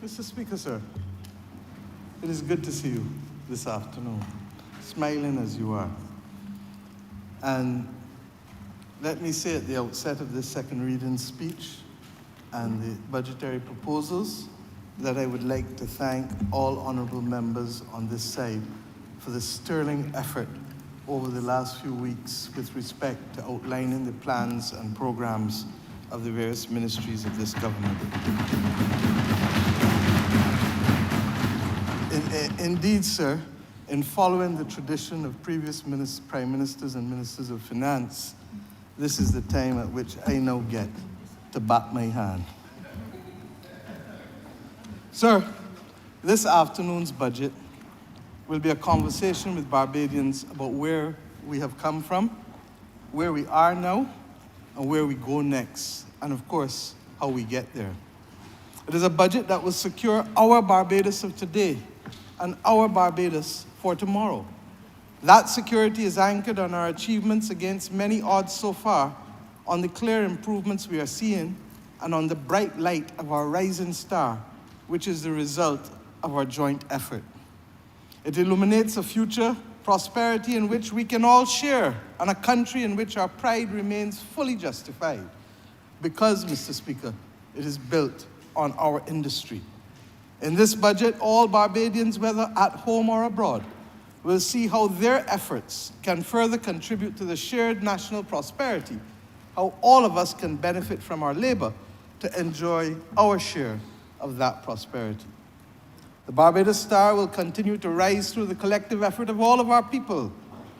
Mr. Speaker, sir, it is good to see you this afternoon, smiling as you are. And let me say at the outset of this second reading speech and the budgetary proposals that I would like to thank all honourable members on this side for the sterling effort over the last few weeks with respect to outlining the plans and programs of the various ministries of this government. Indeed, sir, in following the tradition of previous prime ministers and ministers of finance, this is the time at which I now get to bat my hand. Sir, this afternoon's budget will be a conversation with Barbadians about where we have come from, where we are now, and where we go next, and of course, how we get there. It is a budget that will secure our Barbados of today and our Barbados for tomorrow. That security is anchored on our achievements against many odds so far, on the clear improvements we are seeing, and on the bright light of our rising star, which is the result of our joint effort. It illuminates a future prosperity in which we can all share, and a country in which our pride remains fully justified. Because, Mr. Speaker, it is built on our industry. In this budget, all Barbadians, whether at home or abroad, will see how their efforts can further contribute to the shared national prosperity, how all of us can benefit from our labor to enjoy our share of that prosperity. The Barbados Star will continue to rise through the collective effort of all of our people.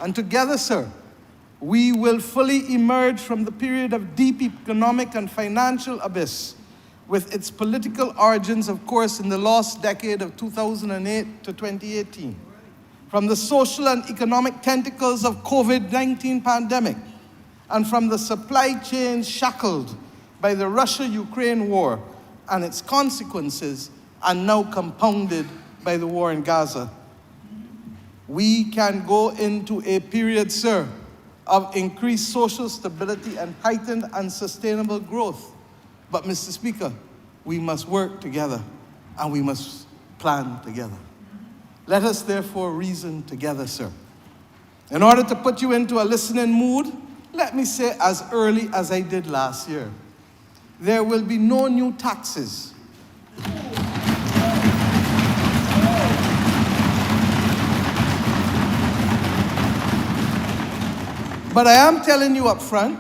And together, sir, we will fully emerge from the period of deep economic and financial abyss, with its political origins, of course, in the lost decade of 2008 to 2018. From the social and economic tentacles of COVID-19 pandemic, and from the supply chains shackled by the Russia-Ukraine war and its consequences, and now compounded by the war in Gaza. We can go into a period, sir, of increased social stability and heightened and sustainable growth. But, Mr. Speaker, we must work together and we must plan together. Let us therefore reason together, sir. In order to put you into a listening mood, let me say as early as I did last year, there will be no new taxes. But I am telling you up front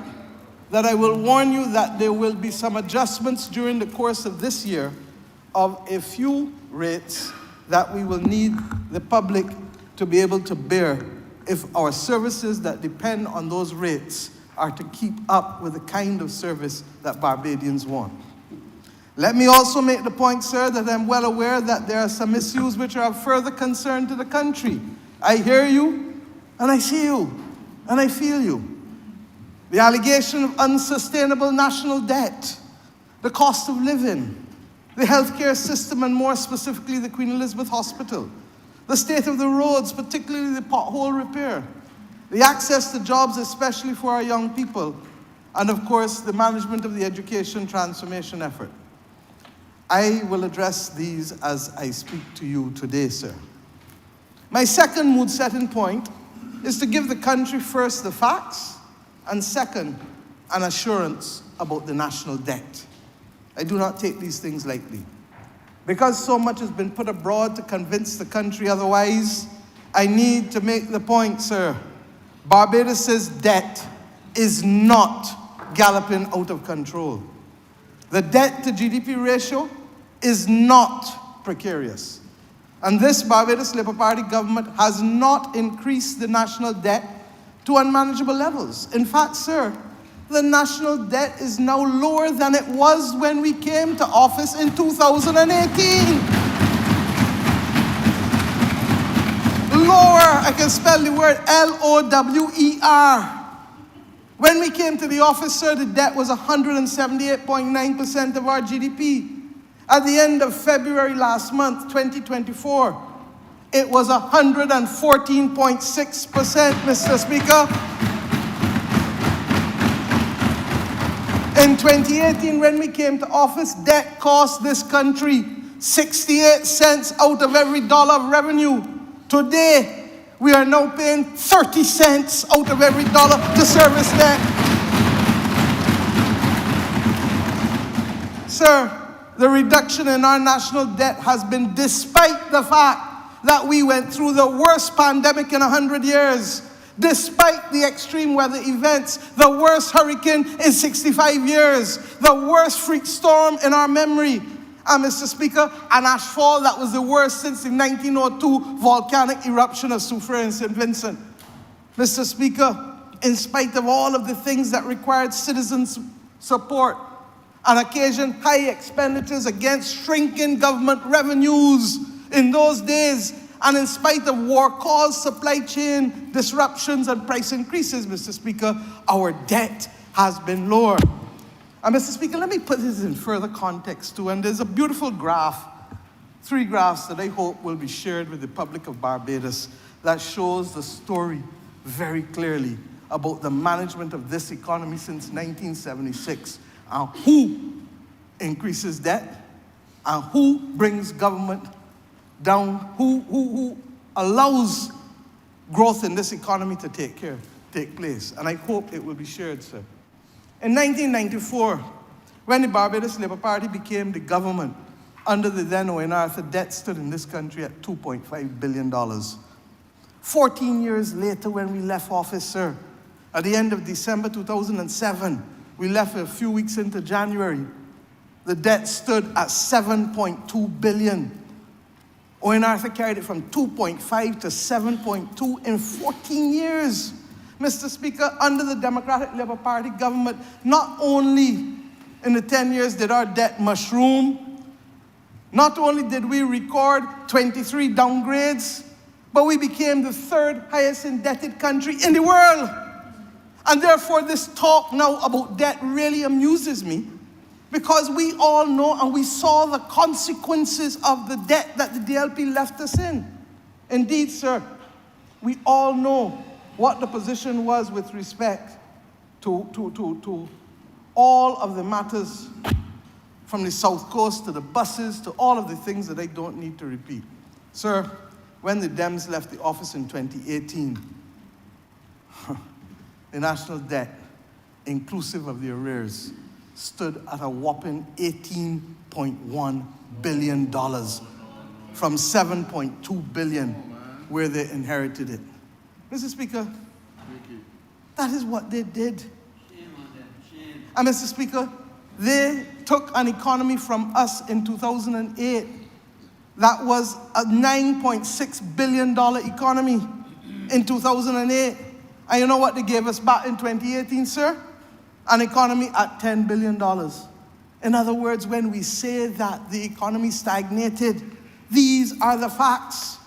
that I will warn you that there will be some adjustments during the course of this year of a few rates that we will need the public to be able to bear if our services that depend on those rates are to keep up with the kind of service that Barbadians want. Let me also make the point, sir, that I'm well aware that there are some issues which are of further concern to the country. I hear you, and I see you, and I feel you. The allegation of unsustainable national debt, the cost of living, the healthcare system, and more specifically the Queen Elizabeth Hospital, the state of the roads, particularly the pothole repair, the access to jobs, especially for our young people, and of course, the management of the education transformation effort. I will address these as I speak to you today, sir. My second mood-setting point is to give the country first the facts, and second, an assurance about the national debt. I do not take these things lightly. Because so much has been put abroad to convince the country otherwise, I need to make the point, sir. Barbados's debt is not galloping out of control. The debt to GDP ratio is not precarious. And this Barbados Labour Party government has not increased the national debt to unmanageable levels. In fact, sir, the national debt is now lower than it was when we came to office in 2018. Lower, I can spell the word L-O-W-E-R. When we came to the office, sir, the debt was 178.9% of our GDP. At the end of February last month, 2024, it was 114.6%, Mr. Speaker. In 2018, when we came to office, debt cost this country 68 cents out of every dollar of revenue. Today, we are now paying 30 cents out of every dollar to service debt. Sir, the reduction in our national debt has been despite the fact that we went through the worst pandemic in 100 years, despite the extreme weather events, the worst hurricane in 65 years, the worst freak storm in our memory, and Mr. Speaker, an ashfall that was the worst since the 1902 volcanic eruption of Soufriere in St. Vincent. Mr. Speaker, in spite of all of the things that required citizens' support, and occasioned high expenditures against shrinking government revenues in those days, and in spite of war-caused supply chain disruptions and price increases, Mr. Speaker, our debt has been lower. And Mr. Speaker, let me put this in further context too, and there's a beautiful graph, 3 graphs that I hope will be shared with the public of Barbados that shows the story very clearly about the management of this economy since 1976. And who increases debt, and who brings government down, who allows growth in this economy to take place. And I hope it will be shared, sir. In 1994, when the Barbados Labour Party became the government under the then Owen Arthur, debt stood in this country at $2.5 billion. 14 years later, when we left office, sir, at the end of December 2007, we left a few weeks into January, the debt stood at $7.2 billion. Owen Arthur carried it from 2.5 to 7.2 in 14 years. Mr. Speaker, under the Democratic Labour Party government, not only in the 10 years did our debt mushroom, not only did we record 23 downgrades, but we became the 3rd highest indebted country in the world. And therefore, this talk now about debt really amuses me, because we all know and we saw the consequences of the debt that the DLP left us in. Indeed, sir, we all know what the position was with respect to all of the matters from the South Coast to the buses to all of the things that I don't need to repeat. Sir, when the Dems left the office in 2018, the national debt, inclusive of the arrears, stood at a whopping $18.1 billion from $7.2 billion where they inherited it. Mr. Speaker, that is what they did. And Mr. Speaker, they took an economy from us in 2008 that was a $9.6 billion economy in 2008. And you know what they gave us back in 2018, sir? An economy at $10 billion. In other words, when we say that the economy stagnated, these are the facts.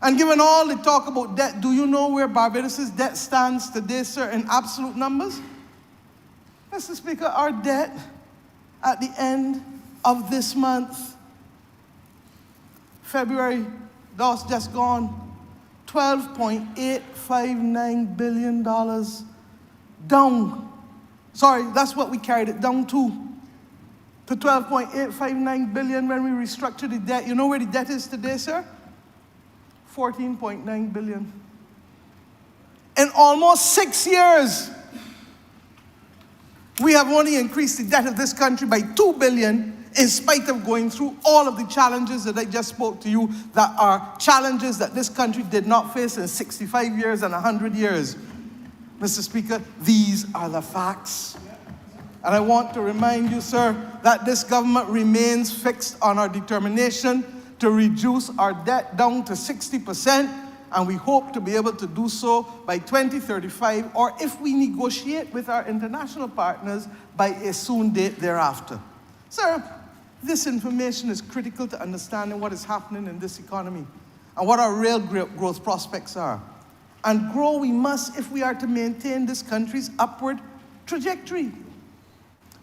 And given all the talk about debt, do you know where Barbados' debt stands today, sir, in absolute numbers? Mr. Speaker, our debt at the end of this month, February, that's just gone, $12.859 billion down. Sorry, that's what we carried it down to 12.859 billion when we restructured the debt. You know where the debt is today, sir? 14.9 billion. In almost 6 years, we have only increased the debt of this country by 2 billion in spite of going through all of the challenges that I just spoke to you, that are challenges that this country did not face in 65 years and 100 years. Mr. Speaker, these are the facts. And I want to remind you, sir, that this government remains fixed on our determination to reduce our debt down to 60%, and we hope to be able to do so by 2035, or if we negotiate with our international partners, by a soon date thereafter. Sir, this information is critical to understanding what is happening in this economy and what our real growth prospects are. And grow we must if we are to maintain this country's upward trajectory.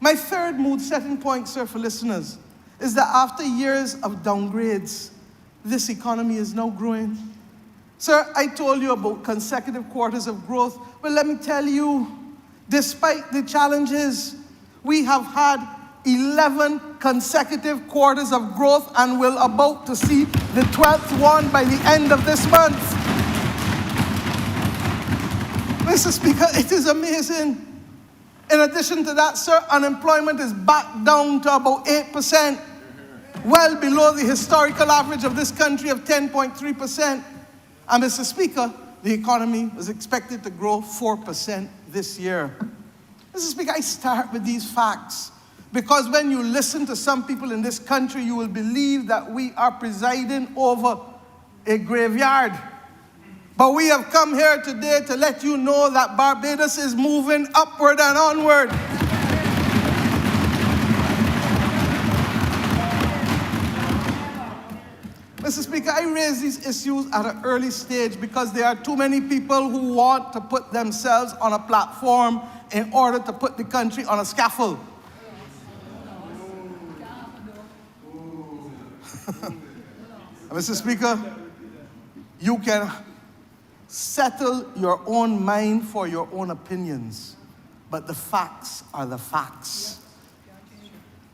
My third mood-setting point, sir, for listeners, is that after years of downgrades, this economy is now growing. Sir, I told you about consecutive quarters of growth, but let me tell you, despite the challenges, we have had 11 consecutive quarters of growth and will about to see the 12th one by the end of this month. Mr. Speaker, it is amazing. In addition to that, sir, unemployment is back down to about 8%, well below the historical average of this country of 10.3%. And Mr. Speaker, the economy is expected to grow 4% this year. Mr. Speaker, I start with these facts because when you listen to some people in this country, you will believe that we are presiding over a graveyard. But we have come here today to let you know that Barbados is moving upward and onward. Mr. Speaker, I raise these issues at an early stage because there are too many people who want to put themselves on a platform in order to put the country on a scaffold. Mr. Speaker, you can settle your own mind for your own opinions, but the facts are the facts.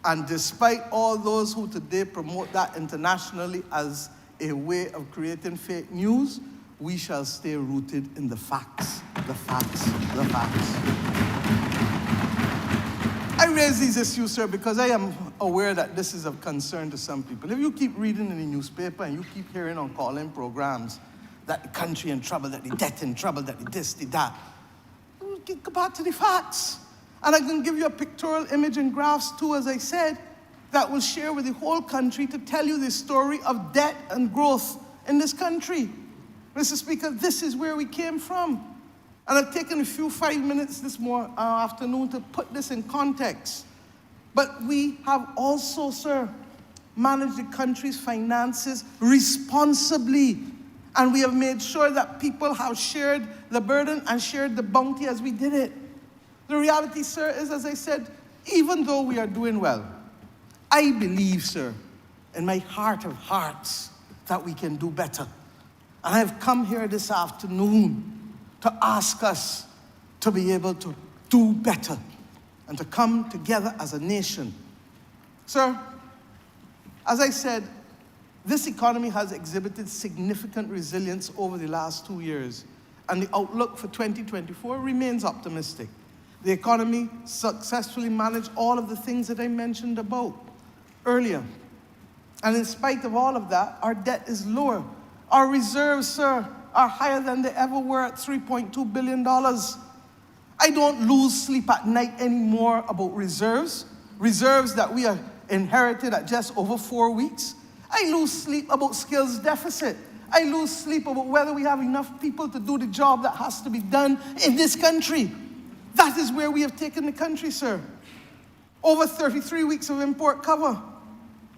And despite all those who today promote that internationally as a way of creating fake news, we shall stay rooted in the facts, the facts, the facts. I raise these issues, sir, because I am aware that this is of concern to some people. If you keep reading in the newspaper and you keep hearing on call-in programs that the country in trouble, that the debt in trouble, that the this, the that, go back to the facts. And I can give you a pictorial image and graphs too, as I said, that will share with the whole country to tell you the story of debt and growth in this country. Mr. Speaker, this is where we came from. And I've taken a few 5 minutes this afternoon to put this in context. But we have also, sir, managed the country's finances responsibly. And we have made sure that people have shared the burden and shared the bounty as we did it. The reality, sir, is, as I said, even though we are doing well, I believe, sir, in my heart of hearts, that we can do better. And I've come here this afternoon to ask us to be able to do better and to come together as a nation. Sir, as I said, this economy has exhibited significant resilience over the last 2 years, and the outlook for 2024 remains optimistic. The economy successfully managed all of the things that I mentioned about earlier. And in spite of all of that, our debt is lower. Our reserves, sir, are higher than they ever were at $3.2 billion. I don't lose sleep at night anymore about reserves that we are inherited at just over 4 weeks. I lose sleep about skills deficit. I lose sleep about whether we have enough people to do the job that has to be done in this country. That is where we have taken the country, sir. Over 33 weeks of import cover.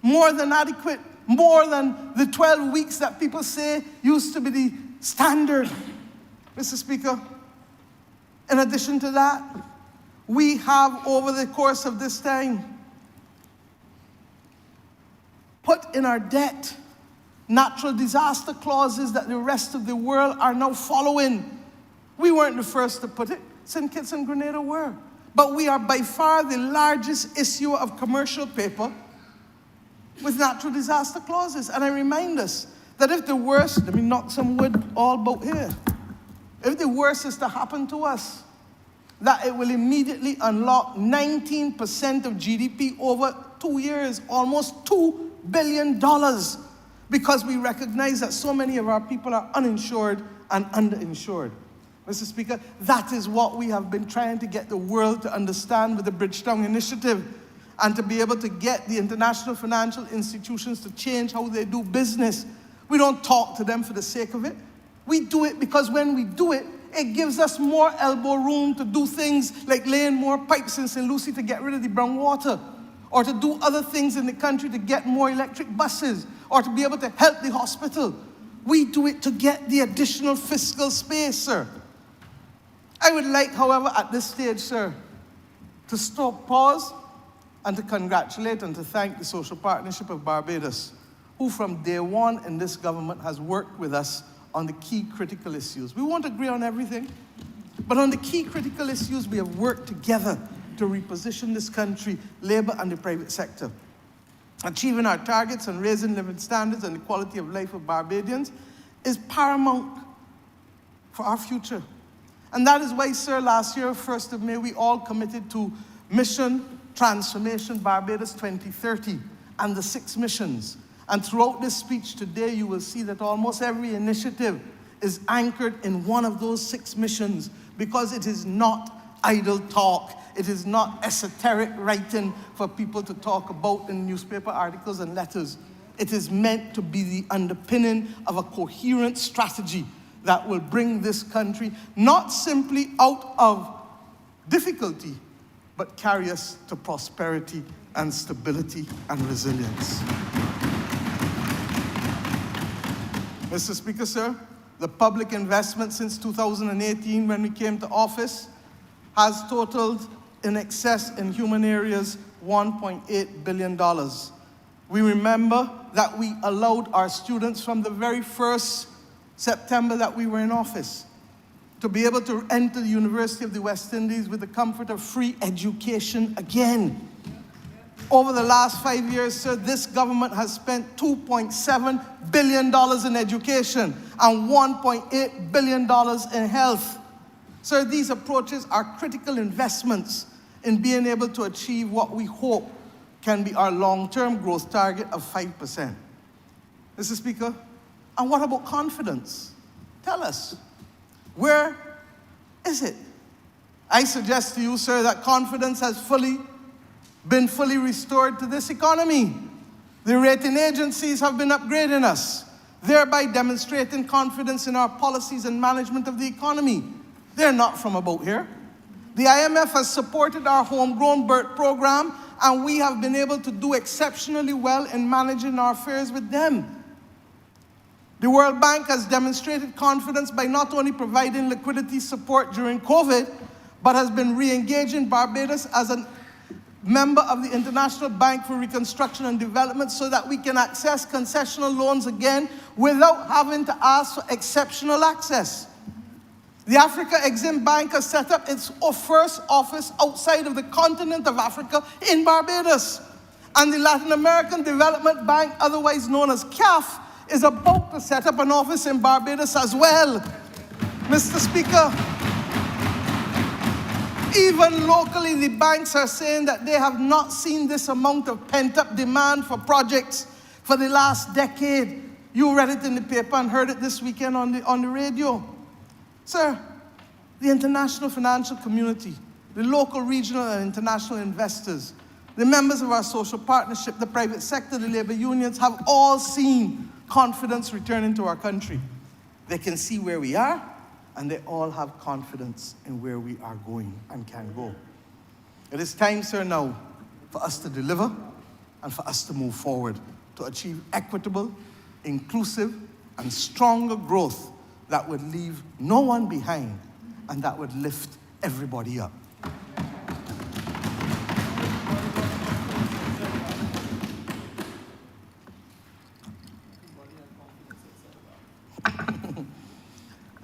More than adequate. More than the 12 weeks that people say used to be the standard. Mr. Speaker, in addition to that, we have, over the course of this time, put in our debt natural disaster clauses that the rest of the world are now following. We weren't the first to put it. St. Kitts and Grenada were. But we are by far the largest issuer of commercial paper with natural disaster clauses. And I remind us that if the worst, let me knock some wood all about here, if the worst is to happen to us, that it will immediately unlock 19% of GDP over 2 years, almost $2 billion, because we recognize that so many of our people are uninsured and underinsured. Mr. Speaker, that is what we have been trying to get the world to understand with the Bridgetown Initiative, and to be able to get the international financial institutions to change how they do business. We don't talk to them for the sake of it. We do it because when we do it, it gives us more elbow room to do things like laying more pipes in St. Lucie to get rid of the brown water, or to do other things in the country to get more electric buses, or to be able to help the hospital. We do it to get the additional fiscal space, sir. I would like, however, at this stage, sir, to stop, pause, and to congratulate and to thank the Social Partnership of Barbados, who from day one in this government has worked with us on the key critical issues. We won't agree on everything, but on the key critical issues we have worked together to reposition this country, labor and the private sector. Achieving our targets and raising living standards and the quality of life of Barbadians is paramount for our future. And that is why, sir, last year, 1st of May, we all committed to Mission Transformation Barbados 2030 and the 6 missions. And throughout this speech today, you will see that almost every initiative is anchored in one of those 6 missions, because it is not idle talk. It is not esoteric writing for people to talk about in newspaper articles and letters. It is meant to be the underpinning of a coherent strategy that will bring this country not simply out of difficulty, but carry us to prosperity and stability and resilience. Mr. Speaker, sir, the public investment since 2018, when we came to office, has totaled in excess in human areas $1.8 billion. We remember that we allowed our students from the very first September that we were in office to be able to enter the University of the West Indies with the comfort of free education again. Over the last 5 years, sir, this government has spent $2.7 billion in education and $1.8 billion in health. Sir, these approaches are critical investments in being able to achieve what we hope can be our long-term growth target of 5%. Mr. Speaker, and what about confidence? Tell us, where is it? I suggest to you, sir, that confidence has been fully restored to this economy. The rating agencies have been upgrading us, thereby demonstrating confidence in our policies and management of the economy. They're not from about here. The IMF has supported our homegrown birth program, and we have been able to do exceptionally well in managing our affairs with them. The World Bank has demonstrated confidence by not only providing liquidity support during COVID, but has been re-engaging Barbados as a member of the International Bank for Reconstruction and Development so that we can access concessional loans again without having to ask for exceptional access. The Africa Exim Bank has set up its first office outside of the continent of Africa in Barbados. And the Latin American Development Bank, otherwise known as CAF, is about to set up an office in Barbados as well. Mr. Speaker, even locally, the banks are saying that they have not seen this amount of pent-up demand for projects for the last decade. You read it in the paper and heard it this weekend on the radio. Sir, the international financial community, the local, regional, and international investors, the members of our social partnership, the private sector, the labor unions have all seen confidence returning to our country. They can see where we are, and they all have confidence in where we are going and can go. It is time, sir, now for us to deliver and for us to move forward to achieve equitable, inclusive, and stronger growth that would leave no one behind and that would lift everybody up.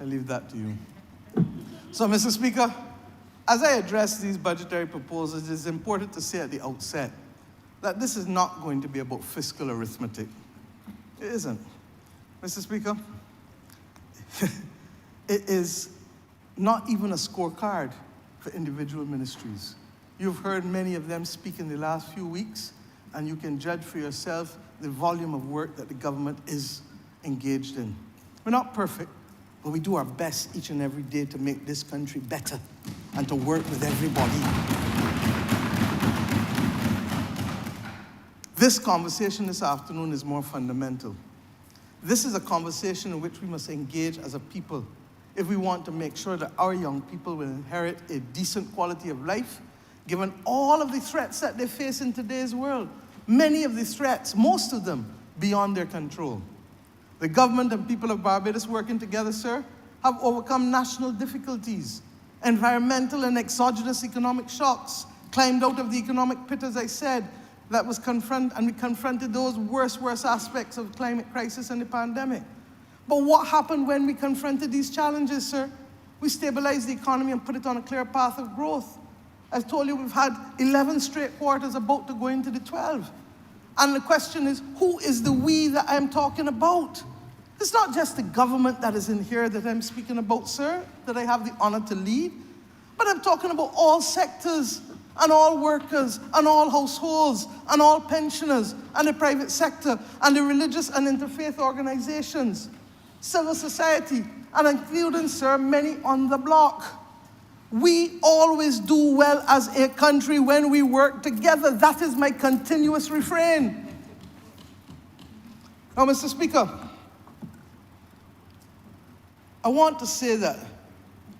I leave that to you. So, Mr. Speaker, as I address these budgetary proposals, it is important to say at the outset that this is not going to be about fiscal arithmetic. It isn't. Mr. Speaker, it is not even a scorecard for individual ministries. You've heard many of them speak in the last few weeks, and you can judge for yourself the volume of work that the government is engaged in. We're not perfect, but we do our best each and every day to make this country better and to work with everybody. This conversation this afternoon is more fundamental. This is a conversation in which we must engage as a people if we want to make sure that our young people will inherit a decent quality of life, given all of the threats that they face in today's world. Many of the threats, most of them, beyond their control. The government and people of Barbados working together, sir, have overcome national difficulties, environmental and exogenous economic shocks, climbed out of the economic pit, as I said, that was and we confronted those worst aspects of climate crisis and the pandemic. But what happened when we confronted these challenges, sir? We stabilized the economy and put it on a clear path of growth. I've told you we've had 11 straight quarters about to go into the 12. And the question is, who is the we that I'm talking about? It's not just the government that is in here that I'm speaking about, sir, that I have the honor to lead, but I'm talking about all sectors and all workers and all households and all pensioners and the private sector and the religious and interfaith organizations, civil society, and including, sir, many on the block. We always do well as a country when we work together. That is my continuous refrain. Now, Mr. Speaker, I want to say that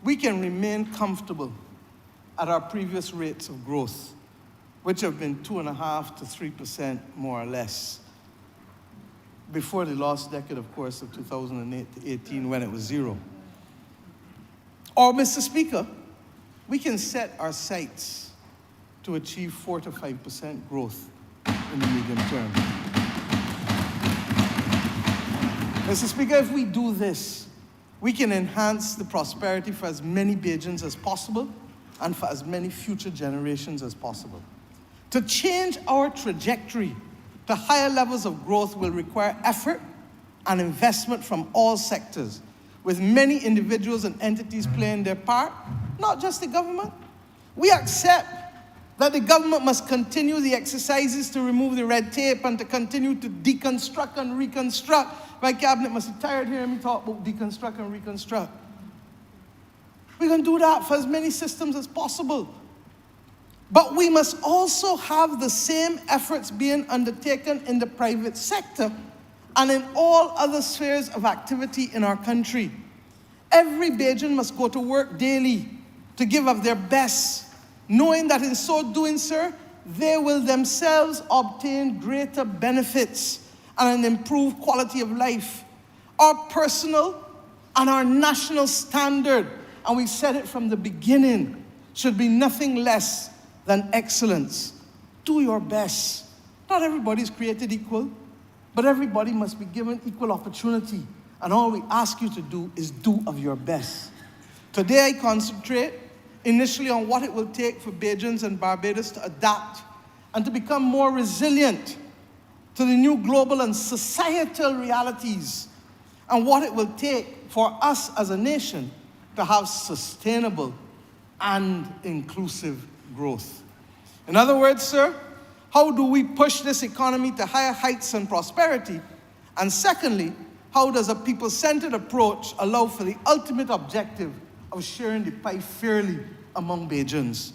we can remain comfortable at our previous rates of growth, which have been 2.5% to 3% more or less. Before the last decade, of course, of 2008 to 18, when it was zero. Or, Mr. Speaker, we can set our sights to achieve 4 to 5% growth in the medium term. Mr. Speaker, if we do this, we can enhance the prosperity for as many Bajans as possible and for as many future generations as possible. To change our trajectory to higher levels of growth will require effort and investment from all sectors, with many individuals and entities playing their part, not just the government. We accept that the government must continue the exercises to remove the red tape and to continue to deconstruct and reconstruct. My cabinet must be tired hearing me talk about deconstruct and reconstruct. We're going to do that for as many systems as possible. But we must also have the same efforts being undertaken in the private sector and in all other spheres of activity in our country. Every Bajan must go to work daily to give of their best, knowing that in so doing, sir, they will themselves obtain greater benefits and an improved quality of life. Our personal and our national standard, and we said it from the beginning, should be nothing less than excellence. Do your best. Not everybody is created equal, but everybody must be given equal opportunity. And all we ask you to do is do of your best. Today I concentrate initially on what it will take for Bajans and Barbados to adapt and to become more resilient to the new global and societal realities, and what it will take for us as a nation to have sustainable and inclusive growth. In other words, sir, how do we push this economy to higher heights and prosperity? And secondly, how does a people-centered approach allow for the ultimate objective of sharing the pie fairly among Bajans?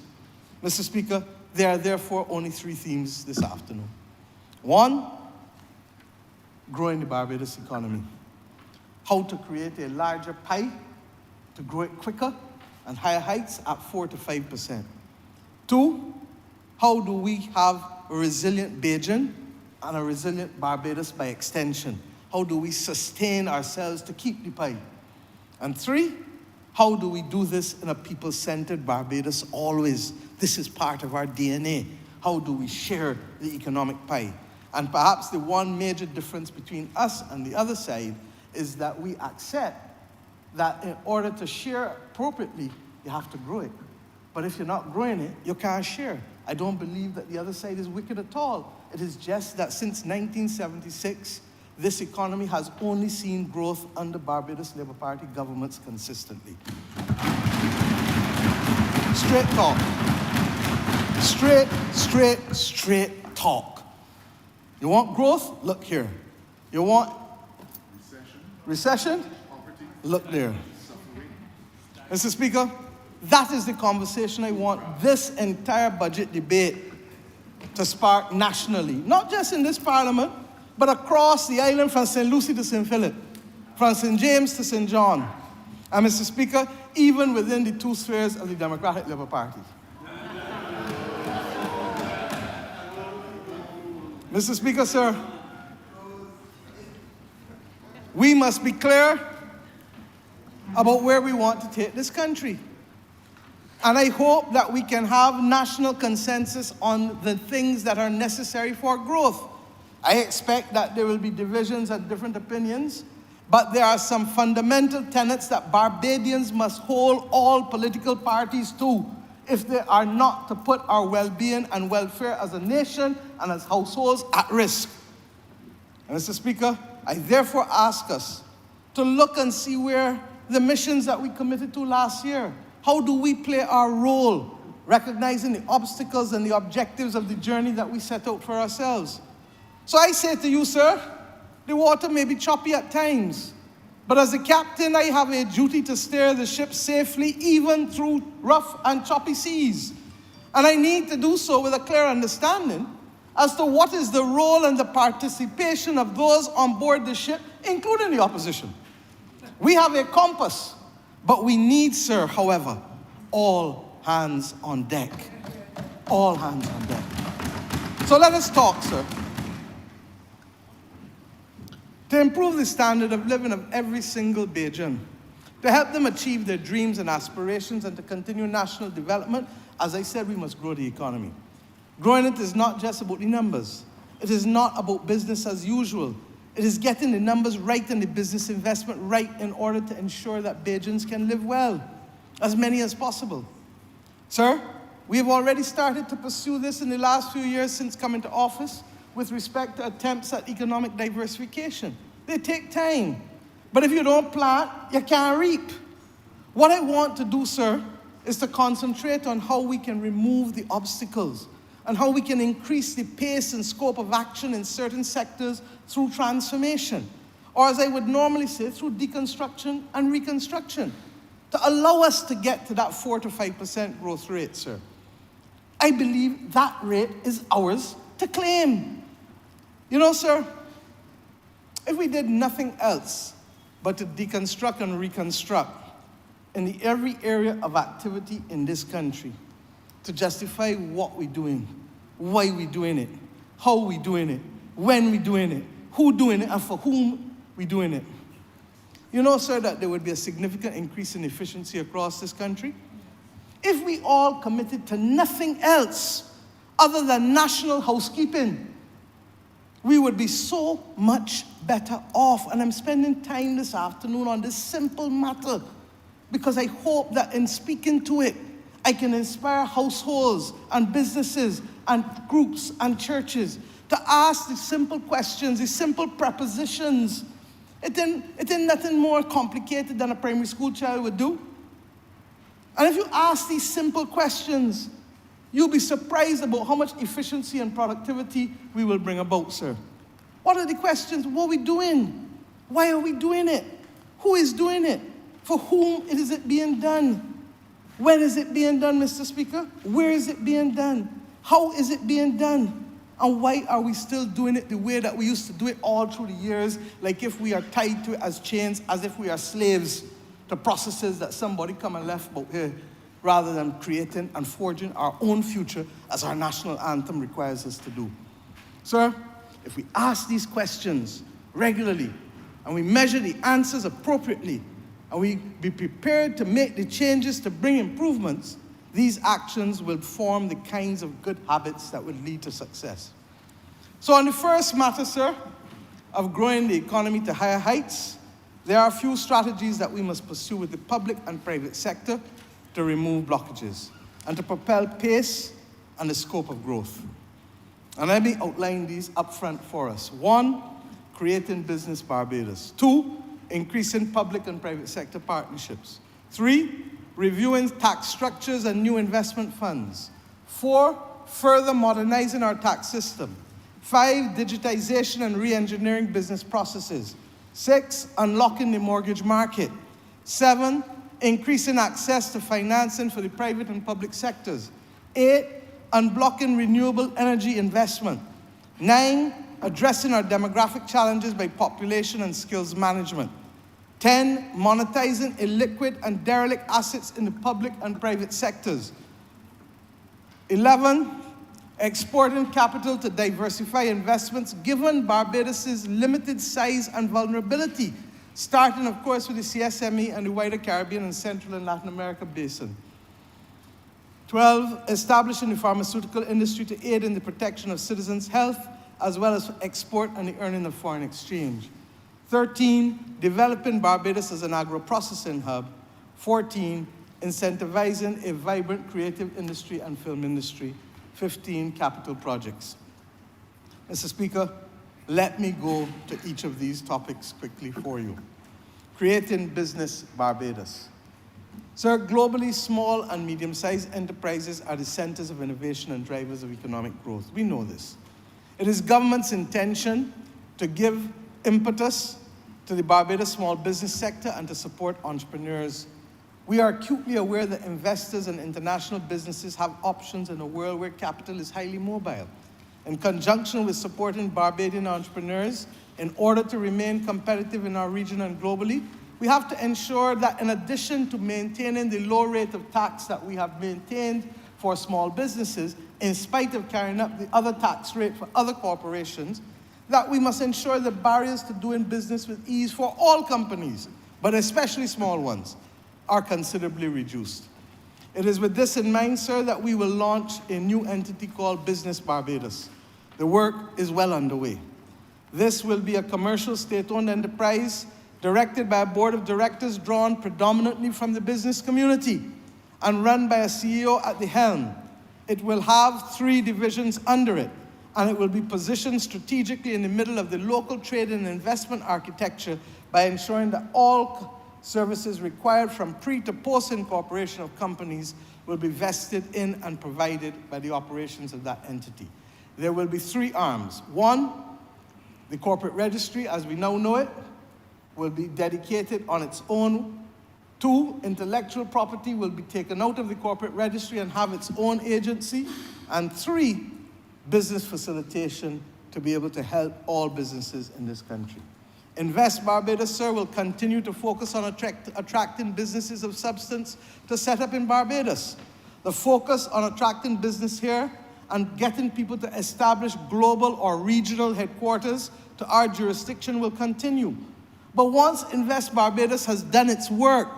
Mr. Speaker, there are therefore only 3 themes this afternoon. 1, growing the Barbados economy. How to create a larger pie to grow it quicker and higher heights at 4 to 5%. 2, how do we have a resilient Bajan and a resilient Barbados by extension? How do we sustain ourselves to keep the pie? And 3, how do we do this in a people-centered Barbados always? This is part of our DNA. How do we share the economic pie? And perhaps the one major difference between us and the other side is that we accept that in order to share appropriately, you have to grow it. But if you're not growing it, you can't share. I don't believe that the other side is wicked at all. It is just that since 1976, this economy has only seen growth under Barbados Labour Party governments consistently. Straight talk. Straight talk. You want growth? Look here. You want recession? Look there. Mr. Speaker, that is the conversation I want this entire budget debate to spark nationally. Not just in this parliament, but across the island from St. Lucie to St. Philip, from St. James to St. John. And Mr. Speaker, even within the 2 spheres of the Democratic Labour Party. Mr. Speaker, sir, we must be clear about where we want to take this country. And I hope that we can have national consensus on the things that are necessary for growth. I expect that there will be divisions and different opinions, but there are some fundamental tenets that Barbadians must hold all political parties to if they are not to put our well-being and welfare as a nation and as households at risk. And Mr. Speaker, I therefore ask us to look and see where the missions that we committed to last year, how do we play our role, recognizing the obstacles and the objectives of the journey that we set out for ourselves. So I say to you, sir, the water may be choppy at times, but as the captain, I have a duty to steer the ship safely, even through rough and choppy seas. And I need to do so with a clear understanding as to what is the role and the participation of those on board the ship, including the opposition. We have a compass, but we need, sir, however, all hands on deck. All hands on deck. So let us talk, sir. To improve the standard of living of every single Bajan, to help them achieve their dreams and aspirations, and to continue national development, as I said, we must grow the economy. Growing it is not just about the numbers. It is not about business as usual. It is getting the numbers right and the business investment right in order to ensure that Bajans can live well, as many as possible. Sir, we have already started to pursue this in the last few years since coming to office with respect to attempts at economic diversification. They take time, but if you don't plant, you can't reap. What I want to do, sir, is to concentrate on how we can remove the obstacles and how we can increase the pace and scope of action in certain sectors through transformation, or as I would normally say, through deconstruction and reconstruction, to allow us to get to that 4 to 5% growth rate, sir. I believe that rate is ours to claim. You know, sir, if we did nothing else but to deconstruct and reconstruct in every area of activity in this country, to justify what we're doing, why we're doing it, how we're doing it, when we're doing it, who doing it, and for whom we're doing it. You know, sir, that there would be a significant increase in efficiency across this country if we all committed to nothing else other than national housekeeping. We would be so much better off. And I'm spending time this afternoon on this simple matter because I hope that in speaking to it, I can inspire households and businesses and groups and churches to ask the simple questions, the simple propositions. It ain't nothing more complicated than a primary school child would do. And if you ask these simple questions, you'll be surprised about how much efficiency and productivity we will bring about, sir. What are the questions? What are we doing? Why are we doing it? Who is doing it? For whom is it being done? When is it being done, Mr. Speaker? Where is it being done? How is it being done? And why are we still doing it the way that we used to do it all through the years, like if we are tied to it as chains, as if we are slaves to processes that somebody come and left out here, rather than creating and forging our own future as our national anthem requires us to do. Sir, if we ask these questions regularly and we measure the answers appropriately and we be prepared to make the changes to bring improvements, these actions will form the kinds of good habits that would lead to success. So on the first matter, sir, of growing the economy to higher heights, there are a few strategies that we must pursue with the public and private sector to remove blockages and to propel pace and the scope of growth. And let me outline these up front for us. 1, creating Business Barbados. 2, increasing public and private sector partnerships. 3, reviewing tax structures and new investment funds. 4, further modernizing our tax system. 5, digitization and re-engineering business processes. 6, unlocking the mortgage market. 7, increasing access to financing for the private and public sectors. 8, unblocking renewable energy investment. 9, addressing our demographic challenges by population and skills management. 10, monetizing illiquid and derelict assets in the public and private sectors. 11, exporting capital to diversify investments given Barbados' limited size and vulnerability, starting, of course, with the CSME and the wider Caribbean and Central and Latin America basin. 12, establishing the pharmaceutical industry to aid in the protection of citizens' health, as well as export and the earning of foreign exchange. 13, developing Barbados as an agro-processing hub. 14, incentivizing a vibrant creative industry and film industry, 15 capital projects. Mr. Speaker, let me go to each of these topics quickly for you. Creating Business Barbados. Sir, globally, small and medium-sized enterprises are the centers of innovation and drivers of economic growth. We know this. It is government's intention to give impetus to the Barbados small business sector and to support entrepreneurs. We are acutely aware that investors and international businesses have options in a world where capital is highly mobile. In conjunction with supporting Barbadian entrepreneurs, in order to remain competitive in our region and globally, we have to ensure that in addition to maintaining the low rate of tax that we have maintained for small businesses, in spite of carrying up the other tax rate for other corporations, that we must ensure that barriers to doing business with ease for all companies, but especially small ones, are considerably reduced. It is with this in mind, sir, that we will launch a new entity called Business Barbados. The work is well underway. This will be a commercial state-owned enterprise directed by a board of directors drawn predominantly from the business community and run by a CEO at the helm. It will have 3 divisions under it, and it will be positioned strategically in the middle of the local trade and investment architecture by ensuring that all services required from pre to post incorporation of companies will be vested in and provided by the operations of that entity. There will be 3 arms. 1, the corporate registry, as we now know it, will be dedicated on its own. 2, intellectual property will be taken out of the corporate registry and have its own agency. And 3, business facilitation to be able to help all businesses in this country. Invest Barbados, sir, will continue to focus on attracting businesses of substance to set up in Barbados. The focus on attracting business here and getting people to establish global or regional headquarters to our jurisdiction will continue. But once Invest Barbados has done its work,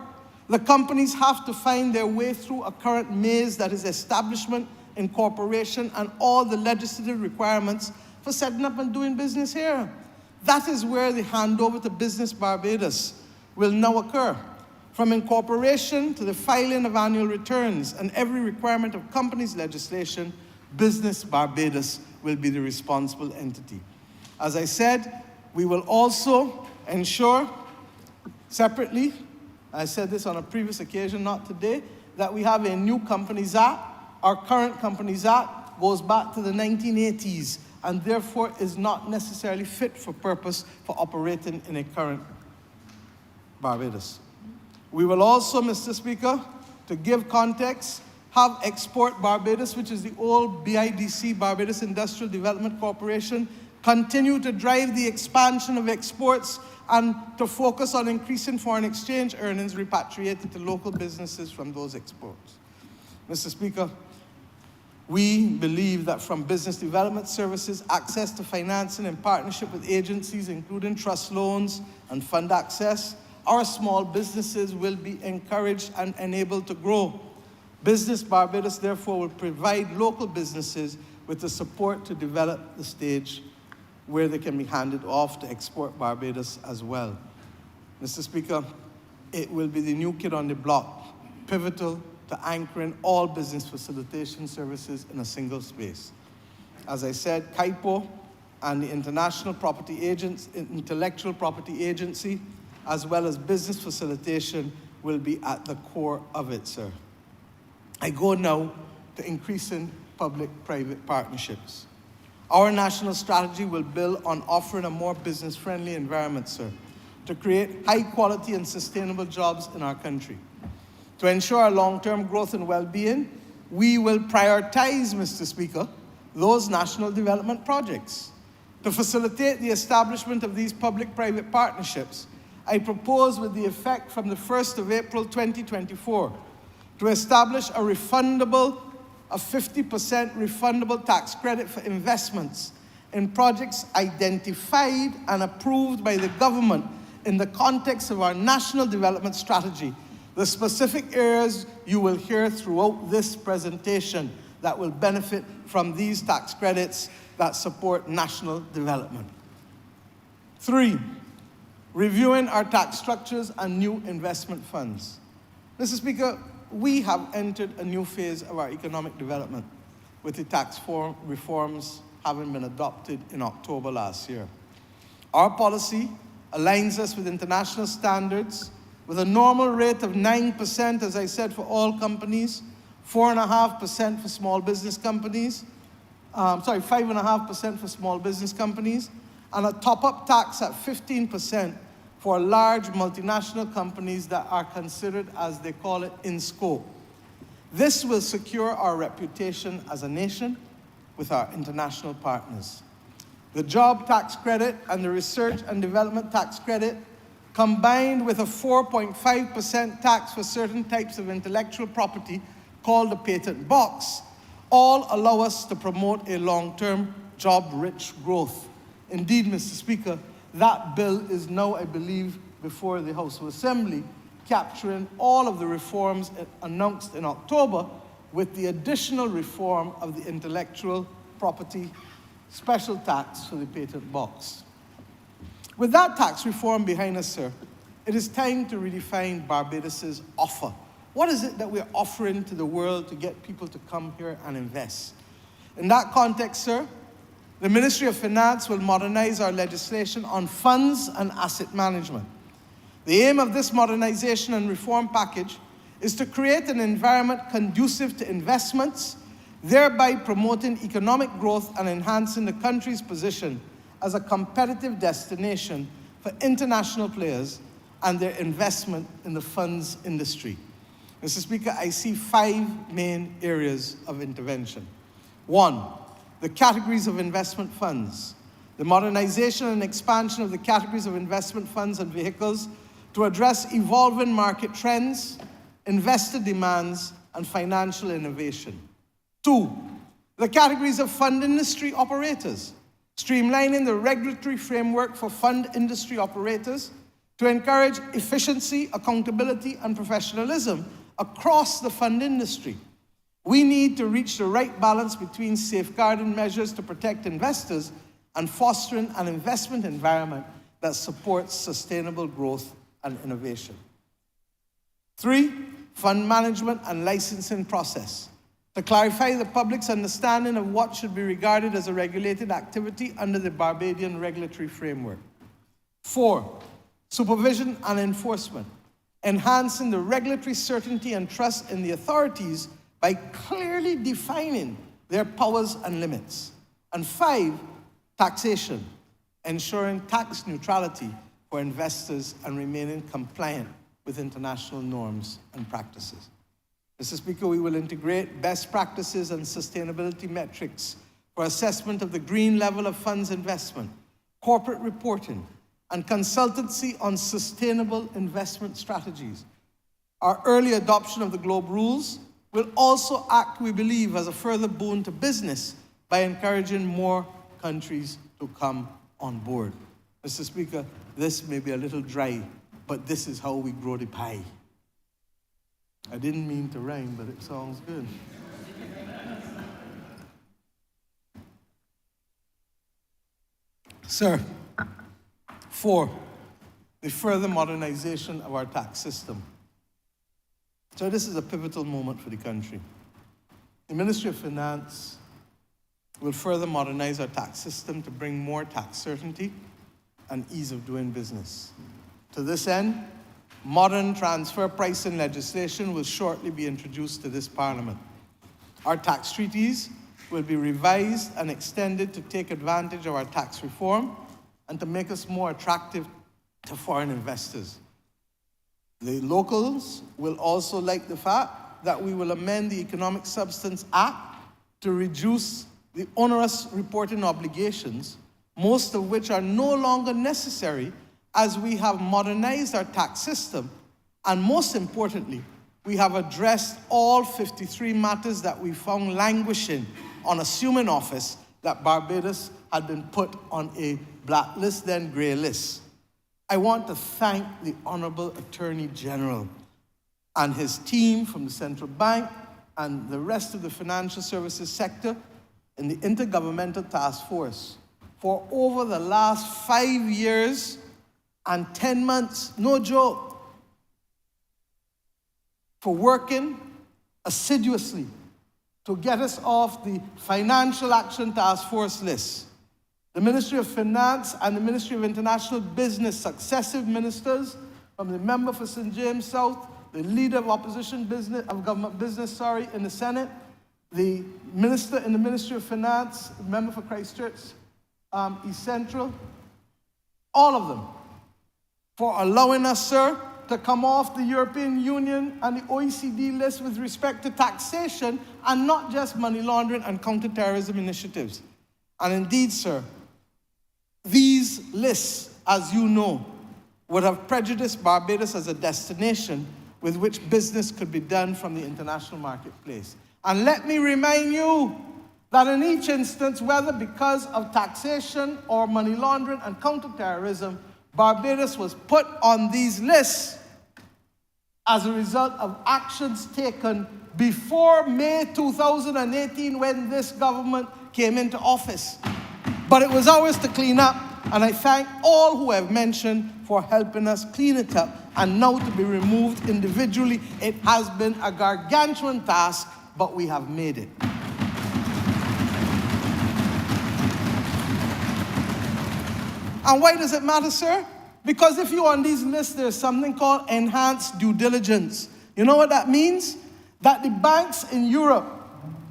the companies have to find their way through a current maze that is establishment, incorporation, and all the legislative requirements for setting up and doing business here. That is where the handover to Business Barbados will now occur. From incorporation to the filing of annual returns and every requirement of companies legislation, Business Barbados will be the responsible entity. As I said, we will also ensure separately, I said this on a previous occasion, not today, that we have a new Companies Act. Our current Companies Act goes back to the 1980s and therefore is not necessarily fit for purpose for operating in a current Barbados. We will also, Mr. Speaker, to give context, have Export Barbados, which is the old BIDC, Barbados Industrial Development Corporation, continue to drive the expansion of exports and to focus on increasing foreign exchange earnings repatriated to local businesses from those exports. Mr. Speaker, we believe that from business development services, access to financing in partnership with agencies, including trust loans and fund access, our small businesses will be encouraged and enabled to grow. Business Barbados, therefore, will provide local businesses with the support to develop the stage where they can be handed off to Export Barbados as well. Mr. Speaker, it will be the new kid on the block, pivotal to anchoring all business facilitation services in a single space. As I said, CIPO and the International Property Intellectual Property Agency, as well as business facilitation, will be at the core of it, sir. I go now to increasing public-private partnerships. Our national strategy will build on offering a more business-friendly environment, sir, to create high-quality and sustainable jobs in our country. To ensure our long-term growth and well-being, we will prioritize, Mr. Speaker, those national development projects. To facilitate the establishment of these public-private partnerships, I propose, with the effect from the 1st of April 2024, to establish a 50% refundable tax credit for investments in projects identified and approved by the government in the context of our national development strategy. The specific areas you will hear throughout this presentation that will benefit from these tax credits that support national development. 3, reviewing our tax structures and new investment funds. Mr. Speaker, we have entered a new phase of our economic development, with the tax reforms having been adopted in October last year. Our policy aligns us with international standards, with a normal rate of 9%, as I said, for all companies, 4.5% for small business companies, 5.5% for small business companies, and a top-up tax at 15% for large multinational companies that are considered, as they call it, in scope. This will secure our reputation as a nation with our international partners. The job tax credit and the research and development tax credit, combined with a 4.5% tax for certain types of intellectual property called the patent box, all allow us to promote a long-term job-rich growth. Indeed, Mr. Speaker, that bill is now, I believe, before the House of Assembly, capturing all of the reforms announced in October, with the additional reform of the intellectual property special tax for the patent box. With that tax reform behind us, sir, it is time to redefine Barbados' offer. What is it that we're offering to the world to get people to come here and invest? In that context, sir, the Ministry of Finance will modernize our legislation on funds and asset management. The aim of this modernization and reform package is to create an environment conducive to investments, thereby promoting economic growth and enhancing the country's position as a competitive destination for international players and their investment in the funds industry. Mr. Speaker, I see 5 main areas of intervention. 1, the categories of investment funds. The modernization and expansion of the categories of investment funds and vehicles to address evolving market trends, investor demands, and financial innovation. 2, the categories of fund industry operators, streamlining the regulatory framework for fund industry operators to encourage efficiency, accountability, and professionalism across the fund industry. We need to reach the right balance between safeguarding measures to protect investors and fostering an investment environment that supports sustainable growth and innovation. 3, fund management and licensing process, to clarify the public's understanding of what should be regarded as a regulated activity under the Barbadian regulatory framework. 4, supervision and enforcement, enhancing the regulatory certainty and trust in the authorities by clearly defining their powers and limits. And 5, taxation, ensuring tax neutrality for investors and remaining compliant with international norms and practices. Mr. Speaker, we will integrate best practices and sustainability metrics for assessment of the green level of funds investment, corporate reporting, and consultancy on sustainable investment strategies. Our early adoption of the Globe rules will also act, we believe, as a further boon to business by encouraging more countries to come on board. Mr. Speaker, this may be a little dry, but this is how we grow the pie. I didn't mean to rhyme, but it sounds good. Sir, 4, the further modernization of our tax system. So this is a pivotal moment for the country. The Ministry of Finance will further modernize our tax system to bring more tax certainty and ease of doing business. To this end, modern transfer pricing legislation will shortly be introduced to this Parliament. Our tax treaties will be revised and extended to take advantage of our tax reform and to make us more attractive to foreign investors. The locals will also like the fact that we will amend the Economic Substance Act to reduce the onerous reporting obligations, most of which are no longer necessary as we have modernized our tax system, and most importantly, we have addressed all 53 matters that we found languishing on assuming office that Barbados had been put on a blacklist, then gray list. I want to thank the Honorable Attorney General and his team from the Central Bank and the rest of the financial services sector in the Intergovernmental Task Force for over the last 5 years and 10 months, no joke, for working assiduously to get us off the Financial Action Task Force list. The Ministry of Finance and the Ministry of International Business, successive ministers, from the member for St. James South, the leader of government business, in the Senate, the minister in the Ministry of Finance, the member for Christchurch, East Central, all of them, for allowing us, sir, to come off the European Union and the OECD list with respect to taxation and not just money laundering and counterterrorism initiatives. And indeed, sir, these lists, as you know, would have prejudiced Barbados as a destination with which business could be done from the international marketplace. And let me remind you that in each instance, whether because of taxation or money laundering and counterterrorism, Barbados was put on these lists as a result of actions taken before May 2018 when this government came into office. But it was ours to clean up, and I thank all who have mentioned for helping us clean it up, and now to be removed individually. It has been a gargantuan task, but we have made it. And why does it matter, sir? Because if you're on these lists, there's something called enhanced due diligence. You know what that means? That the banks in Europe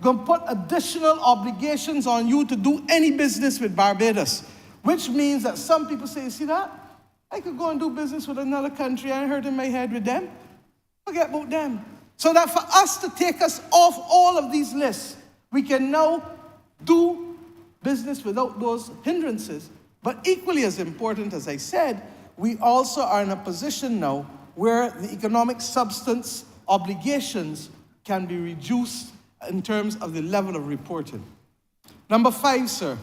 gonna put additional obligations on you to do any business with Barbados, which means that some people say, you see that? I could go and do business with another country. I ain't hurting my head with them. Forget about them. So that for us to take us off all of these lists, we can now do business without those hindrances. But equally as important, as I said, we also are in a position now where the economic substance obligations can be reduced in terms of the level of reporting. Number 5, sir,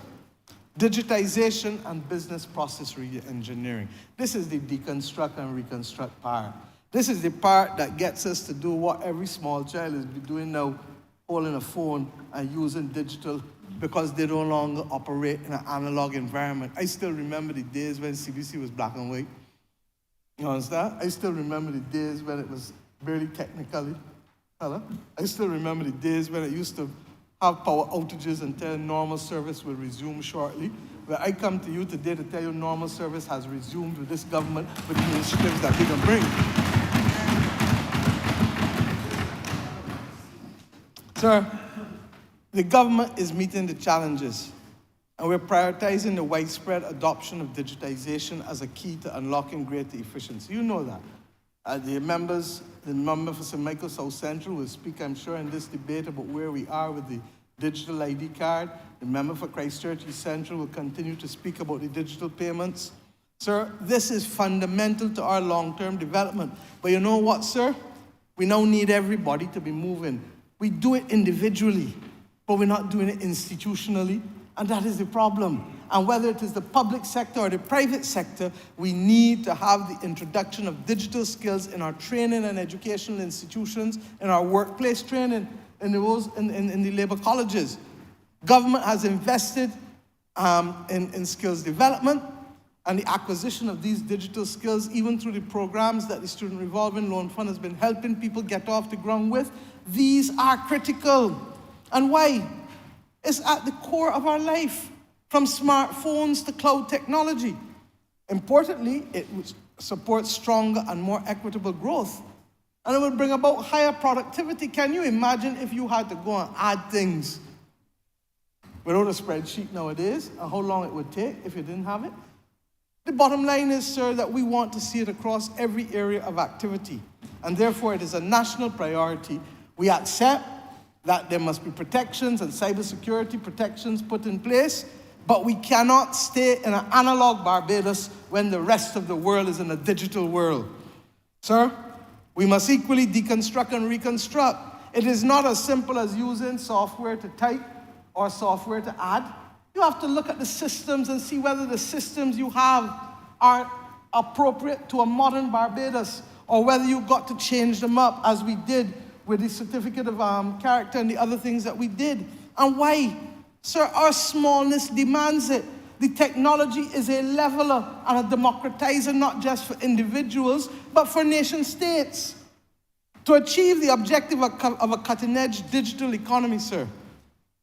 digitization and business process re-engineering. This is the deconstruct and reconstruct part. This is the part that gets us to do what every small child is doing now, holding a phone and using digital because they no longer operate in an analog environment. I still remember the days when CBC was black and white. You understand? I still remember the days when it was barely technically color. I still remember the days when it used to have power outages until normal service will resume shortly. Where I come to you today to tell you normal service has resumed with this government with the initiatives that they can bring. Sir, the government is meeting the challenges, and we're prioritizing the widespread adoption of digitization as a key to unlocking greater efficiency. You know that. The member for St. Michael South Central will speak, I'm sure, in this debate about where we are with the digital ID card. The member for Christchurch East Central will continue to speak about the digital payments. Sir, this is fundamental to our long-term development. But you know what, sir? We now need everybody to be moving. We do it individually, but we're not doing it institutionally, and that is the problem. And whether it is the public sector or the private sector, we need to have the introduction of digital skills in our training and educational institutions, in our workplace training, in the labor colleges. Government has invested in skills development and the acquisition of these digital skills, even through the programs that the Student Revolving Loan Fund has been helping people get off the ground with. These are critical. And why? It's at the core of our life, from smartphones to cloud technology. Importantly, it supports stronger and more equitable growth. And it will bring about higher productivity. Can you imagine if you had to go and add things without a spreadsheet nowadays, and how long it would take if you didn't have it? The bottom line is, sir, that we want to see it across every area of activity. And therefore, it is a national priority. We accept that there must be protections and cybersecurity protections put in place, but we cannot stay in an analog Barbados when the rest of the world is in a digital world. Sir, we must equally deconstruct and reconstruct. It is not as simple as using software to type or software to add. You have to look at the systems and see whether the systems you have are appropriate to a modern Barbados, or whether you've got to change them up, as we did with the certificate of character and the other things that we did. And why? Sir, our smallness demands it. The technology is a leveler and a democratizer, not just for individuals, but for nation states. To achieve the objective of a cutting-edge digital economy, sir,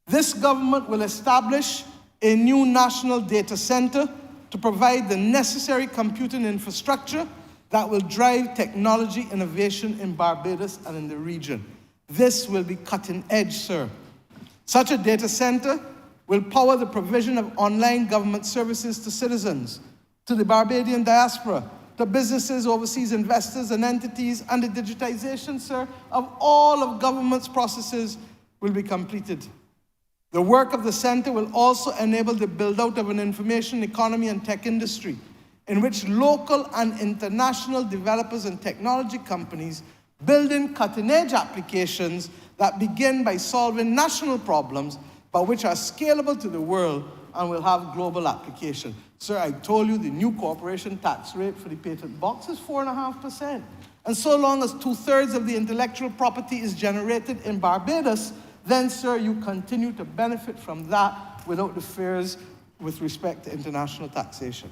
this government will establish a new national data center to provide the necessary computing infrastructure that will drive technology innovation in Barbados and in the region. This will be cutting edge, sir. Such a data center will power the provision of online government services to citizens, to the Barbadian diaspora, to businesses, overseas investors and entities, and the digitization, sir, of all of government's processes will be completed. The work of the center will also enable the build-out of an information economy and tech industry in which local and international developers and technology companies building cutting-edge applications that begin by solving national problems, but which are scalable to the world and will have global application. Sir, I told you the new corporation tax rate for the patent box is 4.5%. And so long as 2/3 of the intellectual property is generated in Barbados, then, sir, you continue to benefit from that without the fears with respect to international taxation.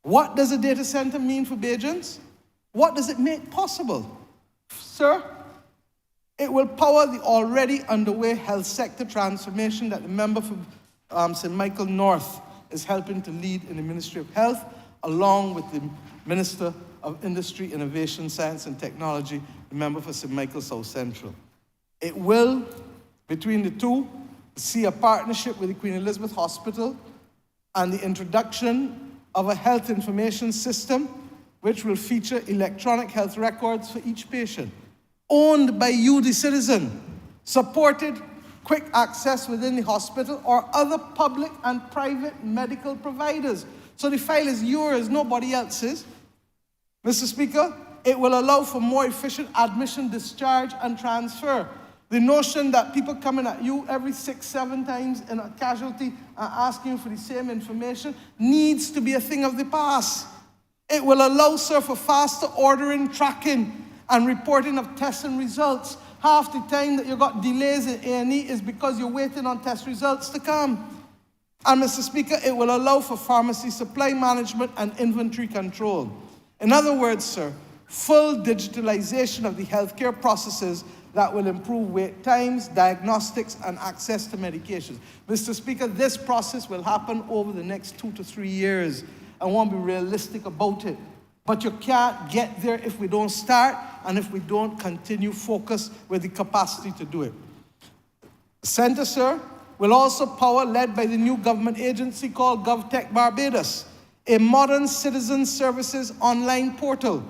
What does a data center mean for Bajans? What does it make possible? Sir, it will power the already underway health sector transformation that the member for St. Michael North is helping to lead in the Ministry of Health, along with the Minister of Industry, Innovation, Science and Technology, the member for St. Michael South Central. It will, between the two, see a partnership with the Queen Elizabeth Hospital and the introduction of a health information system which will feature electronic health records for each patient, owned by you, the citizen, supported quick access within the hospital or other public and private medical providers. So the file is yours, nobody else's. Mr. Speaker, it will allow for more efficient admission, discharge, and transfer. The notion that people coming at you every 6-7 times in a casualty and asking for the same information needs to be a thing of the past. It will allow, sir, for faster ordering, tracking, and reporting of tests and results. Half the time that you got delays in A&E is because you're waiting on test results to come. And Mr. Speaker, it will allow for pharmacy supply management and inventory control. In other words, sir, full digitalization of the healthcare processes that will improve wait times, diagnostics, and access to medications. Mr. Speaker, this process will happen over the next 2 to 3 years. I want to be realistic about it. But you can't get there if we don't start and if we don't continue focus with the capacity to do it. The center, sir, will also power, led by the new government agency called GovTech Barbados, a modern citizen services online portal,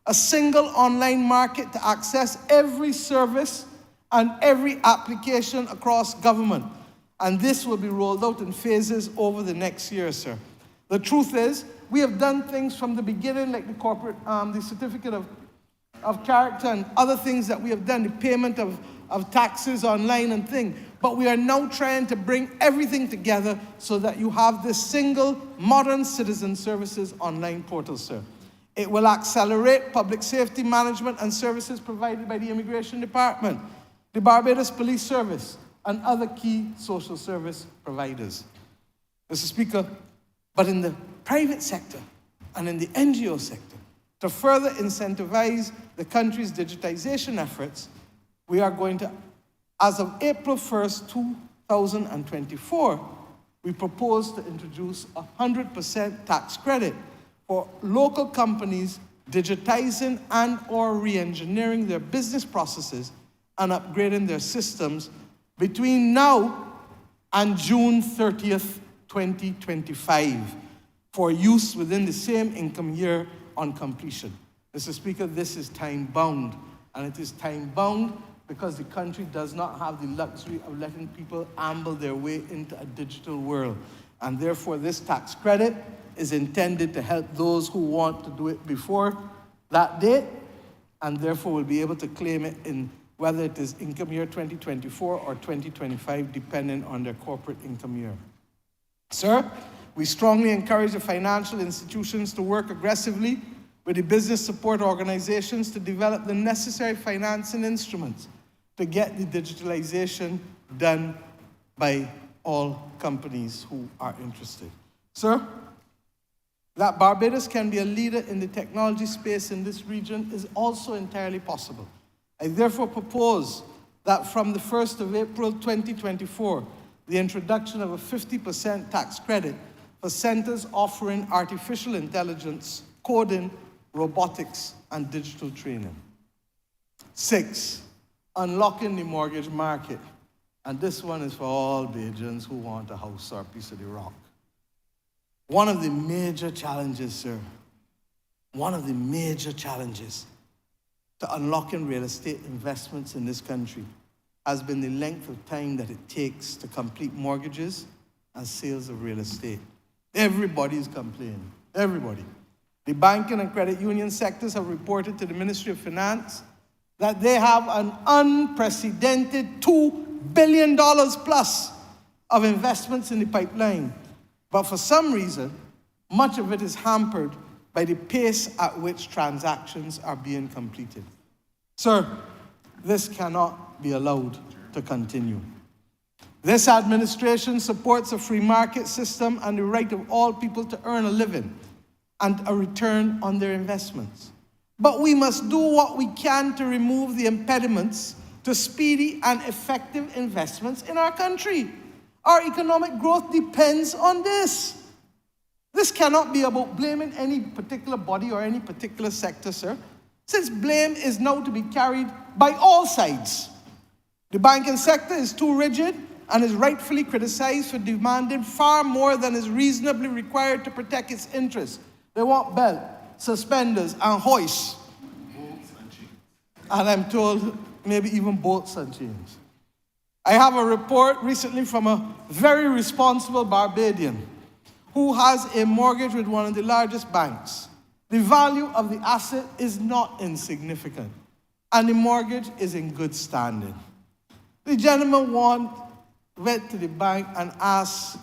a single online market to access every service and every application across government. And this will be rolled out in phases over the next year, sir. The truth is, we have done things from the beginning, like the corporate, the certificate of character and other things that we have done, the payment of taxes online and things. But we are now trying to bring everything together so that you have this single modern citizen services online portal, sir. It will accelerate public safety management and services provided by the Immigration Department, the Barbados Police Service, and other key social service providers. Mr. Speaker, but in the private sector and in the NGO sector, to further incentivize the country's digitization efforts, we are going to, as of April 1st, 2024, we propose to introduce a 100% tax credit for local companies digitizing and or re-engineering their business processes and upgrading their systems between now and June 30th, 2025 for use within the same income year on completion. Mr. Speaker, this is time-bound, and it is time-bound because the country does not have the luxury of letting people amble their way into a digital world. And therefore, this tax credit is intended to help those who want to do it before that date, and therefore will be able to claim it in whether it is income year 2024 or 2025, depending on their corporate income year. Sir, we strongly encourage the financial institutions to work aggressively with the business support organizations to develop the necessary financing instruments to get the digitalization done by all companies who are interested. Sir, that Barbados can be a leader in the technology space in this region is also entirely possible. I therefore propose that from the 1st of April 2024, the introduction of a 50% tax credit for centers offering artificial intelligence, coding, robotics, and digital training. 6, unlocking the mortgage market. And this one is for all Bajans who want a house or a piece of the rock. One of the major challenges, sir, one of the major challenges to unlocking real estate investments in this country has been the length of time that it takes to complete mortgages and sales of real estate. Everybody's complaining, everybody. The banking and credit union sectors have reported to the Ministry of Finance that they have an unprecedented $2 billion plus of investments in the pipeline. But for some reason, much of it is hampered by the pace at which transactions are being completed. Sir, this cannot be allowed to continue. This administration supports a free market system and the right of all people to earn a living and a return on their investments. But we must do what we can to remove the impediments to speedy and effective investments in our country. Our economic growth depends on this. This cannot be about blaming any particular body or any particular sector, sir, since blame is now to be carried by all sides. The banking sector is too rigid and is rightfully criticized for demanding far more than is reasonably required to protect its interests. They want belt, suspenders, and hoists. And I'm told maybe even bolts and chains. I have a report recently from a very responsible Barbadian who has a mortgage with one of the largest banks. The value of the asset is not insignificant, and the mortgage is in good standing. The gentleman went to the bank and asked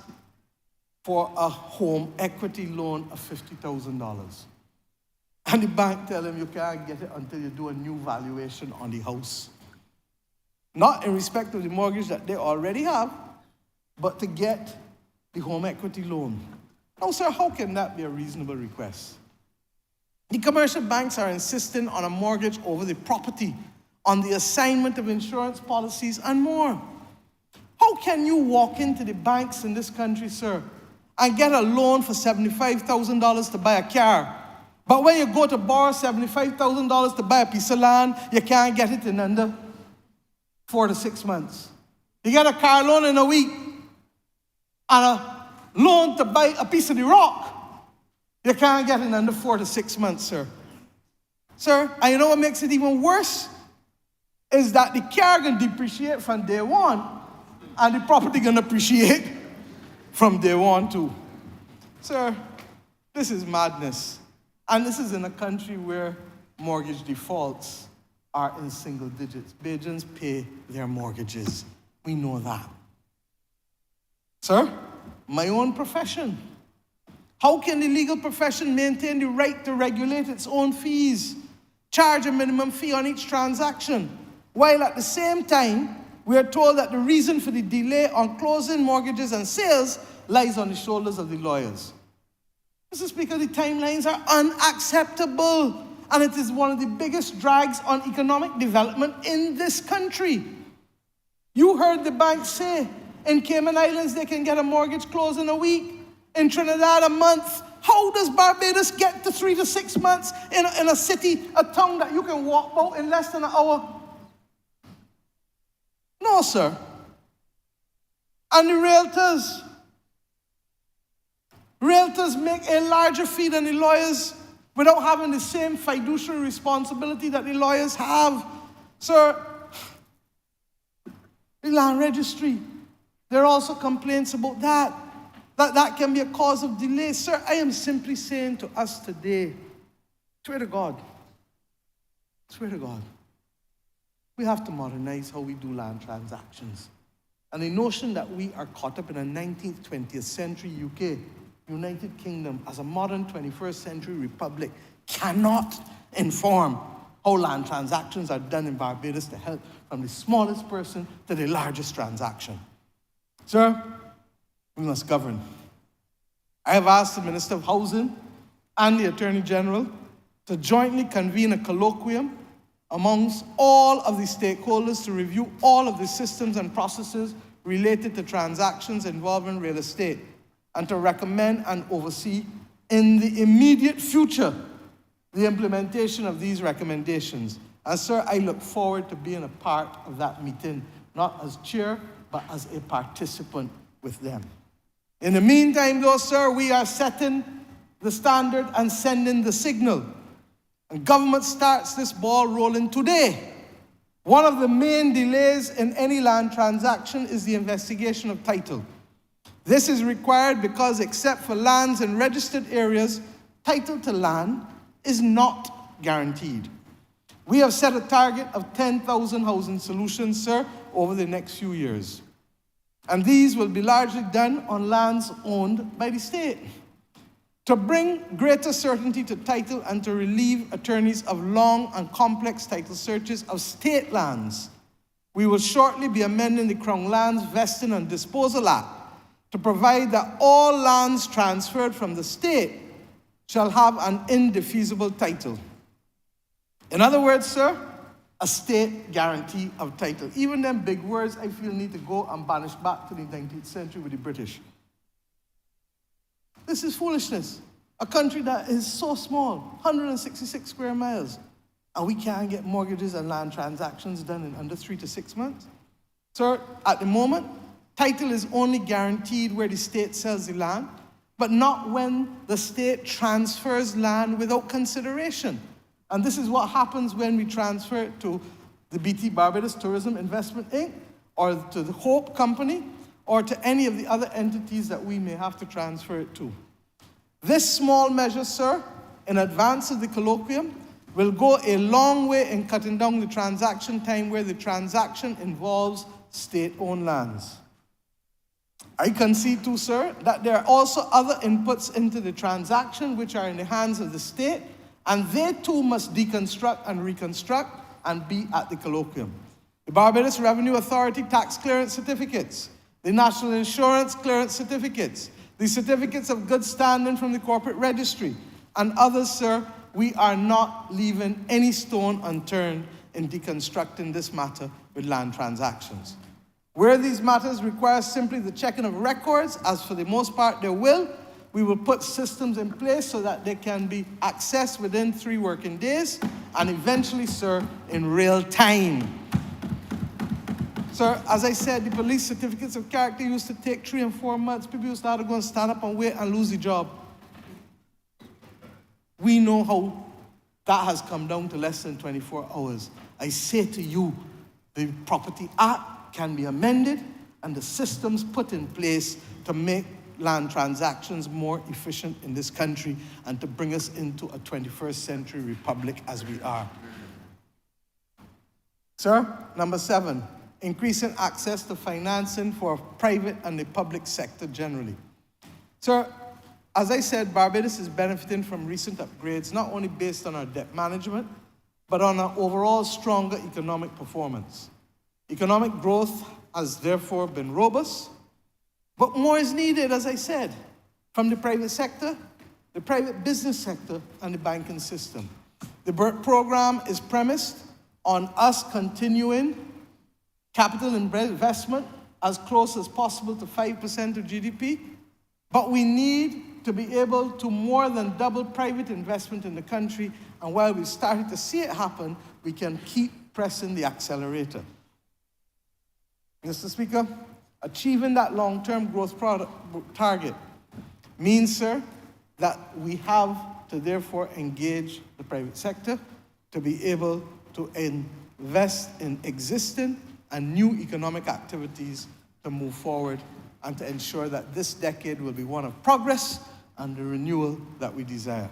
for a home equity loan of $50,000. And the bank tell him you can't get it until you do a new valuation on the house. Not in respect of the mortgage that they already have, but to get the home equity loan. Now, sir, how can that be a reasonable request? The commercial banks are insisting on a mortgage over the property, on the assignment of insurance policies, and more. How can you walk into the banks in this country, sir, and get a loan for $75,000 to buy a car, but when you go to borrow $75,000 to buy a piece of land, you can't get it in under 4 to 6 months? You get a car loan in a week and a loan to buy a piece of the rock, you can't get it in under 4 to 6 months, sir. Sir, and you know what makes it even worse? Is that the car can depreciate from day one, and the property can appreciate from day one too. Sir, this is madness. And this is in a country where mortgage defaults are in single digits. Bajans pay their mortgages. We know that. Sir, my own profession. How can the legal profession maintain the right to regulate its own fees, charge a minimum fee on each transaction, while at the same time, we are told that the reason for the delay on closing mortgages and sales lies on the shoulders of the lawyers? Mr. Speaker, the timelines are unacceptable, and it is one of the biggest drags on economic development in this country. You heard the bank say in Cayman Islands they can get a mortgage closed in a week, in Trinidad a month. How does Barbados get to 3 to 6 months in a city, a town that you can walk about in less than an hour? No, sir. And the realtors make a larger fee than the lawyers without having the same fiduciary responsibility that the lawyers have. Sir, the land registry, there are also complaints about that can be a cause of delay. Sir, I am simply saying to us today, swear to God, we have to modernize how we do land transactions. And the notion that we are caught up in a 19th, 20th century UK, United Kingdom, as a modern 21st century republic cannot inform how land transactions are done in Barbados to help from the smallest person to the largest transaction. Sir, we must govern. I have asked the Minister of Housing and the Attorney General to jointly convene a colloquium amongst all of the stakeholders to review all of the systems and processes related to transactions involving real estate, and to recommend and oversee in the immediate future the implementation of these recommendations. And sir, I look forward to being a part of that meeting, not as chair, but as a participant with them. In the meantime, though, sir, we are setting the standard and sending the signal. And government starts this ball rolling today. One of the main delays in any land transaction is the investigation of title. This is required because, except for lands in registered areas, title to land is not guaranteed. We have set a target of 10,000 housing solutions, sir, over the next few years. And these will be largely done on lands owned by the state. To bring greater certainty to title and to relieve attorneys of long and complex title searches of state lands, we will shortly be amending the Crown Lands Vesting and Disposal Act to provide that all lands transferred from the state shall have an indefeasible title. In other words, sir, a state guarantee of title. Even them big words, I feel, need to go and banish back to the 19th century with the British. This is foolishness. A country that is so small, 166 square miles, and we can't get mortgages and land transactions done in under 3 to 6 months. Sir, at the moment, title is only guaranteed where the state sells the land, but not when the state transfers land without consideration. And this is what happens when we transfer it to the BT Barbados Tourism Investment Inc., or to the Hope Company, or to any of the other entities that we may have to transfer it to. This small measure, sir, in advance of the colloquium, will go a long way in cutting down the transaction time where the transaction involves state-owned lands. I concede too, sir, that there are also other inputs into the transaction which are in the hands of the state, and they too must deconstruct and reconstruct and be at the colloquium. The Barbados Revenue Authority tax clearance certificates, the National Insurance clearance certificates, the certificates of good standing from the corporate registry, and others, sir. We are not leaving any stone unturned in deconstructing this matter with land transactions. Where these matters require simply the checking of records, as for the most part they will, we will put systems in place so that they can be accessed within 3 working days, and eventually, sir, in real time. Sir, as I said, the police certificates of character used to take 3 and 4 months. People used to have to go and stand up and wait and lose the job. We know how that has come down to less than 24 hours. I say to you, the Property Act can be amended and the systems put in place to make land transactions more efficient in this country and to bring us into a 21st century republic as we are. Sir, number 7, increasing access to financing for private and the public sector generally. Sir, as I said, Barbados is benefiting from recent upgrades, not only based on our debt management, but on our overall stronger economic performance. Economic growth has therefore been robust, but more is needed, as I said, from the private sector, the private business sector, and the banking system. The BERT program is premised on us continuing capital investment as close as possible to 5% of GDP, but we need to be able to more than double private investment in the country, and while we've started to see it happen, we can keep pressing the accelerator. Mr. Speaker, achieving that long-term growth target means, sir, that we have to therefore engage the private sector to be able to invest in existing and new economic activities to move forward and to ensure that this decade will be one of progress and the renewal that we desire.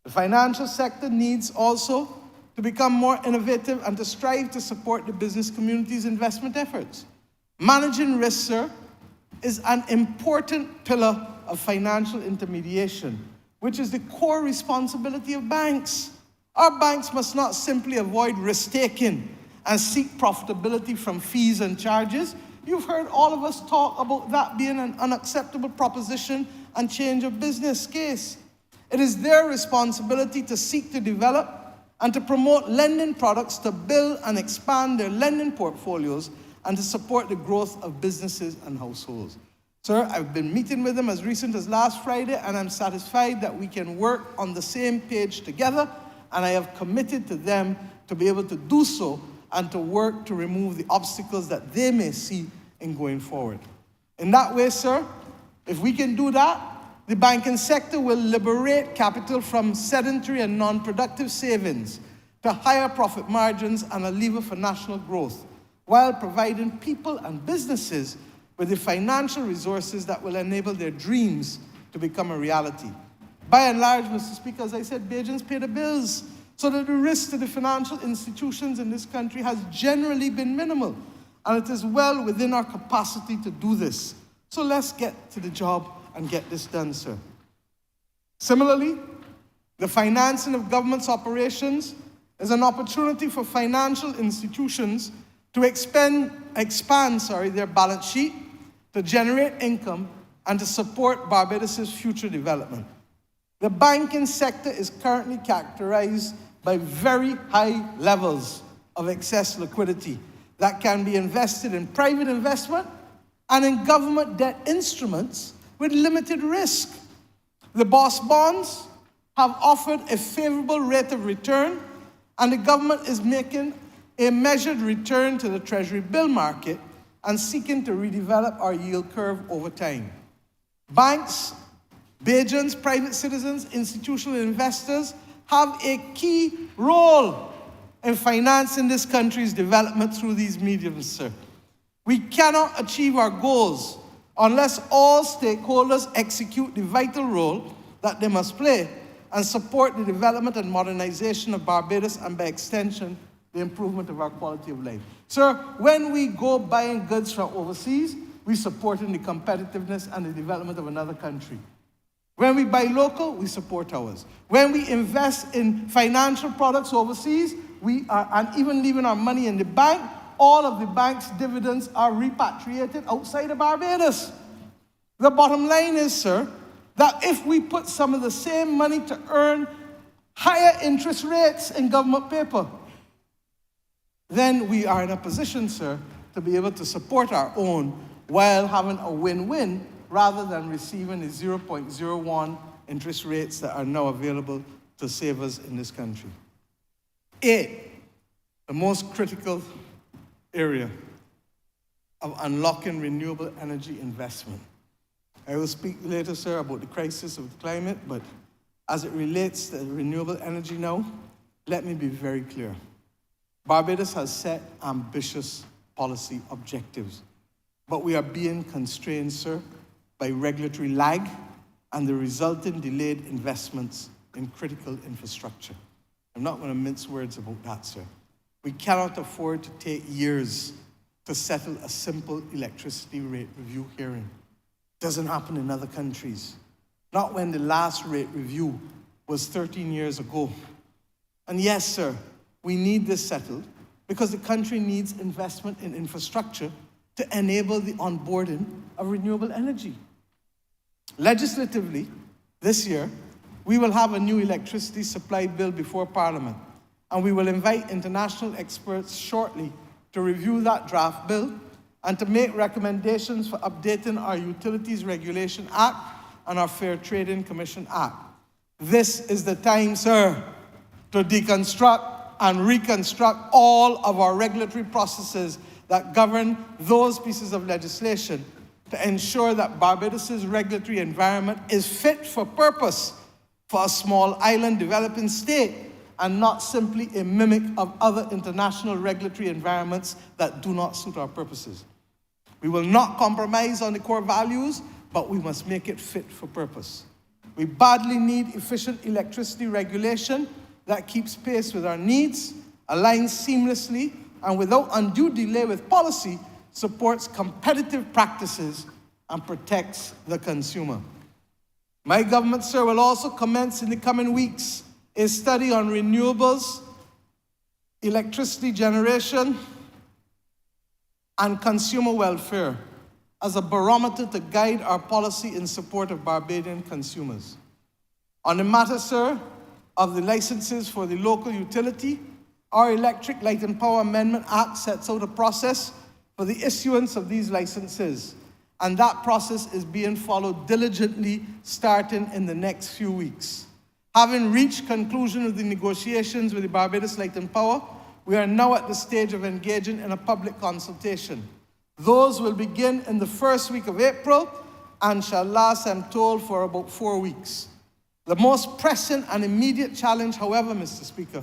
The financial sector needs also to become more innovative and to strive to support the business community's investment efforts. Managing risk, sir, is an important pillar of financial intermediation, which is the core responsibility of banks. Our banks must not simply avoid risk-taking and seek profitability from fees and charges. You've heard all of us talk about that being an unacceptable proposition and change of business case. It is their responsibility to seek to develop and to promote lending products to build and expand their lending portfolios and to support the growth of businesses and households. Sir, I've been meeting with them as recent as last Friday, and I'm satisfied that we can work on the same page together, and I have committed to them to be able to do so and to work to remove the obstacles that they may see in going forward. In that way, sir, if we can do that, the banking sector will liberate capital from sedentary and non-productive savings to higher profit margins and a lever for national growth, while providing people and businesses with the financial resources that will enable their dreams to become a reality. By and large, Mr. Speaker, as I said, Bajans pay the bills, so that the risk to the financial institutions in this country has generally been minimal, and it is well within our capacity to do this. So let's get to the job and get this done, sir. Similarly, the financing of government's operations is an opportunity for financial institutions to expand their balance sheet, to generate income, and to support Barbados' future development. The banking sector is currently characterized by very high levels of excess liquidity that can be invested in private investment and in government debt instruments with limited risk. The BOSS bonds have offered a favorable rate of return, and the government is making a measured return to the Treasury bill market and seeking to redevelop our yield curve over time. Banks, Bajans, private citizens, institutional investors have a key role in financing this country's development through these mediums, sir. We cannot achieve our goals unless all stakeholders execute the vital role that they must play and support the development and modernization of Barbados and, by extension, the improvement of our quality of life. Sir, when we go buying goods from overseas, we support the competitiveness and the development of another country. When we buy local, we support ours. When we invest in financial products overseas, and even leaving our money in the bank, all of the bank's dividends are repatriated outside of Barbados. The bottom line is, sir, that if we put some of the same money to earn higher interest rates in government paper, then we are in a position, sir, to be able to support our own while having a win-win rather than receiving the 0.01 interest rates that are now available to savers in this country. 8, the most critical area of unlocking renewable energy investment. I will speak later, sir, about the crisis of the climate, but as it relates to renewable energy now, let me be very clear. Barbados has set ambitious policy objectives, but we are being constrained, sir, by regulatory lag and the resulting delayed investments in critical infrastructure. I'm not going to mince words about that, sir. We cannot afford to take years to settle a simple electricity rate review hearing. It doesn't happen in other countries. Not when the last rate review was 13 years ago. And yes, sir, we need this settled because the country needs investment in infrastructure to enable the onboarding of renewable energy. Legislatively, this year, we will have a new electricity supply bill before Parliament, and we will invite international experts shortly to review that draft bill and to make recommendations for updating our Utilities Regulation Act and our Fair Trading Commission Act. This is the time, sir, to deconstruct and reconstruct all of our regulatory processes that govern those pieces of legislation to ensure that Barbados' regulatory environment is fit for purpose for a small island developing state and not simply a mimic of other international regulatory environments that do not suit our purposes. We will not compromise on the core values, but we must make it fit for purpose. We badly need efficient electricity regulation that keeps pace with our needs, aligns seamlessly, and without undue delay with policy, supports competitive practices and protects the consumer. My government, sir, will also commence in the coming weeks a study on renewables, electricity generation, and consumer welfare as a barometer to guide our policy in support of Barbadian consumers. On the matter, sir, of the licenses for the local utility, our Electric Light and Power Amendment Act sets out a process for the issuance of these licenses. And that process is being followed diligently starting in the next few weeks. Having reached conclusion of the negotiations with the Barbados Light and Power, we are now at the stage of engaging in a public consultation. Those will begin in the first week of April and shall last, I'm told, for about 4 weeks. The most pressing and immediate challenge, however, Mr. Speaker,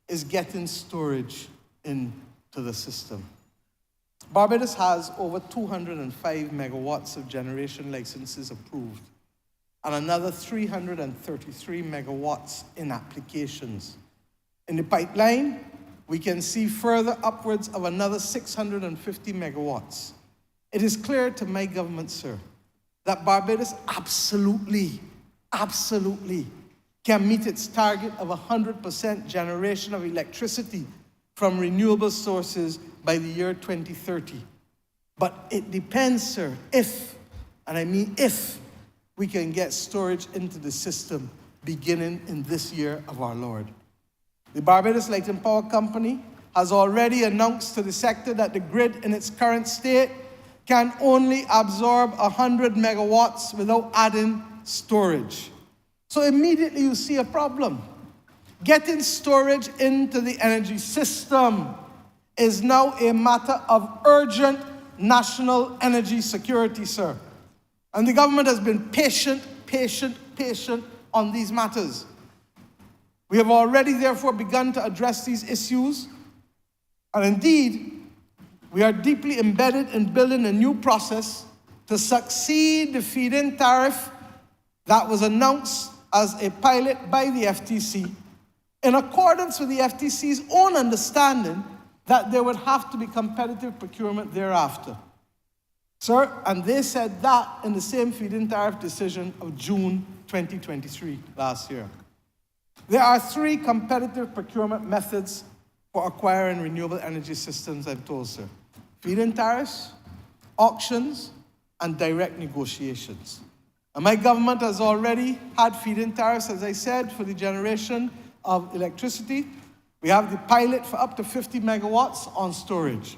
is getting storage into the system. Barbados has over 205 megawatts of generation licenses approved and another 333 megawatts in applications. In the pipeline, we can see further upwards of another 650 megawatts. It is clear to my government, sir, that Barbados absolutely can meet its target of 100% generation of electricity from renewable sources by the year 2030. But it depends, sir, if, and I mean if, we can get storage into the system beginning in this year of our Lord. The Barbados Light and Power Company has already announced to the sector that the grid in its current state can only absorb 100 megawatts without adding storage. So immediately you see a problem. Getting storage into the energy system is now a matter of urgent national energy security, sir. And the government has been patient on these matters. We have already, therefore, begun to address these issues. And indeed, we are deeply embedded in building a new process to succeed the feed-in tariff that was announced as a pilot by the FTC, in accordance with the FTC's own understanding that there would have to be competitive procurement thereafter. Sir, and they said that in the same feed-in tariff decision of June 2023, last year. There are 3 competitive procurement methods for acquiring renewable energy systems, I'm told, sir. Feed-in tariffs, auctions, and direct negotiations. And my government has already had feed-in tariffs, as I said, for the generation of electricity. We have the pilot for up to 50 megawatts on storage.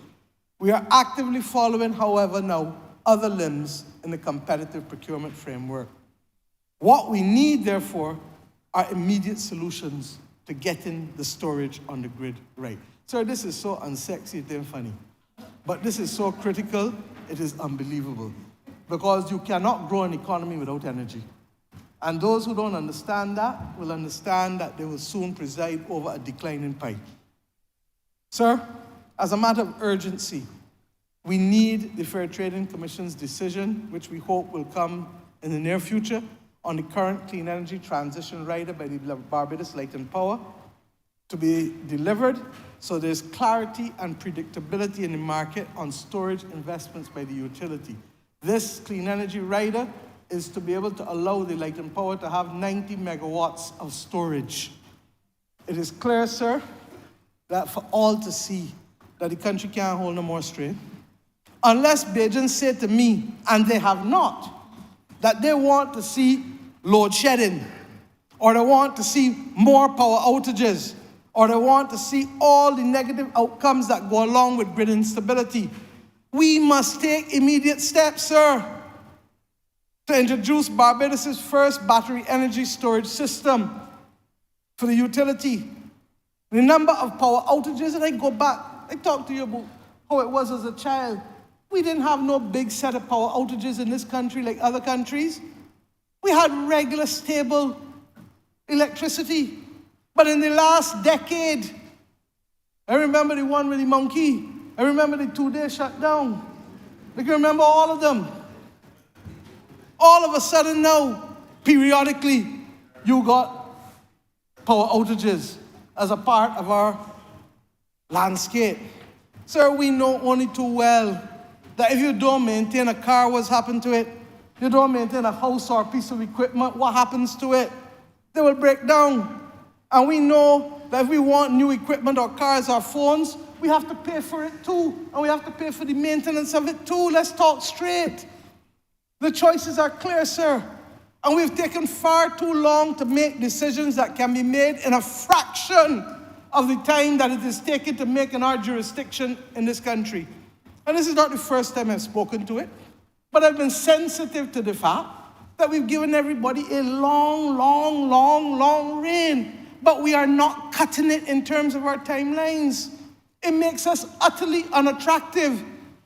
We are actively following, however, now other limbs in the competitive procurement framework. What we need, therefore, are immediate solutions to getting the storage on the grid right. Sir, this is so unsexy, it ain't funny. But this is so critical, it is unbelievable. Because you cannot grow an economy without energy. And those who don't understand that will understand that they will soon preside over a declining pie. Sir, as a matter of urgency, we need the Fair Trading Commission's decision, which we hope will come in the near future, on the current clean energy transition rider by the Barbados Light and Power to be delivered so there's clarity and predictability in the market on storage investments by the utility. This clean energy rider is to be able to allow the Light and Power to have 90 megawatts of storage. It is clear, sir, that for all to see that the country can't hold no more strain, unless Beijing say to me, and they have not, that they want to see load shedding, or they want to see more power outages, or they want to see all the negative outcomes that go along with grid instability. We must take immediate steps, sir, to introduce Barbados' first battery energy storage system for the utility. The number of power outages, and I go back, I talked to you about how it was as a child. We didn't have no big set of power outages in this country like other countries. We had regular, stable electricity. But in the last decade, I remember the one with the monkey. I remember the 2-day shutdown. I can remember all of them. All of a sudden now, periodically, you got power outages as a part of our landscape. Sir, we know only too well that if you don't maintain a car, what's happened to it? You don't maintain a house or a piece of equipment, what happens to it? They will break down. And we know that if we want new equipment or cars or phones, we have to pay for it too. And we have to pay for the maintenance of it too. Let's talk straight. The choices are clear, sir. And we've taken far too long to make decisions that can be made in a fraction of the time that it is taken to make in our jurisdiction in this country. And this is not the first time I've spoken to it, but I've been sensitive to the fact that we've given everybody a long reign, but we are not cutting it in terms of our timelines. It makes us utterly unattractive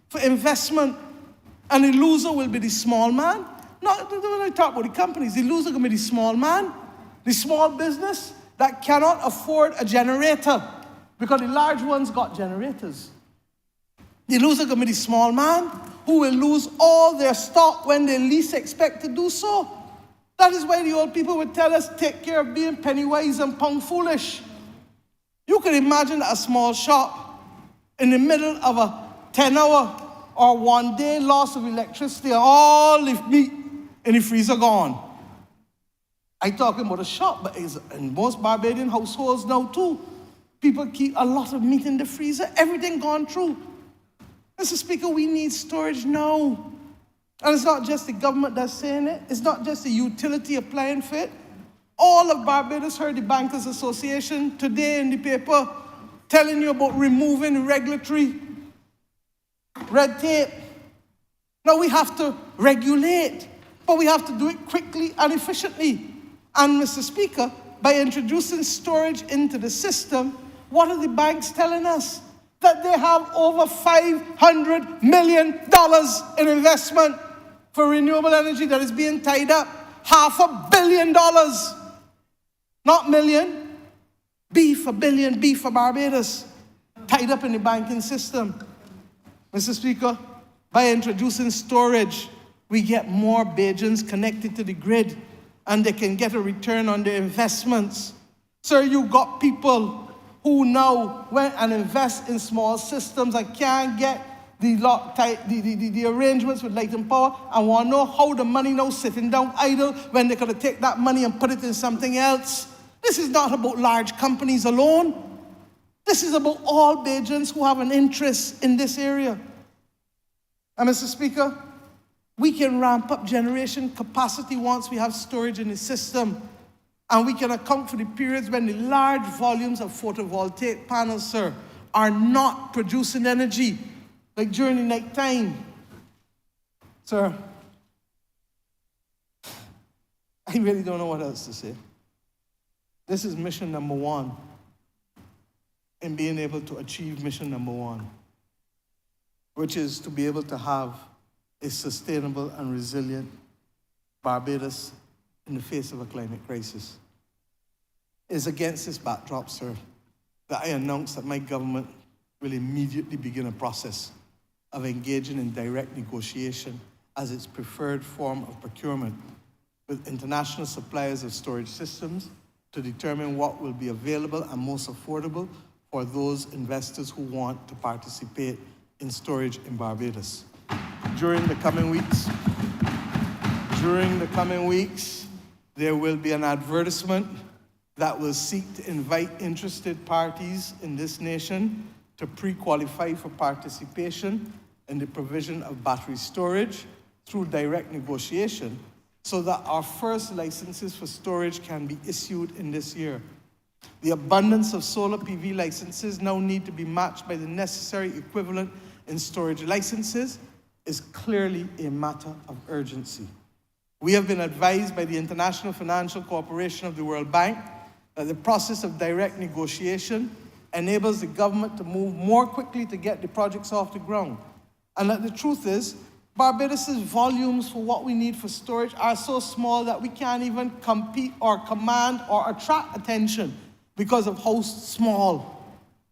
for investment, and the loser will be the small man. Not when I talk about the companies, the loser will be the small man, the small business that cannot afford a generator because the large ones got generators. The loser will be the small man who will lose all their stock when they least expect to do so. That is why the old people would tell us, take care of being penny wise and pound foolish. You can imagine a small shop in the middle of a 10-hour or 1 day loss of electricity, and all the meat in the freezer gone. I'm talking about a shop, but it's in most Barbadian households now too. People keep a lot of meat in the freezer, everything gone through. Mr. Speaker, we need storage now. And it's not just the government that's saying it. It's not just the utility applying for it. All of Barbados heard the Bankers Association today in the paper telling you about removing regulatory red tape. Now we have to regulate, but we have to do it quickly and efficiently. And Mr. Speaker, by introducing storage into the system, what are the banks telling us? That they have over $500 million in investment for renewable energy that is being tied up. $500 million. Not million. B for billion, B for Barbados. Tied up in the banking system. Mr. Speaker, by introducing storage, we get more Bajans connected to the grid and they can get a return on their investments. Sir, you got people who now went and invest in small systems and can't get the arrangements with Light and Power and want to know how the money now sitting down idle when they could have taken that money and put it in something else. This is not about large companies alone. This is about all Bajans who have an interest in this area. And Mr. Speaker, we can ramp up generation capacity once we have storage in the system. And we can account for the periods when the large volumes of photovoltaic panels, sir, are not producing energy, like during the night time. Sir, I really don't know what else to say. This is mission number one in being able to achieve mission number one, which is to be able to have a sustainable and resilient Barbados in the face of a climate crisis. It is against this backdrop, sir, that I announce that my government will immediately begin a process of engaging in direct negotiation as its preferred form of procurement with international suppliers of storage systems to determine what will be available and most affordable for those investors who want to participate in storage in Barbados. During the coming weeks, there will be an advertisement that will seek to invite interested parties in this nation to pre-qualify for participation in the provision of battery storage through direct negotiation so that our first licenses for storage can be issued in this year. The abundance of solar PV licenses now need to be matched by the necessary equivalent in storage licenses is clearly a matter of urgency. We have been advised by the International Financial Corporation of the World Bank that the process of direct negotiation enables the government to move more quickly to get the projects off the ground. And that the truth is, Barbados' volumes for what we need for storage are so small that we can't even compete or command or attract attention because of how small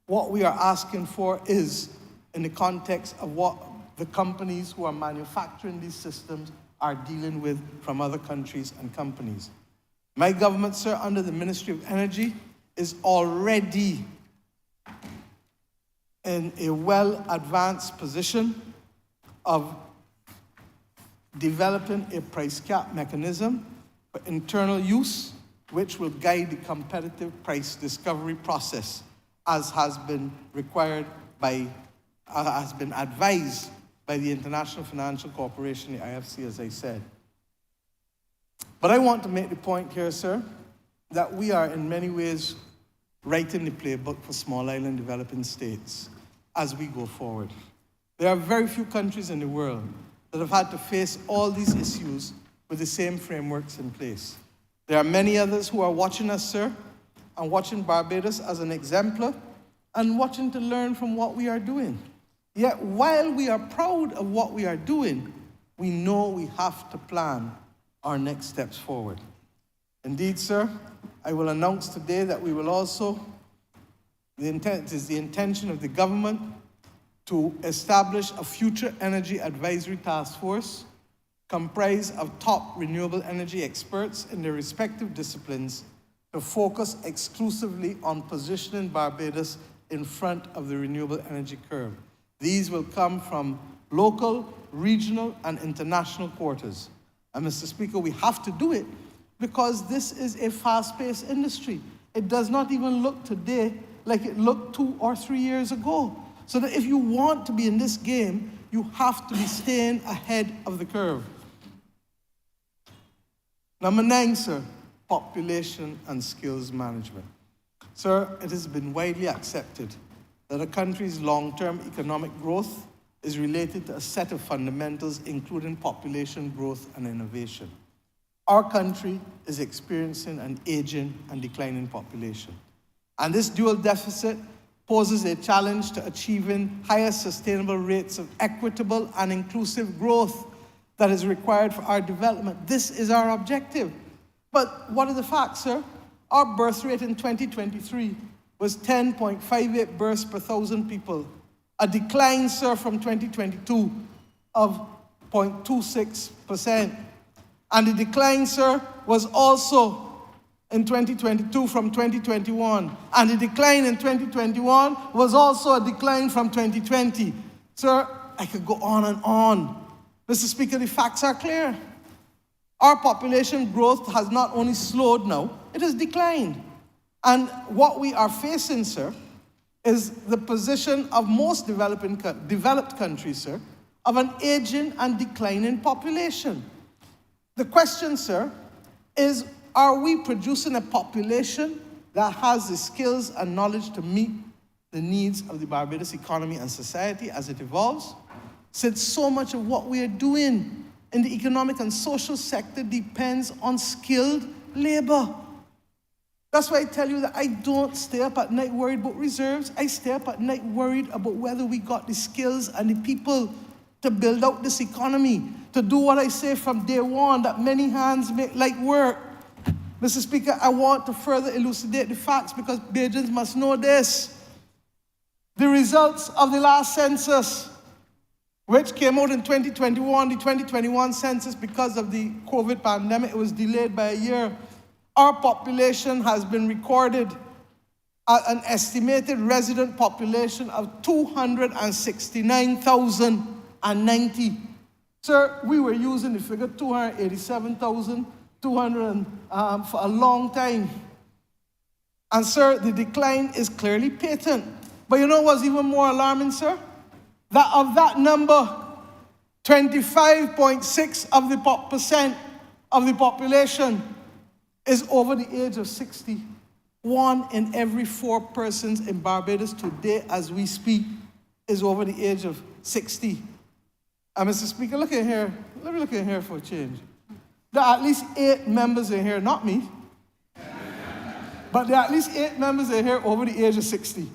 what we are asking for is in the context of what the companies who are manufacturing these systems are dealing with from other countries and companies. My government, sir, under the Ministry of Energy, is already in a well-advanced position of developing a price cap mechanism for internal use, which will guide the competitive price discovery process, as has been advised by the International Financial Corporation, the IFC, as I said. But I want to make the point here, sir, that we are in many ways writing the playbook for small island developing states as we go forward. There are very few countries in the world that have had to face all these issues with the same frameworks in place. There are many others who are watching us, sir, and watching Barbados as an exemplar and watching to learn from what we are doing. Yet while we are proud of what we are doing, we know we have to plan our next steps forward. Indeed, sir, I will announce today that we will also, it is the intention of the government to establish a future energy advisory task force comprised of top renewable energy experts in their respective disciplines to focus exclusively on positioning Barbados in front of the renewable energy curve. These will come from local, regional, and international quarters. And Mr. Speaker, we have to do it because this is a fast-paced industry. It does not even look today like it looked 2 or 3 years ago. So that if you want to be in this game, you have to be staying ahead of the curve. Number 9, sir, population and skills management. Sir, it has been widely accepted that a country's long-term economic growth is related to a set of fundamentals, including population growth and innovation. Our country is experiencing an aging and declining population. And this dual deficit poses a challenge to achieving higher sustainable rates of equitable and inclusive growth that is required for our development. This is our objective. But what are the facts, sir? Our birth rate in 2023 was 10.58 births per 1,000 people, a decline, sir, from 2022 of 0.26%. And the decline, sir, was also in 2022 from 2021. And the decline in 2021 was also a decline from 2020. Sir, I could go on and on. Mr. Speaker, the facts are clear. Our population growth has not only slowed now, it has declined. And what we are facing, sir, is the position of most developed countries, sir, of an aging and declining population. The question, sir, is are we producing a population that has the skills and knowledge to meet the needs of the Barbados economy and society as it evolves? Since so much of what we are doing in the economic and social sector depends on skilled labor. That's why I tell you that I don't stay up at night worried about reserves. I stay up at night worried about whether we got the skills and the people to build out this economy, to do what I say from day one, that many hands make light work. Mr. Speaker, I want to further elucidate the facts because Bajans must know this. The results of the last census, which came out in 2021, the 2021 census, because of the COVID pandemic, it was delayed by a year. Our population has been recorded at an estimated resident population of 269,090. Sir, we were using the figure 287,200 for a long time. And sir, the decline is clearly patent. But you know what's even more alarming, sir? That of that number, 25.6% of the population is over the age of 60. 1 in every 4 persons in Barbados today, as we speak, is over the age of 60. And Mr. Speaker, look in here. Let me look in here for a change. There are at least 8 members in here, not me, but there are at least 8 members in here over the age of 60.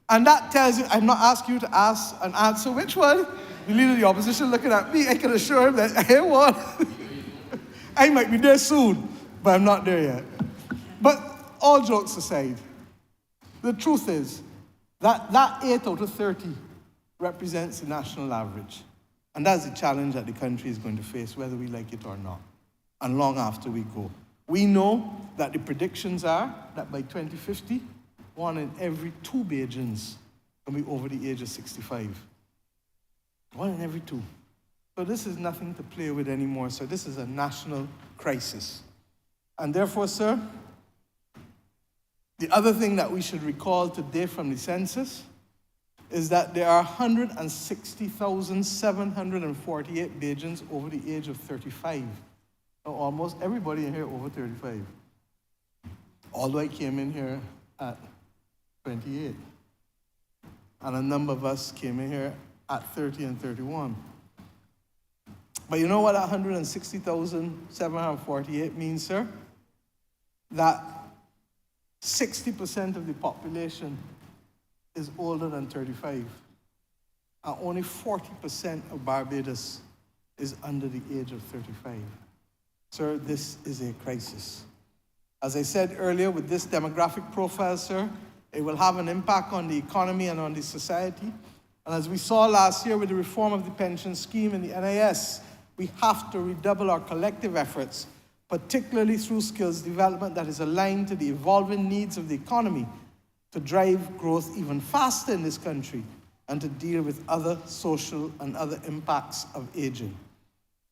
And that tells you, I'm not asking you to ask and answer which one. The leader of the opposition looking at me, I can assure him that I hear one. I might be there soon, but I'm not there yet. But all jokes aside, the truth is that 8 out of 30 represents the national average. And that's the challenge that the country is going to face, whether we like it or not, and long after we go. We know that the predictions are that by 2050, 1 in every 2 Bajans will be over the age of 65. 1 in every 2. So this is nothing to play with anymore, sir. This is a national crisis. And therefore, sir, the other thing that we should recall today from the census is that there are 160,748 Bajans over the age of 35. Almost everybody in here over 35. Although I came in here at 28. And a number of us came in here at 30 and 31. But you know what 160,748 means, sir? That 60% of the population is older than 35. And only 40% of Barbados is under the age of 35. Sir, this is a crisis. As I said earlier, with this demographic profile, sir, it will have an impact on the economy and on the society. And as we saw last year with the reform of the pension scheme and the NIS, we have to redouble our collective efforts, particularly through skills development that is aligned to the evolving needs of the economy, to drive growth even faster in this country and to deal with other social and other impacts of aging.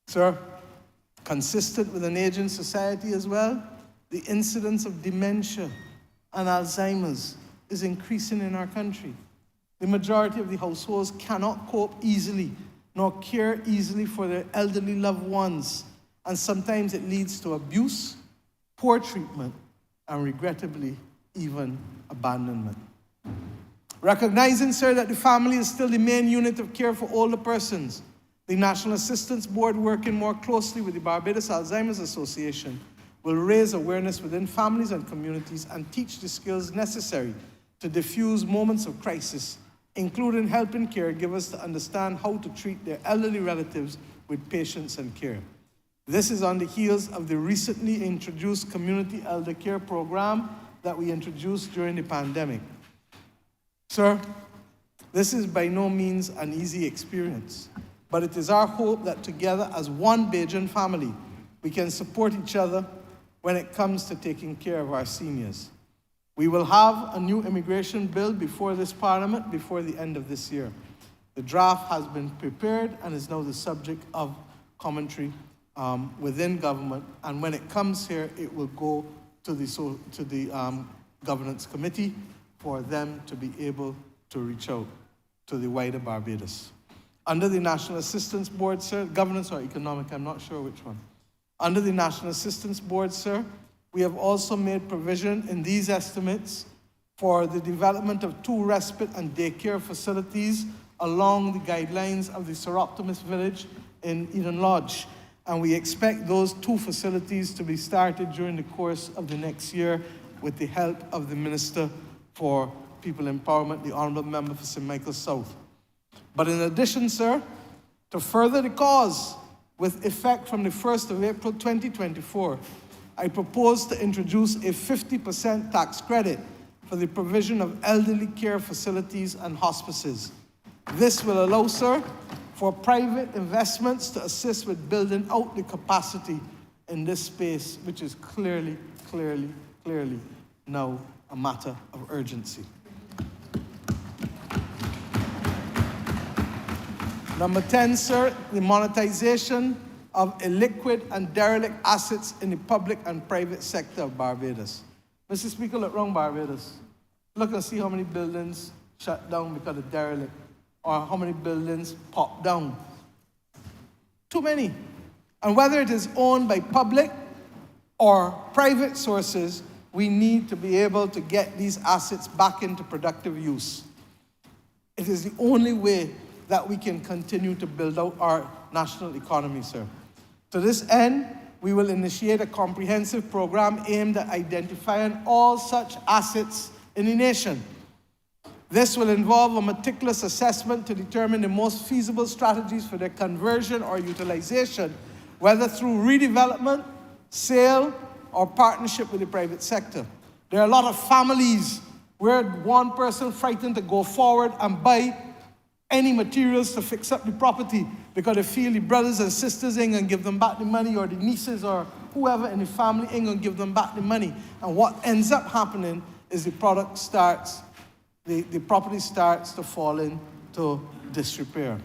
Sir, consistent with an aging society as well, the incidence of dementia and Alzheimer's is increasing in our country. The majority of the households cannot cope easily nor care easily for their elderly loved ones, and sometimes it leads to abuse, poor treatment, and regrettably, even abandonment. Recognizing, sir, that the family is still the main unit of care for older persons, the National Assistance Board, working more closely with the Barbados Alzheimer's Association, will raise awareness within families and communities and teach the skills necessary to diffuse moments of crisis, including helping caregivers to understand how to treat their elderly relatives with patience and care. This is on the heels of the recently introduced Community Elder Care Program that we introduced during the pandemic. Sir, this is by no means an easy experience, but it is our hope that together as one Bajan family, we can support each other when it comes to taking care of our seniors. We will have a new immigration bill before this Parliament before the end of this year. The draft has been prepared and is now the subject of commentary within government, and when it comes here, it will go to the Governance Committee for them to be able to reach out to the wider Barbados. Under the National Assistance Board, sir, Governance or Economic, I'm not sure which one. Under the National Assistance Board, sir, we have also made provision in these estimates for the development of 2 respite and daycare facilities along the guidelines of the Sir Optimus Village in Eden Lodge. And we expect those 2 facilities to be started during the course of the next year with the help of the Minister for People Empowerment, the Honourable Member for St. Michael South. But in addition, sir, to further the cause, with effect from the 1st of April 2024, I propose to introduce a 50% tax credit for the provision of elderly care facilities and hospices. This will allow, sir, for private investments to assist with building out the capacity in this space, which is clearly now a matter of urgency. Number 10, sir, the monetization of illiquid and derelict assets in the public and private sector of Barbados. Mr. Speaker, look around Barbados. Look and see how many buildings shut down because of derelict, or how many buildings popped down. Too many. And whether it is owned by public or private sources, we need to be able to get these assets back into productive use. It is the only way that we can continue to build out our national economy, sir. To this end, we will initiate a comprehensive program aimed at identifying all such assets in the nation. This will involve a meticulous assessment to determine the most feasible strategies for their conversion or utilization, whether through redevelopment, sale, or partnership with the private sector. There are a lot of families where one person frightened to go forward and buy any materials to fix up the property because they feel the brothers and sisters ain't gonna give them back the money, or the nieces or whoever in the family ain't gonna give them back the money. And what ends up happening is the property starts to fall into disrepair.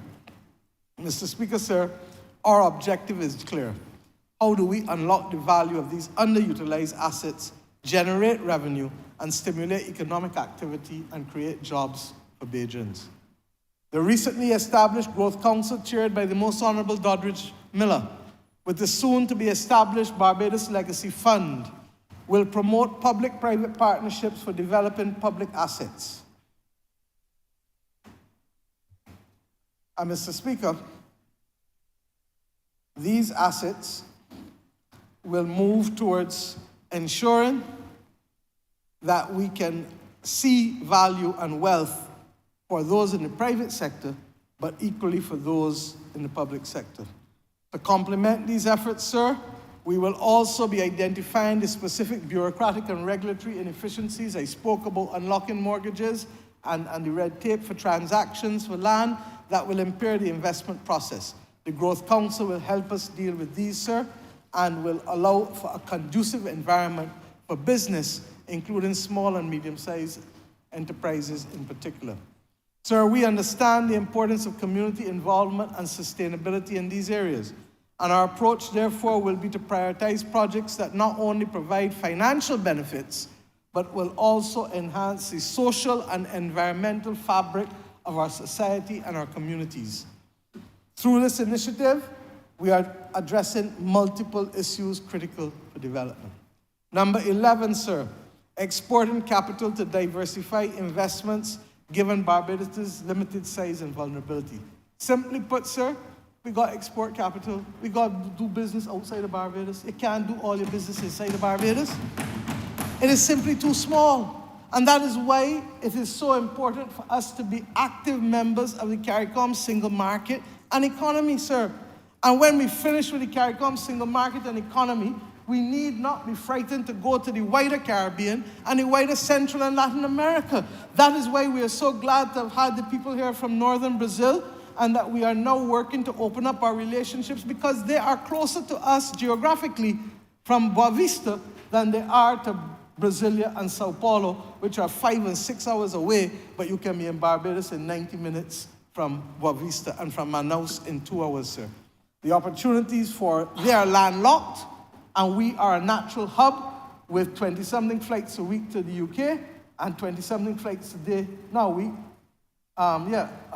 Mr. Speaker, sir, our objective is clear. How do we unlock the value of these underutilized assets, generate revenue, and stimulate economic activity and create jobs for Bajans? The recently established Growth Council, chaired by the Most Honourable Doddridge Miller, with the soon-to-be-established Barbados Legacy Fund, will promote public-private partnerships for developing public assets. And Mr. Speaker, these assets will move towards ensuring that we can see value and wealth for those in the private sector, but equally for those in the public sector. To complement these efforts, sir, we will also be identifying the specific bureaucratic and regulatory inefficiencies. I spoke about unlocking mortgages and the red tape for transactions for land that will impair the investment process. The Growth Council will help us deal with these, sir, and will allow for a conducive environment for business, including small and medium-sized enterprises in particular. Sir, we understand the importance of community involvement and sustainability in these areas, and our approach, therefore, will be to prioritize projects that not only provide financial benefits, but will also enhance the social and environmental fabric of our society and our communities. Through this initiative, we are addressing multiple issues critical for development. Number 11, sir, exporting capital to diversify investments given Barbados' limited size and vulnerability. Simply put, sir, we got to export capital. We got to do business outside of Barbados. You can't do all your business inside of Barbados. It is simply too small. And that is why it is so important for us to be active members of the CARICOM single market and economy, sir. And when we finish with the CARICOM single market and economy, we need not be frightened to go to the wider Caribbean and the wider Central and Latin America. That is why we are so glad to have had the people here from northern Brazil, and that we are now working to open up our relationships, because they are closer to us geographically from Boa Vista than they are to Brasilia and Sao Paulo, which are 5 and 6 hours away, but you can be in Barbados in 90 minutes from Boa Vista, and from Manaus in 2 hours, sir. The opportunities they are landlocked, and we are a natural hub with 20-something flights a week to the UK and 20-something flights a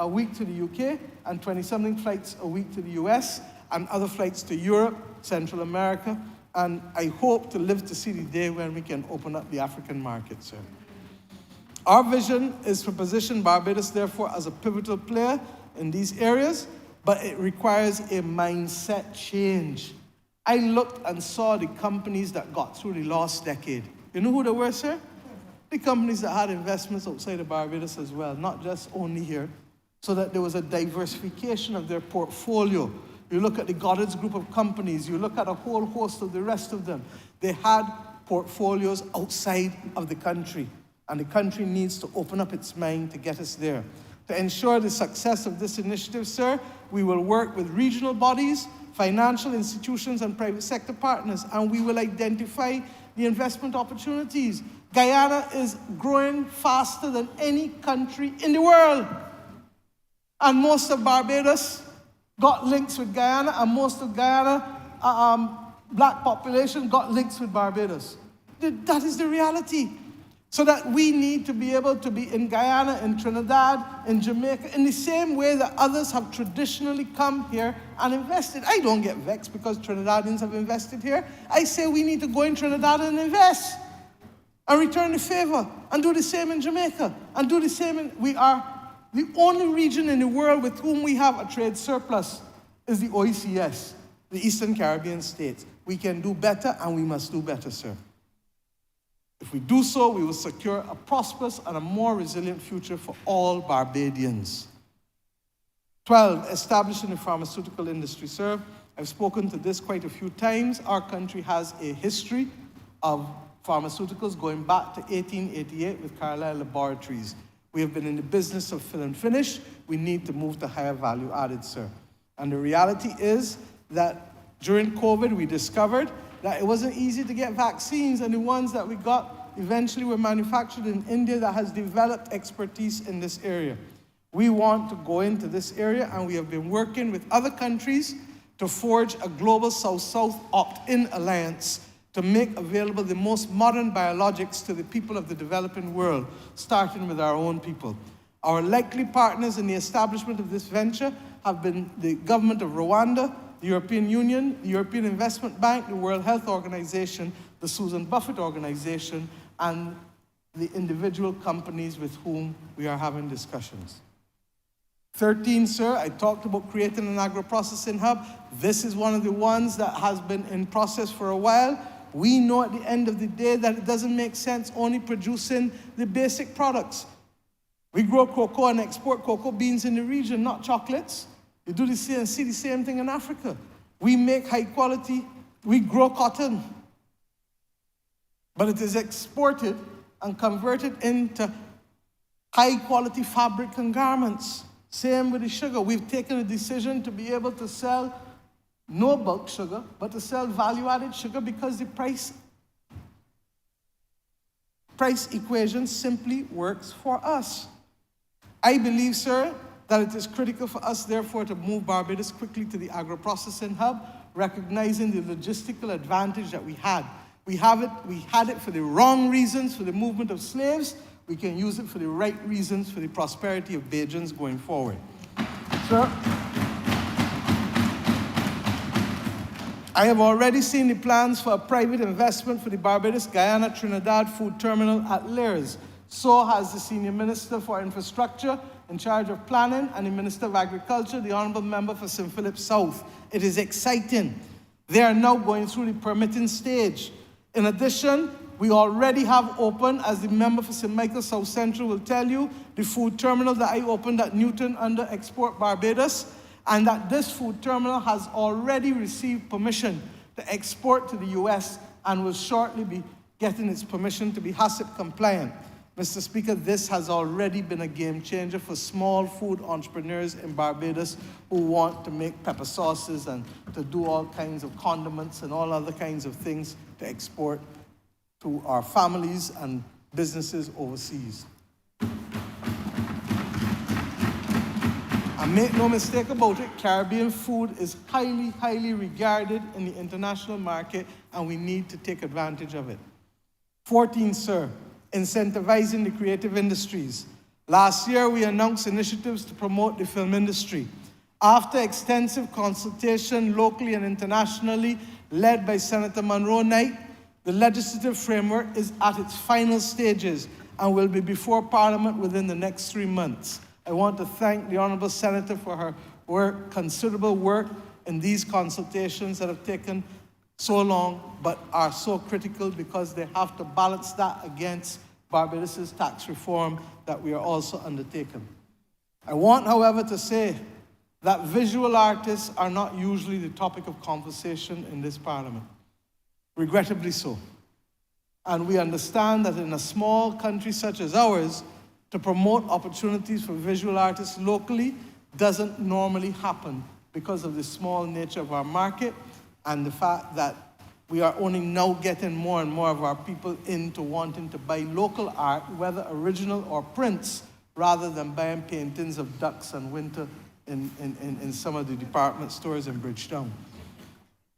week to the UK, and 20-something flights a week to the US, and other flights to Europe, Central America, and I hope to live to see the day when we can open up the African market, sir. Our vision is to position Barbados, therefore, as a pivotal player in these areas, but it requires a mindset change. I looked and saw the companies that got through the last decade. You know who they were, sir? The companies that had investments outside of Barbados as well, not just only here, so that there was a diversification of their portfolio. You look at the Goddard's group of companies, you look at a whole host of the rest of them. They had portfolios outside of the country, and the country needs to open up its mind to get us there. To ensure the success of this initiative, sir, we will work with regional bodies, financial institutions, and private sector partners, and we will identify the investment opportunities. Guyana is growing faster than any country in the world. And most of Barbados got links with Guyana, and most of Guyana black population got links with Barbados. That is the reality. So that we need to be able to be in Guyana, in Trinidad, in Jamaica, in the same way that others have traditionally come here and invested. I don't get vexed because Trinidadians have invested here. I say we need to go in Trinidad and invest and return the favor, and do the same in Jamaica, and do the same we are the only region in the world with whom we have a trade surplus is the OECS, the Eastern Caribbean states. We can do better, and we must do better, sir. If we do so, we will secure a prosperous and a more resilient future for all Barbadians. 12, establishing the pharmaceutical industry, sir. I've spoken to this quite a few times. Our country has a history of pharmaceuticals going back to 1888 with Carlisle Laboratories. We have been in the business of fill and finish. We need to move to higher value added, sir. And the reality is that during COVID, we discovered that it wasn't easy to get vaccines, and the ones that we got eventually were manufactured in India that has developed expertise in this area. We want to go into this area, and we have been working with other countries to forge a global South-South opt-in alliance to make available the most modern biologics to the people of the developing world, starting with our own people. Our likely partners in the establishment of this venture have been the government of Rwanda, the European Union, the European Investment Bank, the World Health Organization, the Susan Buffett Organization, and the individual companies with whom we are having discussions. 13, sir, I talked about creating an agro-processing hub. This is one of the ones that has been in process for a while. We know at the end of the day that it doesn't make sense only producing the basic products. We grow cocoa and export cocoa beans in the region, not chocolates. You do the same, see the same thing in Africa. We make high quality, we grow cotton, but it is exported and converted into high quality fabric and garments. Same with the sugar. We've taken a decision to be able to sell no bulk sugar, but to sell value-added sugar because the price equation simply works for us. I believe, sir, that it is critical for us, therefore, to move Barbados quickly to the agro-processing hub, recognizing the logistical advantage that we had. We had it for the wrong reasons, for the movement of slaves. We can use it for the right reasons, for the prosperity of Bajans going forward. Sir, I have already seen the plans for a private investment for the Barbados Guyana Trinidad food terminal at Liers. So has the Senior Minister for Infrastructure in charge of planning and the Minister of Agriculture, the Honourable Member for St. Philip South. It is exciting. They are now going through the permitting stage. In addition, we already have opened, as the member for St. Michael South Central will tell you, the food terminal that I opened at Newton under Export Barbados, and that this food terminal has already received permission to export to the US and will shortly be getting its permission to be HACCP compliant. Mr. Speaker, this has already been a game changer for small food entrepreneurs in Barbados who want to make pepper sauces and to do all kinds of condiments and all other kinds of things to export to our families and businesses overseas. And make no mistake about it, Caribbean food is highly, highly regarded in the international market, and we need to take advantage of it. 14, sir, incentivizing the creative industries. Last year, we announced initiatives to promote the film industry. After extensive consultation locally and internationally, led by Senator Monroe Knight, the legislative framework is at its final stages and will be before Parliament within the next 3 months. I want to thank the Honourable Senator for her work, considerable work in these consultations that have taken so long, but are so critical because they have to balance that against Barbados' tax reform that we are also undertaking. I want, however, to say that visual artists are not usually the topic of conversation in this Parliament. Regrettably so. And we understand that in a small country such as ours, to promote opportunities for visual artists locally doesn't normally happen because of the small nature of our market and the fact that we are only now getting more and more of our people into wanting to buy local art, whether original or prints, rather than buying paintings of ducks and winter in some of the department stores in Bridgetown.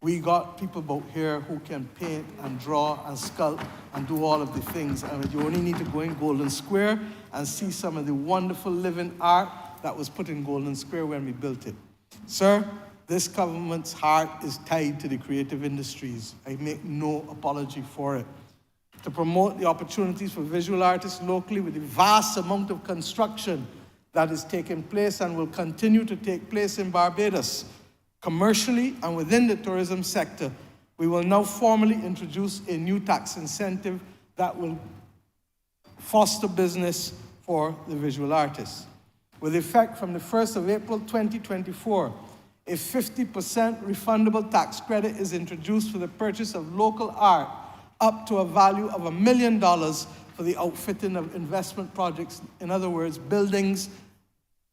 We got people out here who can paint and draw and sculpt and do all of the things. And you only need to go in Golden Square and see some of the wonderful living art that was put in Golden Square when we built it. Sir, this government's heart is tied to the creative industries. I make no apology for it. To promote the opportunities for visual artists locally with the vast amount of construction that is taking place and will continue to take place in Barbados, commercially and within the tourism sector, we will now formally introduce a new tax incentive that will foster business for the visual artists. With effect from the 1st of April 2024, a 50% refundable tax credit is introduced for the purchase of local art up to a value of $1 million for the outfitting of investment projects. In other words, buildings,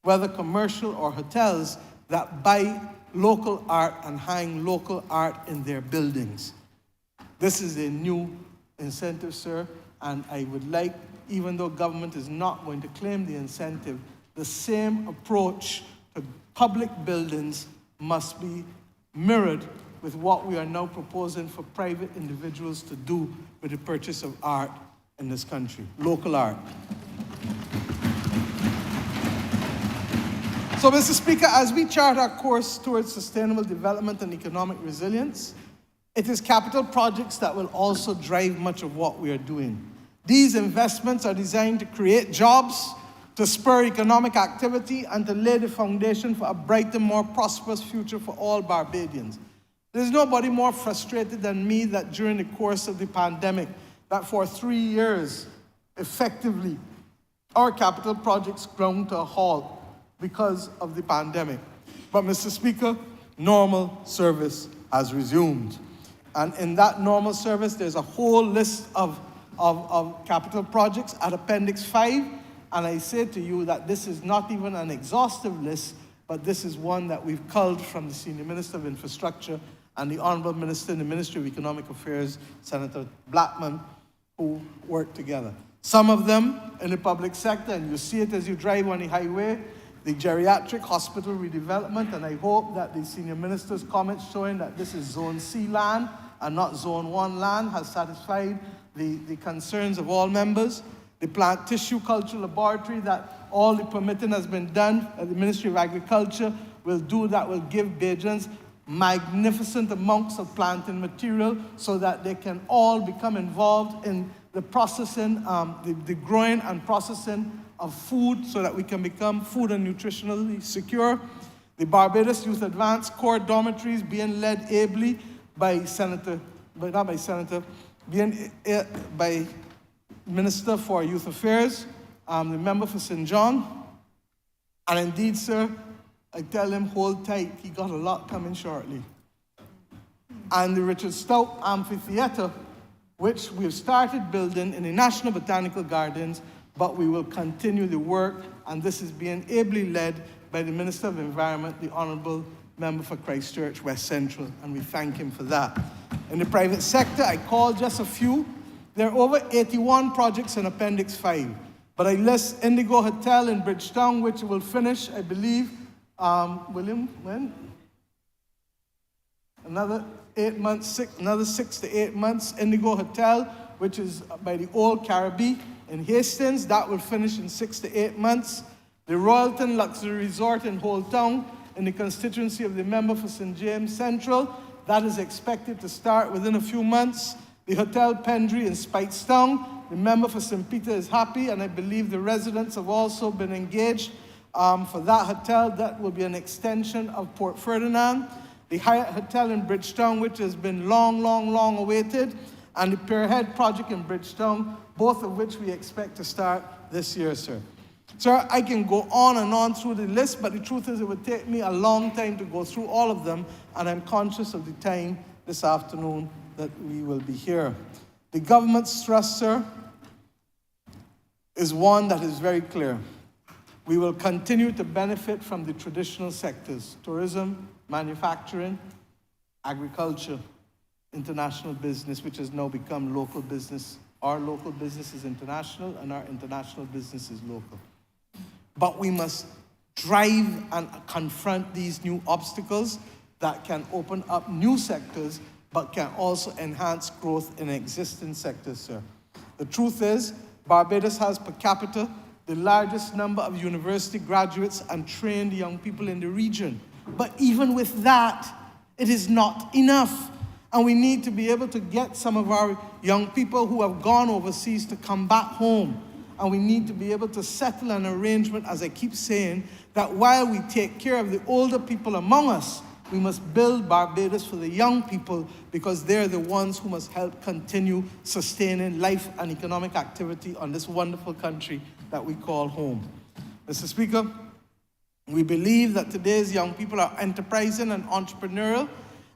whether commercial or hotels, that buy local art and hang local art in their buildings. This is a new incentive, sir, and I would like, even though government is not going to claim the incentive, the same approach to public buildings must be mirrored with what we are now proposing for private individuals to do with the purchase of art in this country, local art. So, Mr. Speaker, as we chart our course towards sustainable development and economic resilience, it is capital projects that will also drive much of what we are doing. These investments are designed to create jobs, to spur economic activity, and to lay the foundation for a brighter, more prosperous future for all Barbadians. There's nobody more frustrated than me that during the course of the pandemic, that for 3 years, effectively, our capital projects ground to a halt because of the pandemic. But, Mr. Speaker, normal service has resumed. And in that normal service, there's a whole list of capital projects at Appendix 5. And I say to you that this is not even an exhaustive list, but this is one that we've culled from the Senior Minister of Infrastructure and the Honorable Minister in the Ministry of Economic Affairs, Senator Blackman, who work together. Some of them in the public sector, and you see it as you drive on the highway, the geriatric hospital redevelopment, and I hope that the Senior Minister's comments showing that this is Zone C land and not Zone 1 land has satisfied the concerns of all members. The plant tissue culture laboratory that all the permitting has been done at the Ministry of Agriculture will do that will give Bajans magnificent amounts of planting material so that they can all become involved in the processing, the growing and processing of food so that we can become food and nutritionally secure. The Barbados Youth Advanced Corps dormitories being led ably by by Minister for Youth Affairs, the member for St. John. And indeed, sir, I tell him, hold tight, he got a lot coming shortly. And the Richard Stout Amphitheatre, which we've started building in the National Botanical Gardens, but we will continue the work, and this is being ably led by the Minister of Environment, the Honourable Member for Christchurch West Central, and we thank him for that. In the private sector, I called just a few. There are over 81 projects in Appendix 5, but I list Indigo Hotel in Bridgetown, which will finish, I believe, William, when? Another 8 months, another 6 to 8 months. Indigo Hotel, which is by the Old Caribbean in Hastings, that will finish in 6 to 8 months. The Royalton Luxury Resort in Holt Town, in the constituency of the member for St. James Central, that is expected to start within a few months. The Hotel Pendry in Speightstown, the member for St. Peter is happy, and I believe the residents have also been engaged for that hotel. That will be an extension of Port Ferdinand. The Hyatt Hotel in Bridgetown, which has been long awaited, and the Pierhead project in Bridgetown, both of which we expect to start this year, sir. Sir, I can go on and on through the list, but the truth is it would take me a long time to go through all of them, and I'm conscious of the time this afternoon that we will be here. The government's thrust, sir, is one that is very clear. We will continue to benefit from the traditional sectors: tourism, manufacturing, agriculture, international business, which has now become local business. Our local business is international, and our international business is local. But we must drive and confront these new obstacles that can open up new sectors, but can also enhance growth in existing sectors, sir. The truth is, Barbados has per capita the largest number of university graduates and trained young people in the region. But even with that, it is not enough. And we need to be able to get some of our young people who have gone overseas to come back home. And we need to be able to settle an arrangement, as I keep saying, that while we take care of the older people among us, we must build Barbados for the young people, because they're the ones who must help continue sustaining life and economic activity on this wonderful country that we call home. Mr. Speaker, we believe that today's young people are enterprising and entrepreneurial,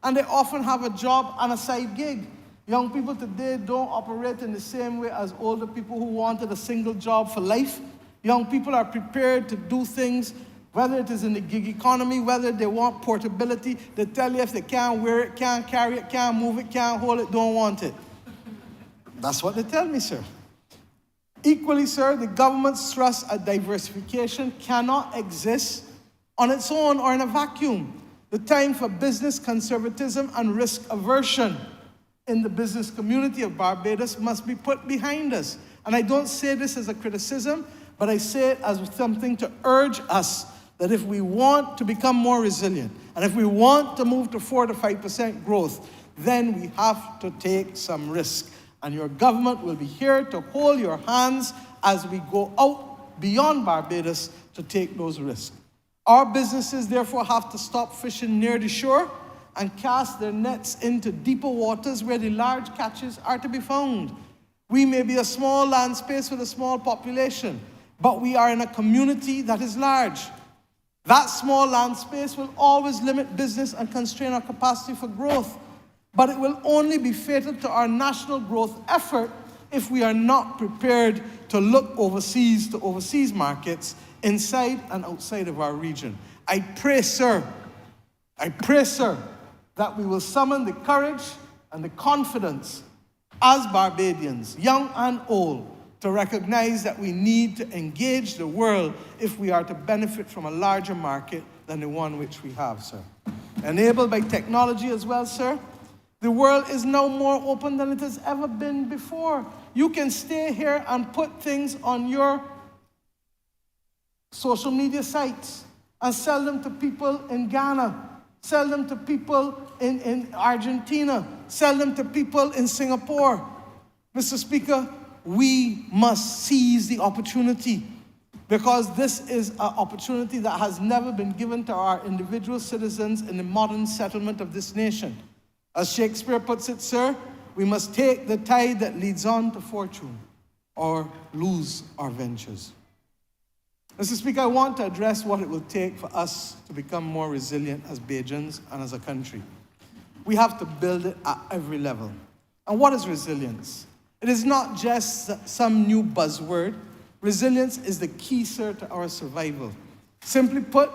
and they often have a job and a side gig. Young people today don't operate in the same way as older people who wanted a single job for life. Young people are prepared to do things, whether it is in the gig economy, whether they want portability. They tell you if they can't wear it, can't carry it, can't move it, can't hold it, don't want it. That's what they tell me, sir. Equally, sir, the government's thrust at diversification cannot exist on its own or in a vacuum. The time for business conservatism and risk aversion in the business community of Barbados must be put behind us. And I don't say this as a criticism, but I say it as something to urge us that if we want to become more resilient, and if we want to move to 4 to 5% growth, then we have to take some risk. And your government will be here to hold your hands as we go out beyond Barbados to take those risks. Our businesses therefore have to stop fishing near the shore and cast their nets into deeper waters where the large catches are to be found. We may be a small land space with a small population, but we are in a community that is large. That small land space will always limit business and constrain our capacity for growth, but it will only be fatal to our national growth effort if we are not prepared to look overseas to overseas markets inside and outside of our region. I pray, sir, that we will summon the courage and the confidence as Barbadians, young and old, to recognize that we need to engage the world if we are to benefit from a larger market than the one which we have, sir. Enabled by technology as well, sir, the world is now more open than it has ever been before. You can stay here and put things on your social media sites and sell them to people in Ghana, sell them to people in Argentina, sell them to people in Singapore. Mr. Speaker, we must seize the opportunity because this is an opportunity that has never been given to our individual citizens in the modern settlement of this nation. As Shakespeare puts it, sir, we must take the tide that leads on to fortune or lose our ventures. Mr. Speaker, I want to address what it will take for us to become more resilient as Bajans and as a country. We have to build it at every level. And what is resilience? It is not just some new buzzword. Resilience is the key, sir, to our survival. Simply put,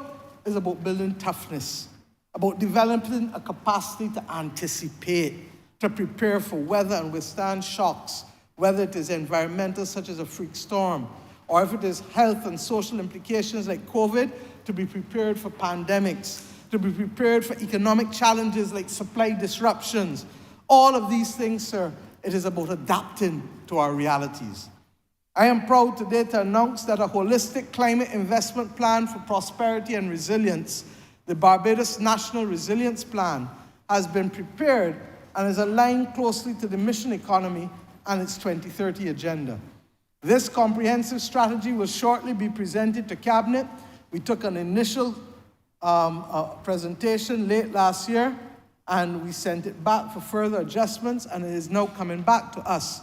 it's about building toughness, about developing a capacity to anticipate, to prepare for weather and withstand shocks, whether it is environmental, such as a freak storm, or if it is health and social implications like COVID, to be prepared for pandemics, to be prepared for economic challenges like supply disruptions. All of these things, sir, it is about adapting to our realities. I am proud today to announce that a holistic climate investment plan for prosperity and resilience, the Barbados National Resilience Plan, has been prepared and is aligned closely to the mission economy and its 2030 agenda. This comprehensive strategy will shortly be presented to Cabinet. We took an initial presentation late last year, and we sent it back for further adjustments, and it is now coming back to us.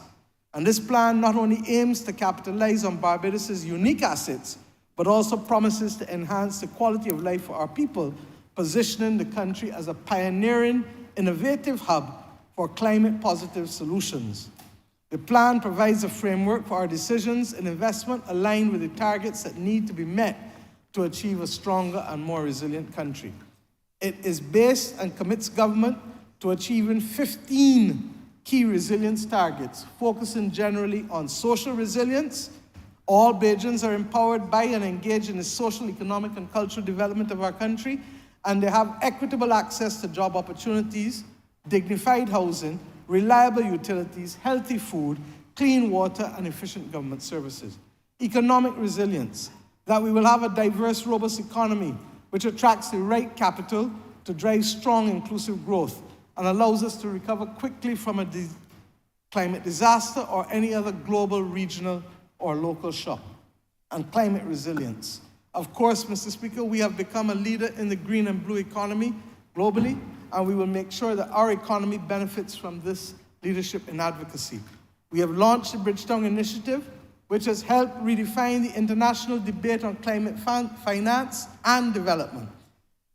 And this plan not only aims to capitalize on Barbados' unique assets, but also promises to enhance the quality of life for our people, positioning the country as a pioneering, innovative hub for climate-positive solutions. The plan provides a framework for our decisions and investment aligned with the targets that need to be met to achieve a stronger and more resilient country. It is based and commits government to achieving 15 key resilience targets, focusing generally on social resilience. All Bajans are empowered by and engaged in the social, economic, and cultural development of our country, and they have equitable access to job opportunities, dignified housing, reliable utilities, healthy food, clean water, and efficient government services. Economic resilience, that we will have a diverse, robust economy which attracts the right capital to drive strong, inclusive growth and allows us to recover quickly from a climate disaster or any other global, regional, or local shock. And climate resilience. Of course, Mr. Speaker, we have become a leader in the green and blue economy globally, and we will make sure that our economy benefits from this leadership and advocacy. We have launched the Bridgetown Initiative, which has helped redefine the international debate on climate finance and development.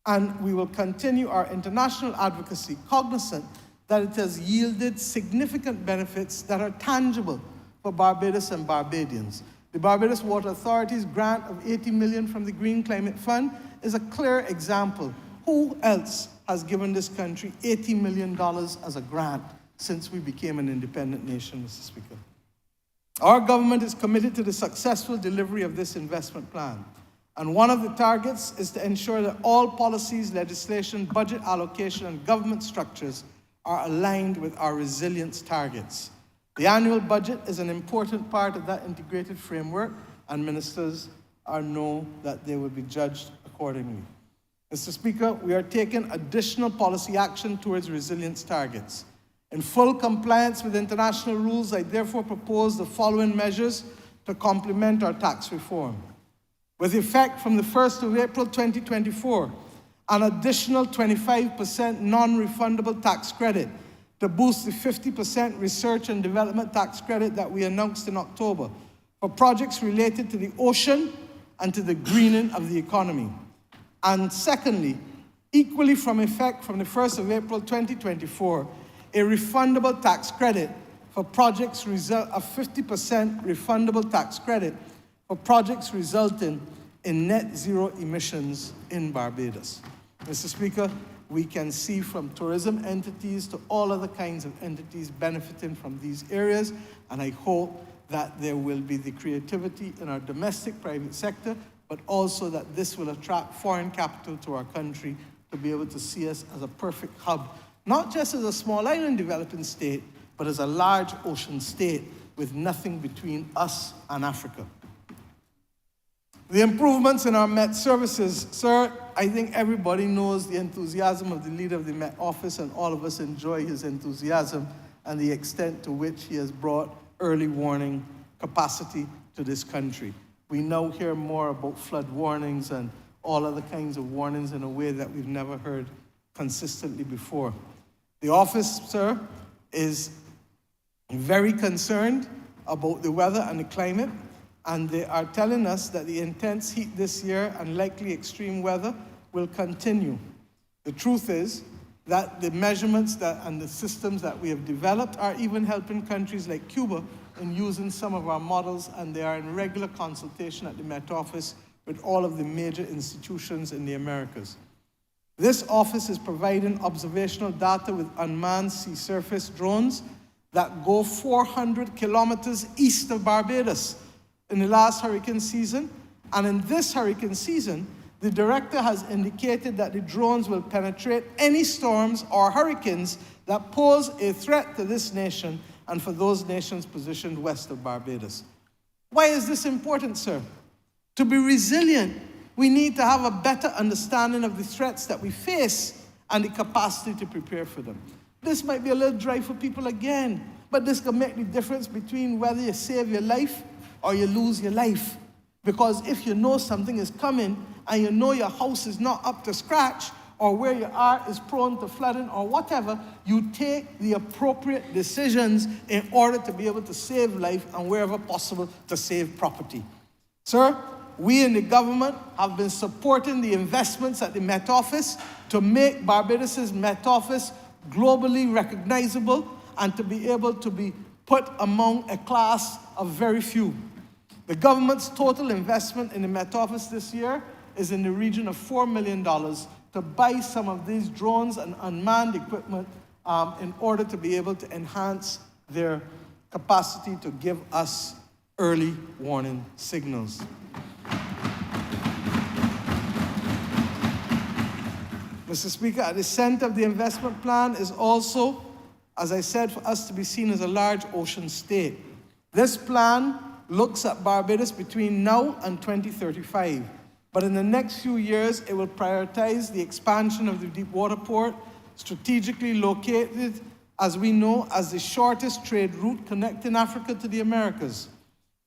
And we will continue our international advocacy, cognizant that it has yielded significant benefits that are tangible for Barbados and Barbadians. The Barbados Water Authority's grant of $80 million from the Green Climate Fund is a clear example. Who else has given this country $80 million as a grant since we became an independent nation, Mr. Speaker? Our government is committed to the successful delivery of this investment plan. And one of the targets is to ensure that all policies, legislation, budget allocation, and government structures are aligned with our resilience targets. The annual budget is an important part of that integrated framework, and ministers know that they will be judged accordingly. accordingly. Mr. Speaker, we are taking additional policy action towards resilience targets. In full compliance with international rules, I therefore propose the following measures to complement our tax reform. With effect from the 1st of April 2024, an additional 25% non-refundable tax credit to boost the 50% research and development tax credit that we announced in October for projects related to the ocean and to the greening of the economy. And secondly, equally from effect from the 1st of April 2024, a refundable tax credit for projects a 50% refundable tax credit for projects resulting in net zero emissions in Barbados. Mr. Speaker, we can see from tourism entities to all other kinds of entities benefiting from these areas, and I hope that there will be the creativity in our domestic private sector, but also that this will attract foreign capital to our country to be able to see us as a perfect hub, not just as a small island developing state, but as a large ocean state with nothing between us and Africa. The improvements in our Met services, sir, I think everybody knows the enthusiasm of the leader of the Met Office, and all of us enjoy his enthusiasm and the extent to which he has brought early warning capacity to this country. We now hear more about flood warnings and all other kinds of warnings in a way that we've never heard consistently before. The office, sir, is very concerned about the weather and the climate, and they are telling us that the intense heat this year and likely extreme weather will continue. The truth is that the measurements and the systems that we have developed are even helping countries like Cuba in using some of our models, and they are in regular consultation at the Met Office with all of the major institutions in the Americas. This office is providing observational data with unmanned sea surface drones that go 400 kilometers east of Barbados in the last hurricane season. And in this hurricane season, the director has indicated that the drones will penetrate any storms or hurricanes that pose a threat to this nation and for those nations positioned west of Barbados. Why is this important, sir? To be resilient, we need to have a better understanding of the threats that we face and the capacity to prepare for them. This might be a little dry for people again, but this can make the difference between whether you save your life or you lose your life. Because if you know something is coming and you know your house is not up to scratch, or where you are is prone to flooding or whatever, you take the appropriate decisions in order to be able to save life and wherever possible to save property. Sir, we in the government have been supporting the investments at the Met Office to make Barbados' Met Office globally recognizable and to be able to be put among a class of very few. The government's total investment in the Met Office this year is in the region of $4 million to buy some of these drones and unmanned equipment in order to be able to enhance their capacity to give us early warning signals. Mr. Speaker, at the center of the investment plan is also, as I said, for us to be seen as a large ocean state. This plan looks at Barbados between now and 2035. But in the next few years, it will prioritize the expansion of the deepwater port, strategically located, as we know, as the shortest trade route connecting Africa to the Americas,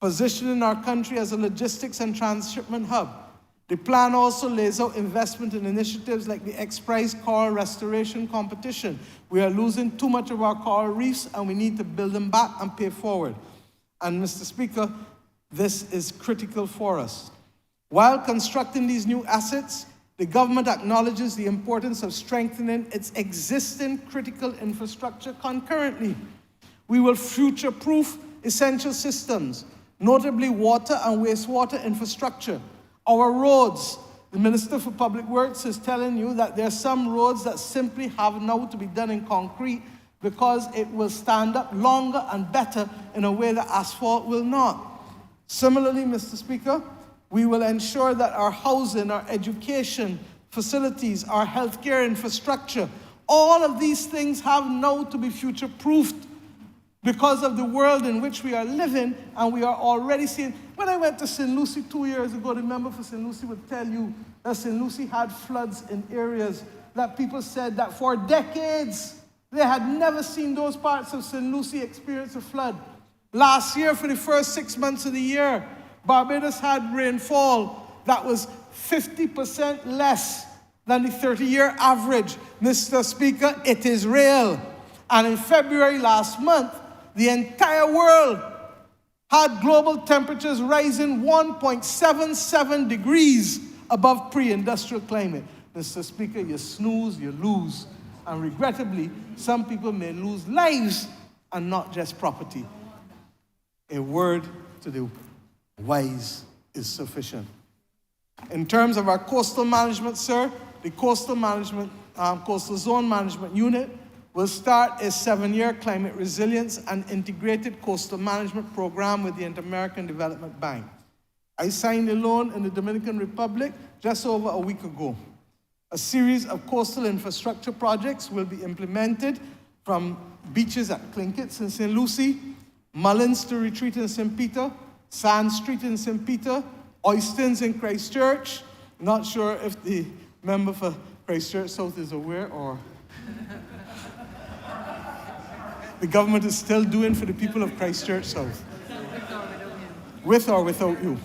positioning our country as a logistics and transshipment hub. The plan also lays out investment in initiatives like the X-Prize Coral Restoration Competition. We are losing too much of our coral reefs, and we need to build them back and pay forward. And Mr. Speaker, this is critical for us. While constructing these new assets, the government acknowledges the importance of strengthening its existing critical infrastructure concurrently. We will future-proof essential systems, notably water and wastewater infrastructure. Our roads, the Minister for Public Works is telling you that there are some roads that simply have now to be done in concrete because it will stand up longer and better in a way that asphalt will not. Similarly, Mr. Speaker, we will ensure that our housing, our education facilities, our healthcare infrastructure, all of these things have now to be future-proofed because of the world in which we are living, and we are already seeing. When I went to St. Lucie 2 years ago, the member for St. Lucie would tell you that St. Lucie had floods in areas that people said that for decades they had never seen those parts of St. Lucie experience a flood. Last year, for the first 6 months of the year, Barbados had rainfall that was 50% less than the 30-year average. Mr. Speaker, it is real. And in February last month, the entire world had global temperatures rising 1.77 degrees above pre-industrial climate. Mr. Speaker, you snooze, you lose. And regrettably, some people may lose lives and not just property. A word to the wise is sufficient. In terms of our coastal management, sir, the Coastal Zone Management Unit will start a 7-year climate resilience and integrated coastal management program with the Inter-American Development Bank. I signed a loan in the Dominican Republic just over a week ago. A series of coastal infrastructure projects will be implemented from beaches at Clinkets in St. Lucie, Mullins to Retreat in St. Peter, Sand Street in St. Peter, Oystons in Christchurch. Not sure if the member for Christchurch South is aware, or the government is still doing for the people of Christchurch South. With or without you.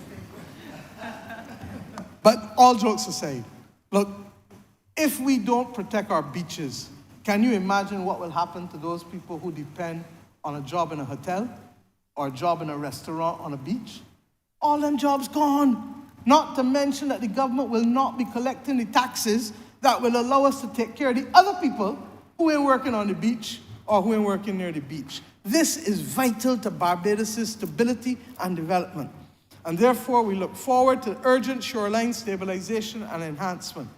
But all jokes aside, look, if we don't protect our beaches, can you imagine what will happen to those people who depend on a job in a hotel or a job in a restaurant on a beach? All them jobs gone. Not to mention that the government will not be collecting the taxes that will allow us to take care of the other people who ain't working on the beach or who ain't working near the beach. This is vital to Barbados' stability and development. And therefore, we look forward to urgent shoreline stabilization and enhancement.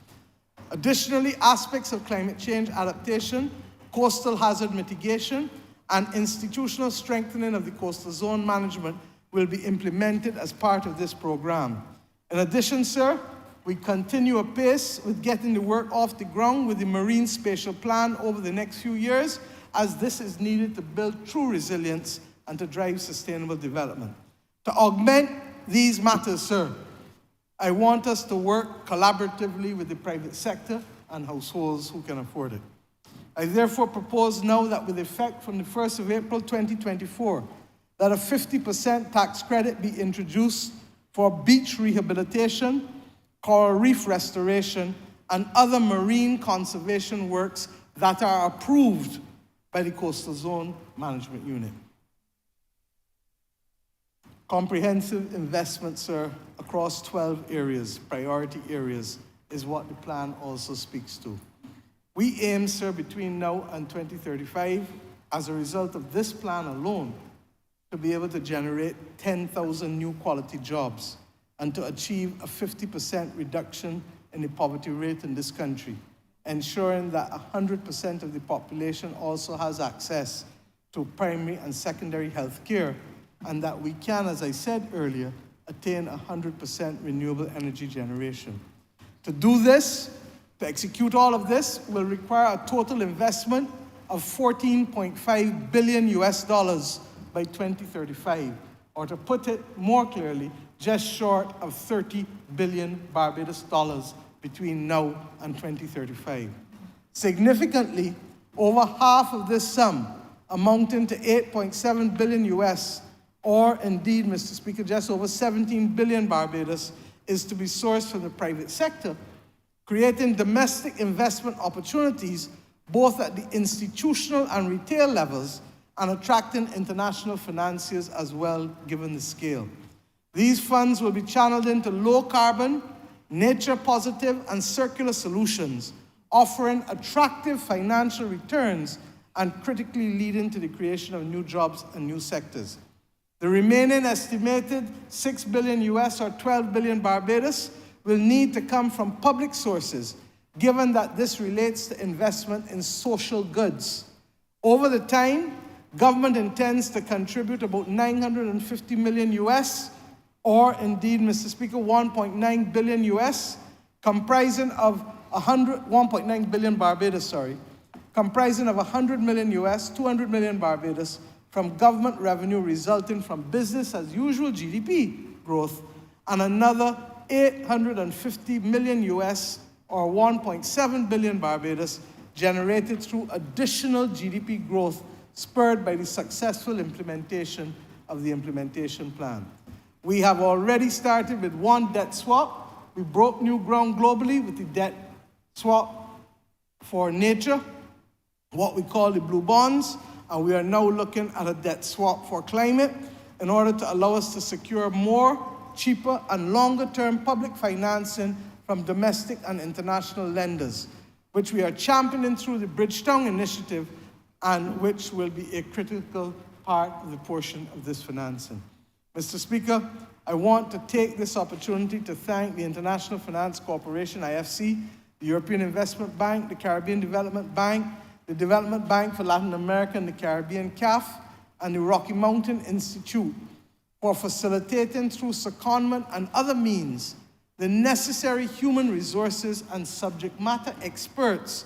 Additionally, aspects of climate change adaptation, coastal hazard mitigation, and institutional strengthening of the coastal zone management will be implemented as part of this program. In addition, sir, we continue apace with getting the work off the ground with the Marine Spatial Plan over the next few years, as this is needed to build true resilience and to drive sustainable development. To augment these matters, sir, I want us to work collaboratively with the private sector and households who can afford it. I therefore propose now that with effect from the 1st of April 2024, that a 50% tax credit be introduced for beach rehabilitation, coral reef restoration, and other marine conservation works that are approved by the Coastal Zone Management Unit. Comprehensive investment, sir, across 12 areas, priority areas, is what the plan also speaks to. We aim, sir, between now and 2035, as a result of this plan alone, to be able to generate 10,000 new quality jobs and to achieve a 50% reduction in the poverty rate in this country, ensuring that 100% of the population also has access to primary and secondary health care, and that we can, as I said earlier, attain 100% renewable energy generation. To do this, to execute all of this, will require a total investment of $14.5 billion by 2035, or to put it more clearly, just short of 30 billion Barbados dollars between now and 2035. Significantly, over half of this sum, amounting to 8.7 billion US, or indeed, Mr. Speaker, just over 17 billion Barbados, is to be sourced from the private sector, creating domestic investment opportunities both at the institutional and retail levels, and attracting international financiers as well, given the scale. These funds will be channeled into low-carbon, nature-positive, and circular solutions, offering attractive financial returns and critically leading to the creation of new jobs and new sectors. The remaining estimated 6 billion US or 12 billion Barbados will need to come from public sources, given that this relates to investment in social goods. Over the time, government intends to contribute about 950 million US, or indeed, Mr. Speaker, 1.9 billion US, comprising of 1.9 billion Barbados, comprising of 100 million US, 200 million Barbados, from government revenue resulting from business as usual GDP growth, and another 850 million US or 1.7 billion Barbados generated through additional GDP growth spurred by the successful implementation of the implementation plan. We have already started with one debt swap. We broke new ground globally with the debt swap for nature, what we call the blue bonds, and we are now looking at a debt swap for climate in order to allow us to secure more, cheaper, and longer-term public financing from domestic and international lenders, which we are championing through the Bridgetown Initiative and which will be a critical part of the portion of this financing. Mr. Speaker, I want to take this opportunity to thank the International Finance Corporation, IFC, the European Investment Bank, the Caribbean Development Bank, the Development Bank for Latin America and the Caribbean, CAF, and the Rocky Mountain Institute for facilitating through secondment and other means the necessary human resources and subject matter experts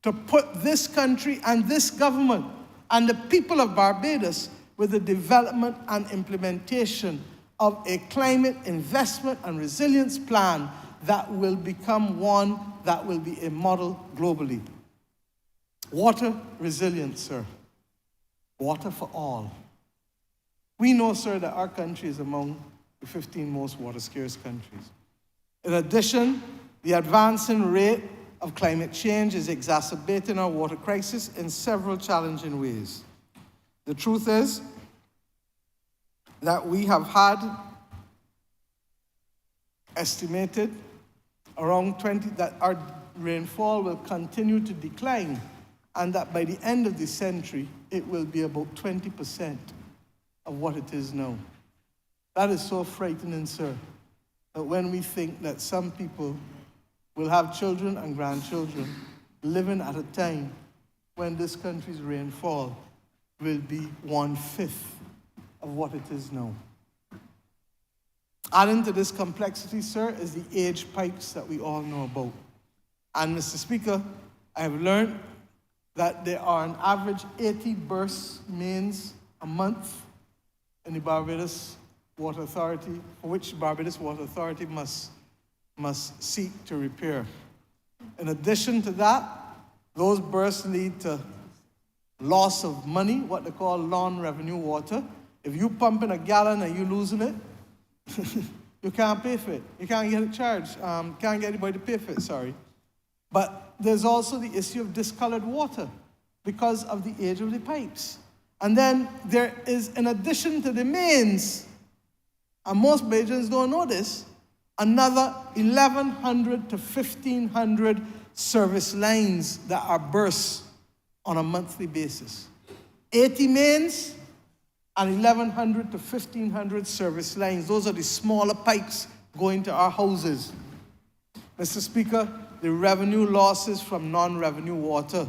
to put this country and this government and the people of Barbados with the development and implementation of a climate investment and resilience plan that will become one that will be a model globally. Water resilience, sir. Water for all. We know, sir, that our country is among the 15 most water-scarce countries. In addition, the advancing rate of climate change is exacerbating our water crisis in several challenging ways. The truth is that we have had estimated around 20, that our rainfall will continue to decline, and that by the end of the century, it will be about 20% of what it is now. That is so frightening, sir, that when we think that some people will have children and grandchildren living at a time when this country's rainfall will be 1/5 of what it is now. Adding to this complexity, sir, is the aged pipes that we all know about. And Mr. Speaker, I have learned that there are an average 80 burst mains a month in the Barbados Water Authority, for which the Barbados Water Authority must seek to repair. In addition to that, those bursts lead to loss of money, what they call non-revenue water. If you pump in a gallon and you're losing it, you can't pay for it. You can't get it charged. Can't get anybody to pay for it, sorry. But there's also the issue of discolored water because of the age of the pipes. And then there is, in addition to the mains, and most Bajans don't know this, another 1,100 to 1,500 service lines that are burst on a monthly basis. 80 mains and 1,100 to 1,500 service lines. Those are the smaller pipes going to our houses. Mr. Speaker, the revenue losses from non-revenue water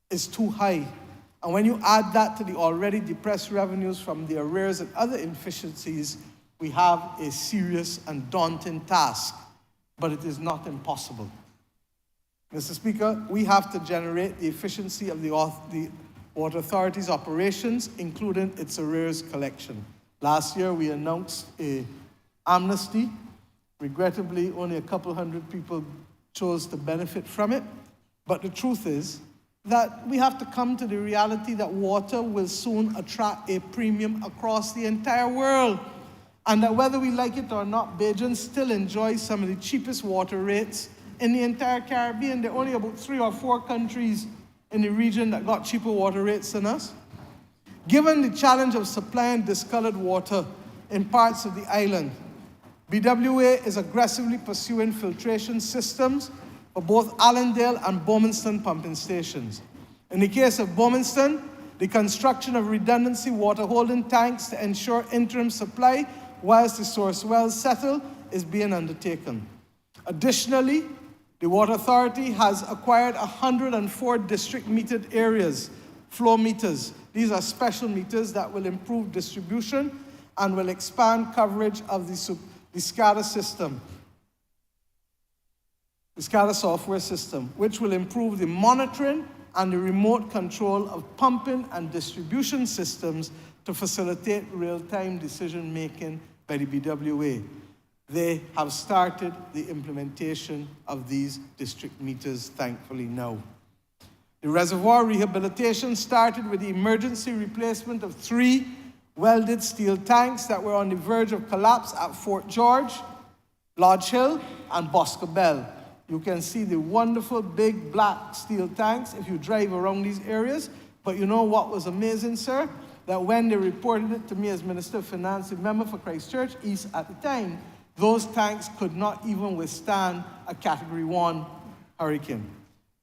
is too high. And when you add that to the already depressed revenues from the arrears and other inefficiencies, we have a serious and daunting task, but it is not impossible. Mr. Speaker, we have to generate the efficiency of the Water Authority's operations, including its arrears collection. Last year, we announced an amnesty. Regrettably, only a couple hundred people chose to benefit from it. But the truth is that we have to come to the reality that water will soon attract a premium across the entire world. And that whether we like it or not, Bajans still enjoy some of the cheapest water rates in the entire Caribbean. There are only about 3 or 4 countries in the region that got cheaper water rates than us. Given the challenge of supplying discolored water in parts of the island, BWA is aggressively pursuing filtration systems for both Allendale and Bowmanston pumping stations. In the case of Bowmanston, the construction of redundancy water holding tanks to ensure interim supply whilst the source wells settle is being undertaken. Additionally, the Water Authority has acquired 104 district metered areas, flow meters. These are special meters that will improve distribution and will expand coverage of the SCADA system, the SCADA software system, which will improve the monitoring and the remote control of pumping and distribution systems to facilitate real-time decision-making by the BWA. They have started the implementation of these district meters, thankfully, now. The reservoir rehabilitation started with the emergency replacement of 3 welded steel tanks that were on the verge of collapse at Fort George, Lodge Hill, and Boscobel. You can see the wonderful big black steel tanks if you drive around these areas. But you know what was amazing, sir? That when they reported it to me as Minister of Finance, a member for Christchurch East at the time, those tanks could not even withstand a Category 1 hurricane.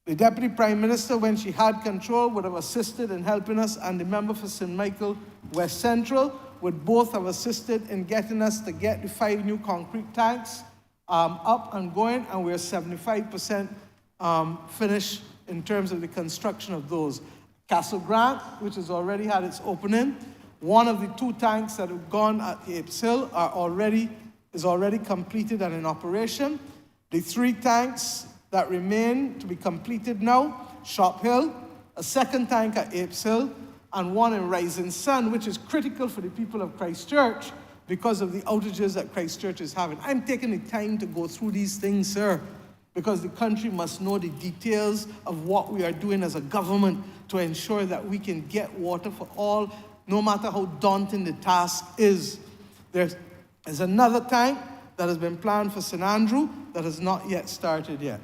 The Deputy Prime Minister, when she had control, would have assisted in helping us, and the member for St. Michael West Central would both have assisted in getting us to get the 5 new concrete tanks up and going, and we're 75% finished in terms of the construction of those. Castle Grant, which has already had its opening, one of the 2 tanks that have gone at Apes Hill is already completed and in operation. The 3 tanks that remain to be completed now, Shop Hill, a 2nd tank at Apes Hill, and 1 in Rising Sun, which is critical for the people of Christchurch because of the outages that Christchurch is having. I'm taking the time to go through these things, sir, because the country must know the details of what we are doing as a government to ensure that we can get water for all, no matter how daunting the task is. There's another tank that has been planned for St. Andrew that has not yet started yet.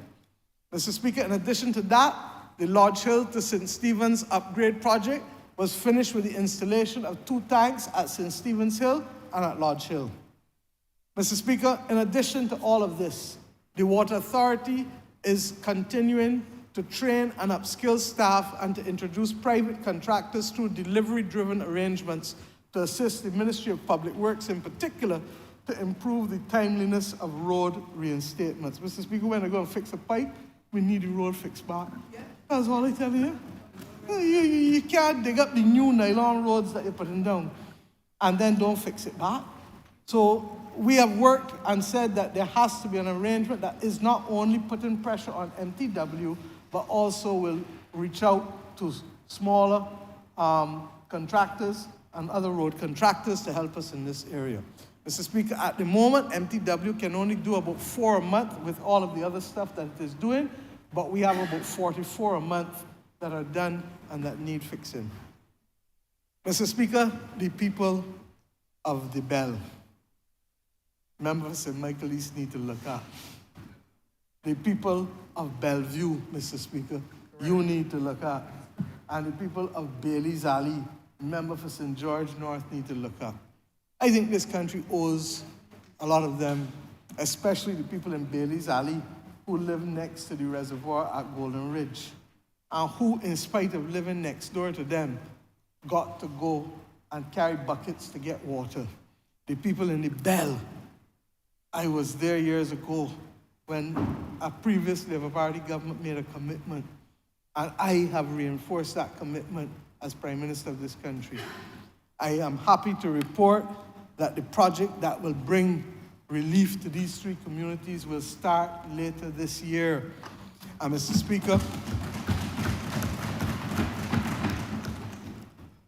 Mr. Speaker, in addition to that, the Lodge Hill to St. Stephen's upgrade project was finished with the installation of 2 tanks at St. Stephen's Hill and at Lodge Hill. Mr. Speaker, in addition to all of this, the Water Authority is continuing to train and upskill staff and to introduce private contractors through delivery-driven arrangements to assist the Ministry of Public Works in particular to improve the timeliness of road reinstatements. Mr. Speaker, when I go and fix a pipe, we need the road fixed back. That's all I tell you. You can't dig up the new nylon roads that you're putting down and then don't fix it back. So we have worked and said that there has to be an arrangement that is not only putting pressure on MTW, but also will reach out to smaller contractors and other road contractors to help us in this area. Mr. Speaker, at the moment, MTW can only do about 4 a month with all of the other stuff that it is doing, but we have about 44 a month that are done and that need fixing. Mr. Speaker, the people of the Bell, members of St. Michael East need to look up. The people of Bellevue, Mr. Speaker, you need to look up. And the people of Bailey's Alley, member for St. George North, need to look up. I think this country owes a lot of them, especially the people in Bailey's Alley who live next to the reservoir at Golden Ridge, and who, in spite of living next door to them, got to go and carry buckets to get water. The people in the Bell, I was there years ago when a previous Labour Party government made a commitment, and I have reinforced that commitment as Prime Minister of this country. I am happy to report that the project that will bring relief to these 3 communities will start later this year. And Mr. Speaker,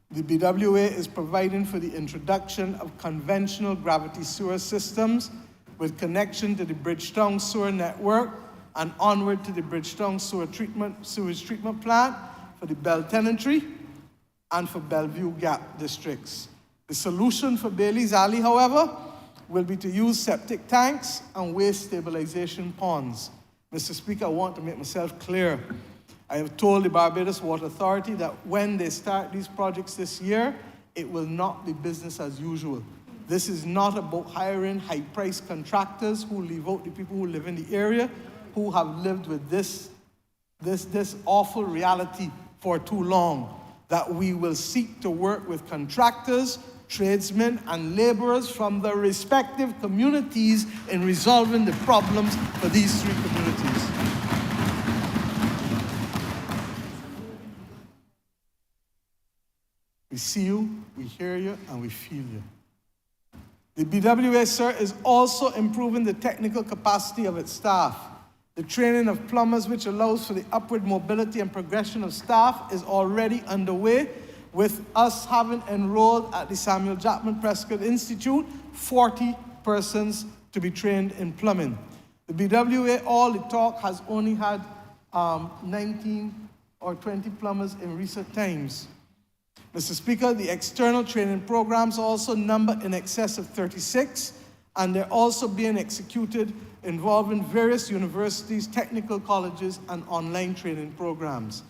the BWA is providing for the introduction of conventional gravity sewer systems with connection to the Bridgetown sewer network and onward to the Bridgetown sewage treatment plant for the Bell Tenantry and for Bellevue Gap districts. The solution for Bailey's Alley, however, will be to use septic tanks and waste stabilization ponds. Mr. Speaker, I want to make myself clear. I have told the Barbados Water Authority that when they start these projects this year, it will not be business as usual. This is not about hiring high-priced contractors who leave out the people who live in the area, who have lived with this awful reality for too long, that we will seek to work with contractors, tradesmen, and laborers from the respective communities in resolving the problems for these 3 communities. We see you, we hear you, and we feel you. The BWA, sir, is also improving the technical capacity of its staff. The training of plumbers, which allows for the upward mobility and progression of staff, is already underway, with us having enrolled at the Samuel Jackman Prescott Institute 40 persons to be trained in plumbing. The BWA, all the talk, has only had 19 or 20 plumbers in recent times. Mr. Speaker, the external training programs also number in excess of 36, and they're also being executed involving various universities, technical colleges, and online training programs.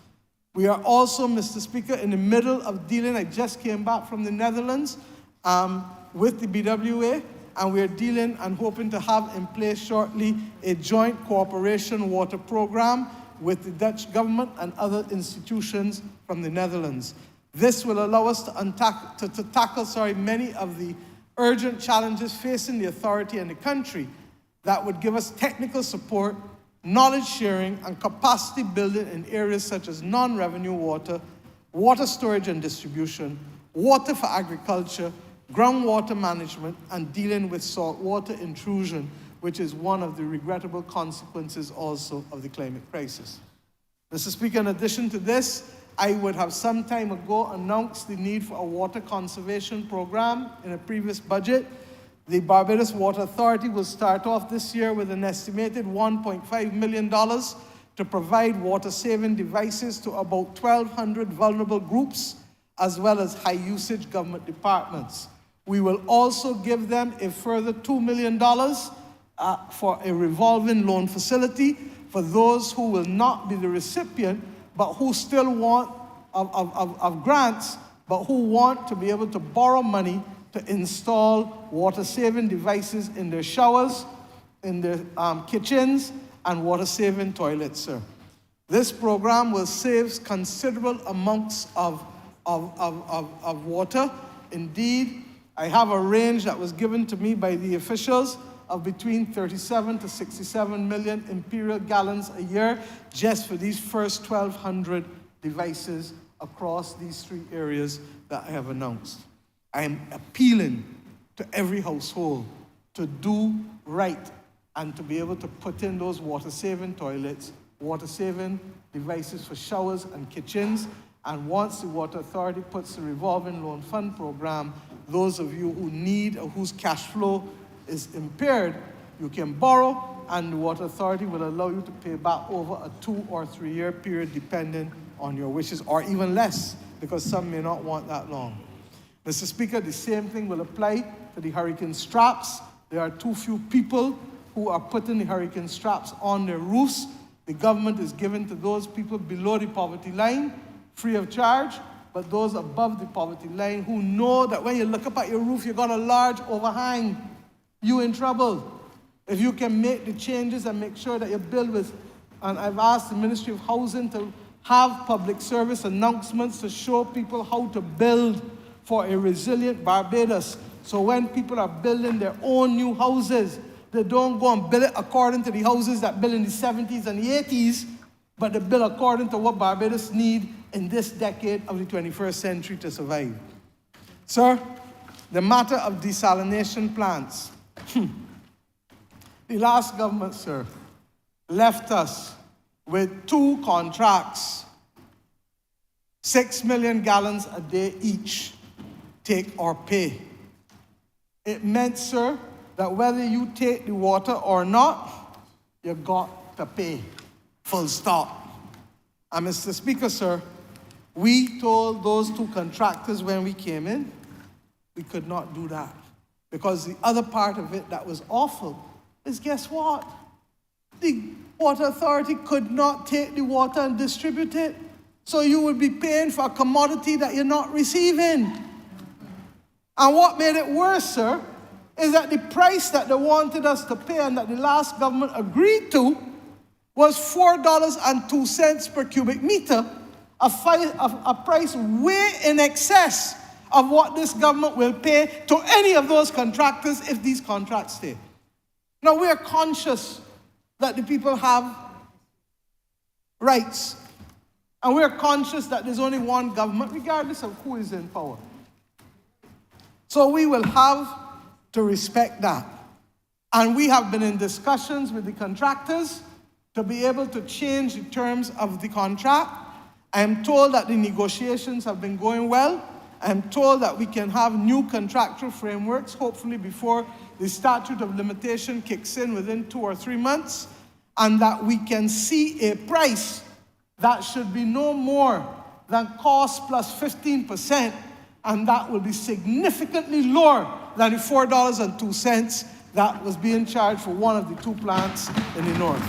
We are also, Mr. Speaker, in the middle of dealing, I just came back from the Netherlands with the BWA, and we're dealing and hoping to have in place shortly a joint cooperation water program with the Dutch government and other institutions from the Netherlands. This will allow us to tackle many of the urgent challenges facing the authority and the country that would give us technical support, knowledge sharing, and capacity building in areas such as non-revenue water, water storage and distribution, water for agriculture, groundwater management, and dealing with saltwater intrusion, which is one of the regrettable consequences also of the climate crisis. Mr. Speaker, in addition to this, I would have some time ago announced the need for a water conservation program in a previous budget. The Barbados Water Authority will start off this year with an estimated $1.5 million to provide water-saving devices to about 1,200 vulnerable groups, as well as high-usage government departments. We will also give them a further $2 million for a revolving loan facility for those who will not be the recipient, but who still want of grants, but who want to be able to borrow money to install water-saving devices in their showers, in their kitchens, and water-saving toilets, sir. This program will save considerable amounts of water. Indeed, I have a range that was given to me by the officials of between 37 to 67 million imperial gallons a year just for these first 1,200 devices across these 3 areas that I have announced. I am appealing to every household to do right and to be able to put in those water-saving toilets, water-saving devices for showers and kitchens. And once the Water Authority puts the revolving loan fund program, those of you who need or whose cash flow is impaired, you can borrow, and the Water Authority will allow you to pay back over a 2 or 3 year period depending on your wishes, or even less, because some may not want that long. Mr. Speaker, the same thing will apply to the hurricane straps. There are too few people who are putting the hurricane straps on their roofs. The government is giving to those people below the poverty line, free of charge, but those above the poverty line who know that when you look up at your roof, you got a large overhang, you in trouble. If you can make the changes and make sure that you build with, and I've asked the Ministry of Housing to have public service announcements to show people how to build for a resilient Barbados. So when people are building their own new houses, they don't go and build it according to the houses that built in the 70s and the 80s, but they build according to what Barbados need in this decade of the 21st century to survive. Sir, the matter of desalination plants. The last government, sir, left us with 2 contracts, 6 million gallons a day each, take or pay. It meant, sir, that whether you take the water or not, you got to pay, full stop. And Mr. Speaker, sir, we told those 2 contractors when we came in, we could not do that. Because the other part of it that was awful is, guess what? The Water Authority could not take the water and distribute it. So you would be paying for a commodity that you're not receiving. And what made it worse, sir, is that the price that they wanted us to pay and that the last government agreed to was $4.02 per cubic meter, a price way in excess of what this government will pay to any of those contractors if these contracts stay. Now, we are conscious that the people have rights, and we are conscious that there's only one government, regardless of who is in power. So we will have to respect that. And we have been in discussions with the contractors to be able to change the terms of the contract. I am told that the negotiations have been going well. I am told that we can have new contractual frameworks, hopefully before the statute of limitation kicks in within 2 or 3 months, and that we can see a price that should be no more than cost plus 15%, and that will be significantly lower than the $4.02 that was being charged for one of the 2 plants in the north.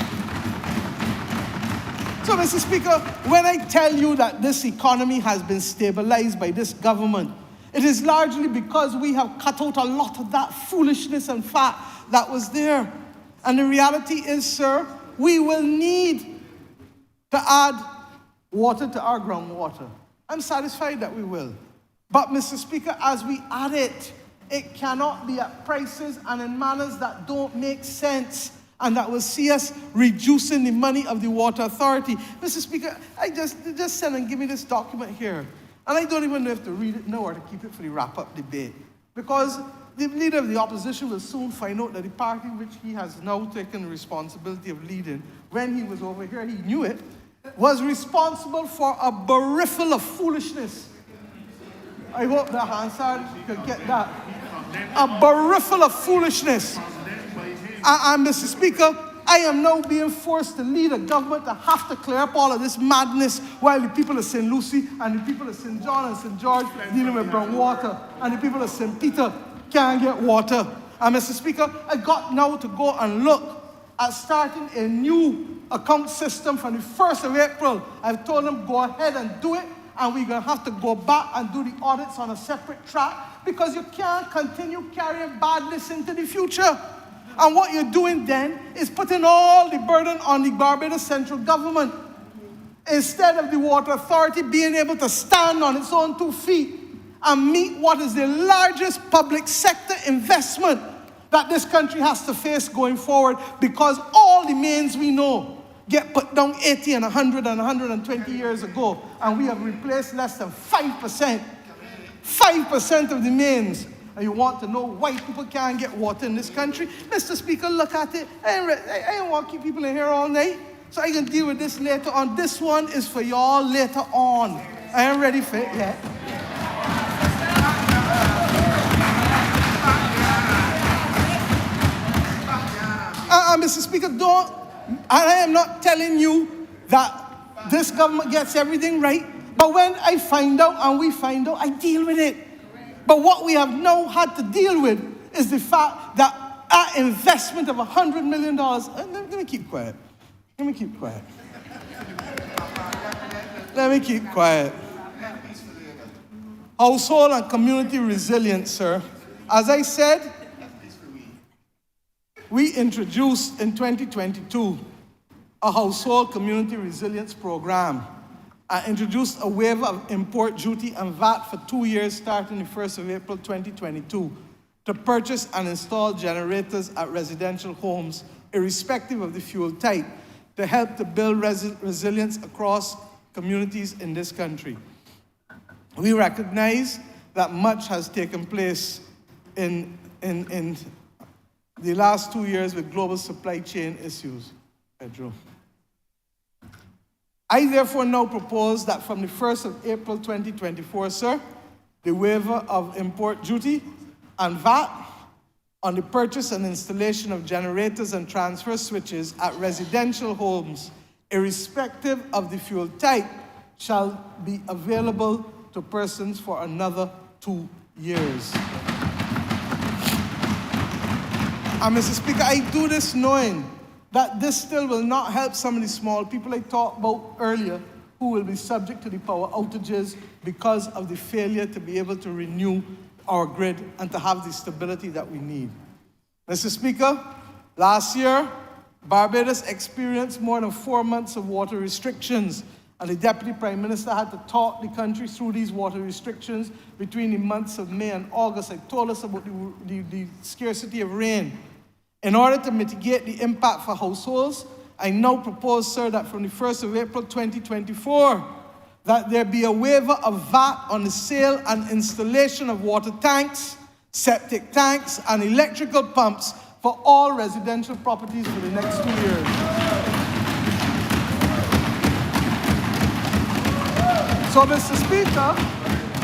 So, Mr. Speaker, when I tell you that this economy has been stabilized by this government, it is largely because we have cut out a lot of that foolishness and fat that was there. And the reality is, sir, we will need to add water to our groundwater. I'm satisfied that we will. But, Mr. Speaker, as we add it, it cannot be at prices and in manners that don't make sense and that will see us reducing the money of the Water Authority. Mr. Speaker, I just send and give me this document here. And I don't even know if to read it now or to keep it for the wrap-up debate. Because the leader of the opposition will soon find out that the party which he has now taken the responsibility of leading, when he was over here, he knew it, was responsible for a berriffle of foolishness. I hope that Hansard could get that. A berriffle of foolishness. And Mr. Speaker, I am now being forced to lead a government to have to clear up all of this madness while the people of St. Lucie and the people of St. John and St. George dealing with brown water and the people of St. Peter can't get water. And Mr. Speaker, I got now to go and look at starting a new account system from the 1st of April. I've told them go ahead and do it, and we're going to have to go back and do the audits on a separate track because you can't continue carrying badness into the future. And what you're doing then is putting all the burden on the Barbados central government instead of the Water Authority being able to stand on its own 2 feet and meet what is the largest public sector investment that this country has to face going forward, because all the mains we know get put down 80 and 100 and 120 years ago, and we have replaced less than 5%. 5% of the mains. And you want to know why people can't get water in this country? Mr. Speaker, look at it. I don't want to keep people in here all night, so I can deal with this later on. This one is for y'all later on. I ain't ready for it yet. Mr. Speaker, don't, and I am not telling you that this government gets everything right, but when I find out and we find out, I deal with it. But what we have now had to deal with is the fact that our investment of $100 million, let me keep quiet. Let me keep quiet. Let me keep quiet. Household and community resilience, sir. As I said, we introduced in 2022 a household community resilience program. I introduced a waiver of import duty and VAT for 2 years starting the 1st of April 2022 to purchase and install generators at residential homes, irrespective of the fuel type, to help to build resilience across communities in this country. We recognize that much has taken place in the last 2 years with global supply chain issues. Pedro. I therefore now propose that from the 1st of April 2024, sir, the waiver of import duty and VAT on the purchase and installation of generators and transfer switches at residential homes, irrespective of the fuel type, shall be available to persons for another 2 years. And Mr. Speaker, I do this knowing that this still will not help some of the small people I talked about earlier who will be subject to the power outages because of the failure to be able to renew our grid and to have the stability that we need. Mr. Speaker, last year, Barbados experienced more than 4 months of water restrictions, and the Deputy Prime Minister had to talk the country through these water restrictions between the months of May and August. I told us about the scarcity of rain. In order to mitigate the impact for households, I now propose, sir, that from the 1st of April 2024, that there be a waiver of VAT on the sale and installation of water tanks, septic tanks, and electrical pumps for all residential properties for the next 2 years. So, Mr. Speaker,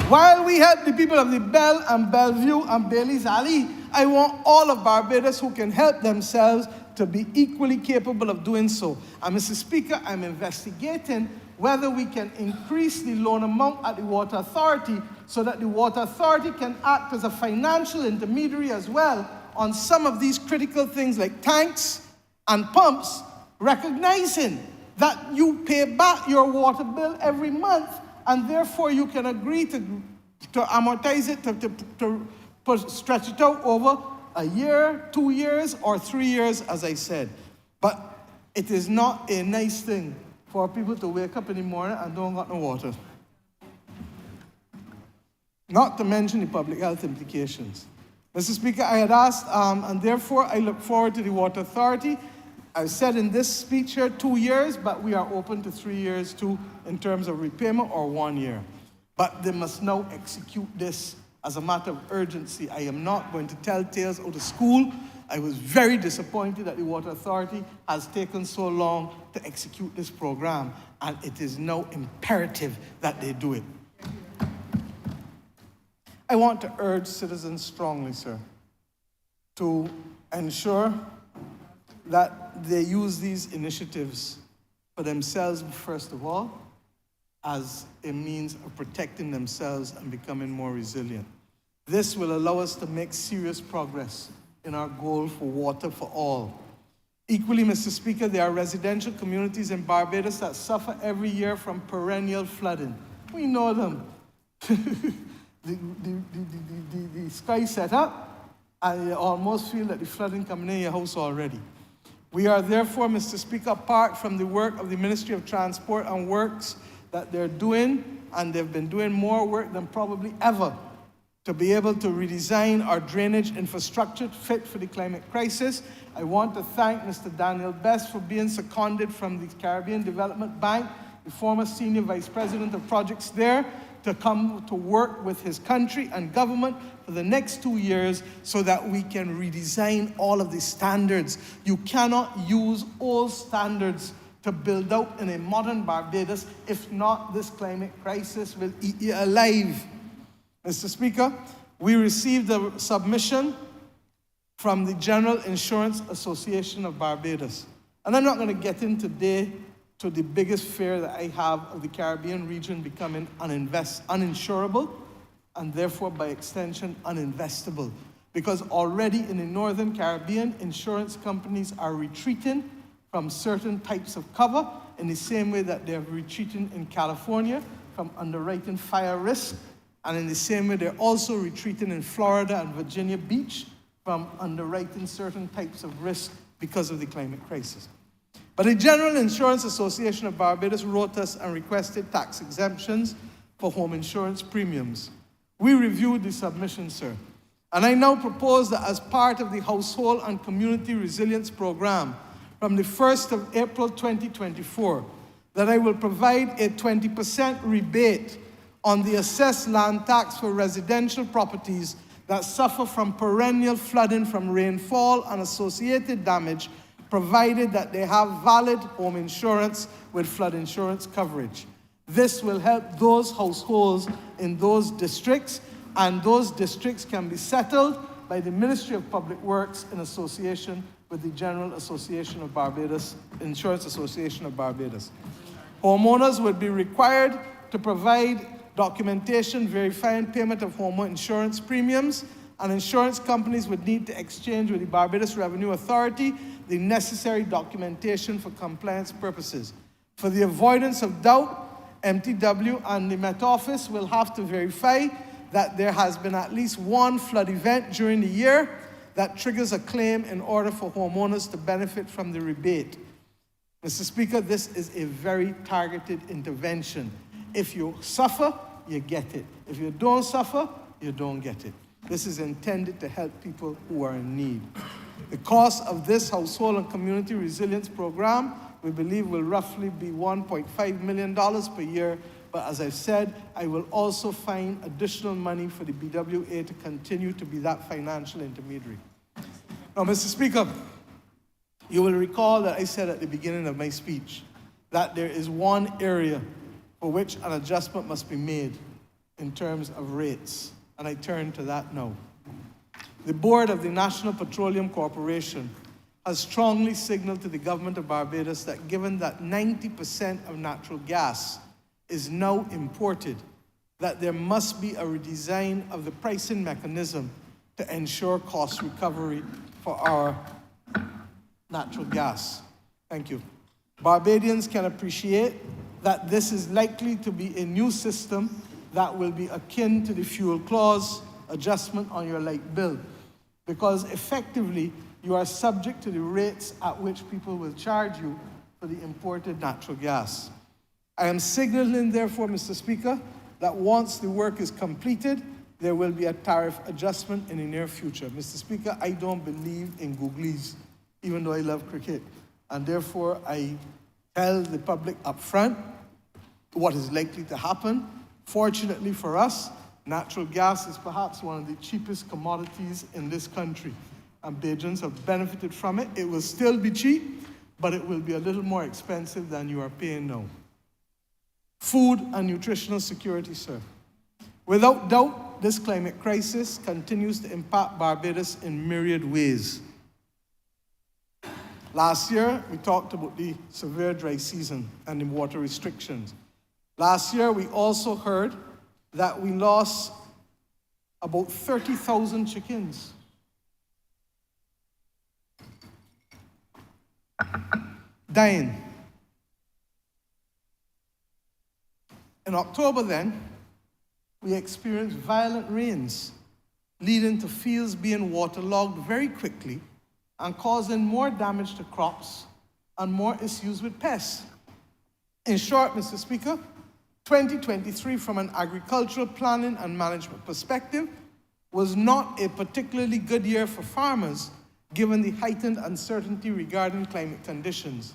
while we help the people of the Belle and Bellevue and Bailey's Alley, I want all of Barbados who can help themselves to be equally capable of doing so. And Mr. Speaker, I'm investigating whether we can increase the loan amount at the Water Authority so that the Water Authority can act as a financial intermediary as well on some of these critical things like tanks and pumps, recognizing that you pay back your water bill every month, and therefore you can agree to amortize it, to stretch it out over a year, 2 years, or 3 years, as I said. But it is not a nice thing for people to wake up in the morning and don't got no water. Not to mention the public health implications. Mr. Speaker, I had asked, and therefore I look forward to the Water Authority. I said in this speech here 2 years, but we are open to 3 years too in terms of repayment, or 1 year. But they must now execute this as a matter of urgency. I am not going to tell tales out of school. I was very disappointed that the Water Authority has taken so long to execute this program, and it is now imperative that they do it. I want to urge citizens strongly, sir, to ensure that they use these initiatives for themselves, first of all, as a means of protecting themselves and becoming more resilient. This will allow us to make serious progress in our goal for water for all. Equally, Mr. Speaker, there are residential communities in Barbados that suffer every year from perennial flooding. We know them. The sky set up, and you almost feel that the flooding coming in your house already. We are therefore, Mr. Speaker, apart from the work of the Ministry of Transport and Works that they're doing, and they've been doing more work than probably ever to be able to redesign our drainage infrastructure fit for the climate crisis. I want to thank Mr. Daniel Best for being seconded from the Caribbean Development Bank, the former Senior Vice President of Projects there, to come to work with his country and government for the next 2 years so that we can redesign all of the standards. You cannot use old standards to build out in a modern Barbados. If not, this climate crisis will eat you alive. Mr. Speaker, we received a submission from the General Insurance Association of Barbados. And I'm not going to get in today to the biggest fear that I have of the Caribbean region becoming uninsurable, and therefore, by extension, uninvestable. Because already in the Northern Caribbean, insurance companies are retreating from certain types of cover in the same way that they're retreating in California from underwriting fire risk, and in the same way they're also retreating in Florida and Virginia Beach from underwriting certain types of risk because of the climate crisis. But the General Insurance Association of Barbados wrote us and requested tax exemptions for home insurance premiums. We reviewed the submission, sir, and I now propose that as part of the Household and Community Resilience Program, from the 1st of April 2024, that I will provide a 20% rebate on the assessed land tax for residential properties that suffer from perennial flooding from rainfall and associated damage, provided that they have valid home insurance with flood insurance coverage. This will help those households in those districts, and those districts can be settled by the Ministry of Public Works in association with the General Association of Barbados, Insurance Association of Barbados. Homeowners would be required to provide documentation verifying payment of home insurance premiums, and insurance companies would need to exchange with the Barbados Revenue Authority the necessary documentation for compliance purposes. For the avoidance of doubt, MTW and the Met Office will have to verify that there has been at least one flood event during the year that triggers a claim in order for homeowners to benefit from the rebate. Mr. Speaker, this is a very targeted intervention. If you suffer, you get it. If you don't suffer, you don't get it. This is intended to help people who are in need. The cost of this Household and Community Resilience Program, we believe, will roughly be $1.5 million per year. But as I've said, I will also find additional money for the BWA to continue to be that financial intermediary. Now, Mr. Speaker, you will recall that I said at the beginning of my speech that there is one area for which an adjustment must be made in terms of rates. And I turn to that now. The board of the National Petroleum Corporation has strongly signaled to the government of Barbados that given that 90% of natural gas is now imported, that there must be a redesign of the pricing mechanism to ensure cost recovery for our natural gas. Thank you. Barbadians can appreciate that this is likely to be a new system that will be akin to the fuel clause adjustment on your light bill, because effectively you are subject to the rates at which people will charge you for the imported natural gas. I am signaling, therefore, Mr. Speaker, that once the work is completed, there will be a tariff adjustment in the near future. Mr. Speaker, I don't believe in googlies, even though I love cricket. And therefore, I tell the public up front what is likely to happen. Fortunately for us, natural gas is perhaps one of the cheapest commodities in this country, and Bajans have benefited from it. It will still be cheap, but it will be a little more expensive than you are paying now. Food and nutritional security, sir. Without doubt, this climate crisis continues to impact Barbados in myriad ways. Last year, we talked about the severe dry season and the water restrictions. Last year, we also heard that we lost about 30,000 chickens. Dying. In October then, we experienced violent rains, leading to fields being waterlogged very quickly and causing more damage to crops and more issues with pests. In short, Mr. Speaker, 2023 from an agricultural planning and management perspective was not a particularly good year for farmers, given the heightened uncertainty regarding climate conditions.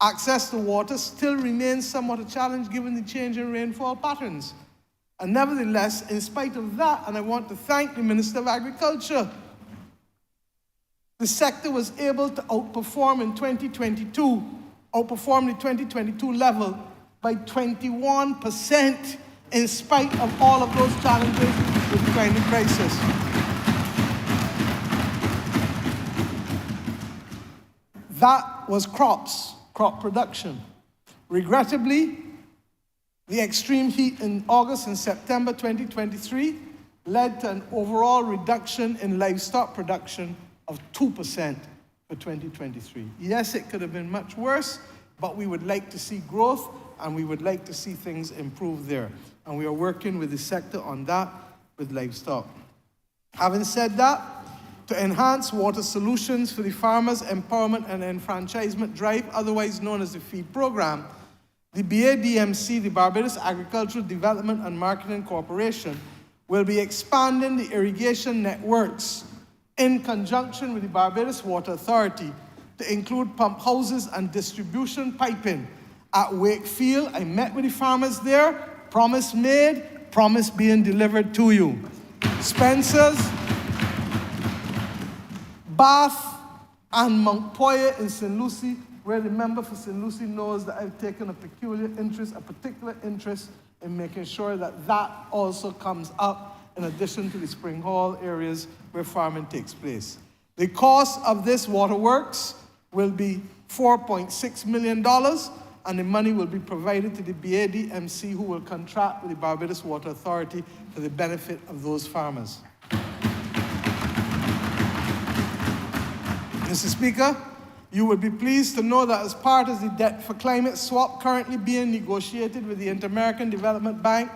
Access to water still remains somewhat a challenge given the change in rainfall patterns. And nevertheless, in spite of that, and I want to thank the Minister of Agriculture, the sector was able to outperform in 2022, outperform the 2022 level by 21% in spite of all of those challenges with the climate crisis. That was crops, crop production. Regrettably, the extreme heat in August and September 2023 led to an overall reduction in livestock production of 2% for 2023. Yes, it could have been much worse, but we would like to see growth and we would like to see things improve there. And we are working with the sector on that with livestock. Having said that, to enhance water solutions for the Farmers Empowerment and Enfranchisement Drive, otherwise known as the FEED program, the BADMC, the Barbados Agricultural Development and Marketing Corporation, will be expanding the irrigation networks in conjunction with the Barbados Water Authority to include pump houses and distribution piping. At Wakefield, I met with the farmers there, promise made, promise being delivered to you. Spencer's, Bath, and Mount Poyer in St. Lucie, where the member for St. Lucie knows that I've taken a particular interest in making sure that that also comes up in addition to the Spring Hall areas where farming takes place. The cost of this waterworks will be $4.6 million, and the money will be provided to the BADMC, who will contract with the Barbados Water Authority for the benefit of those farmers. Mr. Speaker, you will be pleased to know that as part of the Debt for Climate swap currently being negotiated with the Inter-American Development Bank,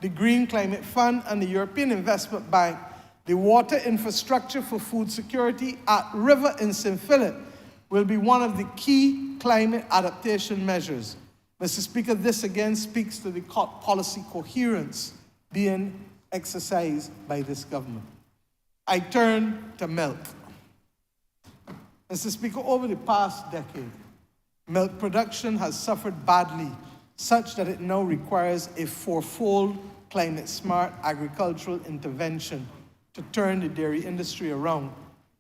the Green Climate Fund, and the European Investment Bank, the water infrastructure for food security at River in St. Philip will be one of the key climate adaptation measures. Mr. Speaker, this again speaks to the policy coherence being exercised by this government. I turn to milk. Mr. Speaker, over the past decade, milk production has suffered badly, such that it now requires a fourfold climate-smart agricultural intervention to turn the dairy industry around,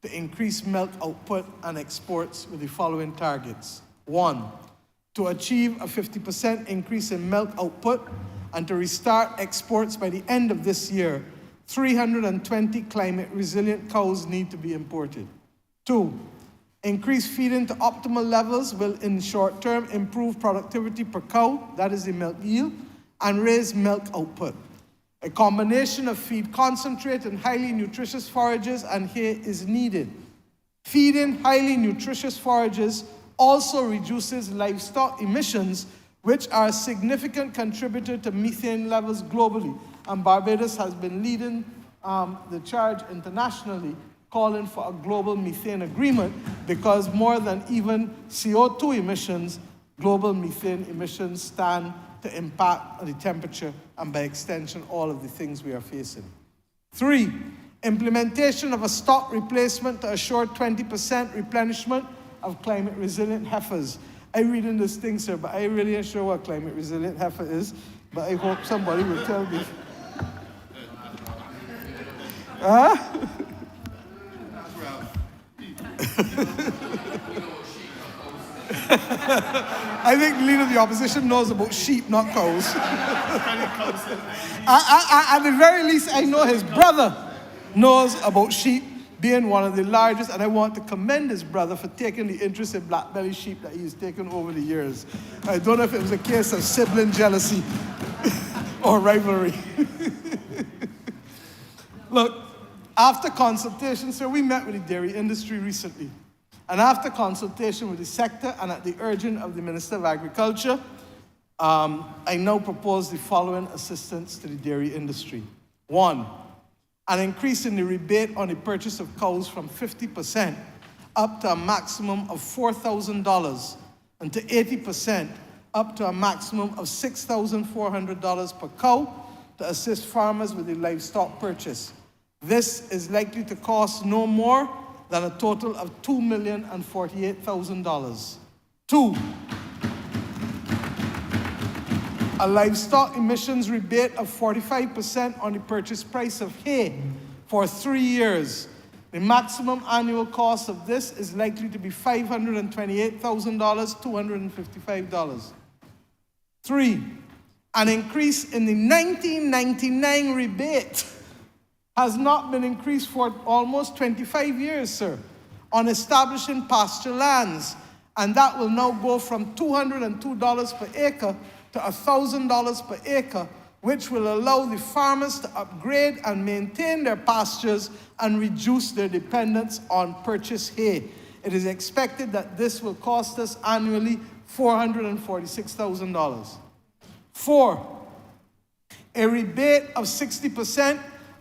to increase milk output and exports with the following targets. 1, to achieve a 50% increase in milk output and to restart exports by the end of this year, 320 climate-resilient cows need to be imported. 2, increase feeding to optimal levels will, in the short term, improve productivity per cow, that is the milk yield, and raise milk output. A combination of feed concentrate and highly nutritious forages and hay is needed. Feeding highly nutritious forages also reduces livestock emissions, which are a significant contributor to methane levels globally. And Barbados has been leading the charge internationally, calling for a global methane agreement, because more than even CO2 emissions, global methane emissions stand to impact the temperature and, by extension, all of the things we are facing. 3, implementation of a stock replacement to assure 20% replenishment of climate-resilient heifers. I'm reading this thing, sir, but I really ain't sure what climate-resilient heifer is, but I hope somebody will tell me. Huh? I think the leader of the opposition knows about sheep, not cows. At the very least, I know his brother knows about sheep, being one of the largest, and I want to commend his brother for taking the interest in black belly sheep that he's taken over the years. I don't know if it was a case of sibling jealousy or rivalry. Look, after consultation, sir, we met with the dairy industry recently. And after consultation with the sector and at the urging of the Minister of Agriculture, I now propose the following assistance to the dairy industry. 1, an increase in the rebate on the purchase of cows from 50% up to a maximum of $4,000 and to 80% up to a maximum of $6,400 per cow to assist farmers with the livestock purchase. This is likely to cost no more than a total of $2,048,000. 2, a livestock emissions rebate of 45% on the purchase price of hay for 3 years. The maximum annual cost of this is likely to be $528,255. 3, an increase in the 1999 rebate has not been increased for almost 25 years, sir, on establishing pasture lands. And that will now go from $202 per acre to $1,000 per acre, which will allow the farmers to upgrade and maintain their pastures and reduce their dependence on purchased hay. It is expected that this will cost us annually $446,000. 4, a rebate of 60%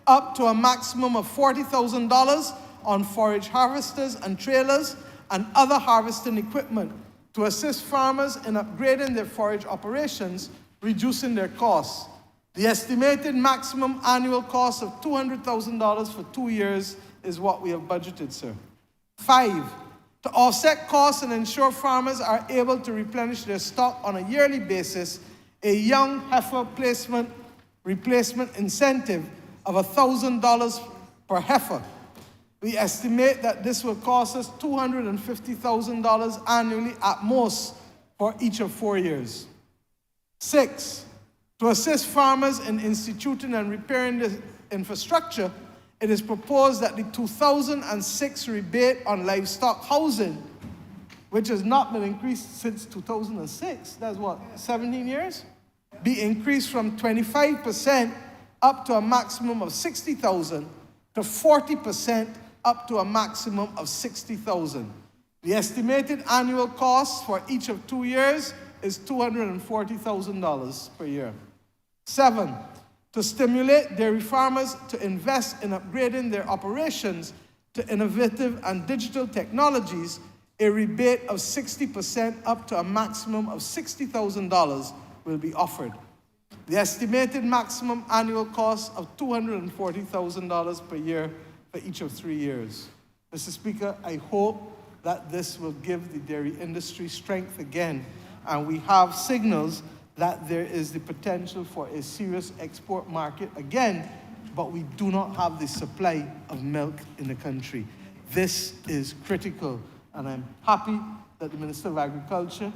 up to a maximum of $40,000 on forage harvesters and trailers and other harvesting equipment to assist farmers in upgrading their forage operations, reducing their costs. The estimated maximum annual cost of $200,000 for 2 years is what we have budgeted, sir. 5, to offset costs and ensure farmers are able to replenish their stock on a yearly basis, a young heifer replacement incentive of $1,000 per heifer. We estimate that this will cost us $250,000 annually at most for each of 4 years. 6, to assist farmers in instituting and repairing the infrastructure, it is proposed that the 2006 rebate on livestock housing, which has not been increased since 2006, that's what, 17 years? Be increased from 25% up to a maximum of $60,000 to 40% up to a maximum of $60,000. The estimated annual cost for each of 2 years is $240,000 per year. 7, to stimulate dairy farmers to invest in upgrading their operations to innovative and digital technologies, a rebate of 60% up to a maximum of $60,000 will be offered. The estimated maximum annual cost of $240,000 per year for each of 3 years. Mr. Speaker, I hope that this will give the dairy industry strength again, and we have signals that there is the potential for a serious export market again, but we do not have the supply of milk in the country. This is critical, and I'm happy that the Minister of Agriculture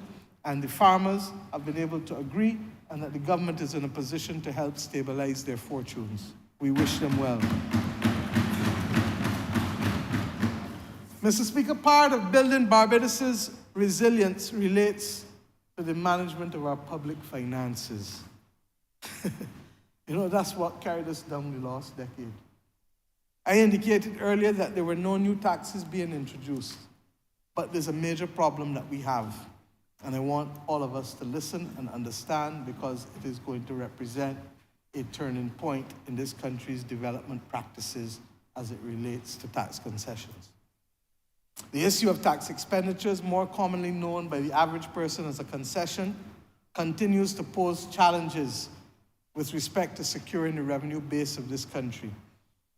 and the farmers have been able to agree, and that the government is in a position to help stabilize their fortunes. We wish them well. Mr. Speaker, part of building Barbados's resilience relates to the management of our public finances. You know, that's what carried us down the last decade. I indicated earlier that there were no new taxes being introduced, but there's a major problem that we have. And I want all of us to listen and understand, because it is going to represent a turning point in this country's development practices as it relates to tax concessions. The issue of tax expenditures, more commonly known by the average person as a concession, continues to pose challenges with respect to securing the revenue base of this country.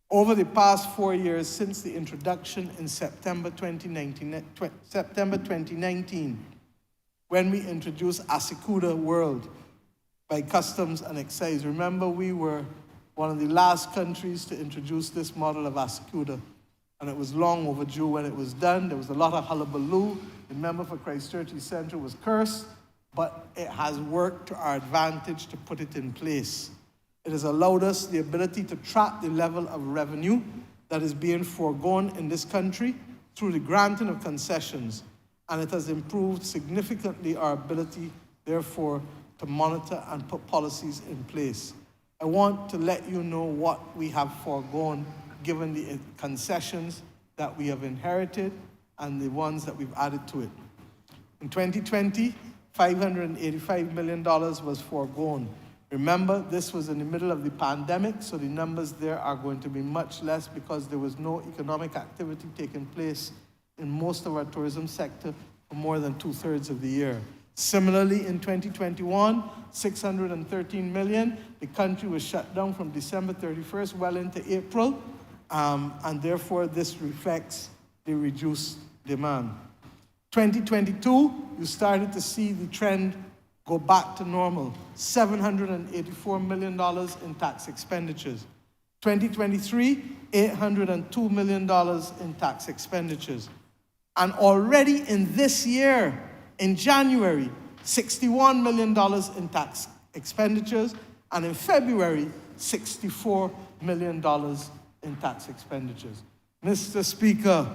Over the past 4 years since the introduction in September 2019, when we introduced Asekuda World by Customs and Excise. Remember, we were one of the last countries to introduce this model of Asekuda, and it was long overdue when it was done. There was a lot of hullabaloo. The member for Christchurch East Central was cursed, but it has worked to our advantage to put it in place. It has allowed us the ability to track the level of revenue that is being foregone in this country through the granting of concessions, and it has improved significantly our ability, therefore, to monitor and put policies in place. I want to let you know what we have foregone given the concessions that we have inherited and the ones that we've added to it. In 2020, $585 million was foregone. Remember, this was in the middle of the pandemic, so the numbers there are going to be much less because there was no economic activity taking place in most of our tourism sector for more than 2/3 of the year. Similarly, in 2021, $613 million. The country was shut down from December 31st well into April, and therefore this reflects the reduced demand. 2022, you started to see the trend go back to normal, $784 million in tax expenditures. 2023, $802 million in tax expenditures. And already in this year, in January, $61 million in tax expenditures, and in February, $64 million in tax expenditures. Mr. Speaker,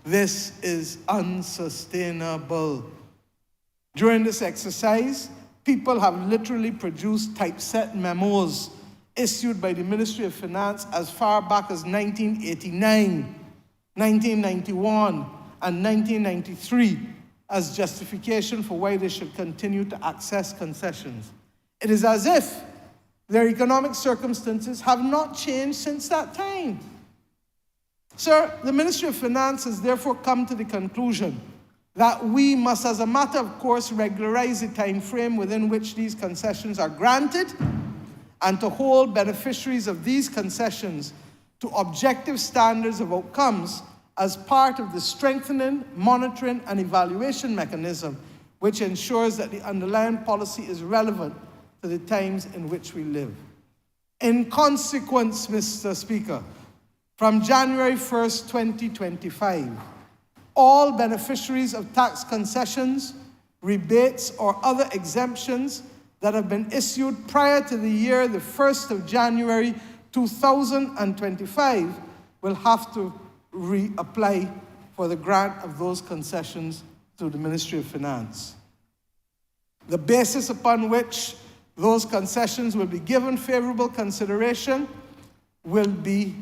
this is unsustainable. During this exercise, people have literally produced typeset memos issued by the Ministry of Finance as far back as 1989, 1991, and 1993 as justification for why they should continue to access concessions. It is as if their economic circumstances have not changed since that time. Sir, the Ministry of Finance has therefore come to the conclusion that we must, as a matter of course, regularize the time frame within which these concessions are granted, and to hold beneficiaries of these concessions to objective standards of outcomes as part of the strengthening, monitoring, and evaluation mechanism which ensures that the underlying policy is relevant to the times in which we live. In consequence, Mr. Speaker, from January 1st, 2025, all beneficiaries of tax concessions, rebates, or other exemptions that have been issued prior to the year the 1st of January 2025 will have to reapply for the grant of those concessions through the Ministry of Finance. The basis upon which those concessions will be given favorable consideration will be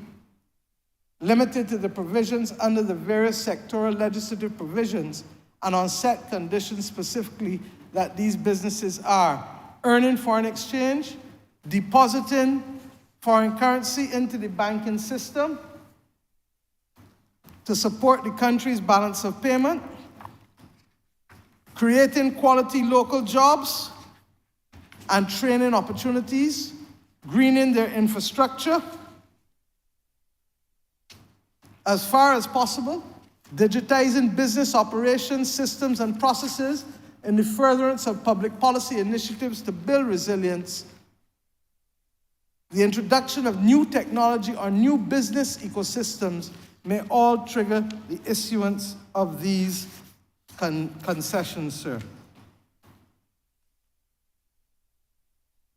limited to the provisions under the various sectoral legislative provisions and on set conditions specifically that these businesses are earning foreign exchange, depositing foreign currency into the banking system to support the country's balance of payment, creating quality local jobs and training opportunities, greening their infrastructure, as far as possible, digitizing business operations, systems, and processes in the furtherance of public policy initiatives to build resilience, the introduction of new technology or new business ecosystems may all trigger the issuance of these concessions, sir.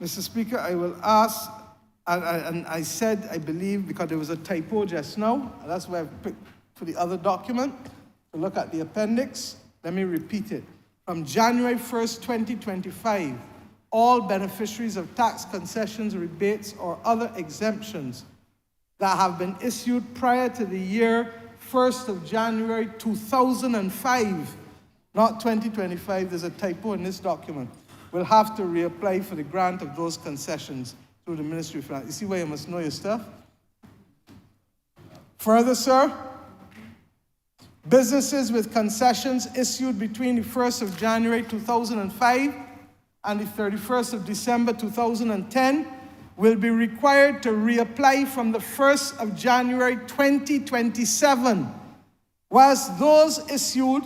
Mr. Speaker, I will ask, and I said, I believe, because there was a typo just now, and that's why I picked for the other document, to look at the appendix. Let me repeat it. From January 1st, 2025, all beneficiaries of tax concessions, rebates, or other exemptions that have been issued prior to the year 1st of January 2005, not 2025, there's a typo in this document, will have to reapply for the grant of those concessions through the Ministry of Finance. You see why you must know your stuff? Further, sir, businesses with concessions issued between the 1st of January 2005 and the 31st of December 2010 will be required to reapply from the 1st of January 2027, whilst those issued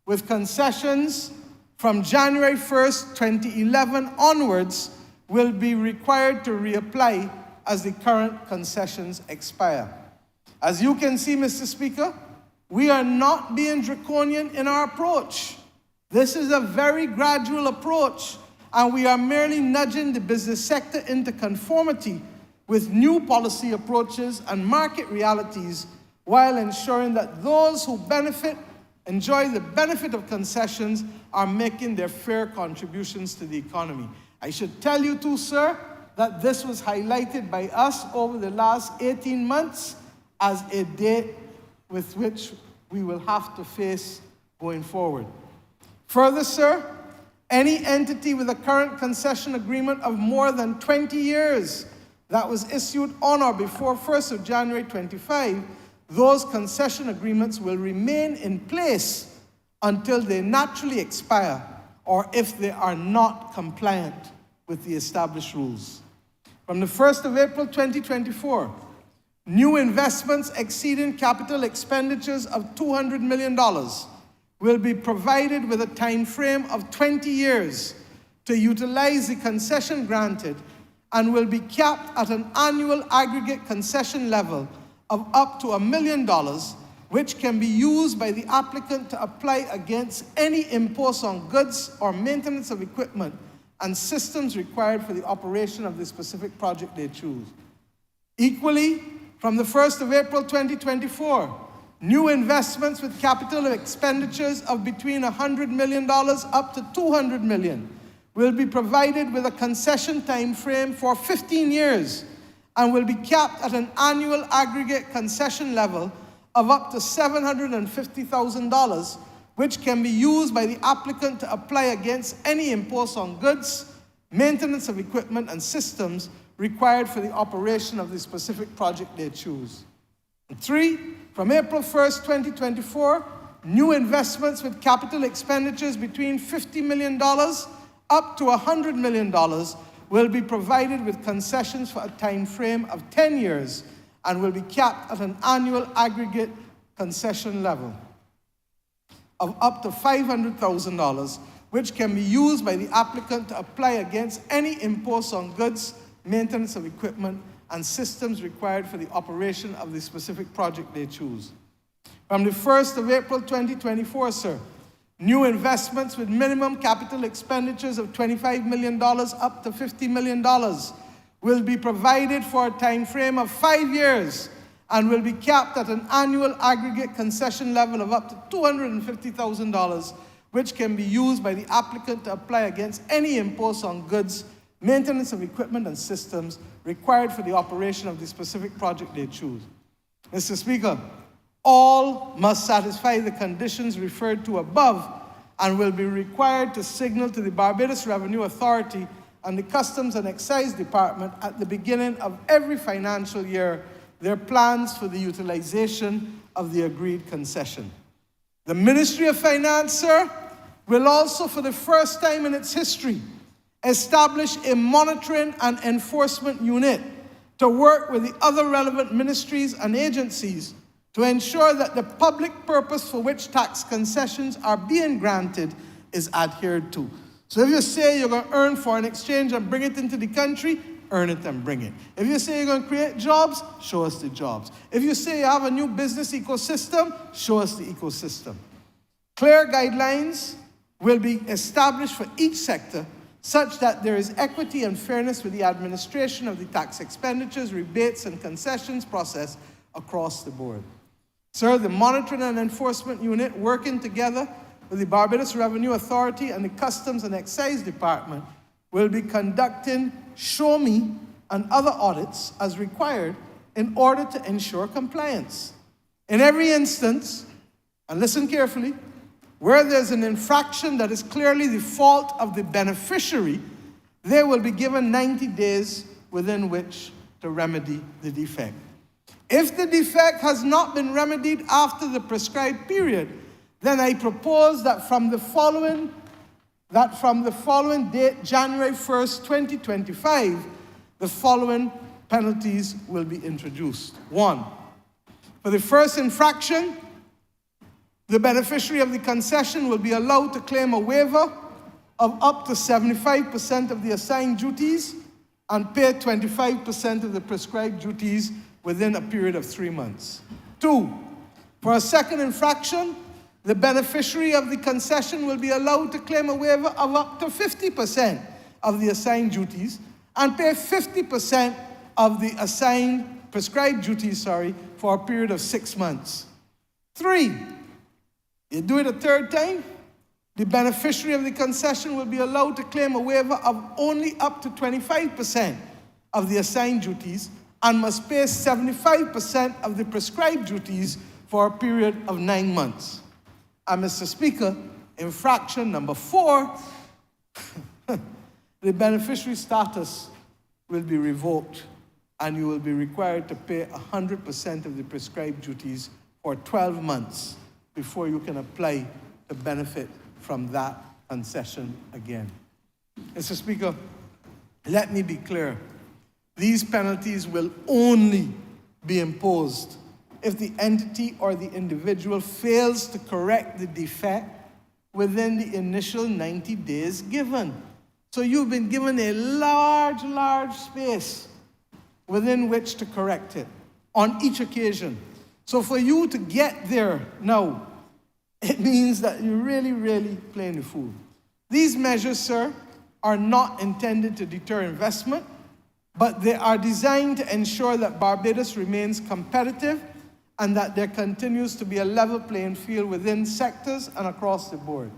with concessions from January 1st, 2011 onwards will be required to reapply as the current concessions expire. As you can see, Mr. Speaker, we are not being draconian in our approach. This is a very gradual approach, and we are merely nudging the business sector into conformity with new policy approaches and market realities while ensuring that those who enjoy the benefit of concessions are making their fair contributions to the economy. I should tell you too, sir, that this was highlighted by us over the last 18 months as a date with which we will have to face going forward. Further, sir, any entity with a current concession agreement of more than 20 years that was issued on or before 1st of January 25, those concession agreements will remain in place until they naturally expire or if they are not compliant with the established rules. From the 1st of April 2024, new investments exceeding capital expenditures of $200 million will be provided with a time frame of 20 years to utilize the concession granted and will be capped at an annual aggregate concession level of up to $1 million, which can be used by the applicant to apply against any impost on goods or maintenance of equipment and systems required for the operation of the specific project they choose. Equally, from the 1st of April 2024, new investments with capital expenditures of between $100 million up to $200 million will be provided with a concession time frame for 15 years and will be capped at an annual aggregate concession level of up to $750,000, which can be used by the applicant to apply against any impost on goods, maintenance of equipment, and systems required for the operation of the specific project they choose. And 3, from April 1st, 2024, new investments with capital expenditures between $50 million up to $100 million will be provided with concessions for a time frame of 10 years and will be capped at an annual aggregate concession level of up to $500,000, which can be used by the applicant to apply against any impost on goods, maintenance of equipment, and systems required for the operation of the specific project they choose. From the 1st of April 2024, sir, new investments with minimum capital expenditures of $25 million up to $50 million will be provided for a time frame of 5 years and will be capped at an annual aggregate concession level of up to $250,000, which can be used by the applicant to apply against any impost on goods, maintenance of equipment, and systems required for the operation of the specific project they choose. Mr. Speaker, all must satisfy the conditions referred to above and will be required to signal to the Barbados Revenue Authority and the Customs and Excise Department at the beginning of every financial year their plans for the utilization of the agreed concession. The Ministry of Finance, sir, will also, for the first time in its history, establish a monitoring and enforcement unit to work with the other relevant ministries and agencies to ensure that the public purpose for which tax concessions are being granted is adhered to. So if you say you're going to earn foreign exchange and bring it into the country, earn it and bring it. If you say you're going to create jobs, show us the jobs. If you say you have a new business ecosystem, show us the ecosystem. Clear guidelines will be established for each sector such that there is equity and fairness with the administration of the tax expenditures, rebates, and concessions process across the board. Sir, the Monitoring and Enforcement Unit, working together with the Barbados Revenue Authority and the Customs and Excise Department, will be conducting Show Me and other audits as required in order to ensure compliance. In every instance, and listen carefully, where there's an infraction that is clearly the fault of the beneficiary, they will be given 90 days within which to remedy the defect. If the defect has not been remedied after the prescribed period, then I propose that from the following date, January 1st, 2025, the following penalties will be introduced. 1, for the first infraction, the beneficiary of the concession will be allowed to claim a waiver of up to 75% of the assigned duties and pay 25% of the prescribed duties within a period of 3 months. 2, for a second infraction, the beneficiary of the concession will be allowed to claim a waiver of up to 50% of the assigned duties and pay 50% of the assigned prescribed duties, for a period of 6 months. 3, you do it a third time, the beneficiary of the concession will be allowed to claim a waiver of only up to 25% of the assigned duties and must pay 75% of the prescribed duties for a period of 9 months. And Mr. Speaker, infraction number 4, the beneficiary status will be revoked and you will be required to pay 100% of the prescribed duties for 12 months before you can apply to benefit from that concession again. Mr. Speaker, let me be clear. These penalties will only be imposed if the entity or the individual fails to correct the defect within the initial 90 days given. So you've been given a large space within which to correct it on each occasion. So for you to get there now, it means that you're really playing the fool. These measures, sir, are not intended to deter investment, but they are designed to ensure that Barbados remains competitive and that there continues to be a level playing field within sectors and across the board.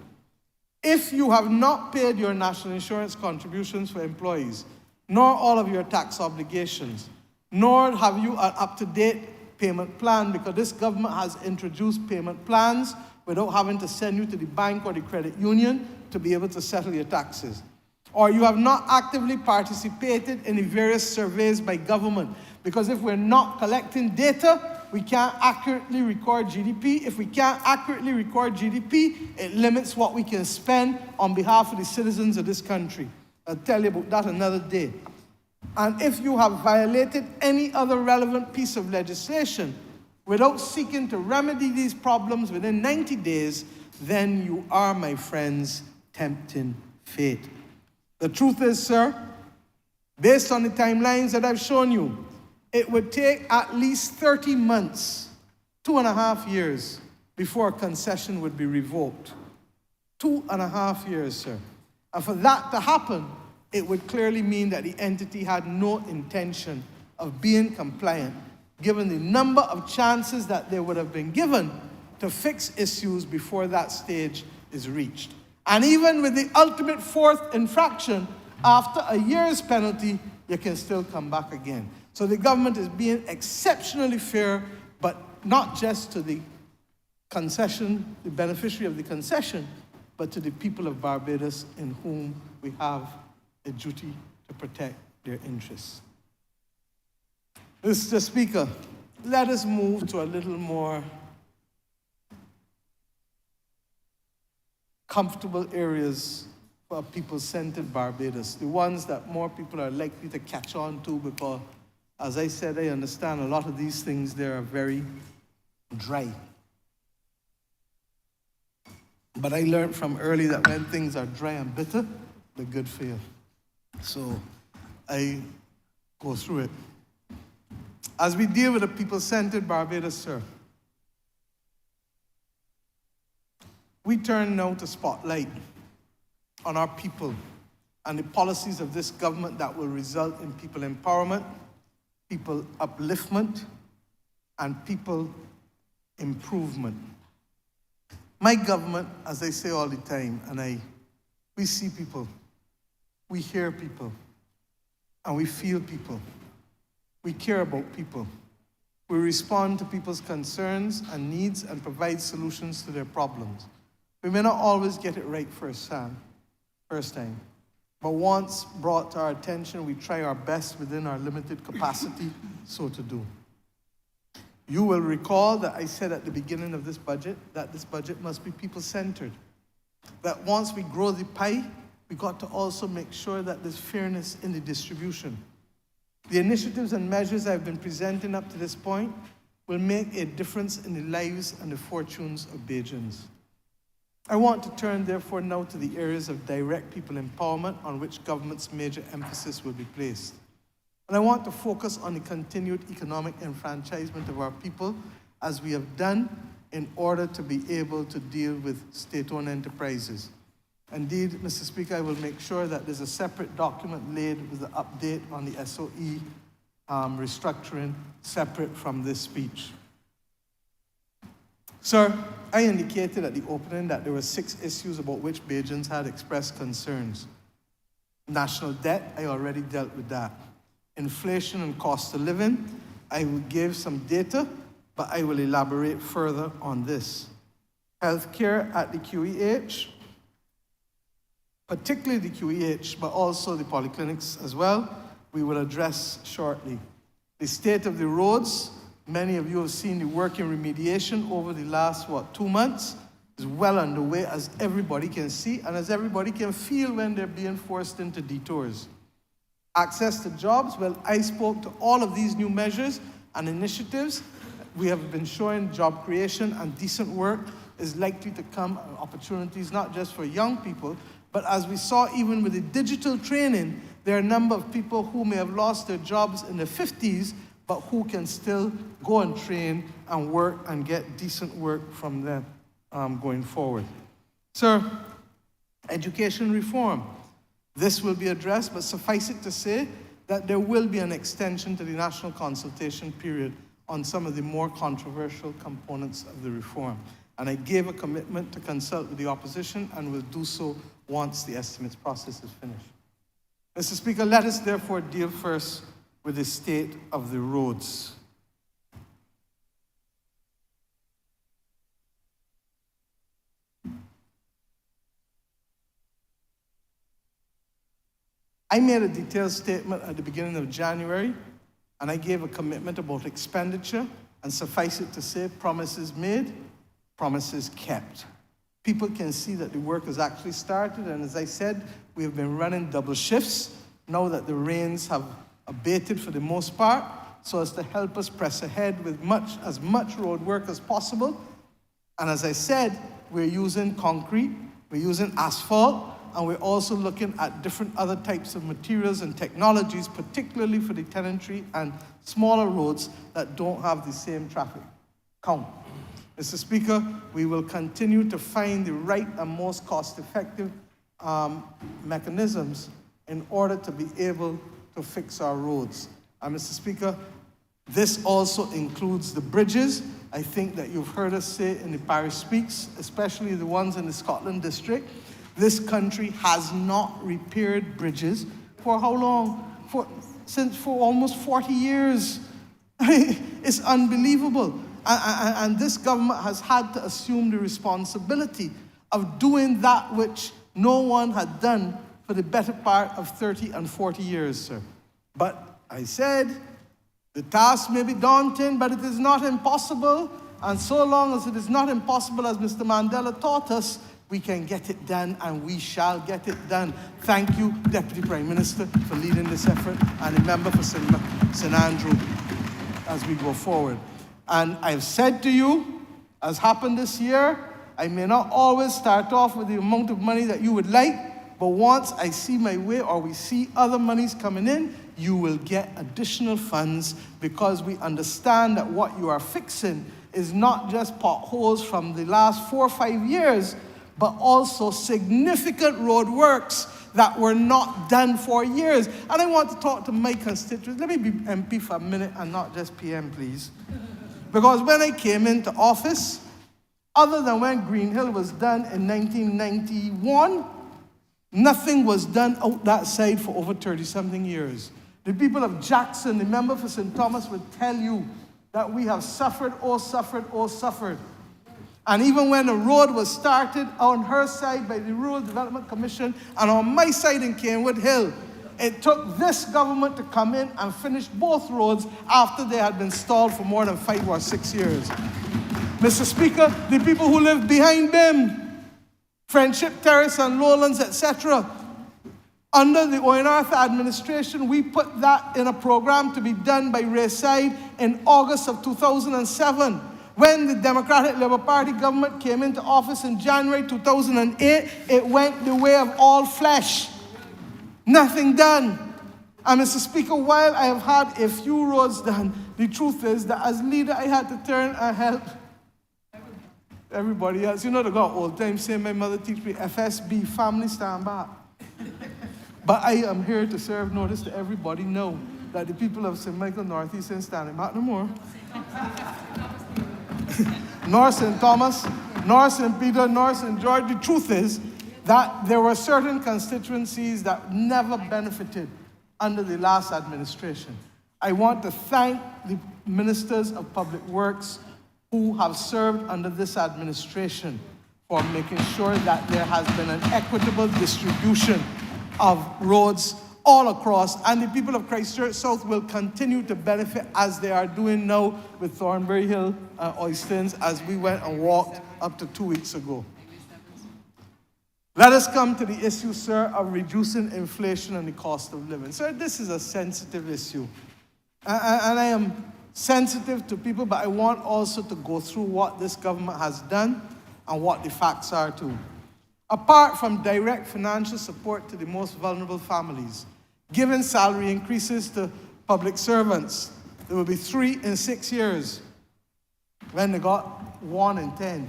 If you have not paid your national insurance contributions for employees, nor all of your tax obligations, nor have you an up-to-date payment plan, because this government has introduced payment plans without having to send you to the bank or the credit union to be able to settle your taxes. Or you have not actively participated in the various surveys by government, because if we're not collecting data, we can't accurately record GDP. If we can't accurately record GDP, it limits what we can spend on behalf of the citizens of this country. I'll tell you about that another day. And if you have violated any other relevant piece of legislation without seeking to remedy these problems within 90 days, then you are, my friends, tempting fate. The truth is, sir, based on the timelines that I've shown you, it would take at least 30 months, 2.5 years, before a concession would be revoked. 2.5 years, sir. And for that to happen, it would clearly mean that the entity had no intention of being compliant, given the number of chances that they would have been given to fix issues before that stage is reached. And even with the ultimate 4th infraction, after a year's penalty, you can still come back again. So the government is being exceptionally fair, but not just to the concession, the beneficiary of the concession, but to the people of Barbados in whom we have a duty to protect their interests. Mr. Speaker, let us move to a little more comfortable areas for a people-centered Barbados, the ones that more people are likely to catch on to, because, as I said, I understand a lot of these things there are very dry. But I learned from early that when things are dry and bitter, they're good for you. So I go through it. As we deal with a people-centered Barbados, sir, we turn now to spotlight on our people and the policies of this government that will result in people empowerment, people upliftment, and people improvement. My government, as I say all the time, we see people, we hear people, and we feel people. We care about people. We respond to people's concerns and needs and provide solutions to their problems. We may not always get it right first time, but once brought to our attention, we try our best within our limited capacity so to do. You will recall that I said at the beginning of this budget that this budget must be people-centered. That once we grow the pie, we got to also make sure that there's fairness in the distribution. The initiatives and measures I've been presenting up to this point will make a difference in the lives and the fortunes of Bajans. I want to turn, therefore, now to the areas of direct people empowerment on which government's major emphasis will be placed. And I want to focus on the continued economic enfranchisement of our people, as we have done in order to be able to deal with state-owned enterprises. Indeed, Mr. Speaker, I will make sure that there's a separate document laid with the update on the SOE restructuring separate from this speech. Sir, I indicated at the opening that there were 6 issues about which Bajans had expressed concerns. National debt, I already dealt with that. Inflation and cost of living, I will give some data, but I will elaborate further on this. Healthcare at the QEH, particularly the QEH, but also the polyclinics as well, we will address shortly. The state of the roads, many of you have seen the work in remediation over the last, 2 months, is well underway, as everybody can see and as everybody can feel when they're being forced into detours. Access to jobs, well, I spoke to all of these new measures and initiatives. We have been showing job creation and decent work is likely to come, opportunities not just for young people, but as we saw even with the digital training, there are a number of people who may have lost their jobs in the 50s, but who can still go and train and work and get decent work from them going forward. Sir, education reform. This will be addressed, but suffice it to say that there will be an extension to the national consultation period on some of the more controversial components of the reform. And I gave a commitment to consult with the opposition and will do so once the estimates process is finished. Mr. Speaker, let us therefore deal first with the state of the roads. I made a detailed statement at the beginning of January, and I gave a commitment about expenditure, and suffice it to say, promises made, promises kept. People can see that the work has actually started, and as I said, we have been running double shifts now that the rains have abated for the most part, so as to help us press ahead with as much road work as possible. And as I said, we're using concrete, we're using asphalt, and we're also looking at different other types of materials and technologies, particularly for the tenantry and smaller roads that don't have the same traffic count. Mr. Speaker, we will continue to find the right and most cost-effective mechanisms in order to be able to fix our roads. And Mr. Speaker, this also includes the bridges. I think that you've heard us say in the Parish Speaks, especially the ones in the Scotland district, this country has not repaired bridges for how long? For almost 40 years. It's unbelievable. And this government has had to assume the responsibility of doing that which no one had done for the better part of 30 and 40 years, sir. But I said, the task may be daunting, but it is not impossible. And so long as it is not impossible, as Mr. Mandela taught us, we can get it done, and we shall get it done. Thank you, Deputy Prime Minister, for leading this effort, and a member for St. Andrew as we go forward. And I've said to you, as happened this year, I may not always start off with the amount of money that you would like, but once I see my way or we see other monies coming in, you will get additional funds, because we understand that what you are fixing is not just potholes from the last 4 or 5 years, but also significant road works that were not done for years. And I want to talk to my constituents. Let me be MP for a minute and not just PM, please. Because when I came into office, other than when Green Hill was done in 1991, nothing was done out that side for over 30-something years. The people of Jackson, the member for St. Thomas, would tell you that we have suffered, oh suffered, oh suffered. And even when the road was started on her side by the Rural Development Commission and on my side in Kenwood Hill, it took this government to come in and finish both roads after they had been stalled for more than 5 or 6 years. Mr. Speaker, the people who live behind BIM, Friendship Terrace and Lowlands, etc., under the Owen Arthur administration, we put that in a program to be done by Rayside in August of 2007. When the Democratic Labour Party government came into office in January 2008, it went the way of all flesh. Nothing done. And Mr. Speaker, while I have had a few roads done, the truth is that as leader, I had to turn and help everybody else. You know, they got old time saying, my mother teach me FSB, family stand back. But I am here to serve notice to everybody know that the people of St. Michael Northeast ain't standing back no more. Nor St. Thomas, nor St. Peter, nor St. George. The truth is that there were certain constituencies that never benefited under the last administration. I want to thank the ministers of public works who have served under this administration for making sure that there has been an equitable distribution of roads all across, and the people of Christchurch South will continue to benefit as they are doing now with Thornbury Hill and Oistins, as we went and walked up to 2 weeks ago. Let us come to the issue, sir, of reducing inflation and the cost of living. Sir, this is a sensitive issue. And I am sensitive to people, but I want also to go through what this government has done and what the facts are too. Apart from direct financial support to the most vulnerable families, giving salary increases to public servants, there will be 3 in 6 years when they got 1 in 10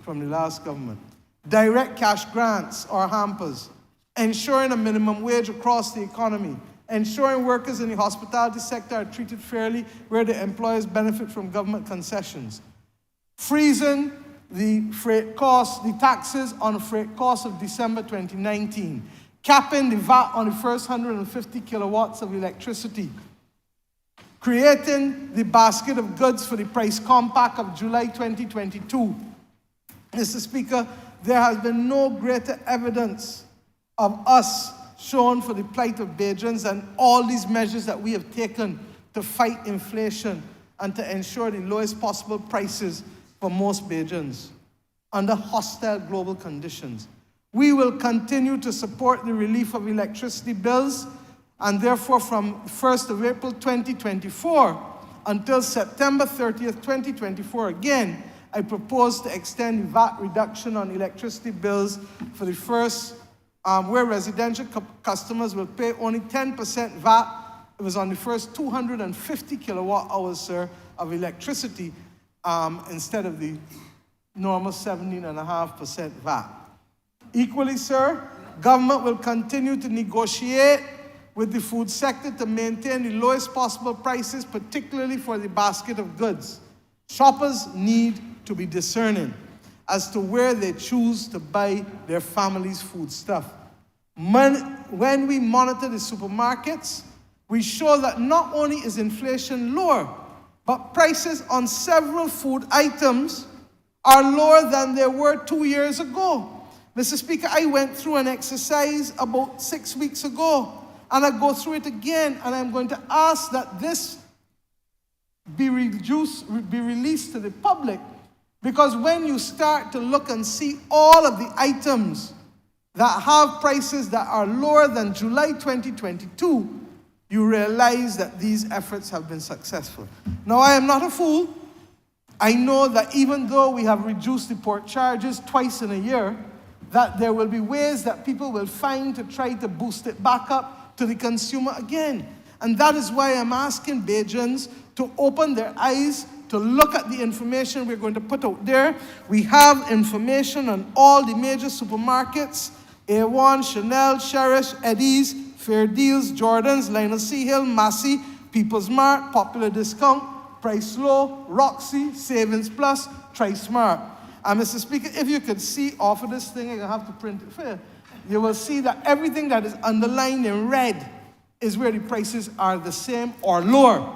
from the last government. Direct cash grants or hampers, ensuring a minimum wage across the economy, ensuring workers in the hospitality sector are treated fairly where the employers benefit from government concessions, freezing the freight costs, the taxes on freight costs of December 2019, capping the VAT on the first 150 kilowatts of electricity, creating the basket of goods for the price compact of July 2022. Mr. Speaker, there has been no greater evidence of us shown for the plight of Bajans and all these measures that we have taken to fight inflation and to ensure the lowest possible prices for most Bajans under hostile global conditions. We will continue to support the relief of electricity bills, and therefore from 1st of April 2024 until September 30th, 2024 again, I propose to extend the VAT reduction on electricity bills for the first, where residential customers will pay only 10% VAT. It was on the first 250 kilowatt hours, sir, of electricity, instead of the normal 17.5% VAT. Equally, sir, government will continue to negotiate with the food sector to maintain the lowest possible prices, particularly for the basket of goods. Shoppers need to be discerning as to where they choose to buy their family's food stuff. When we monitor the supermarkets, we show that not only is inflation lower, but prices on several food items are lower than they were 2 years ago. Mr. Speaker, I went through an exercise about 6 weeks ago, and I go through it again, and I'm going to ask that this be released to the public, because when you start to look and see all of the items that have prices that are lower than July 2022, you realize that these efforts have been successful. Now, I am not a fool. I know that even though we have reduced the port charges twice in a year, that there will be ways that people will find to try to boost it back up to the consumer again. And that is why I'm asking Bajans to open their eyes to look at the information we're going to put out there. We have information on all the major supermarkets: A1, Chanel, Cherish, Eddie's, Fair Deals, Jordan's, Lionel C. Hill, Massey, People's Mart, Popular Discount, Price Low, Roxy, Savings Plus, Tri-Smart. And Mr. Speaker, if you could see off of this thing, I have to print it for you, you will see that everything that is underlined in red is where the prices are the same or lower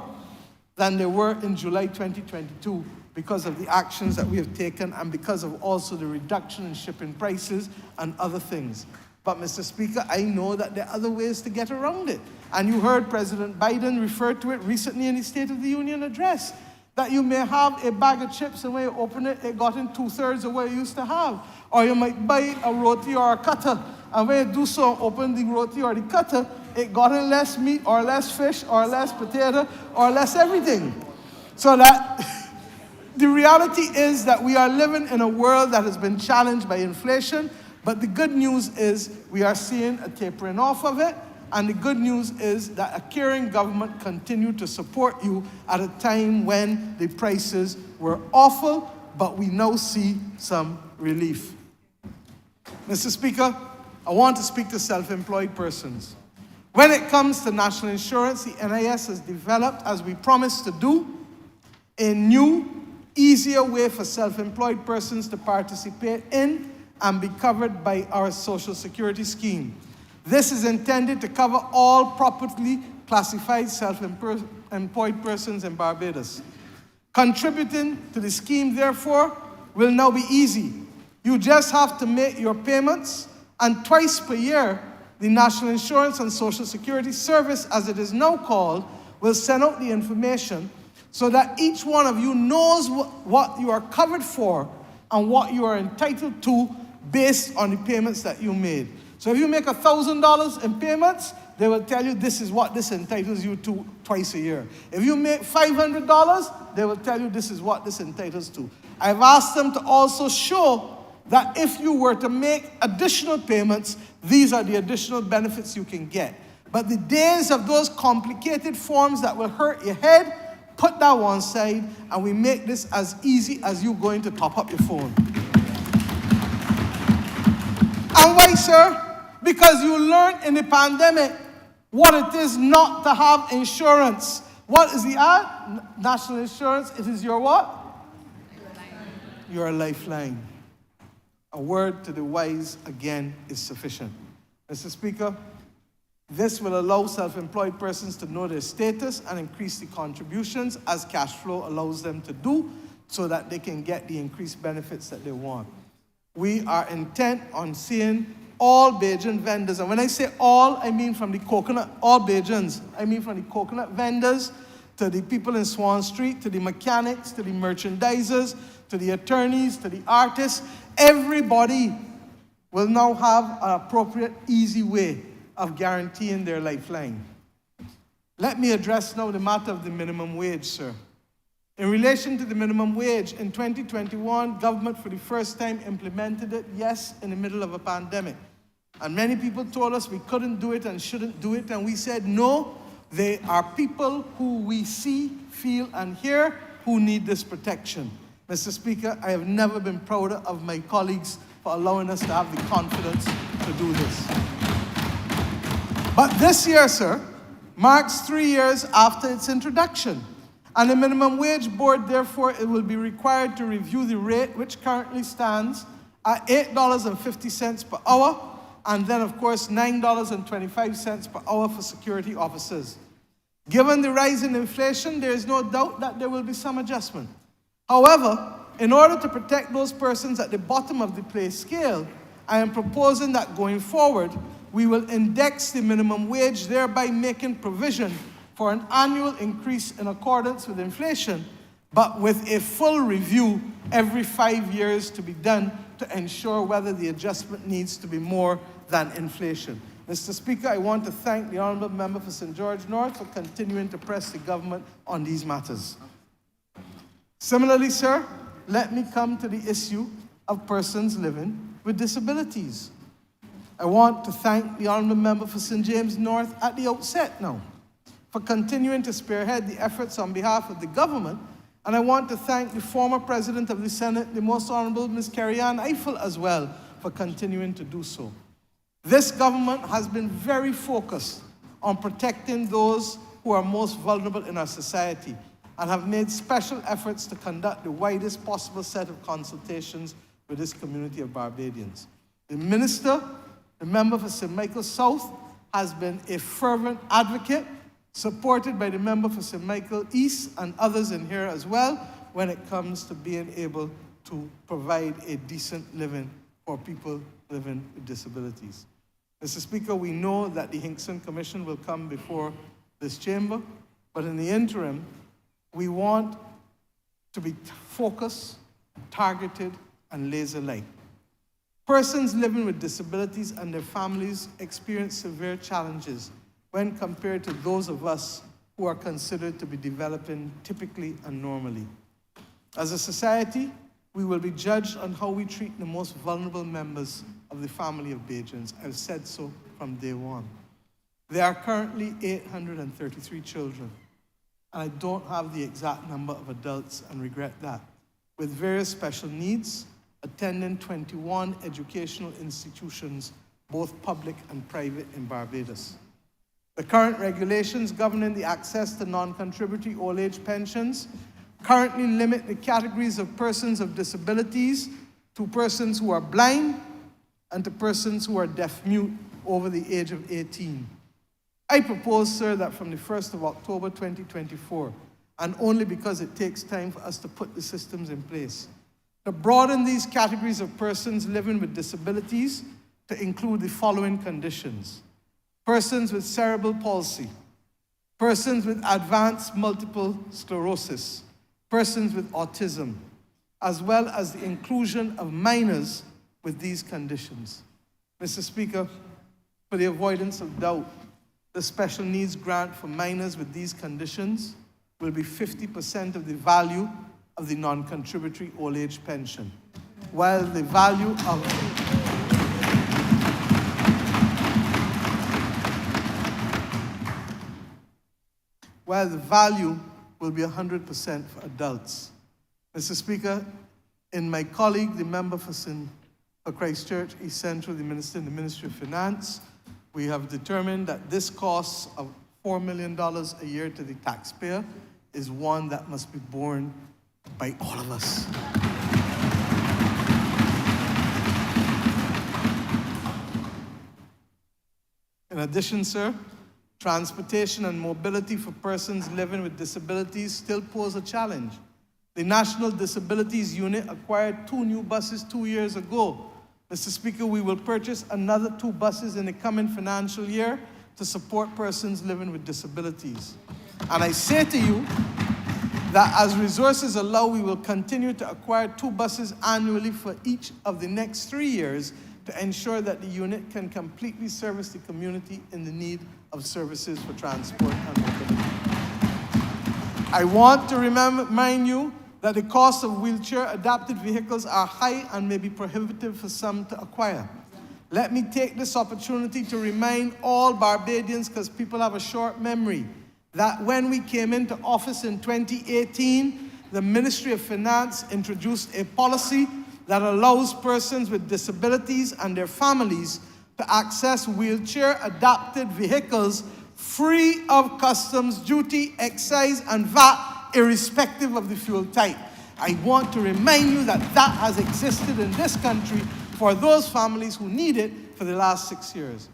than they were in July 2022 because of the actions that we have taken and because of also the reduction in shipping prices and other things. But Mr. Speaker, I know that there are other ways to get around it. And you heard President Biden refer to it recently in the State of the Union address, that you may have a bag of chips and when you open it, it got in 2/3 of what you used to have. Or you might buy a roti or a cutter, and when you do so, open the roti or the cutter, it got in less meat or less fish or less potato or less everything. So that the reality is that we are living in a world that has been challenged by inflation, but the good news is we are seeing a tapering off of it. And the good news is that a caring government continued to support you at a time when the prices were awful, but we now see some relief. Mr. Speaker, I want to speak to self-employed persons. When it comes to national insurance, the NIS has developed, as we promised to do, a new, easier way for self-employed persons to participate in and be covered by our Social Security scheme. This is intended to cover all properly classified self-employed persons in Barbados. Contributing to the scheme, therefore, will now be easy. You just have to make your payments, and twice per year, the National Insurance and Social Security Service, as it is now called, will send out the information so that each one of you knows what you are covered for and what you are entitled to based on the payments that you made. So if you make $1,000 in payments, they will tell you this is what this entitles you to twice a year. If you make $500, they will tell you this is what this entitles to. I've asked them to also show that if you were to make additional payments, these are the additional benefits you can get. But the days of those complicated forms that will hurt your head, put that one side, and we make this as easy as you going to top up your phone. And why, sir? Because you learned in the pandemic what it is not to have insurance. What is the ad? National insurance, it is your what? Your lifeline. A word to the wise, again, is sufficient. Mr. Speaker, this will allow self-employed persons to know their status and increase the contributions as cash flow allows them to do so that they can get the increased benefits that they want. We are intent on seeing all Bajan vendors, and when I say all, I mean from the coconut, all Bajans, I mean from the coconut vendors to the people in Swan Street, to the mechanics, to the merchandisers, to the attorneys, to the artists. Everybody will now have an appropriate, easy way of guaranteeing their lifeline. Let me address now the matter of the minimum wage, sir. In relation to the minimum wage, in 2021, government for the first time implemented it, yes, in the middle of a pandemic. And many people told us we couldn't do it and shouldn't do it, and we said, no, they are people who we see, feel, and hear who need this protection. Mr. Speaker, I have never been prouder of my colleagues for allowing us to have the confidence to do this. But this year, sir, marks 3 years after its introduction. And the Minimum Wage Board, therefore, it will be required to review the rate, which currently stands at $8.50 per hour, and then, of course, $9.25 per hour for security officers. Given the rise in inflation, there is no doubt that there will be some adjustment. However, in order to protect those persons at the bottom of the pay scale, I am proposing that going forward, we will index the minimum wage, thereby making provision for an annual increase in accordance with inflation, but with a full review every 5 years to be done to ensure whether the adjustment needs to be more than inflation. Mr. Speaker, I want to thank the Honourable Member for St. George North for continuing to press the government on these matters. Similarly, sir, let me come to the issue of persons living with disabilities. I want to thank the Honourable Member for St. James North at the outset now for continuing to spearhead the efforts on behalf of the government And I want to thank the former President of the Senate, the Most Honorable Ms. Kerry-Ann Eiffel, as well, for continuing to do so. This government has been very focused on protecting those who are most vulnerable in our society and have made special efforts to conduct the widest possible set of consultations with this community of Barbadians. The Minister, the member for St. Michael South, has been a fervent advocate, supported by the member for St. Michael East and others in here as well, when it comes to being able to provide a decent living for people living with disabilities. Mr. Speaker, we know that the Hinkson Commission will come before this chamber, but in the interim, we want to be focused, targeted, and laser-like. Persons living with disabilities and their families experience severe challenges when compared to those of us who are considered to be developing typically and normally. As a society, we will be judged on how we treat the most vulnerable members of the family of Bajans. I've said so from day one. There are currently 833 children, and I don't have the exact number of adults, and regret that, with various special needs, attending 21 educational institutions, both public and private, in Barbados. The current regulations governing the access to non-contributory old age pensions currently limit the categories of persons of disabilities to persons who are blind and to persons who are deaf-mute over the age of 18. I propose, sir, that from the 1st of October 2024, and only because it takes time for us to put the systems in place, to broaden these categories of persons living with disabilities to include the following conditions: persons with cerebral palsy, persons with advanced multiple sclerosis, persons with autism, as well as the inclusion of minors with these conditions. Mr. Speaker, for the avoidance of doubt, the special needs grant for minors with these conditions will be 50% of the value of the non-contributory old age pension, while the value of will be 100% for adults. Mr. Speaker, in my colleague, the member for Christchurch East Central, the Minister in the Ministry of Finance, we have determined that this cost of $4 million a year to the taxpayer is one that must be borne by all of us. In addition, sir, transportation and mobility for persons living with disabilities still pose a challenge. The National Disabilities Unit acquired 2 new buses 2 years ago. Mr. Speaker, we will purchase another 2 buses in the coming financial year to support persons living with disabilities. And I say to you that as resources allow, we will continue to acquire 2 buses annually for each of the next 3 years to ensure that the unit can completely service the community in the need of services for transport and mobility. I want to remind you that the cost of wheelchair-adapted vehicles are high and may be prohibitive for some to acquire. Let me take this opportunity to remind all Barbadians, because people have a short memory, that when we came into office in 2018, the Ministry of Finance introduced a policy that allows persons with disabilities and their families to access wheelchair-adapted vehicles free of customs duty, excise, and VAT, irrespective of the fuel type. I want to remind you that that has existed in this country for those families who need it for the last 6 years.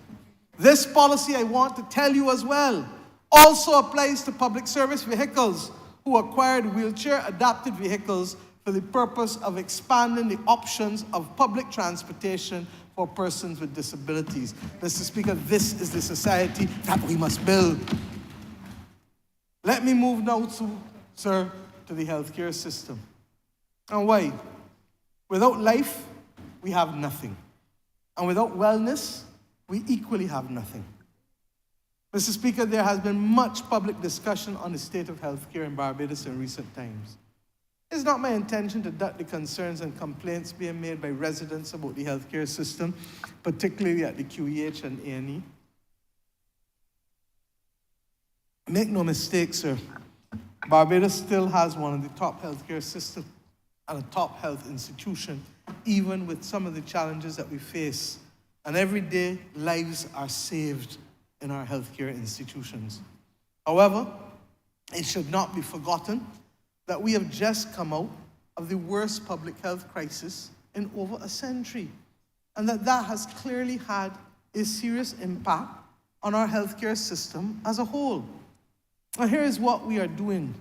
This policy, I want to tell you as well, also applies to public service vehicles who acquired wheelchair-adapted vehicles for the purpose of expanding the options of public transportation for persons with disabilities. Mr. Speaker, this is the society that we must build. Let me move now, sir, to the healthcare system. And why? Without life, we have nothing. And without wellness, we equally have nothing. Mr. Speaker, there has been much public discussion on the state of healthcare in Barbados in recent times. It's not my intention to duck the concerns and complaints being made by residents about the healthcare system, particularly at the QEH and A&E. Make no mistake, sir, Barbados still has one of the top healthcare systems and a top health institution, even with some of the challenges that we face. And every day, lives are saved in our healthcare institutions. However, it should not be forgotten that we have just come out of the worst public health crisis in over a century, and that has clearly had a serious impact on our healthcare system as a whole. Now, here is what we are doing,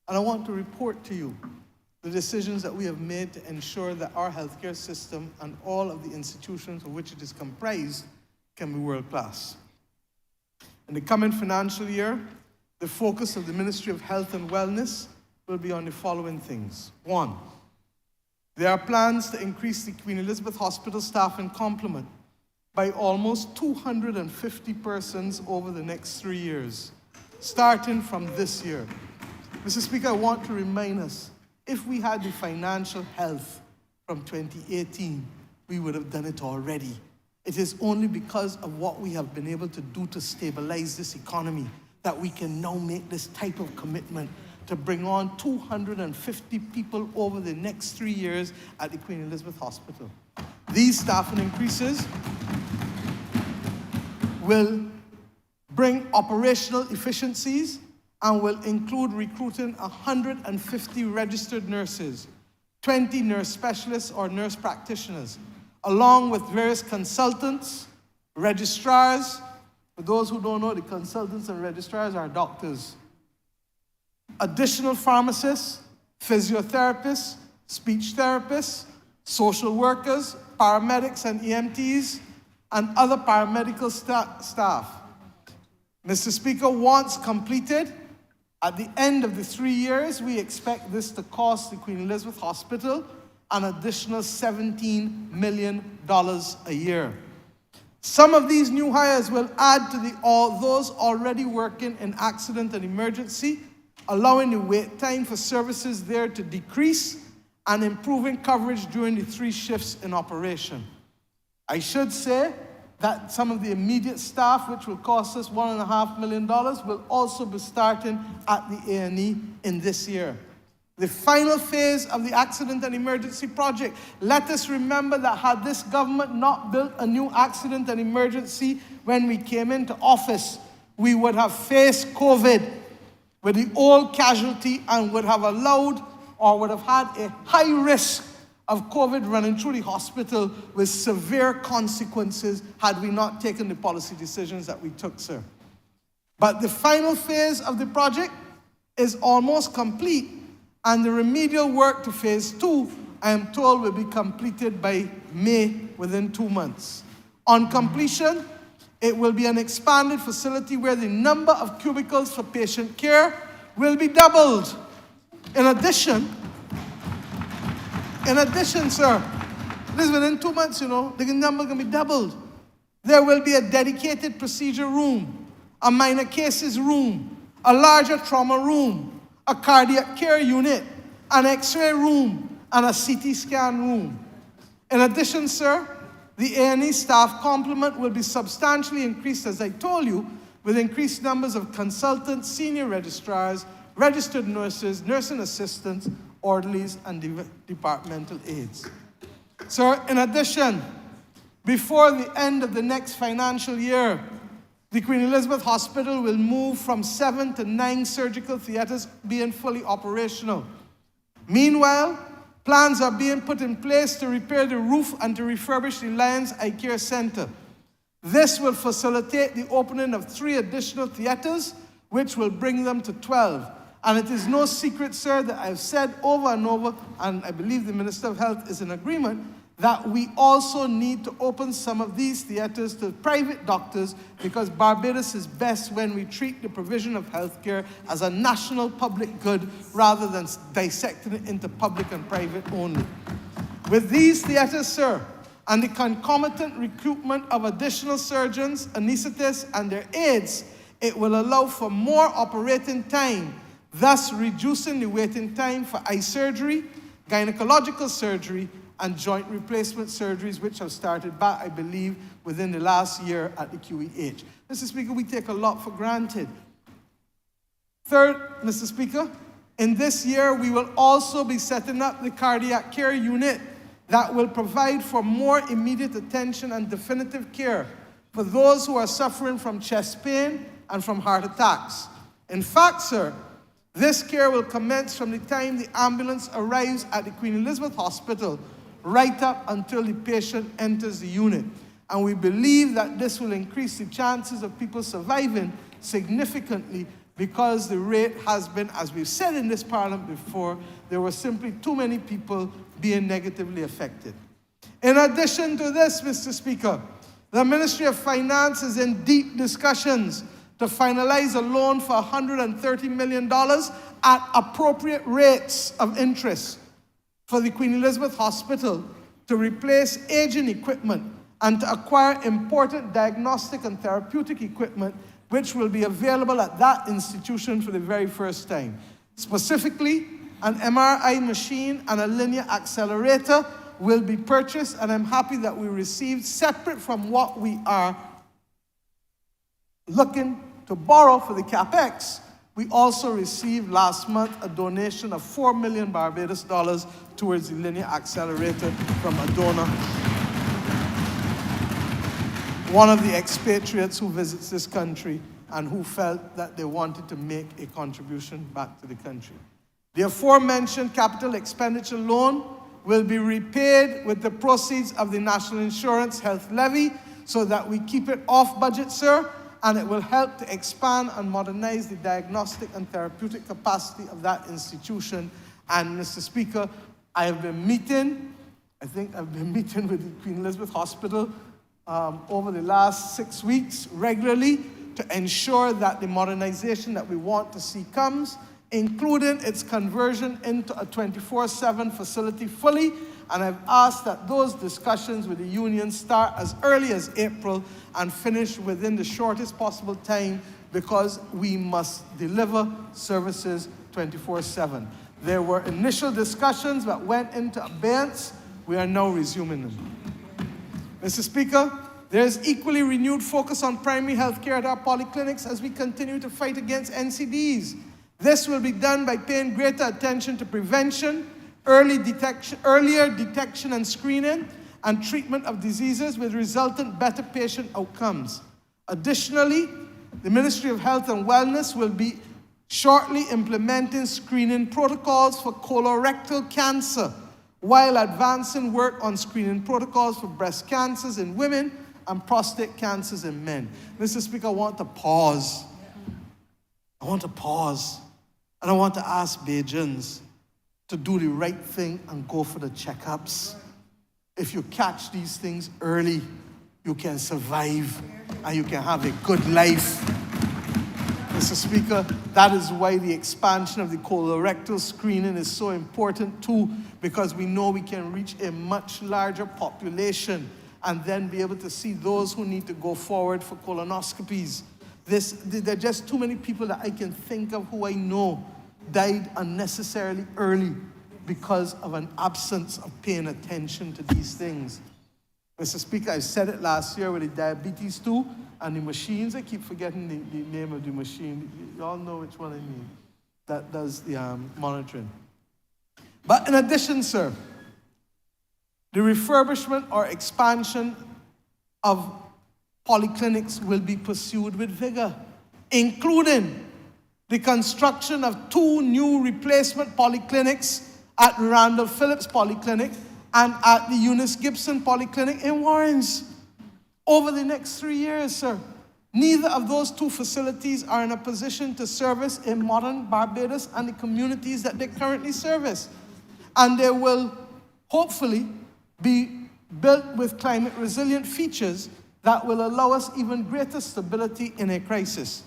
and I want to report to you the decisions that we have made to ensure that our healthcare system and all of the institutions of which it is comprised can be world-class. In the coming financial year, the focus of the Ministry of Health and Wellness will be on the following things. 1, there are plans to increase the Queen Elizabeth Hospital staffing complement by almost 250 persons over the next 3 years, starting from this year. Mr. Speaker, I want to remind us, if we had the financial health from 2018, we would have done it already. It is only because of what we have been able to do to stabilize this economy that we can now make this type of commitment to bring on 250 people over the next 3 years at the Queen Elizabeth Hospital. These staffing increases will bring operational efficiencies and will include recruiting 150 registered nurses, 20 nurse specialists or nurse practitioners, along with various consultants, registrars. For those who don't know, the consultants and registrars are doctors. Additional pharmacists, physiotherapists, speech therapists, social workers, paramedics and EMTs, and other paramedical staff. Mr. Speaker, once completed, at the end of the 3 years, we expect this to cost the Queen Elizabeth Hospital an additional $17 million a year. Some of these new hires will add to those already working in accident and emergency, allowing the wait time for services there to decrease and improving coverage during the 3 shifts in operation. I should say that some of the immediate staff, which will cost us $1.5 million, will also be starting at the A&E in this year. The final phase of the accident and emergency project. Let us remember that had this government not built a new accident and emergency when we came into office, we would have faced COVID with the old casualty and would have allowed or would have had a high risk of COVID running through the hospital with severe consequences had we not taken the policy decisions that we took, sir. But the final phase of the project is almost complete, and the remedial work to phase 2, I am told, will be completed by May, within 2 months. On completion, it will be an expanded facility where the number of cubicles for patient care will be doubled. In addition, sir, this is within 2 months, the number can be doubled. There will be a dedicated procedure room, a minor cases room, a larger trauma room, a cardiac care unit, an X-ray room, and a CT scan room. In addition, sir, the A&E staff complement will be substantially increased, as I told you, with increased numbers of consultants, senior registrars, registered nurses, nursing assistants, orderlies, and departmental aides. Sir, in addition, before the end of the next financial year, the Queen Elizabeth Hospital will move from 7 to 9 surgical theaters being fully operational. Meanwhile, plans are being put in place to repair the roof and to refurbish the Lions Eye Care Center. This will facilitate the opening of 3 additional theaters, which will bring them to 12. And it is no secret, sir, that I've said over and over, and I believe the Minister of Health is in agreement, that we also need to open some of these theaters to private doctors, because Barbados is best when we treat the provision of healthcare as a national public good rather than dissecting it into public and private only. With these theaters, sir, and the concomitant recruitment of additional surgeons, anesthetists, and their aides, it will allow for more operating time, thus reducing the waiting time for eye surgery, gynecological surgery, and joint replacement surgeries, which have started back, I believe, within the last year at the QEH. Mr. Speaker, we take a lot for granted. Third, Mr. Speaker, in this year, we will also be setting up the cardiac care unit that will provide for more immediate attention and definitive care for those who are suffering from chest pain and from heart attacks. In fact, sir, this care will commence from the time the ambulance arrives at the Queen Elizabeth Hospital right up until the patient enters the unit. And we believe that this will increase the chances of people surviving significantly, because the rate has been, as we've said in this Parliament before, there were simply too many people being negatively affected. In addition to this, Mr. Speaker, the Ministry of Finance is in deep discussions to finalize a loan for $130 million at appropriate rates of interest for the Queen Elizabeth Hospital to replace aging equipment and to acquire important diagnostic and therapeutic equipment which will be available at that institution for the very first time. Specifically, an MRI machine and a linear accelerator will be purchased, and I'm happy that we received, separate from what we are looking to borrow for the CapEx, we also received last month a donation of 4 million Barbados dollars towards the linear accelerator from a donor, one of the expatriates who visits this country and who felt that they wanted to make a contribution back to the country. The aforementioned capital expenditure loan will be repaid with the proceeds of the National Insurance Health Levy so that we keep it off budget, sir, and it will help to expand and modernize the diagnostic and therapeutic capacity of that institution. And Mr. Speaker, I've been meeting with the Queen Elizabeth Hospital over the last 6 weeks regularly to ensure that the modernization that we want to see comes, including its conversion into a 24/7 facility fully. And I've asked that those discussions with the union start as early as April and finish within the shortest possible time, because we must deliver services 24/7. There were initial discussions that went into abeyance. We are now resuming them. Mr. Speaker, there is equally renewed focus on primary health care at our polyclinics as we continue to fight against NCDs. This will be done by paying greater attention to prevention, earlier detection and screening, and treatment of diseases with resultant better patient outcomes. Additionally, the Ministry of Health and Wellness will be shortly implementing screening protocols for colorectal cancer, while advancing work on screening protocols for breast cancers in women and prostate cancers in men. Mr. Speaker, I want to pause. And I want to ask Bajans to do the right thing and go for the checkups. If you catch these things early, you can survive and you can have a good life. Mr. Speaker, that is why the expansion of the colorectal screening is so important too, because we know we can reach a much larger population and then be able to see those who need to go forward for colonoscopies. There are just too many people that I can think of who I know died unnecessarily early because of an absence of paying attention to these things. Mr. Speaker, I said it last year with the diabetes too, and the machines. I keep forgetting the name of the machine. You all know which one I mean. That does the monitoring. But in addition, sir, the refurbishment or expansion of polyclinics will be pursued with vigor, including the construction of 2 new replacement polyclinics at Randall Phillips Polyclinic and at the Eunice Gibson Polyclinic in Warrens over the next 3 years, sir. Neither of those 2 facilities are in a position to service a modern Barbados and the communities that they currently service. And they will hopefully be built with climate resilient features that will allow us even greater stability in a crisis.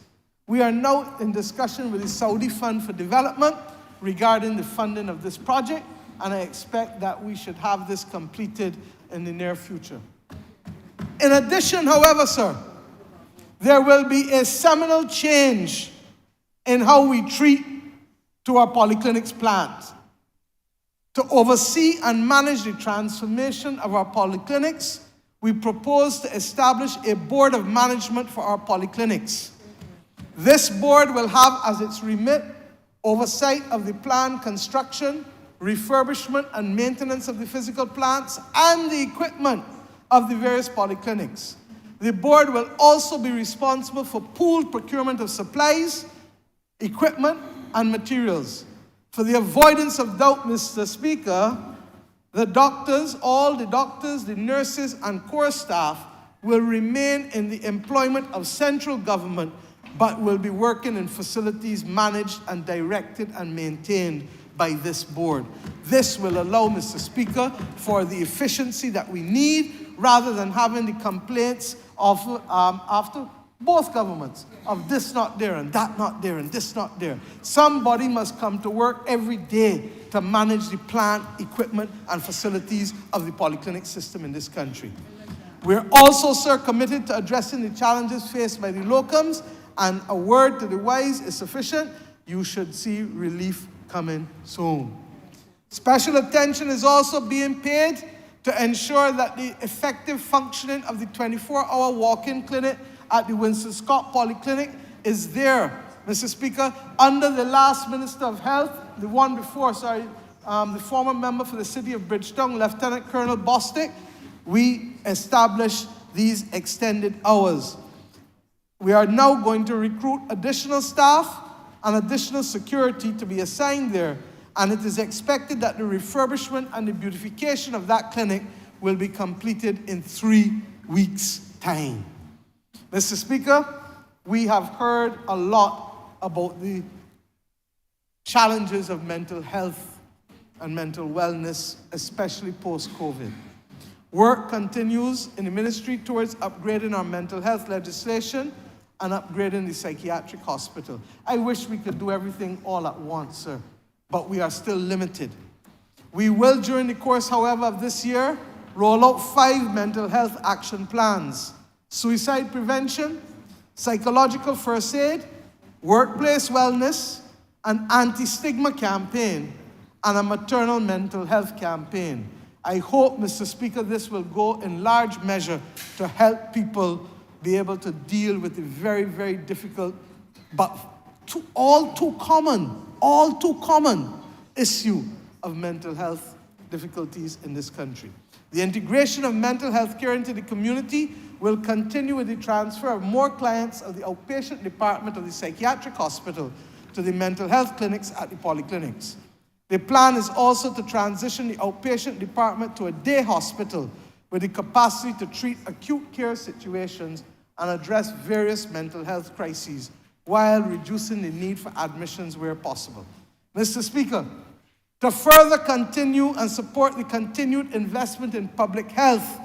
We are now in discussion with the Saudi Fund for Development regarding the funding of this project, and I expect that we should have this completed in the near future. In addition, however, sir, there will be a seminal change in how we treat to our polyclinics plans. To oversee and manage the transformation of our polyclinics, we propose to establish a board of management for our polyclinics. This board will have as its remit oversight of the planned construction, refurbishment, and maintenance of the physical plants and the equipment of the various polyclinics. The board will also be responsible for pooled procurement of supplies, equipment, and materials. For the avoidance of doubt, Mr. Speaker, all the doctors, the nurses, and core staff will remain in the employment of central government, but will be working in facilities managed and directed and maintained by this board. This will allow, Mr. Speaker, for the efficiency that we need, rather than having the complaints of, after both governments, of this not there and that not there and this not there. Somebody must come to work every day to manage the plant, equipment, and facilities of the polyclinic system in this country. We're also, sir, committed to addressing the challenges faced by the locums, and a word to the wise is sufficient. You should see relief coming soon. Special attention is also being paid to ensure that the effective functioning of the 24-hour walk-in clinic at the Winston Scott Polyclinic is there. Mr. Speaker, under the last Minister of Health, the one before, the former member for the City of Bridgetown, Lieutenant Colonel Bostic, we established these extended hours. We are now going to recruit additional staff and additional security to be assigned there, and it is expected that the refurbishment and the beautification of that clinic will be completed in 3 weeks' time. Mr. Speaker, we have heard a lot about the challenges of mental health and mental wellness, especially post-COVID. Work continues in the ministry towards upgrading our mental health legislation and upgrading the psychiatric hospital. I wish we could do everything all at once, sir, but we are still limited. We will, during the course, however, of this year, roll out 5 mental health action plans: suicide prevention, psychological first aid, workplace wellness, an anti-stigma campaign, and a maternal mental health campaign. I hope, Mr. Speaker, this will go in large measure to help people be able to deal with the very, very difficult, but all too common issue of mental health difficulties in this country. The integration of mental health care into the community will continue with the transfer of more clients of the outpatient department of the psychiatric hospital to the mental health clinics at the polyclinics. The plan is also to transition the outpatient department to a day hospital with the capacity to treat acute care situations and address various mental health crises while reducing the need for admissions where possible. Mr. Speaker, to further continue and support the continued investment in public health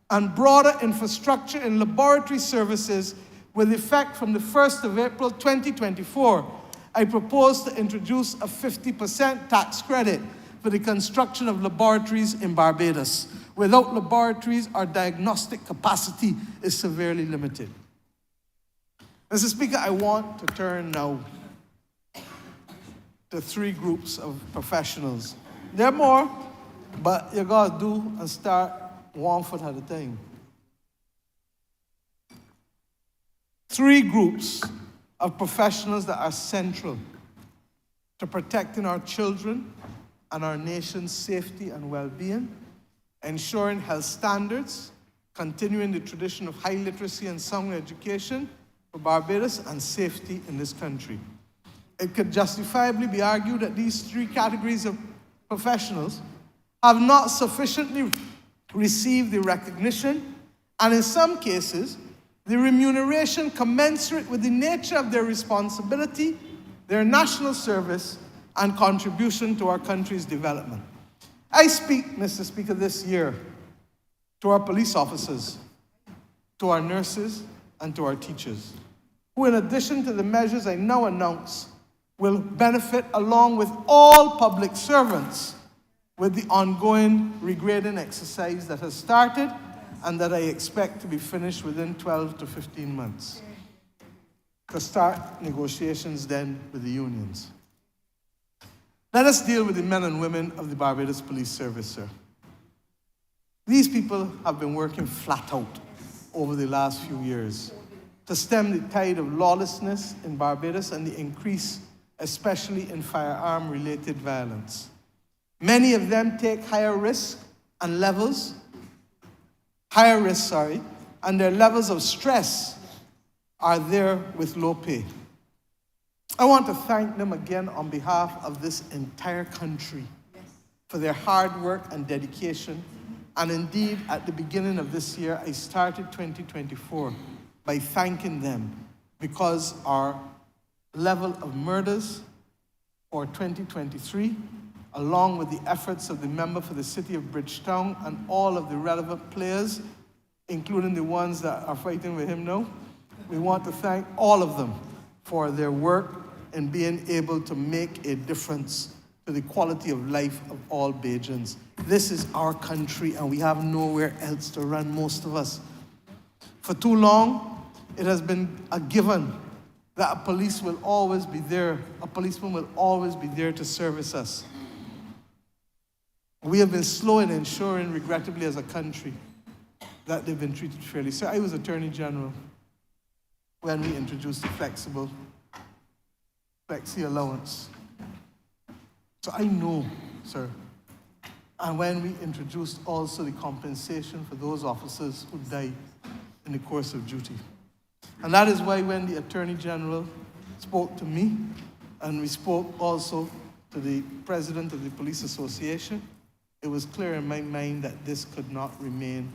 and broader infrastructure in laboratory services with effect from the 1st of April 2024, I propose to introduce a 50% tax credit for the construction of laboratories in Barbados. Without laboratories, our diagnostic capacity is severely limited. Mr. Speaker, I want to turn now to 3 groups of professionals. There are more, but you gotta do and start one foot at a time. 3 groups of professionals that are central to protecting our children and our nation's safety and well-being, ensuring health standards, continuing the tradition of high literacy and sound education for Barbados, and safety in this country. It could justifiably be argued that these 3 categories of professionals have not sufficiently received the recognition, and in some cases, the remuneration commensurate with the nature of their responsibility, their national service, and contribution to our country's development. I speak, Mr. Speaker, this year to our police officers, to our nurses, and to our teachers, who, in addition to the measures I now announce, will benefit along with all public servants with the ongoing regrading exercise that has started and that I expect to be finished within 12 to 15 months, to start negotiations then with the unions. Let us deal with the men and women of the Barbados Police Service, sir. These people have been working flat out over the last few years. to stem the tide of lawlessness in Barbados and the increase, especially in firearm-related violence. Many of them take higher risk, and their levels of stress are there with low pay. I want to thank them again on behalf of this entire country for their hard work and dedication. And indeed, at the beginning of this year, I started 2024 by thanking them because our level of murders for 2023, along with the efforts of the member for the city of Bridgetown and all of the relevant players, including the ones that are fighting with him now, we want to thank all of them for their work in being able to make a difference to the quality of life of all Bajans. This is our country, and we have nowhere else to run, most of us. For too long, it has been a given that a policeman will always be there to service us. We have been slow in ensuring, regrettably as a country, that they've been treated fairly. So I was Attorney General when we introduced the flexi allowance. So I know, sir. And when we introduced also the compensation for those officers who died in the course of duty. And that is why when the Attorney General spoke to me, and we spoke also to the President of the Police Association, it was clear in my mind that this could not remain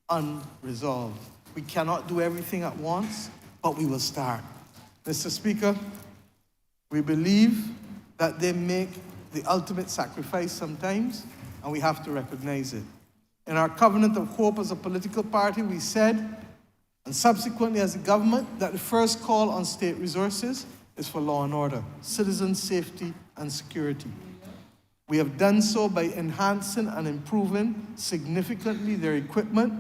unresolved. We cannot do everything at once, but we will start. Mr. Speaker, we believe that they make the ultimate sacrifice sometimes, and we have to recognize it. In our covenant of hope as a political party, we said, and subsequently as a government, that the first call on state resources is for law and order, citizen safety and security. We have done so by enhancing and improving significantly their equipment,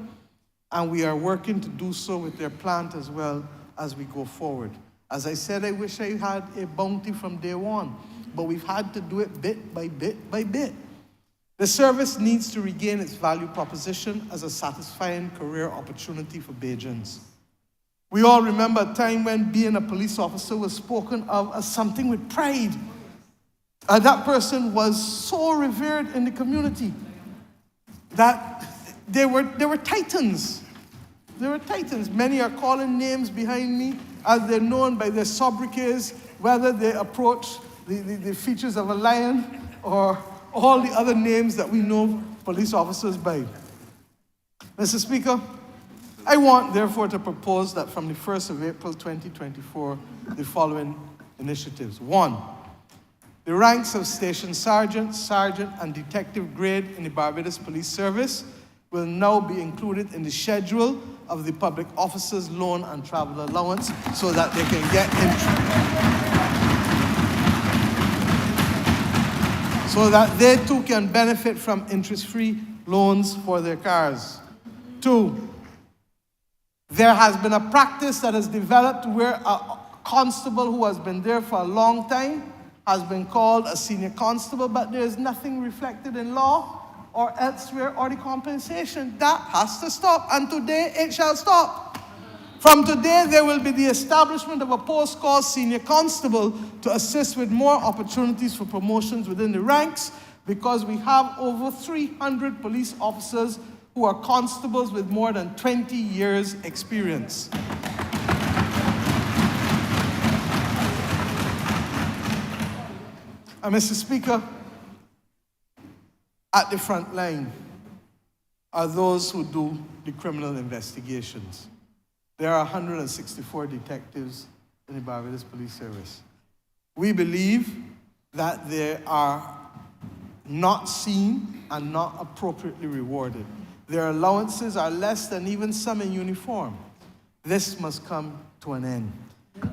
and we are working to do so with their plant as well as we go forward. As I said, I wish I had a bounty from day one, but we've had to do it bit by bit by bit. The service needs to regain its value proposition as a satisfying career opportunity for Bajans. We all remember a time when being a police officer was spoken of as something with pride. And that person was so revered in the community that they were titans. They were titans. Many are calling names behind me as they're known by their sobriquets, whether they approach the features of a lion or all the other names that we know police officers by. Mr. Speaker, I want, therefore, to propose that from the 1st of April 2024, the following initiatives. 1, the ranks of station sergeant, and detective grade in the Barbados Police Service will now be included in the schedule of the public officers' loan and travel allowance so that they can get so that they too can benefit from interest-free loans for their cars. 2, there has been a practice that has developed where a constable who has been there for a long time has been called a senior constable, but there is nothing reflected in law or elsewhere or the compensation. That has to stop, and today it shall stop. From today, there will be the establishment of a post called senior constable to assist with more opportunities for promotions within the ranks, because we have over 300 police officers who are constables with more than 20 years experience. And Mr. Speaker, at the front line are those who do the criminal investigations. There are 164 detectives in the Barbados Police Service. We believe that they are not seen and not appropriately rewarded. Their allowances are less than even some in uniform. This must come to an end.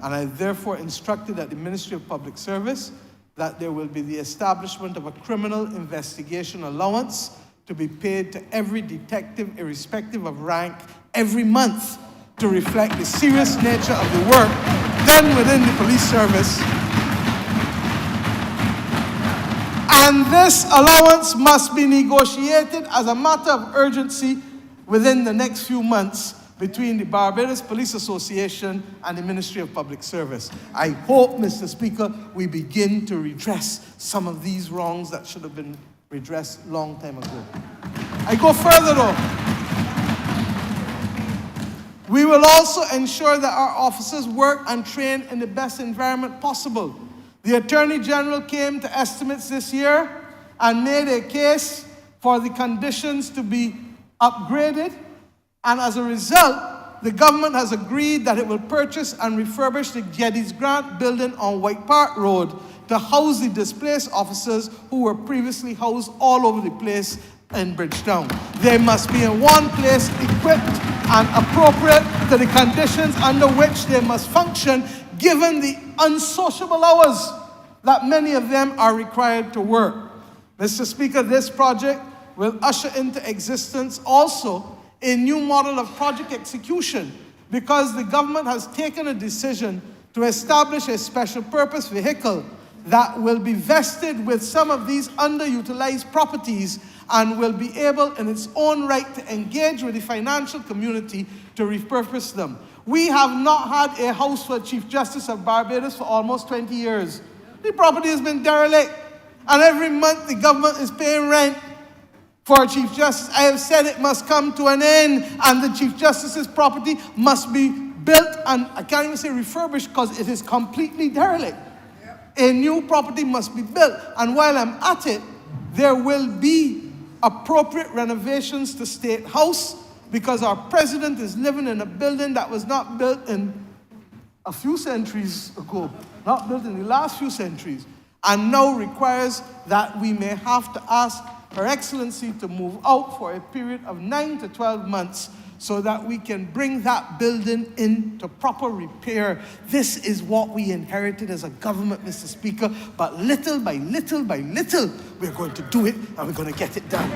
And I therefore instructed at the Ministry of Public Service that there will be the establishment of a criminal investigation allowance to be paid to every detective, irrespective of rank, every month to reflect the serious nature of the work done within the police service. And this allowance must be negotiated as a matter of urgency within the next few months between the Barbados Police Association and the Ministry of Public Service. I hope, Mr. Speaker, we begin to redress some of these wrongs that should have been redressed long time ago. I go further though. We will also ensure that our officers work and train in the best environment possible. The Attorney General came to estimates this year and made a case for the conditions to be upgraded, and as a result, the government has agreed that it will purchase and refurbish the Geddes Grant building on White Park Road to house the displaced officers who were previously housed all over the place in Bridgetown. They must be in one place, equipped and appropriate to the conditions under which they must function, given the unsociable hours that many of them are required to work. Mr. Speaker, this project will usher into existence also a new model of project execution, because the government has taken a decision to establish a special purpose vehicle that will be vested with some of these underutilized properties and will be able in its own right to engage with the financial community to repurpose them. We have not had a house for Chief Justice of Barbados for almost 20 years. The property has been derelict, and every month the government is paying rent for Chief Justice. I have said it must come to an end, and the Chief Justice's property must be built, and I can't even say refurbished because it is completely derelict. A new property must be built, and while I'm at it, there will be appropriate renovations to State House, because our president is living in a building that was not built in a few centuries ago, not built in the last few centuries, and now requires that we may have to ask Her Excellency to move out for a period of 9 to 12 months so that we can bring that building into proper repair. This is what we inherited as a government, Mr. Speaker, but little by little by little, we're going to do it and we're going to get it done.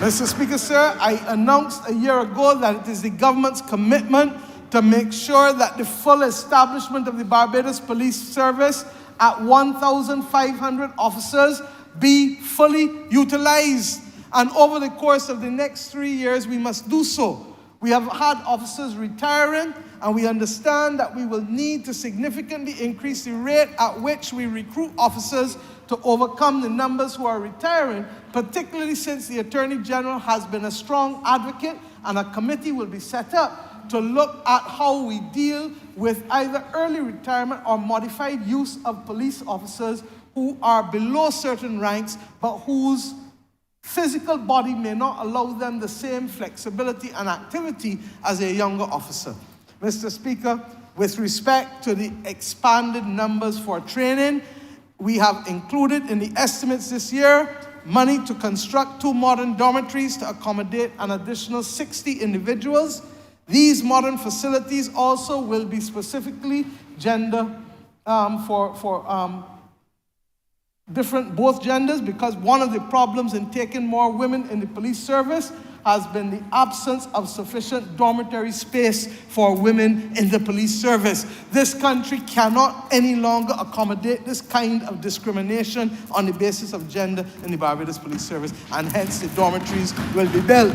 Mr. Speaker, sir, I announced a year ago that it is the government's commitment to make sure that the full establishment of the Barbados Police Service at 1,500 officers be fully utilized. And over the course of the next 3 years, we must do so. We have had officers retiring, and we understand that we will need to significantly increase the rate at which we recruit officers to overcome the numbers who are retiring, particularly since the Attorney General has been a strong advocate, and a committee will be set up to look at how we deal with either early retirement or modified use of police officers who are below certain ranks, but whose physical body may not allow them the same flexibility and activity as a younger officer. Mr. Speaker, with respect to the expanded numbers for training, we have included in the estimates this year money to construct 2 modern dormitories to accommodate an additional 60 individuals. These modern facilities also will be specifically gender different, both genders, because one of the problems in taking more women in the police service has been the absence of sufficient dormitory space for women in the police service. This country cannot any longer accommodate this kind of discrimination on the basis of gender in the Barbados Police Service, and hence the dormitories will be built.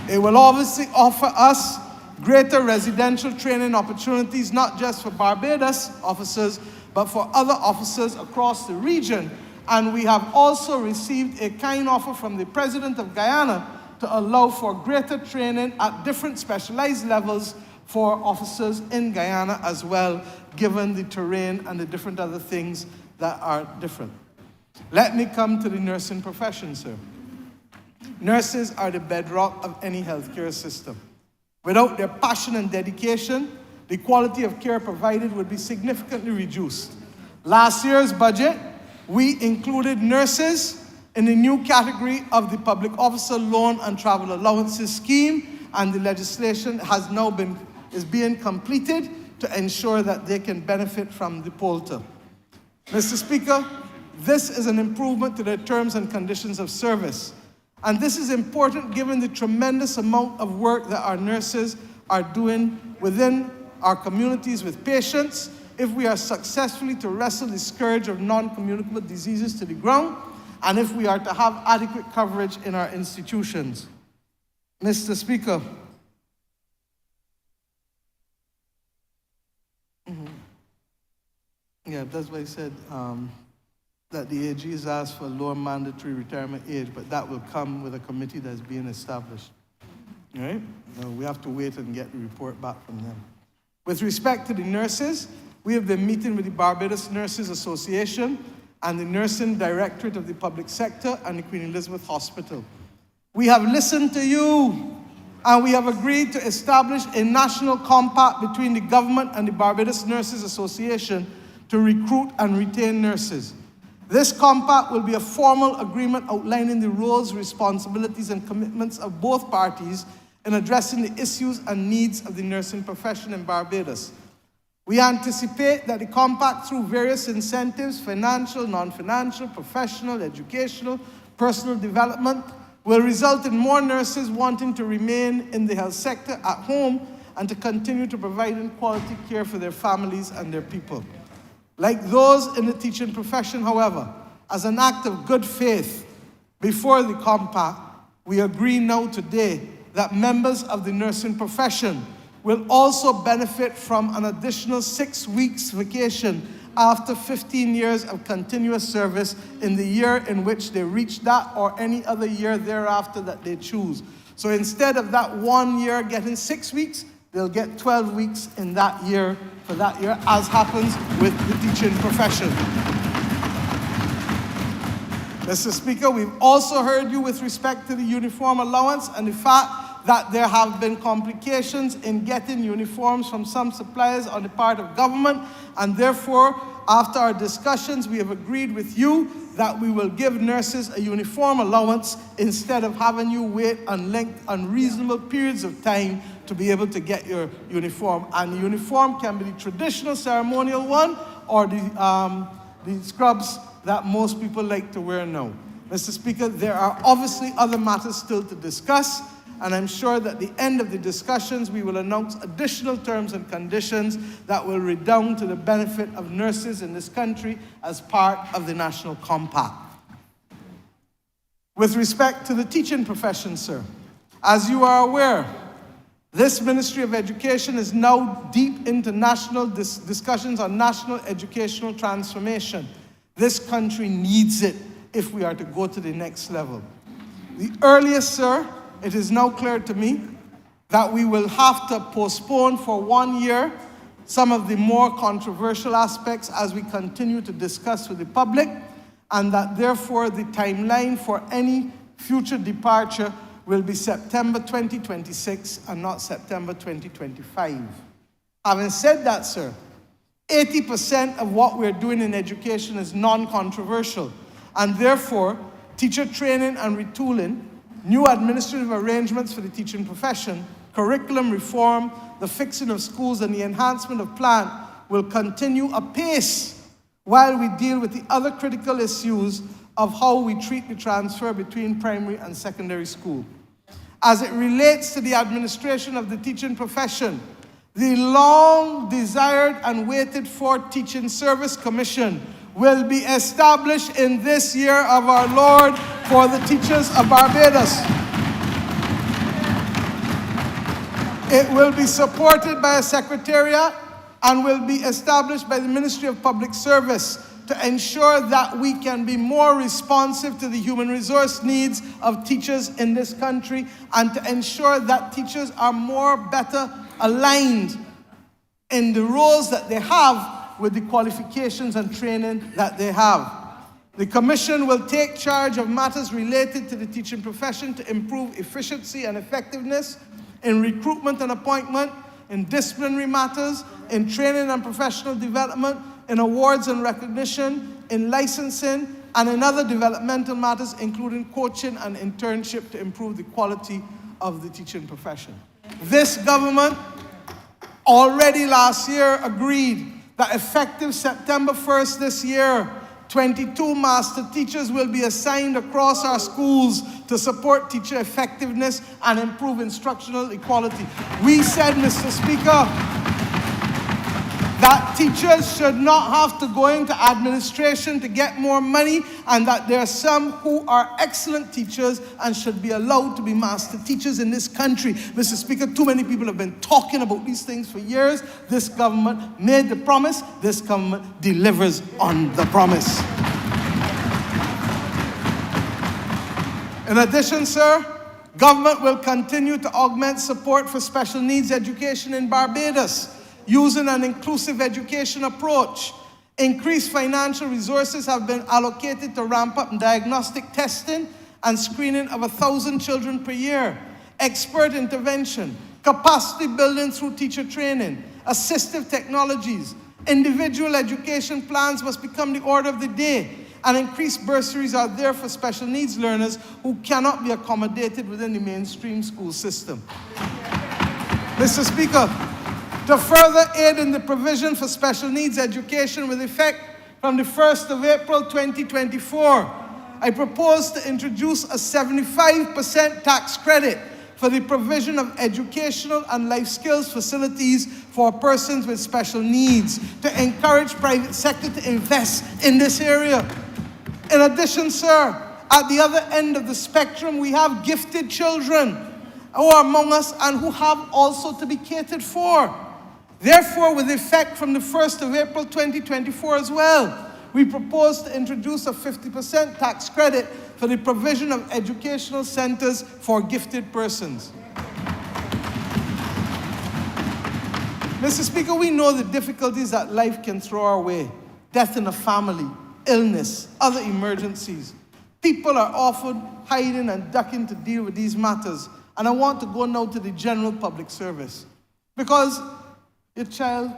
It will obviously offer us greater residential training opportunities, not just for Barbados officers, but for other officers across the region. And we have also received a kind offer from the President of Guyana to allow for greater training at different specialized levels for officers in Guyana as well, given the terrain and the different other things that are different. Let me come to the nursing profession, sir. Nurses are the bedrock of any healthcare system. Without their passion and dedication, the quality of care provided would be significantly reduced. Last year's budget, we included nurses in the new category of the Public Officer Loan and Travel Allowances Scheme, and the legislation is being completed to ensure that they can benefit from the POLTA. Mr. Speaker, this is an improvement to their terms and conditions of service. And this is important given the tremendous amount of work that our nurses are doing within our communities with patients, if we are successfully to wrestle the scourge of non-communicable diseases to the ground. and if we are to have adequate coverage in our institutions. Mr. Speaker, yeah, that's why I said that the AG has asked for lower mandatory retirement age, but that will come with a committee that's being established. All right? We have to wait and get the report back from them. With respect to the nurses, we have been meeting with the Barbados Nurses Association and the Nursing Directorate of the Public Sector and the Queen Elizabeth Hospital. We have listened to you, and we have agreed to establish a national compact between the government and the Barbados Nurses Association to recruit and retain nurses. This compact will be a formal agreement outlining the roles, responsibilities, and commitments of both parties in addressing the issues and needs of the nursing profession in Barbados. We anticipate that the compact, through various incentives, financial, non-financial, professional, educational, personal development, will result in more nurses wanting to remain in the health sector at home and to continue to provide quality care for their families and their people. Like those in the teaching profession, however, as an act of good faith before the compact, we agree now today that members of the nursing profession will also benefit from an additional 6 weeks vacation after 15 years of continuous service in the year in which they reach that or any other year thereafter that they choose. So instead of that 1 year getting 6 weeks, they'll get 12 weeks in that year for that year, as happens with the teaching profession. Mr. Speaker, we've also heard you with respect to the uniform allowance and the fact that there have been complications in getting uniforms from some suppliers on the part of government, and therefore, after our discussions, we have agreed with you that we will give nurses a uniform allowance instead of having you wait unreasonable periods of time to be able to get your uniform. And the uniform can be the traditional ceremonial one or the scrubs that most people like to wear now. Mr. Speaker, there are obviously other matters still to discuss, and I'm sure that at the end of the discussions, we will announce additional terms and conditions that will redound to the benefit of nurses in this country as part of the National Compact. With respect to the teaching profession, sir, as you are aware, this Ministry of Education is now deep into national discussions on national educational transformation. This country needs it if we are to go to the next level. The earliest, sir, it is now clear to me that we will have to postpone for 1 year some of the more controversial aspects as we continue to discuss with the public, and that therefore the timeline for any future departure will be September 2026 and not September 2025. Having said that, sir, 80% of what we're doing in education is non-controversial, and therefore teacher training and retooling, new administrative arrangements for the teaching profession, curriculum reform, the fixing of schools, and the enhancement of plan will continue apace while we deal with the other critical issues of how we treat the transfer between primary and secondary school. As it relates to the administration of the teaching profession, the long-desired and waited-for Teaching Service Commission will be established in this year of our Lord for the teachers of Barbados. It will be supported by a secretariat and will be established by the Ministry of Public Service to ensure that we can be more responsive to the human resource needs of teachers in this country and to ensure that teachers are better aligned in the roles that they have with the qualifications and training that they have. The Commission will take charge of matters related to the teaching profession to improve efficiency and effectiveness in recruitment and appointment, in disciplinary matters, in training and professional development, in awards and recognition, in licensing, and in other developmental matters, including coaching and internship to improve the quality of the teaching profession. This government already last year agreed that effective September 1st this year, 22 master teachers will be assigned across our schools to support teacher effectiveness and improve instructional equality. We said, Mr. Speaker, that teachers should not have to go into administration to get more money, and that there are some who are excellent teachers and should be allowed to be master teachers in this country. Mr. Speaker, too many people have been talking about these things for years. This government made the promise. This government delivers on the promise. In addition, sir, government will continue to augment support for special needs education in Barbados using an inclusive education approach. Increased financial resources have been allocated to ramp up diagnostic testing and screening of 1,000 children per year, expert intervention, capacity building through teacher training, assistive technologies. Individual education plans must become the order of the day, and increased bursaries are there for special needs learners who cannot be accommodated within the mainstream school system. Mr. Speaker, to further aid in the provision for special needs education with effect from the 1st of April 2024, I propose to introduce a 75% tax credit for the provision of educational and life skills facilities for persons with special needs, to encourage private sector to invest in this area. In addition, sir, at the other end of the spectrum, we have gifted children who are among us and who have also to be catered for. Therefore, with effect from the 1st of April 2024 as well, we propose to introduce a 50% tax credit for the provision of educational centers for gifted persons. Mr. Speaker, we know the difficulties that life can throw our way. Death in a family, illness, other emergencies. People are often hiding and ducking to deal with these matters. And I want to go now to the general public service. Because your child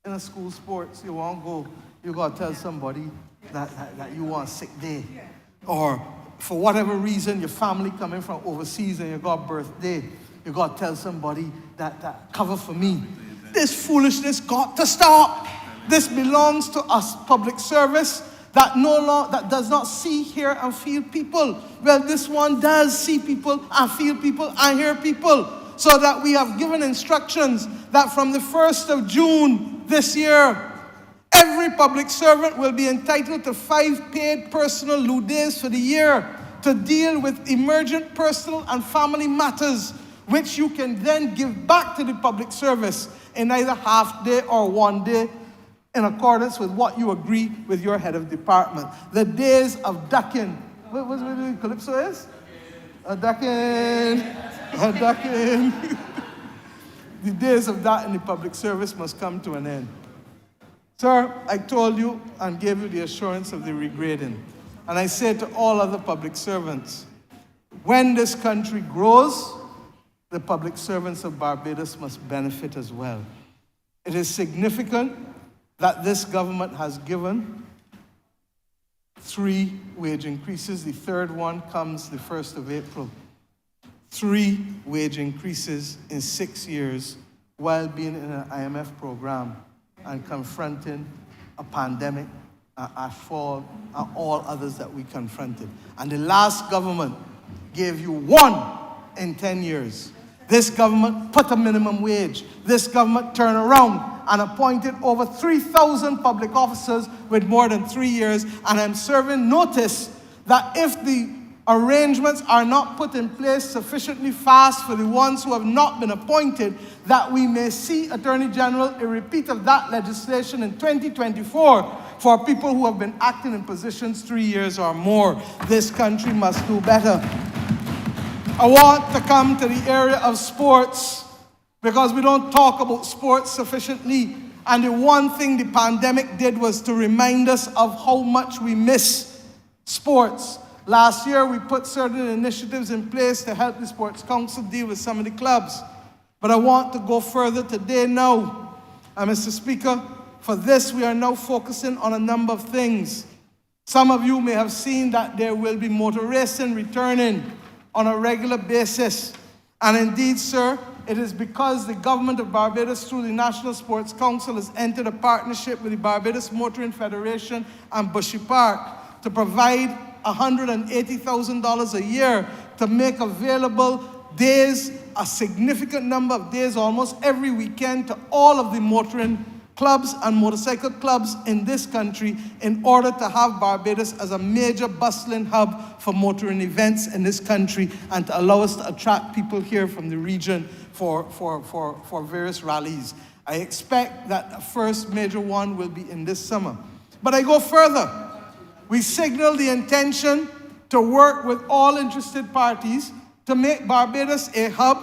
in a school sports, you won't go, you got to tell somebody that you want a sick day. Or for whatever reason, your family coming from overseas and you got a birthday, you got to tell somebody that cover for me. This foolishness got to stop. This belongs to us, public service, that that does not see, hear, and feel people. Well, this one does see people and feel people and hear people. So that we have given instructions that from the 1st of June this year, every public servant will be entitled to 5 paid personal leave days for the year to deal with emergent personal and family matters, which you can then give back to the public service in either half day or 1 day, in accordance with what you agree with your head of department. The days of ducking. What the Calypso is? A ducking. The days of that in the public service must come to an end. Sir, I told you and gave you the assurance of the regrading. And I say to all other public servants, when this country grows, the public servants of Barbados must benefit as well. It is significant that this government has given 3 wage increases. The third one comes the 1st of April. 3 wage increases in 6 years while being in an IMF program and confronting a pandemic, ashfall, and all others that we confronted. And the last government gave you 1 in 10 years. This government put a minimum wage. This government turned around and appointed over 3,000 public officers with more than 3 years. And I'm serving notice that if the arrangements are not put in place sufficiently fast for the ones who have not been appointed, that we may see, Attorney General, a repeat of that legislation in 2024 for people who have been acting in positions 3 years or more. This country must do better. I want to come to the area of sports because we don't talk about sports sufficiently. And the one thing the pandemic did was to remind us of how much we miss sports. Last year, we put certain initiatives in place to help the Sports Council deal with some of the clubs. But I want to go further today now. And Mr. Speaker, for this, we are now focusing on a number of things. Some of you may have seen that there will be motor racing returning on a regular basis. And indeed, sir, it is because the government of Barbados, through the National Sports Council, has entered a partnership with the Barbados Motoring Federation and Bushy Park to provide $180,000 a year to make available days, a significant number of days, almost every weekend, to all of the motoring clubs and motorcycle clubs in this country in order to have Barbados as a major bustling hub for motoring events in this country and to allow us to attract people here from the region for various rallies. I expect that the first major one will be in this summer. But I go further. We signal the intention to work with all interested parties to make Barbados a hub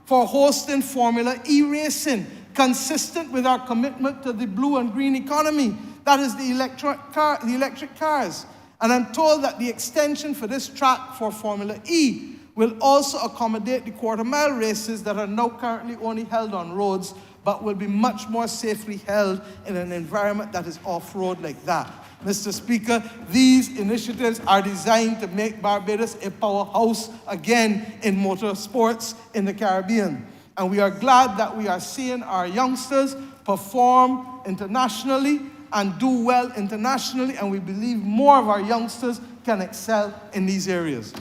for hosting Formula E racing, consistent with our commitment to the blue and green economy. That is the electric cars. And I'm told that the extension for this track for Formula E will also accommodate the quarter-mile races that are now currently only held on roads, but will be much more safely held in an environment that is off-road like that. Mr. Speaker, these initiatives are designed to make Barbados a powerhouse again in motorsports in the Caribbean. And we are glad that we are seeing our youngsters perform internationally and do well internationally, and we believe more of our youngsters can excel in these areas.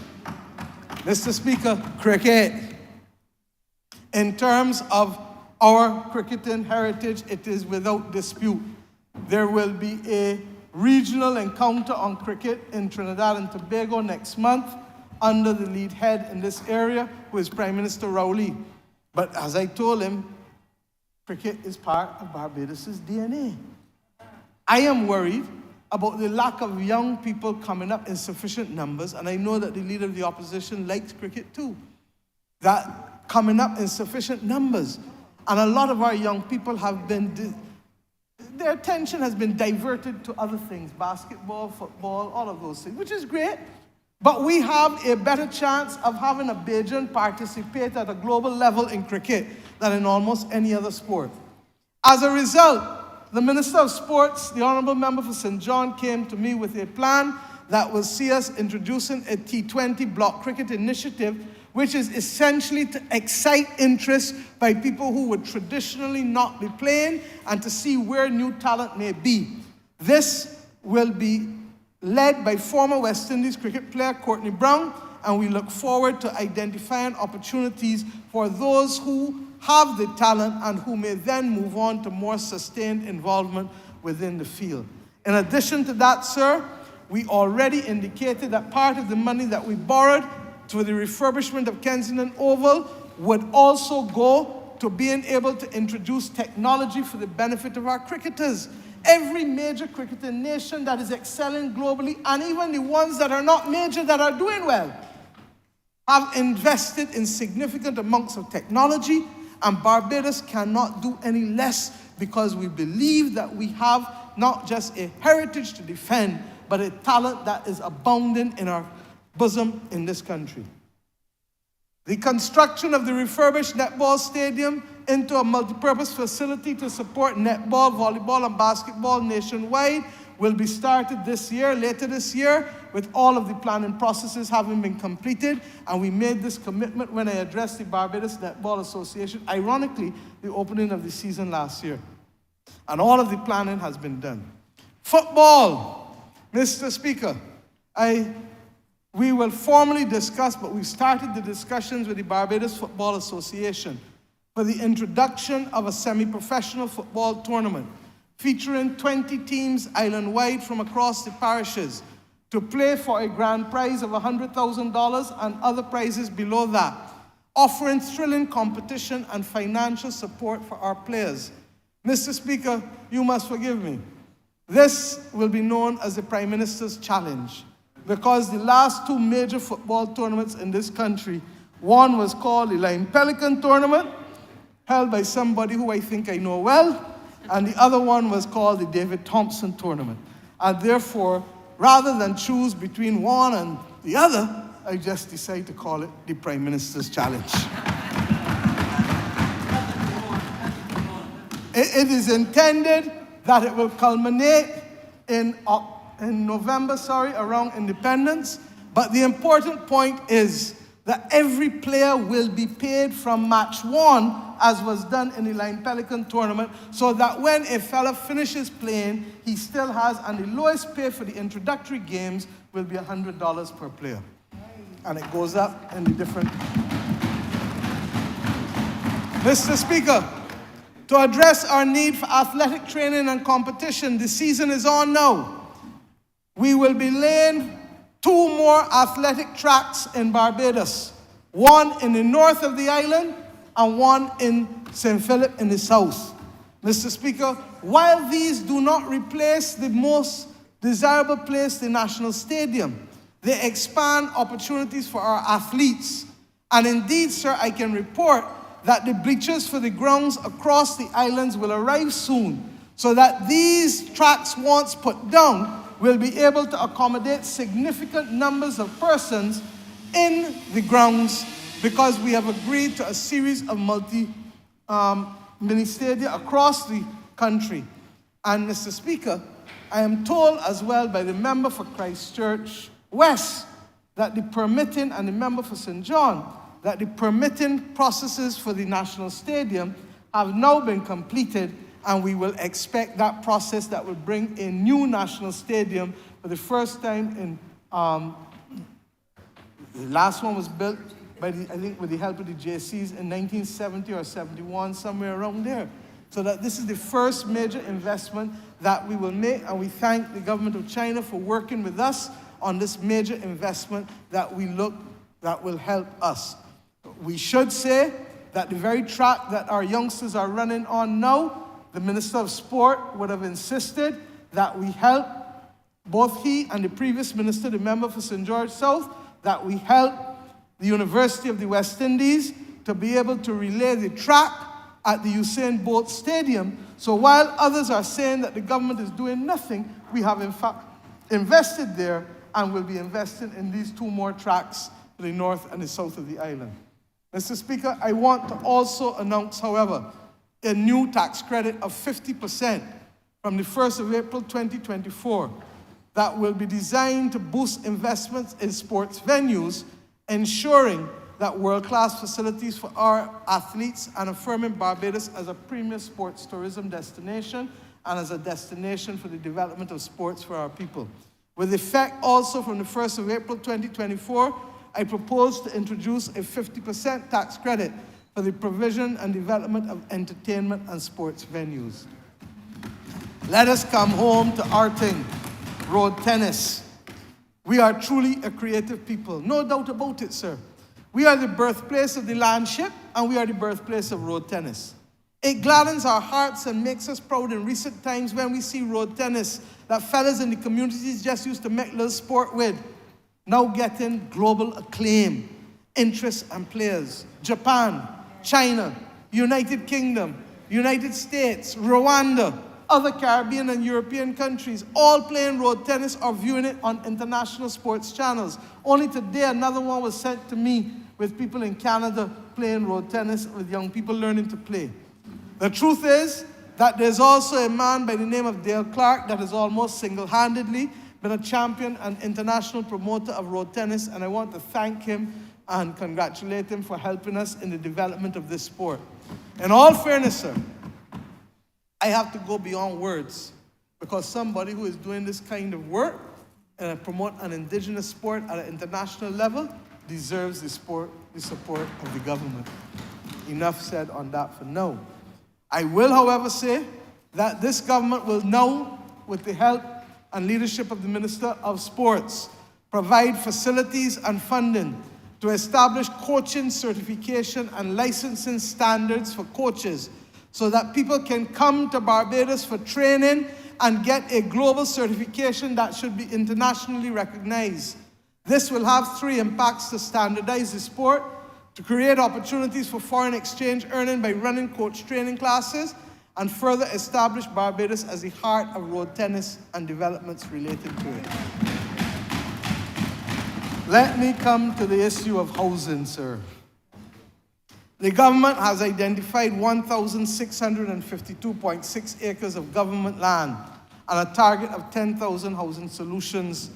Mr. Speaker, cricket. In terms of our cricketing heritage, it is without dispute. There will be a regional encounter on cricket in Trinidad and Tobago next month under the lead head in this area, who is Prime Minister Rowley. But as I told him, cricket is part of Barbados' DNA. I am worried about the lack of young people coming up in sufficient numbers, and I know that the leader of the opposition likes cricket too. That coming up in sufficient numbers. And a lot of our young people have been, their attention has been diverted to other things, basketball, football, all of those things, which is great. But we have a better chance of having a Bajan participate at a global level in cricket than in almost any other sport. As a result, the Minister of Sports, the Honourable Member for St. John, came to me with a plan that will see us introducing a T20 block cricket initiative, which is essentially to excite interest by people who would traditionally not be playing and to see where new talent may be. This will be led by former West Indies cricket player Courtney Brown, and we look forward to identifying opportunities for those who have the talent and who may then move on to more sustained involvement within the field. In addition to that, sir, we already indicated that part of the money that we borrowed for the refurbishment of Kensington Oval would also go to being able to introduce technology for the benefit of our cricketers. Every major cricketing nation that is excelling globally, and even the ones that are not major that are doing well, have invested in significant amounts of technology, and Barbados cannot do any less because we believe that we have not just a heritage to defend, but a talent that is abounding in our bosom in this country. The construction of the refurbished netball stadium into a multipurpose facility to support netball, volleyball, and basketball nationwide will be started this year, later this year, with all of the planning processes having been completed. And we made this commitment when I addressed the Barbados Netball Association, ironically, the opening of the season last year. And all of the planning has been done. Football, Mr. Speaker, we will formally discuss, but we've started the discussions with the Barbados Football Association for the introduction of a semi-professional football tournament featuring 20 teams island-wide from across the parishes to play for a grand prize of $100,000 and other prizes below that, offering thrilling competition and financial support for our players. Mr. Speaker, you must forgive me. This will be known as the Prime Minister's Challenge, because the last two major football tournaments in this country, one was called the Lion Pelican Tournament, held by somebody who I think I know well, and the other one was called the David Thompson Tournament. And therefore, rather than choose between one and the other, I just decided to call it the Prime Minister's Challenge. It is intended that it will culminate in November, around Independence. But the important point is that every player will be paid from match one, as was done in the Lion Pelican Tournament, so that when a fella finishes playing, he still has, and the lowest pay for the introductory games will be $100 per player. And it goes up in the different... Mr. Speaker, To address our need for athletic training and competition, the season is on now. We will be laying 2 more athletic tracks in Barbados, one in the north of the island and one in St. Philip in the south. Mr. Speaker, while these do not replace the most desirable place, the National Stadium, they expand opportunities for our athletes. And indeed, sir, I can report that the bleachers for the grounds across the islands will arrive soon, so that these tracks, once put down, will be able to accommodate significant numbers of persons in the grounds, because we have agreed to a series of mini stadia across the country. And Mr. Speaker, I am told as well by the member for Christchurch West that the permitting, and the member for St. John, that the permitting processes for the National Stadium have now been completed, and we will expect that process that will bring a new National Stadium for the first time in, the last one was built by I think with the help of the JCs in 1970 or 71, somewhere around there. So that this is the first major investment that we will make, and we thank the government of China for working with us on this major investment that will help us. We should say that the very track that our youngsters are running on now, the Minister of Sport would have insisted that we help, both he and the previous minister, the member for St. George South, that we help the University of the West Indies to be able to relay the track at the Usain Bolt Stadium. So while others are saying that the government is doing nothing, we have in fact invested there and will be investing in these 2 more tracks to the north and the south of the island. Mr. Speaker, I want to also announce, however, a new tax credit of 50% from the 1st of April 2024 that will be designed to boost investments in sports venues, ensuring that world-class facilities for our athletes, and affirming Barbados as a premier sports tourism destination and as a destination for the development of sports for our people. With effect also from the 1st of April 2024, I propose to introduce a 50% tax credit for the provision and development of entertainment and sports venues. Let us come home to our thing, road tennis. We are truly a creative people, no doubt about it, sir. We are the birthplace of the landship, and we are the birthplace of road tennis. It gladdens our hearts and makes us proud in recent times when we see road tennis that fellas in the communities just used to make little sport with, now getting global acclaim, interest and players. Japan, China, United Kingdom, United States, Rwanda, other Caribbean and European countries, all playing road tennis or viewing it on international sports channels. Only today, another one was sent to me with people in Canada playing road tennis, with young people learning to play. The truth is that there's also a man by the name of Dale Clark that has almost single-handedly been a champion and international promoter of road tennis, and I want to thank him and congratulate him for helping us in the development of this sport. In all fairness, sir, I have to go beyond words, because somebody who is doing this kind of work and promote an indigenous sport at an international level deserves the support of the government. Enough said on that for now. I will, however, say that this government will now, with the help and leadership of the Minister of Sports, provide facilities and funding to establish coaching certification and licensing standards for coaches, so that people can come to Barbados for training and get a global certification that should be internationally recognized. This will have 3 impacts: to standardize the sport, to create opportunities for foreign exchange earning by running coach training classes, and further establish Barbados as the heart of road tennis and developments related to it. Let me come to the issue of housing, sir. The government has identified 1,652.6 acres of government land and a target of 10,000 housing solutions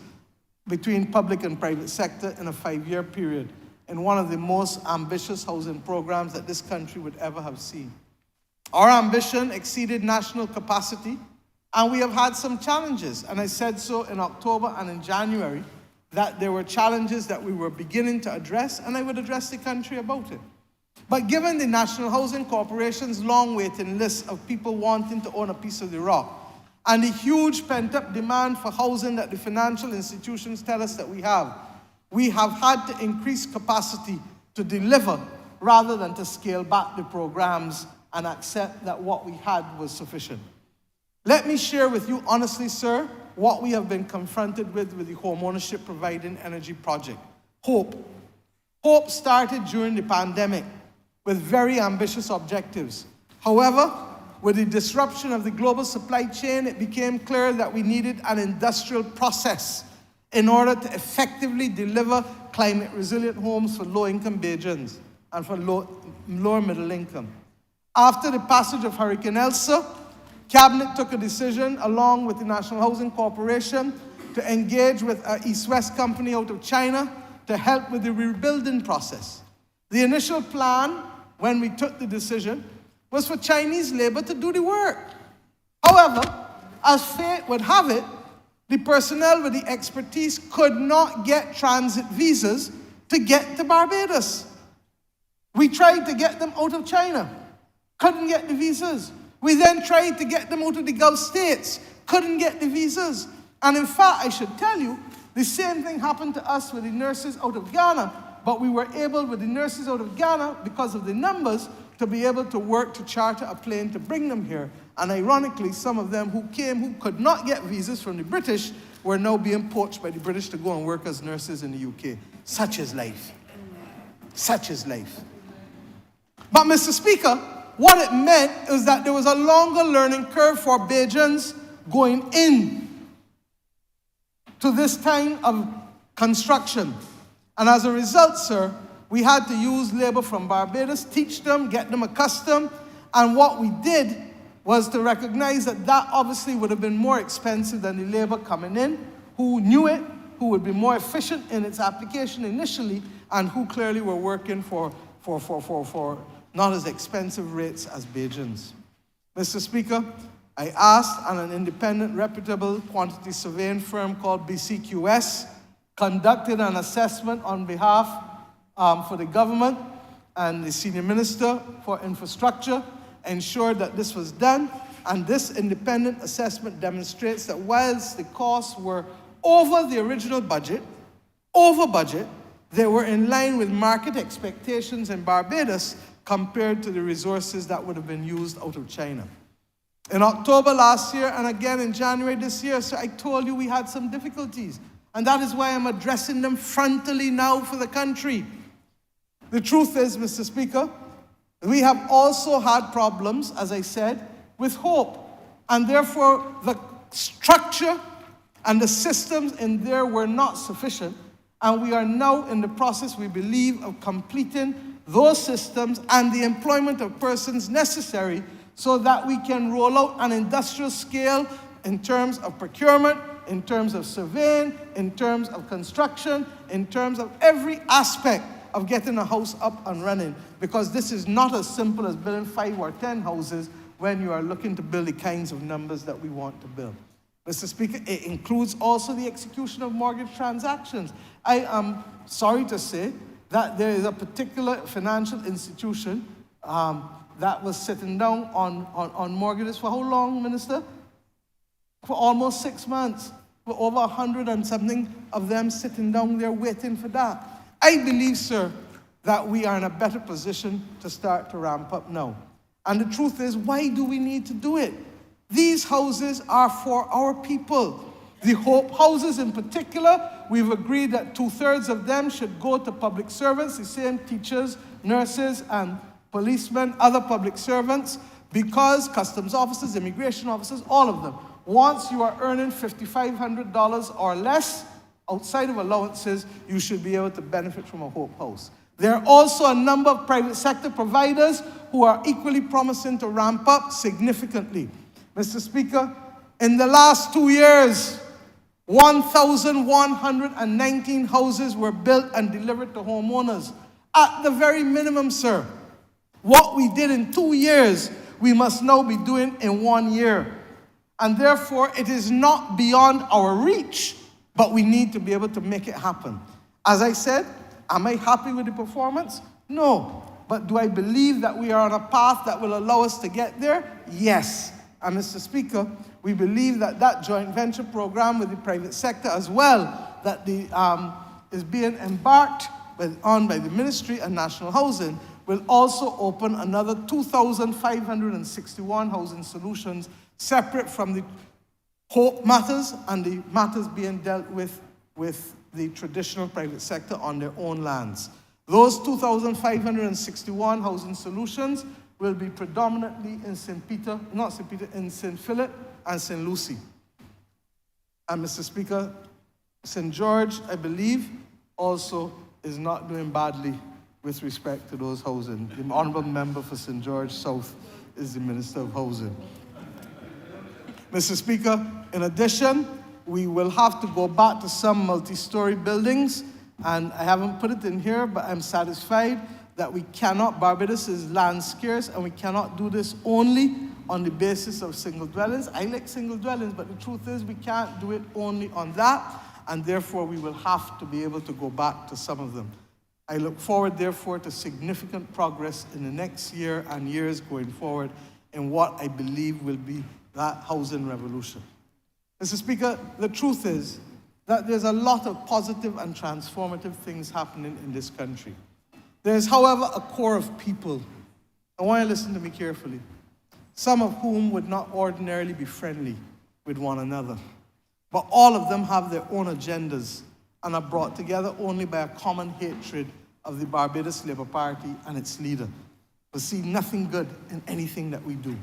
between public and private sector in a 5-year period, in one of the most ambitious housing programs that this country would ever have seen. Our ambition exceeded national capacity, and we have had some challenges, and I said so in October and in January, that there were challenges that we were beginning to address, and I would address the country about it. But given the National Housing Corporation's long waiting list of people wanting to own a piece of the rock, and the huge pent-up demand for housing that the financial institutions tell us that we have had to increase capacity to deliver rather than to scale back the programs and accept that what we had was sufficient. Let me share with you honestly, sir, what we have been confronted with the Homeownership Providing Energy Project, HOPE. HOPE started during the pandemic with very ambitious objectives. However, with the disruption of the global supply chain, it became clear that we needed an industrial process in order to effectively deliver climate-resilient homes for low-income Bajans and for lower middle income. After the passage of Hurricane Elsa, Cabinet took a decision, along with the National Housing Corporation, to engage with an East-West company out of China to help with the rebuilding process. The initial plan, when we took the decision, was for Chinese labor to do the work. However, as fate would have it, the personnel with the expertise could not get transit visas to get to Barbados. We tried to get them out of China, couldn't get the visas. We then tried to get them out of the Gulf states, couldn't get the visas. And in fact, I should tell you, the same thing happened to us with the nurses out of Ghana, but we were able, with the nurses out of Ghana, because of the numbers, to be able to work to charter a plane to bring them here. And ironically, some of them who came, who could not get visas from the British, were now being poached by the British to go and work as nurses in the UK. Such is life. Such is life. But Mr. Speaker, what it meant is that there was a longer learning curve for Bajans going in to this time of construction. And as a result, sir, we had to use labor from Barbados, teach them, get them accustomed. And what we did was to recognize that that obviously would have been more expensive than the labor coming in, who knew it, who would be more efficient in its application initially, and who clearly were working for not as expensive rates as Bajans. Mr. Speaker, I asked, and an independent, reputable quantity surveying firm called BCQS conducted an assessment on behalf for the government, and the Senior Minister for Infrastructure ensured that this was done. And this independent assessment demonstrates that whilst the costs were over the original budget, they were in line with market expectations in Barbados compared to the resources that would have been used out of China. In October last year, and again in January this year, so I told you we had some difficulties. And that is why I'm addressing them frontally now for the country. The truth is, Mr. Speaker, we have also had problems, as I said, with HOPE. And therefore, the structure and the systems in there were not sufficient. And we are now in the process, we believe, of completing those systems and the employment of persons necessary so that we can roll out an industrial scale in terms of procurement, in terms of surveying, in terms of construction, in terms of every aspect of getting a house up and running. Because this is not as simple as building 5 or 10 houses when you are looking to build the kinds of numbers that we want to build. Mr. Speaker, it includes also the execution of mortgage transactions. I am sorry to say that there is a particular financial institution that was sitting down on mortgages for how long, Minister? For almost 6 months. For over 100 and something of them sitting down there waiting for that. I believe, sir, that we are in a better position to start to ramp up now. And the truth is, why do we need to do it? These houses are for our people. The HOPE houses in particular, we've agreed that 2/3 of them should go to public servants, the same teachers, nurses, and policemen, other public servants, because customs officers, immigration officers, all of them. Once you are earning $5,500 or less, outside of allowances, you should be able to benefit from a HOPE house. There are also a number of private sector providers who are equally promising to ramp up significantly. Mr. Speaker, in the last 2 years, 1,119 houses were built and delivered to homeowners. At the very minimum, sir, what we did in 2 years, we must now be doing in 1 year. And therefore, it is not beyond our reach, but we need to be able to make it happen. As I said, am I happy with the performance? No. But do I believe that we are on a path that will allow us to get there? Yes. And Mr. Speaker, we believe that that joint venture program with the private sector as well, that is being embarked on by the Ministry of National Housing, will also open another 2,561 housing solutions separate from the Hope matters and the matters being dealt with the traditional private sector on their own lands. Those 2,561 housing solutions will be predominantly in in St. Philip and St. Lucie. And Mr. Speaker, St. George, I believe, also is not doing badly with respect to those housing. The Honourable Member for St. George South is the Minister of Housing. Mr. Speaker, in addition, we will have to go back to some multi-story buildings, and I haven't put it in here, but I'm satisfied that we cannot, Barbados is land scarce, and we cannot do this only on the basis of single dwellings. I like single dwellings, but the truth is we can't do it only on that, and therefore we will have to be able to go back to some of them. I look forward, therefore, to significant progress in the next year and years going forward in what I believe will be that housing revolution. Mr. Speaker, the truth is that there's a lot of positive and transformative things happening in this country. There is, however, a core of people, I want you to listen to me carefully, some of whom would not ordinarily be friendly with one another, but all of them have their own agendas and are brought together only by a common hatred of the Barbados Labour Party and its leader, but see nothing good in anything that we do.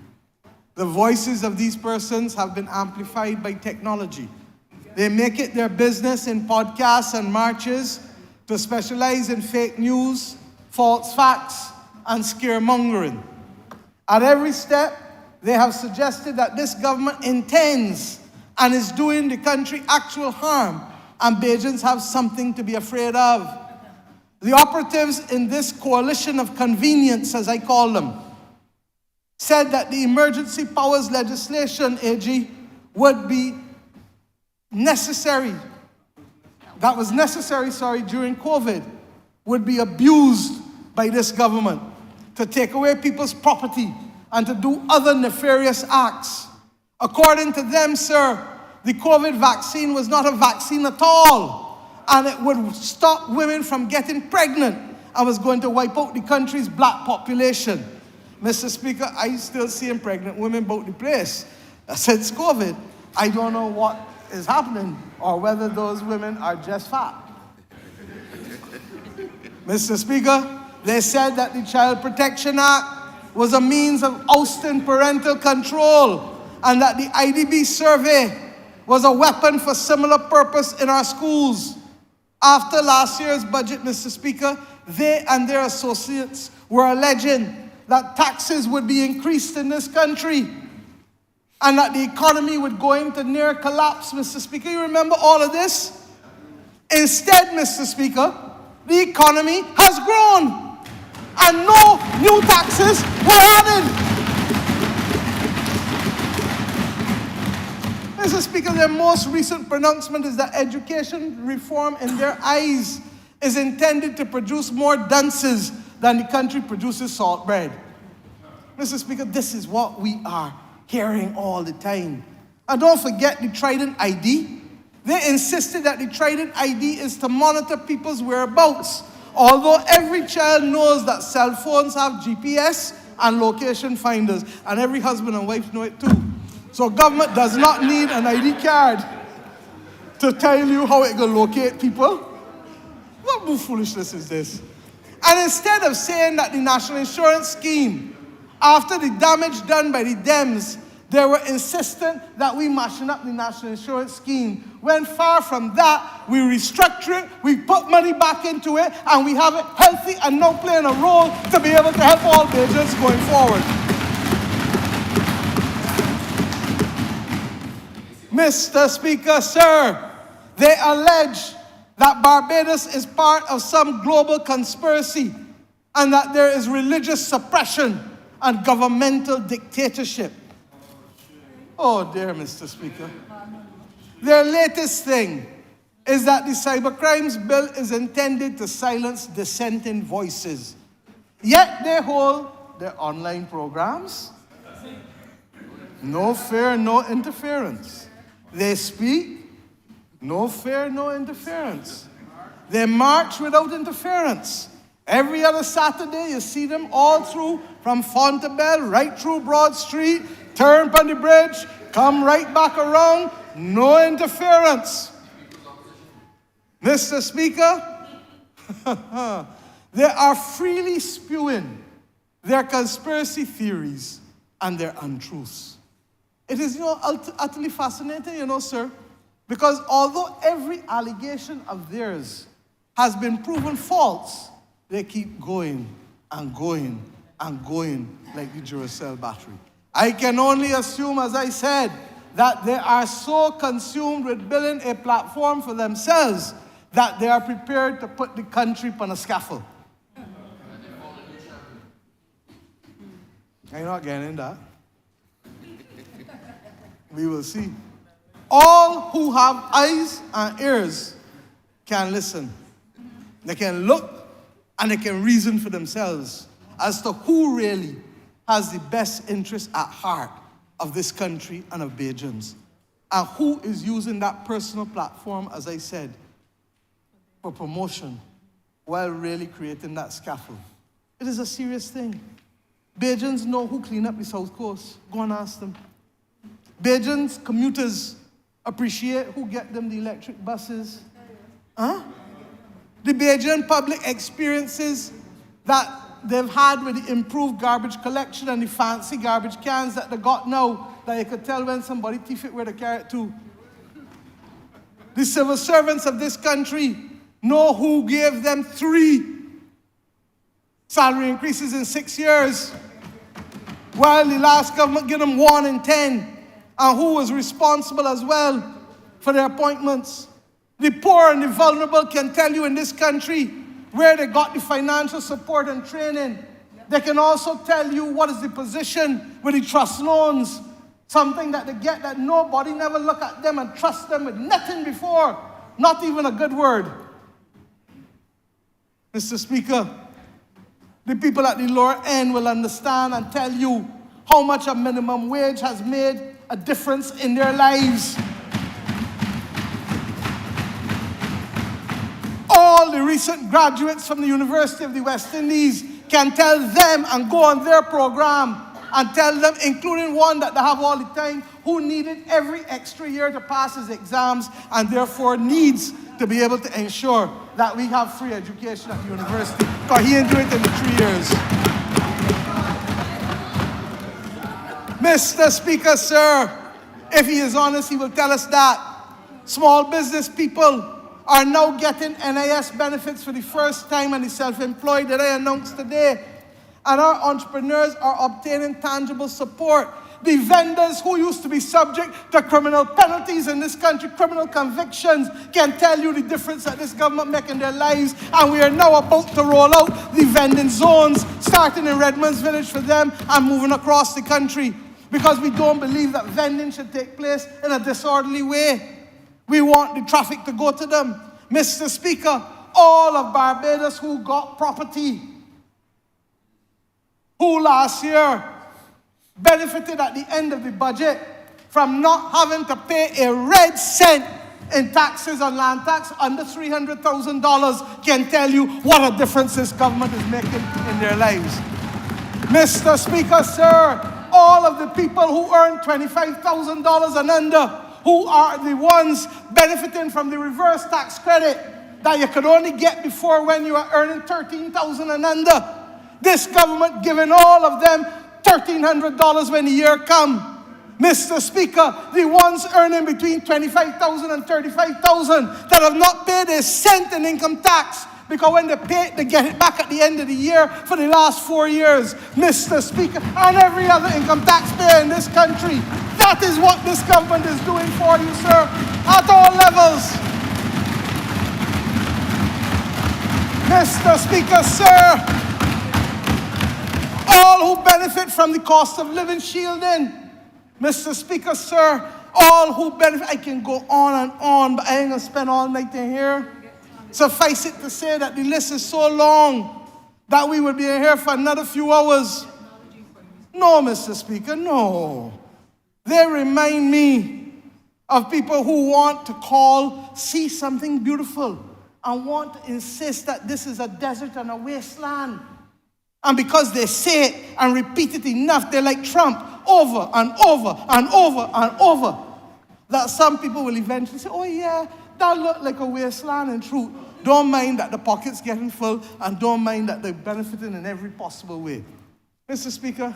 The voices of these persons have been amplified by technology. They make it their business in podcasts and marches to specialize in fake news, false facts, and scaremongering. At every step, they have suggested that this government intends and is doing the country actual harm, and Bajans have something to be afraid of. The operatives in this coalition of convenience, as I call them, said that the emergency powers legislation, AG, would be necessary, during COVID, would be abused by this government to take away people's property and to do other nefarious acts. According to them, sir, the COVID vaccine was not a vaccine at all, and it would stop women from getting pregnant and was going to wipe out the country's black population. Mr. Speaker, I still seeing pregnant women about the place. Since COVID, I don't know what is happening or whether those women are just fat. Mr. Speaker, they said that the Child Protection Act was a means of ousting parental control and that the IDB survey was a weapon for similar purpose in our schools. After last year's budget, Mr. Speaker, they and their associates were alleging that taxes would be increased in this country and that the economy would go into near collapse, Mr. Speaker. You remember all of this? Instead, Mr. Speaker, the economy has grown and no new taxes were added. Mr. Speaker, their most recent pronouncement is that education reform in their eyes is intended to produce more dunces than the country produces salt bread. Mr. Speaker, this is what we are hearing all the time. And don't forget the Trident ID. They insisted that the Trident ID is to monitor people's whereabouts, although every child knows that cell phones have GPS and location finders, and every husband and wife know it too. So government does not need an ID card to tell you how it will locate people. What foolishness is this? And instead of saying that the National Insurance Scheme, after the damage done by the Dems, they were insistent that we mashing up the National Insurance Scheme. When far from that, we restructure it, we put money back into it, and we have it healthy and now playing a role to be able to help all Bajans going forward. Mr. Speaker, sir, they allege that Barbados is part of some global conspiracy and that there is religious suppression and governmental dictatorship. Oh dear, Mr. Speaker. Their latest thing is that the Cybercrimes Bill is intended to silence dissenting voices. Yet they hold their online programs. No fear, no interference. They speak, no fear, no interference. They march without interference. Every other Saturday, you see them all through, from Fontebelle, right through Broad Street, turn on the bridge, come right back around, no interference. Mr. Speaker, they are freely spewing their conspiracy theories and their untruths. It is, utterly fascinating, sir, because although every allegation of theirs has been proven false, they keep going and going and going like the Duracell battery. I can only assume, as I said, that they are so consumed with building a platform for themselves that they are prepared to put the country on a scaffold. I'm not getting that. We will see. All who have eyes and ears can listen. They can look and they can reason for themselves as to who really has the best interest at heart of this country and of Bajans, and who is using that personal platform, as I said, for promotion while really creating that scaffold. It is a serious thing. Bajans know who clean up the South Coast. Go and ask them. Bajans, commuters, appreciate who get them the electric buses. Huh? The Bajan public experiences that they've had with the improved garbage collection and the fancy garbage cans that they got now, that you could tell when somebody thief it where they carry it to. The civil servants of this country know who gave them 3 salary increases in 6 years, while the last government gave them 1 in 10, and who was responsible as well for their appointments. The poor and the vulnerable can tell you in this country where they got the financial support and training. They can also tell you what is the position with the trust loans, something that they get that nobody never look at them and trust them with nothing before, not even a good word. Mr. Speaker, the people at the lower end will understand and tell you how much a minimum wage has made a difference in their lives. All the recent graduates from the University of the West Indies can tell them and go on their program and tell them, including one that they have all the time, who needed every extra year to pass his exams and therefore needs to be able to ensure that we have free education at the university, because he didn't do it in the 3 years. Mr. Speaker, sir, if he is honest, he will tell us that small business people are now getting NIS benefits for the first time, and the self-employed that I announced today. And our entrepreneurs are obtaining tangible support. The vendors who used to be subject to criminal penalties in this country, criminal convictions, can tell you the difference that this government makes in their lives. And we are now about to roll out the vending zones, starting in Redmond's Village for them and moving across the country, because we don't believe that vending should take place in a disorderly way. We want the traffic to go to them. Mr. Speaker, all of Barbados who got property, who last year benefited at the end of the budget from not having to pay a red cent in taxes on land tax under $300,000, can tell you what a difference this government is making in their lives. Mr. Speaker, sir, all of the people who earn $25,000 and under, who are the ones benefiting from the reverse tax credit that you could only get before when you are earning $13,000 and under. This government giving all of them $1,300 when the year comes. Mr. Speaker, the ones earning between $25,000 and $35,000 that have not paid a cent in income tax, because when they pay it, they get it back at the end of the year for the last 4 years. Mr. Speaker, and every other income taxpayer in this country. That is what this government is doing for you, sir, at all levels. Mr. Speaker, sir, all who benefit from the cost of living shielding. Mr. Speaker, sir, all who benefit, I can go on, but I ain't gonna spend all night in here. Suffice it to say that the list is so long that we will be here for another few hours. No, Mr. Speaker, no. They remind me of people who want to see something beautiful and want to insist that this is a desert and a wasteland. And because they say it and repeat it enough, they're like Trump, over and over and over and over, that some people will eventually say, oh yeah, that looked like a wasteland in truth. Don't mind that the pocket's getting full, and don't mind that they're benefiting in every possible way. Mr. Speaker,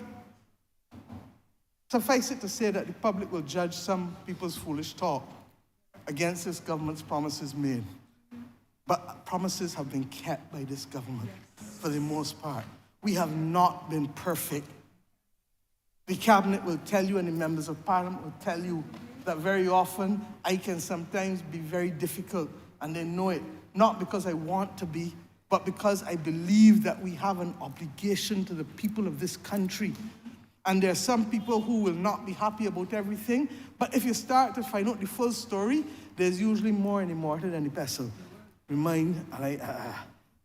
suffice it to say that the public will judge some people's foolish talk against this government's promises made. But promises have been kept by this government for the most part. We have not been perfect. The cabinet will tell you, and the members of parliament will tell you, that very often I can sometimes be very difficult, and they know it. Not because I want to be, but because I believe that we have an obligation to the people of this country. And there are some people who will not be happy about everything, but if you start to find out the full story, there's usually more in the mortar than the pestle.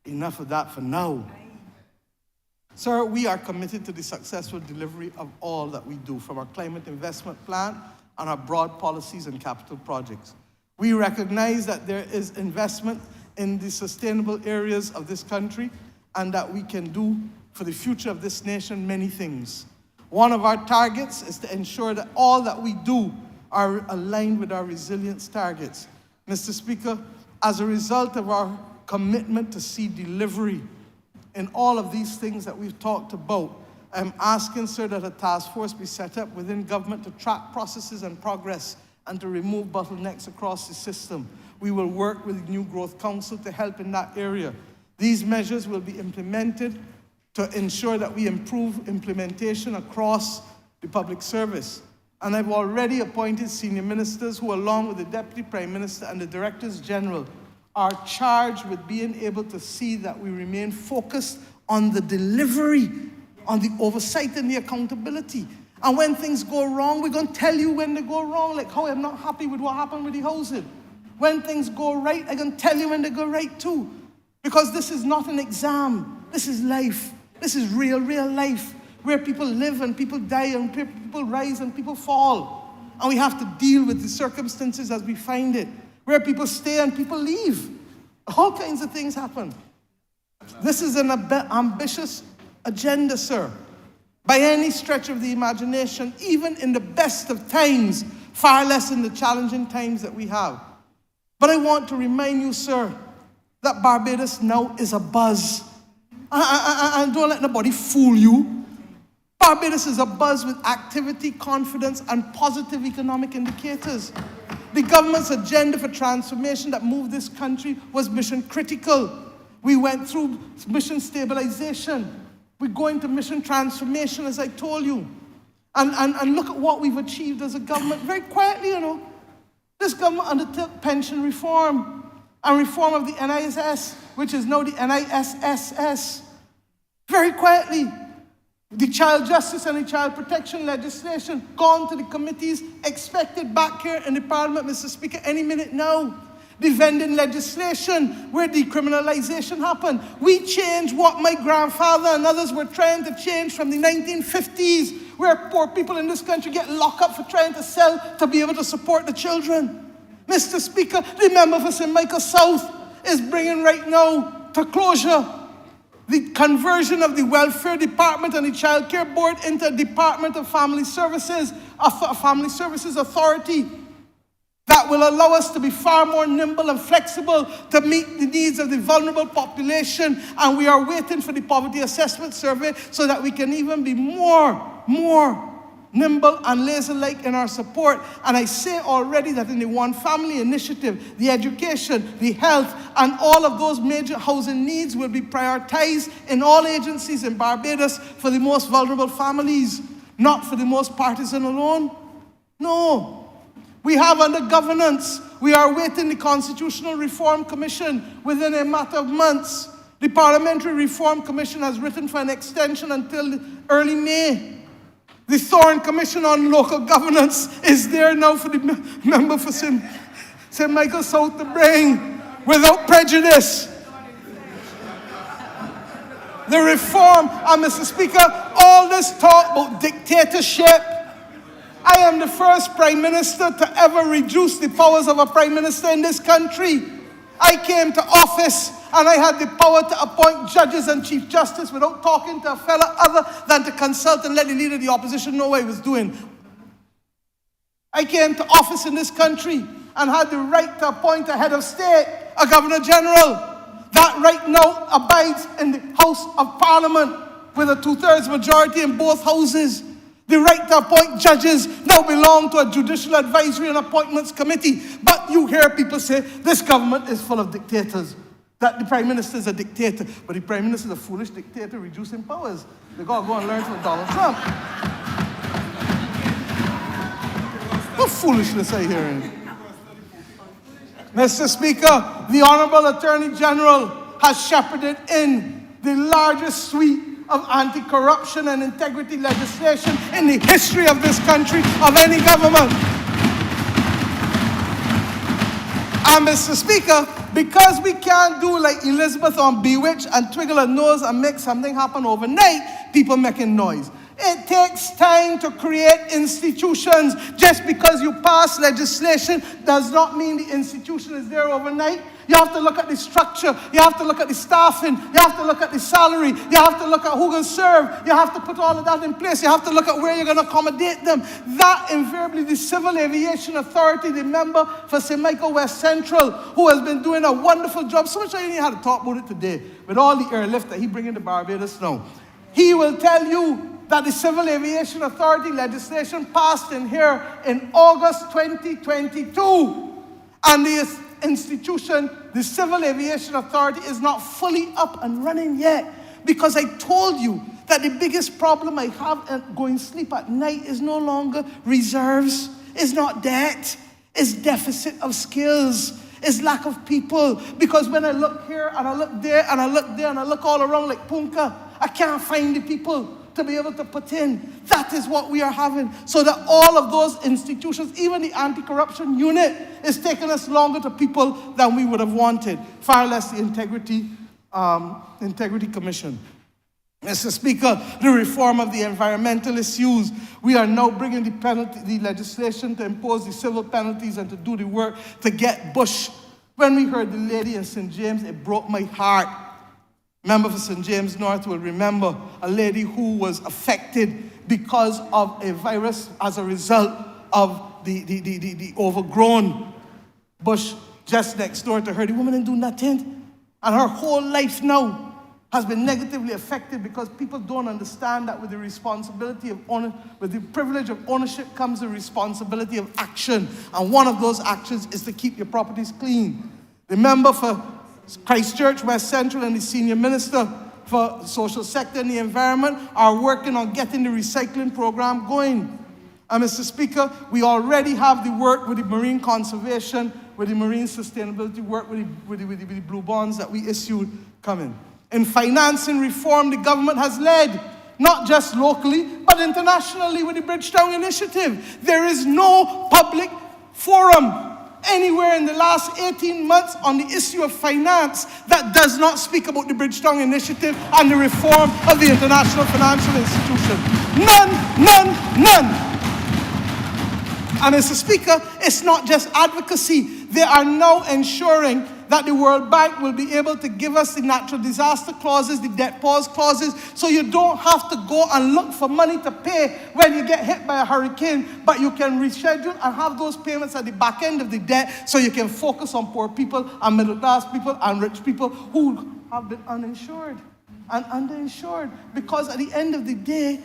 Enough of that for now. Sir, we are committed to the successful delivery of all that we do, from our climate investment plan and our broad policies and capital projects. We recognize that there is investment in the sustainable areas of this country, and that we can do for the future of this nation many things. One of our targets is to ensure that all that we do are aligned with our resilience targets. Mr. Speaker, as a result of our commitment to see delivery in all of these things that we've talked about, I'm asking, sir, that a task force be set up within government to track processes and progress and to remove bottlenecks across the system. We will work with the New Growth Council to help in that area. These measures will be implemented to ensure that we improve implementation across the public service. And I've already appointed senior ministers who, along with the Deputy Prime Minister and the Directors General, are charged with being able to see that we remain focused on the delivery, on the oversight and the accountability. And when things go wrong, we're going to tell you when they go wrong, like how I'm not happy with what happened with the housing. When things go right, I'm going to tell you when they go right too. Because this is not an exam. This is life. This is real life, where people live and people die and people rise and people fall. And we have to deal with the circumstances as we find it, where people stay and people leave. All kinds of things happen. This is an ambitious agenda, sir. By any stretch of the imagination, even in the best of times, far less in the challenging times that we have. But I want to remind you, sir, that Barbados now is a buzz. And don't let nobody fool you. Barbados is a buzz with activity, confidence, and positive economic indicators. The government's agenda for transformation that moved this country was mission critical. We went through mission stabilization. We're going to mission transformation, as I told you. And look at what we've achieved as a government. Very quietly, you know. This government undertook pension reform and reform of the NISS, which is now the NISSS. Very quietly. The child justice and the child protection legislation gone to the committees, expected back here in the Parliament, Mr. Speaker, any minute now. The vending legislation, where decriminalization happened. We changed what my grandfather and others were trying to change from the 1950s, where poor people in this country get locked up for trying to sell to be able to support the children. Mr. Speaker, the member for St. Michael South is bringing right now to closure the conversion of the Welfare Department and the Child Care Board into a Department of Family Services, a Family Services Authority that will allow us to be far more nimble and flexible to meet the needs of the vulnerable population. And we are waiting for the Poverty Assessment Survey so that we can even be more nimble and laser-like in our support. And I say already that in the One Family Initiative, the education, the health, and all of those major housing needs will be prioritized in all agencies in Barbados for the most vulnerable families, not for the most partisan alone. No. We have under governance, we are waiting the Constitutional Reform Commission within a matter of months. The Parliamentary Reform Commission has written for an extension until early May. The Thorne Commission on Local Governance is there now for the member for St. Michael South to bring without prejudice. the reform, and Mr. Speaker, all this talk about dictatorship. I am the first Prime Minister to ever reduce the powers of a Prime Minister in this country. I came to office and I had the power to appoint judges and Chief Justice without talking to a fellow other than to consult and let the leader of the opposition know what he was doing. I came to office in this country and had the right to appoint a head of state, a Governor General. That right now abides in the House of Parliament with a 2/3 majority in both houses. The right to appoint judges now belong to a Judicial Advisory and Appointments Committee. But you hear people say, this government is full of dictators, that the Prime Minister is a dictator. But the Prime Minister is a foolish dictator reducing powers. They got to go and learn from Donald Trump. What foolishness are you hearing? Mr. Speaker, the Honorable Attorney General has shepherded in the largest suite of anti-corruption and integrity legislation in the history of this country, of any government. And Mr. Speaker, because we can't do like Elizabeth on Bewitched and twiggle a nose and make something happen overnight, people making noise. It takes time to create institutions. Just because you pass legislation does not mean the institution is there overnight. You have to look at the structure. You have to look at the staffing. You have to look at the salary. You have to look at who can serve. You have to put all of that in place. You have to look at where you're going to accommodate them. That invariably, the Civil Aviation Authority, the member for St. Michael West Central, who has been doing a wonderful job, so much I didn't even have to talk about it today, with all the airlift that he brings into Barbados now. He will tell you that the Civil Aviation Authority legislation passed in here in August 2022. And the institution, the Civil Aviation Authority, is not fully up and running yet. Because I told you that the biggest problem I have going to sleep at night is no longer reserves, is not debt, is deficit of skills, is lack of people. Because when I look here and I look there and I look there and I look all around like Punka, I can't find the people to be able to put in. That is what we are having. So that all of those institutions, even the anti-corruption unit, is taking us longer to people than we would have wanted. Far less the Integrity Commission. Mr. Speaker, the reform of the environmental issues. We are now bringing the legislation to impose the civil penalties and to do the work to get bush. When we heard the lady in St. James, it broke my heart. Member for St. James North will remember a lady who was affected because of a virus as a result of the overgrown bush just next door to her. The woman didn't do nothing. And her whole life now has been negatively affected because people don't understand that with the responsibility of with the privilege of ownership comes the responsibility of action. And one of those actions is to keep your properties clean. The member for Christchurch West Central and the senior minister for the social sector and the environment are working on getting the recycling program going. And Mr. Speaker, we already have the work with the marine conservation, with the marine sustainability work, with the blue bonds that we issued coming. In financing reform, the government has led, not just locally, but internationally with the Bridgetown Initiative. There is no public forum anywhere in the last 18 months on the issue of finance that does not speak about the Bridgetown Initiative and the reform of the international financial institution. None, none, none. And Mr. Speaker, it's not just advocacy. They are now ensuring that the World Bank will be able to give us the natural disaster clauses, the debt pause clauses, so you don't have to go and look for money to pay when you get hit by a hurricane, but you can reschedule and have those payments at the back end of the debt so you can focus on poor people and middle class people and rich people who have been uninsured and underinsured. Because at the end of the day,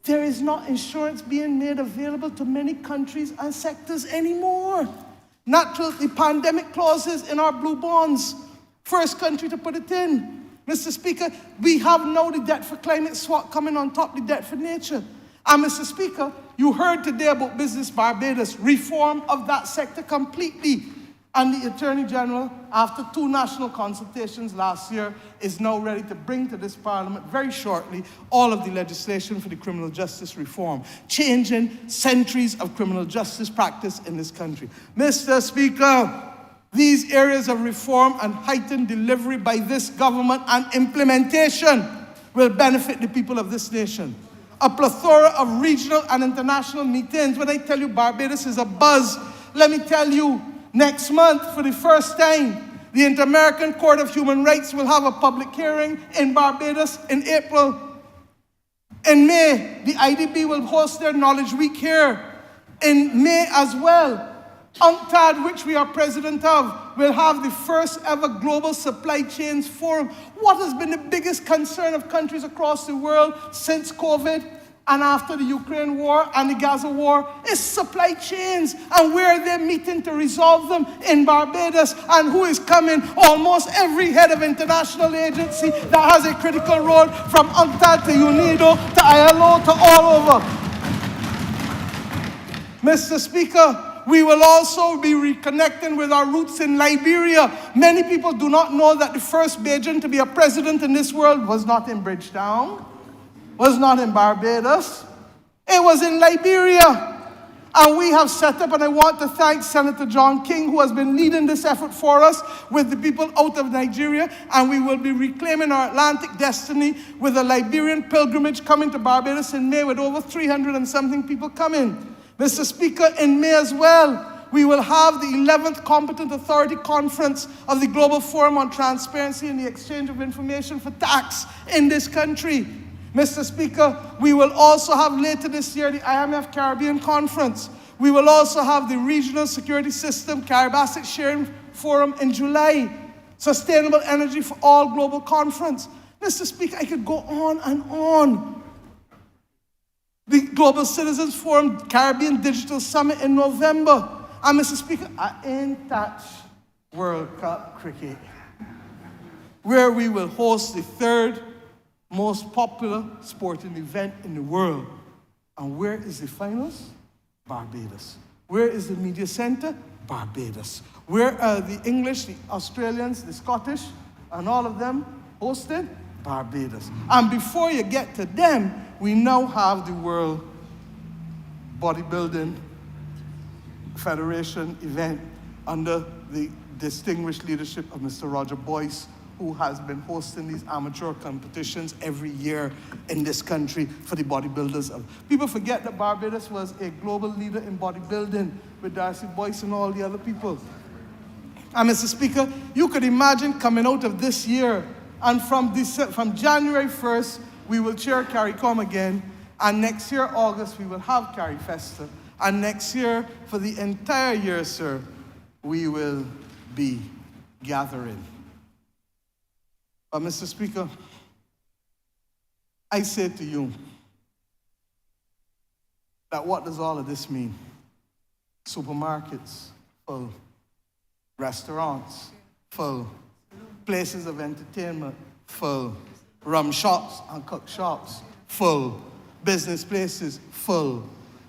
there is not insurance being made available to many countries and sectors anymore. The pandemic clauses in our blue bonds, first country to put it in. Mr. Speaker, we have now the debt for climate swap coming on top of the debt for nature. And Mr. Speaker, you heard today about Business Barbados, reform of that sector completely. And the Attorney General, after 2 national consultations last year, is now ready to bring to this Parliament very shortly all of the legislation for the criminal justice reform, changing centuries of criminal justice practice in this country. Mr. Speaker, these areas of reform and heightened delivery by this government and implementation will benefit the people of this nation. A plethora of regional and international meetings. When I tell you Barbados is a buzz, let me tell you, next month, for the first time, the Inter-American Court of Human Rights will have a public hearing in Barbados in April. In May, the IDB will host their Knowledge Week here. In May as well, UNCTAD, which we are president of, will have the first ever Global Supply Chains Forum. What has been the biggest concern of countries across the world since COVID and after the Ukraine war and the Gaza war is supply chains, and where they're meeting to resolve them in Barbados. And who is coming? Almost every head of international agency that has a critical role, from UNCTAD to UNIDO to ILO to all over. Mr. Speaker, we will also be reconnecting with our roots in Liberia. Many people do not know that the first Bajan to be a president in this world was not in Bridgetown, was not in Barbados. It was in Liberia. And we have set up, and I want to thank Senator John King, who has been leading this effort for us with the people out of Nigeria, and we will be reclaiming our Atlantic destiny with a Liberian pilgrimage coming to Barbados in May with over 300 and something people coming. Mr. Speaker, in May as well, we will have the 11th Competent Authority Conference of the Global Forum on Transparency and the Exchange of Information for Tax in this country. Mr. Speaker, we will also have later this year the IMF Caribbean Conference. We will also have the Regional Security System Carib Asset Sharing Forum in July. Sustainable Energy for All Global Conference. Mr. Speaker, I could go on and on. The Global Citizens Forum Caribbean Digital Summit in November. And Mr. Speaker, I ain't touched World Cup cricket, where we will host the third most popular sporting event in the world. And where is the finals? Barbados. Where is the media center? Barbados. Where are the English, the Australians, the Scottish, and all of them hosted? Barbados. And before you get to them, we now have the World Bodybuilding Federation event under the distinguished leadership of Mr. Roger Boyce, who has been hosting these amateur competitions every year in this country for the bodybuilders. People forget that Barbados was a global leader in bodybuilding with Darcy Boyce and all the other people. And Mr. Speaker, you could imagine coming out of this year, and from January 1st, we will chair CARICOM again, and next year, August, we will have CARIFESTA. And next year, for the entire year, sir, we will be gathering. But Mr. Speaker, I say to you that what does all of this mean? Supermarkets full, restaurants full, places of entertainment full, rum shops and cook shops full, business places full,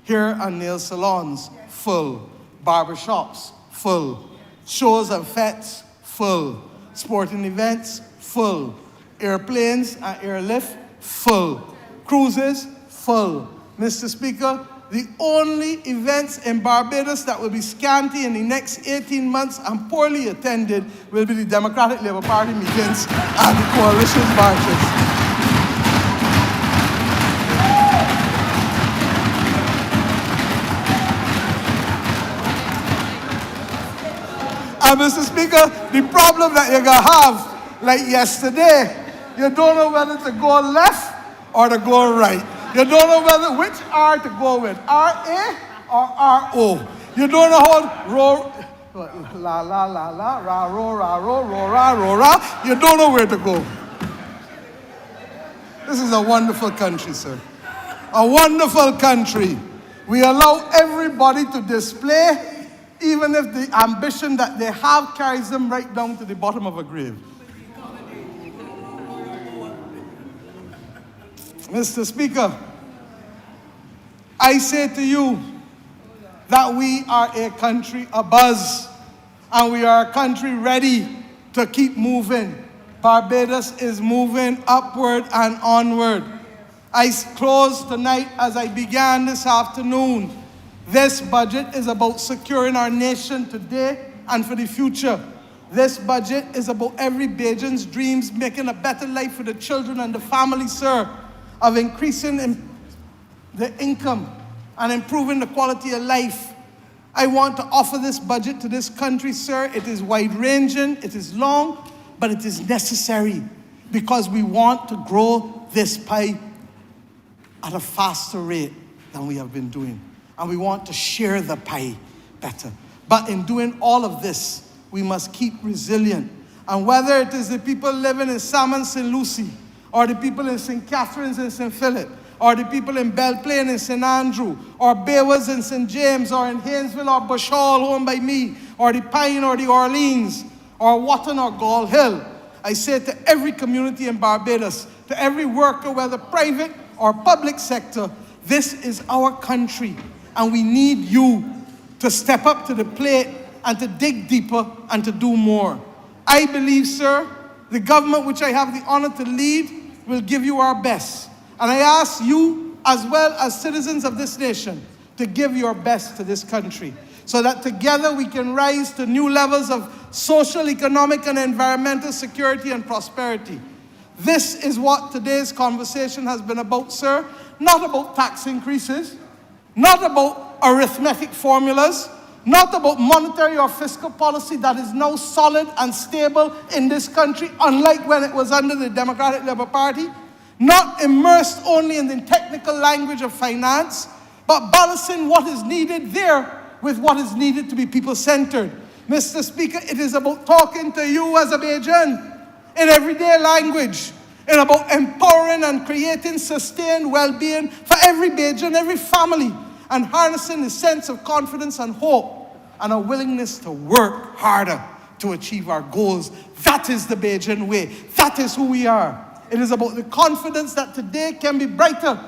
hair and nail salons full, barber shops full, shows and fetes full, sporting events full, airplanes and airlift full, cruises full. Mr. Speaker, the only events in Barbados that will be scanty in the next 18 months and poorly attended will be the Democratic Labour Party meetings and the coalition marches. And Mr. Speaker, the problem that you're going to have, like yesterday, you don't know whether to go left or to go right. You don't know which R to go with, R-A or R-O. You don't know how roll, la la la la, ra ro ra ro ro ra ro ra. You don't know where to go. This is a wonderful country, sir. A wonderful country. We allow everybody to display, even if the ambition that they have carries them right down to the bottom of a grave. Mr. Speaker, I say to you that we are a country abuzz, and we are a country ready to keep moving. Barbados is moving upward and onward. I close tonight as I began this afternoon. This budget is about securing our nation today and for the future. This budget is about every Bajan's dreams, making a better life for the children and the family, sir, of increasing the income and improving the quality of life. I want to offer this budget to this country, sir. It is wide-ranging, it is long, but it is necessary because we want to grow this pie at a faster rate than we have been doing. And we want to share the pie better. But in doing all of this, we must keep resilient. And whether it is the people living in Salmon, St. Lucie, or the people in St. Catharines and St. Philip, or the people in Belle Plaine and St. Andrew, or Baywoods and St. James, or in Haynesville or Bush Hall, home by me, or the Pine or the Orleans, or Watton or Gall Hill, I say to every community in Barbados, to every worker, whether private or public sector, this is our country, and we need you to step up to the plate and to dig deeper and to do more. I believe, sir, the government which I have the honor to lead will give you our best. And I ask you, as well as citizens of this nation, to give your best to this country, so that together we can rise to new levels of social, economic, and environmental security and prosperity. This is what today's conversation has been about, sir. Not about tax increases, not about arithmetic formulas, not about monetary or fiscal policy that is now solid and stable in this country, unlike when it was under the Democratic Labour Party, not immersed only in the technical language of finance, but balancing what is needed there with what is needed to be people-centered. Mr. Speaker, it is about talking to you as a Bajan in everyday language, and about empowering and creating sustained well-being for every Bajan, every family, and harnessing a sense of confidence and hope and a willingness to work harder to achieve our goals. That is the Bajan way. That is who we are. It is about the confidence that today can be brighter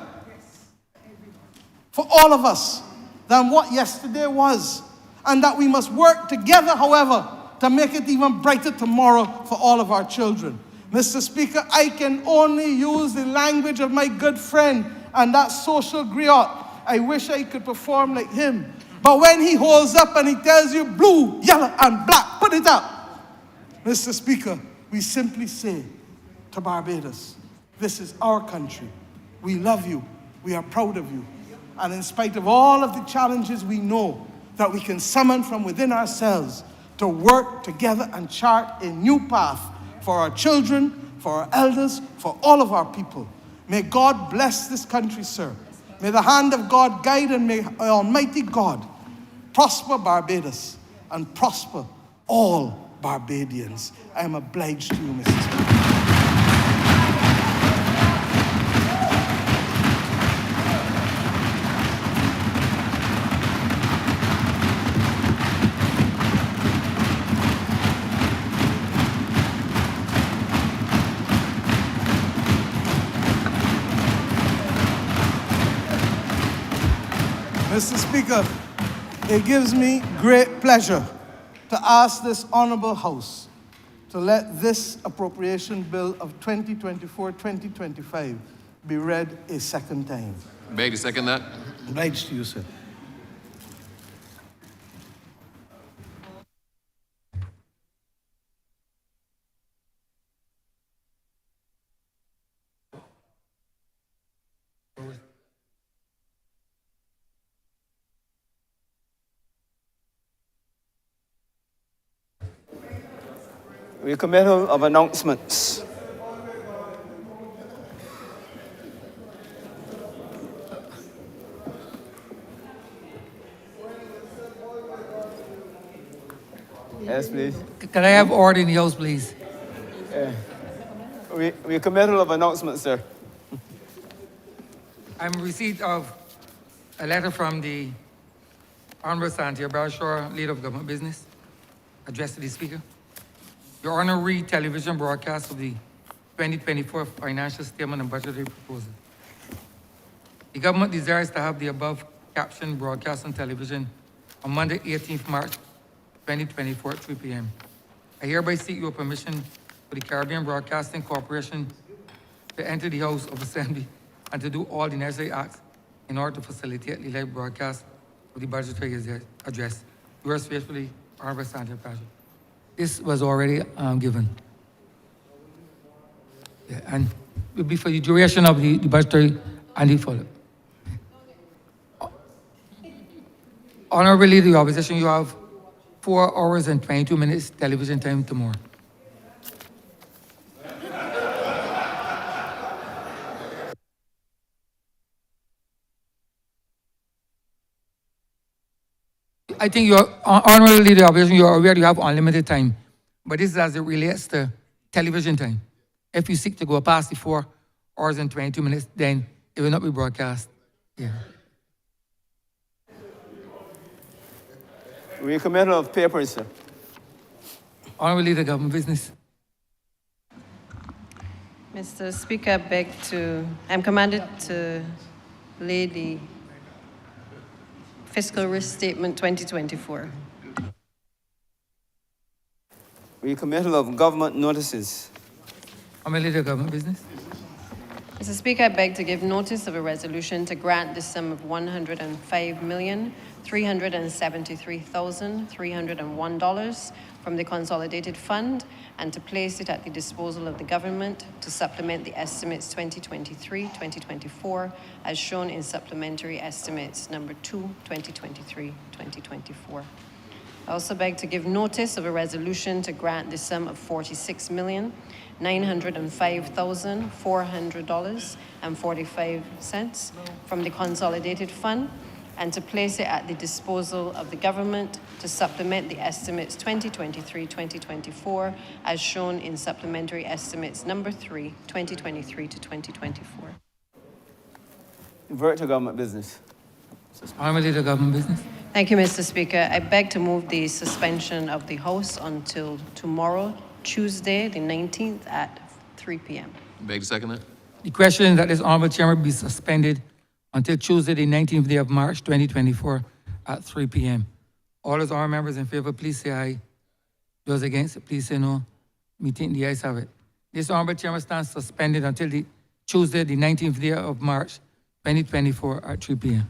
for all of us than what yesterday was, and that we must work together, however, to make it even brighter tomorrow for all of our children. Mr. Speaker, I can only use the language of my good friend and that social griot. I wish I could perform like him. But when he holds up and he tells you blue, yellow, and black, put it up. Mr. Speaker, we simply say to Barbados, this is our country. We love you. We are proud of you. And in spite of all of the challenges, we know that we can summon from within ourselves to work together and chart a new path for our children, for our elders, for all of our people. May God bless this country, sir. May the hand of God guide, and may Almighty God prosper Barbados and prosper all Barbadians. I am obliged to you, Mr. Speaker. Mr. Speaker, it gives me great pleasure to ask this honorable House to let this appropriation bill of 2024-2025 be read a second time. Beg to second that. Obliged to you, sir. We committal of announcements. Yes, please. Can I have order in the House, please? We committal of announcements, sir. I'm in receipt of a letter from the Honorable Santia Bradshaw, Leader of Government Business, addressed to the Speaker. Your Honor, read television broadcast of the 2024 financial statement and budgetary proposal. The government desires to have the above caption broadcast on television on Monday, 18th March, 2024 at 3 p.m. I hereby seek your permission for the Caribbean Broadcasting Corporation to enter the House of Assembly and to do all the necessary acts in order to facilitate the live broadcast of the budgetary address. Yours faithfully, Honorable Santia Bradshaw. This was already given. Yeah, and it will be for the duration of the budgetary and the follow. Honorable Leader of the Opposition, you have 4 hours and 22 minutes television time tomorrow. I think you're, Honorable Leader of the Opposition, you're aware you have unlimited time, but this is as it relates to television time. If you seek to go past the 4 hours and 22 minutes, then it will not be broadcast. Yeah. Recommittal of papers, sir. Honorable Leader of Government Business. Mr. Speaker, I'm commanded to lay the Fiscal Risk Statement 2024. Recommittal of government notices. Honorable Leader of Government Business. Mr. Speaker, I beg to give notice of a resolution to grant the sum of $105,373,301 from the Consolidated Fund and to place it at the disposal of the government to supplement the estimates 2023-2024 as shown in supplementary estimates number 2, 2023-2024. I also beg to give notice of a resolution to grant the sum of $46,905,400.45 from the Consolidated Fund and to place it at the disposal of the government to supplement the estimates 2023-2024 as shown in supplementary estimates number 3, 2023-2024. Revert to government business. Honorable Leader of Government Business. Thank you, Mr. Speaker. I beg to move the suspension of the House until tomorrow, Tuesday, the 19th at 3 p.m. Beg to second that. The question is that this honorable chamber be suspended until Tuesday, the 19th day of March, 2024 at 3 p.m. All those honorable members in favor, please say aye. Those against, please say no. Meeting the ayes have it. This honorable chamber stands suspended until the Tuesday, the 19th day of March, 2024 at 3 p.m.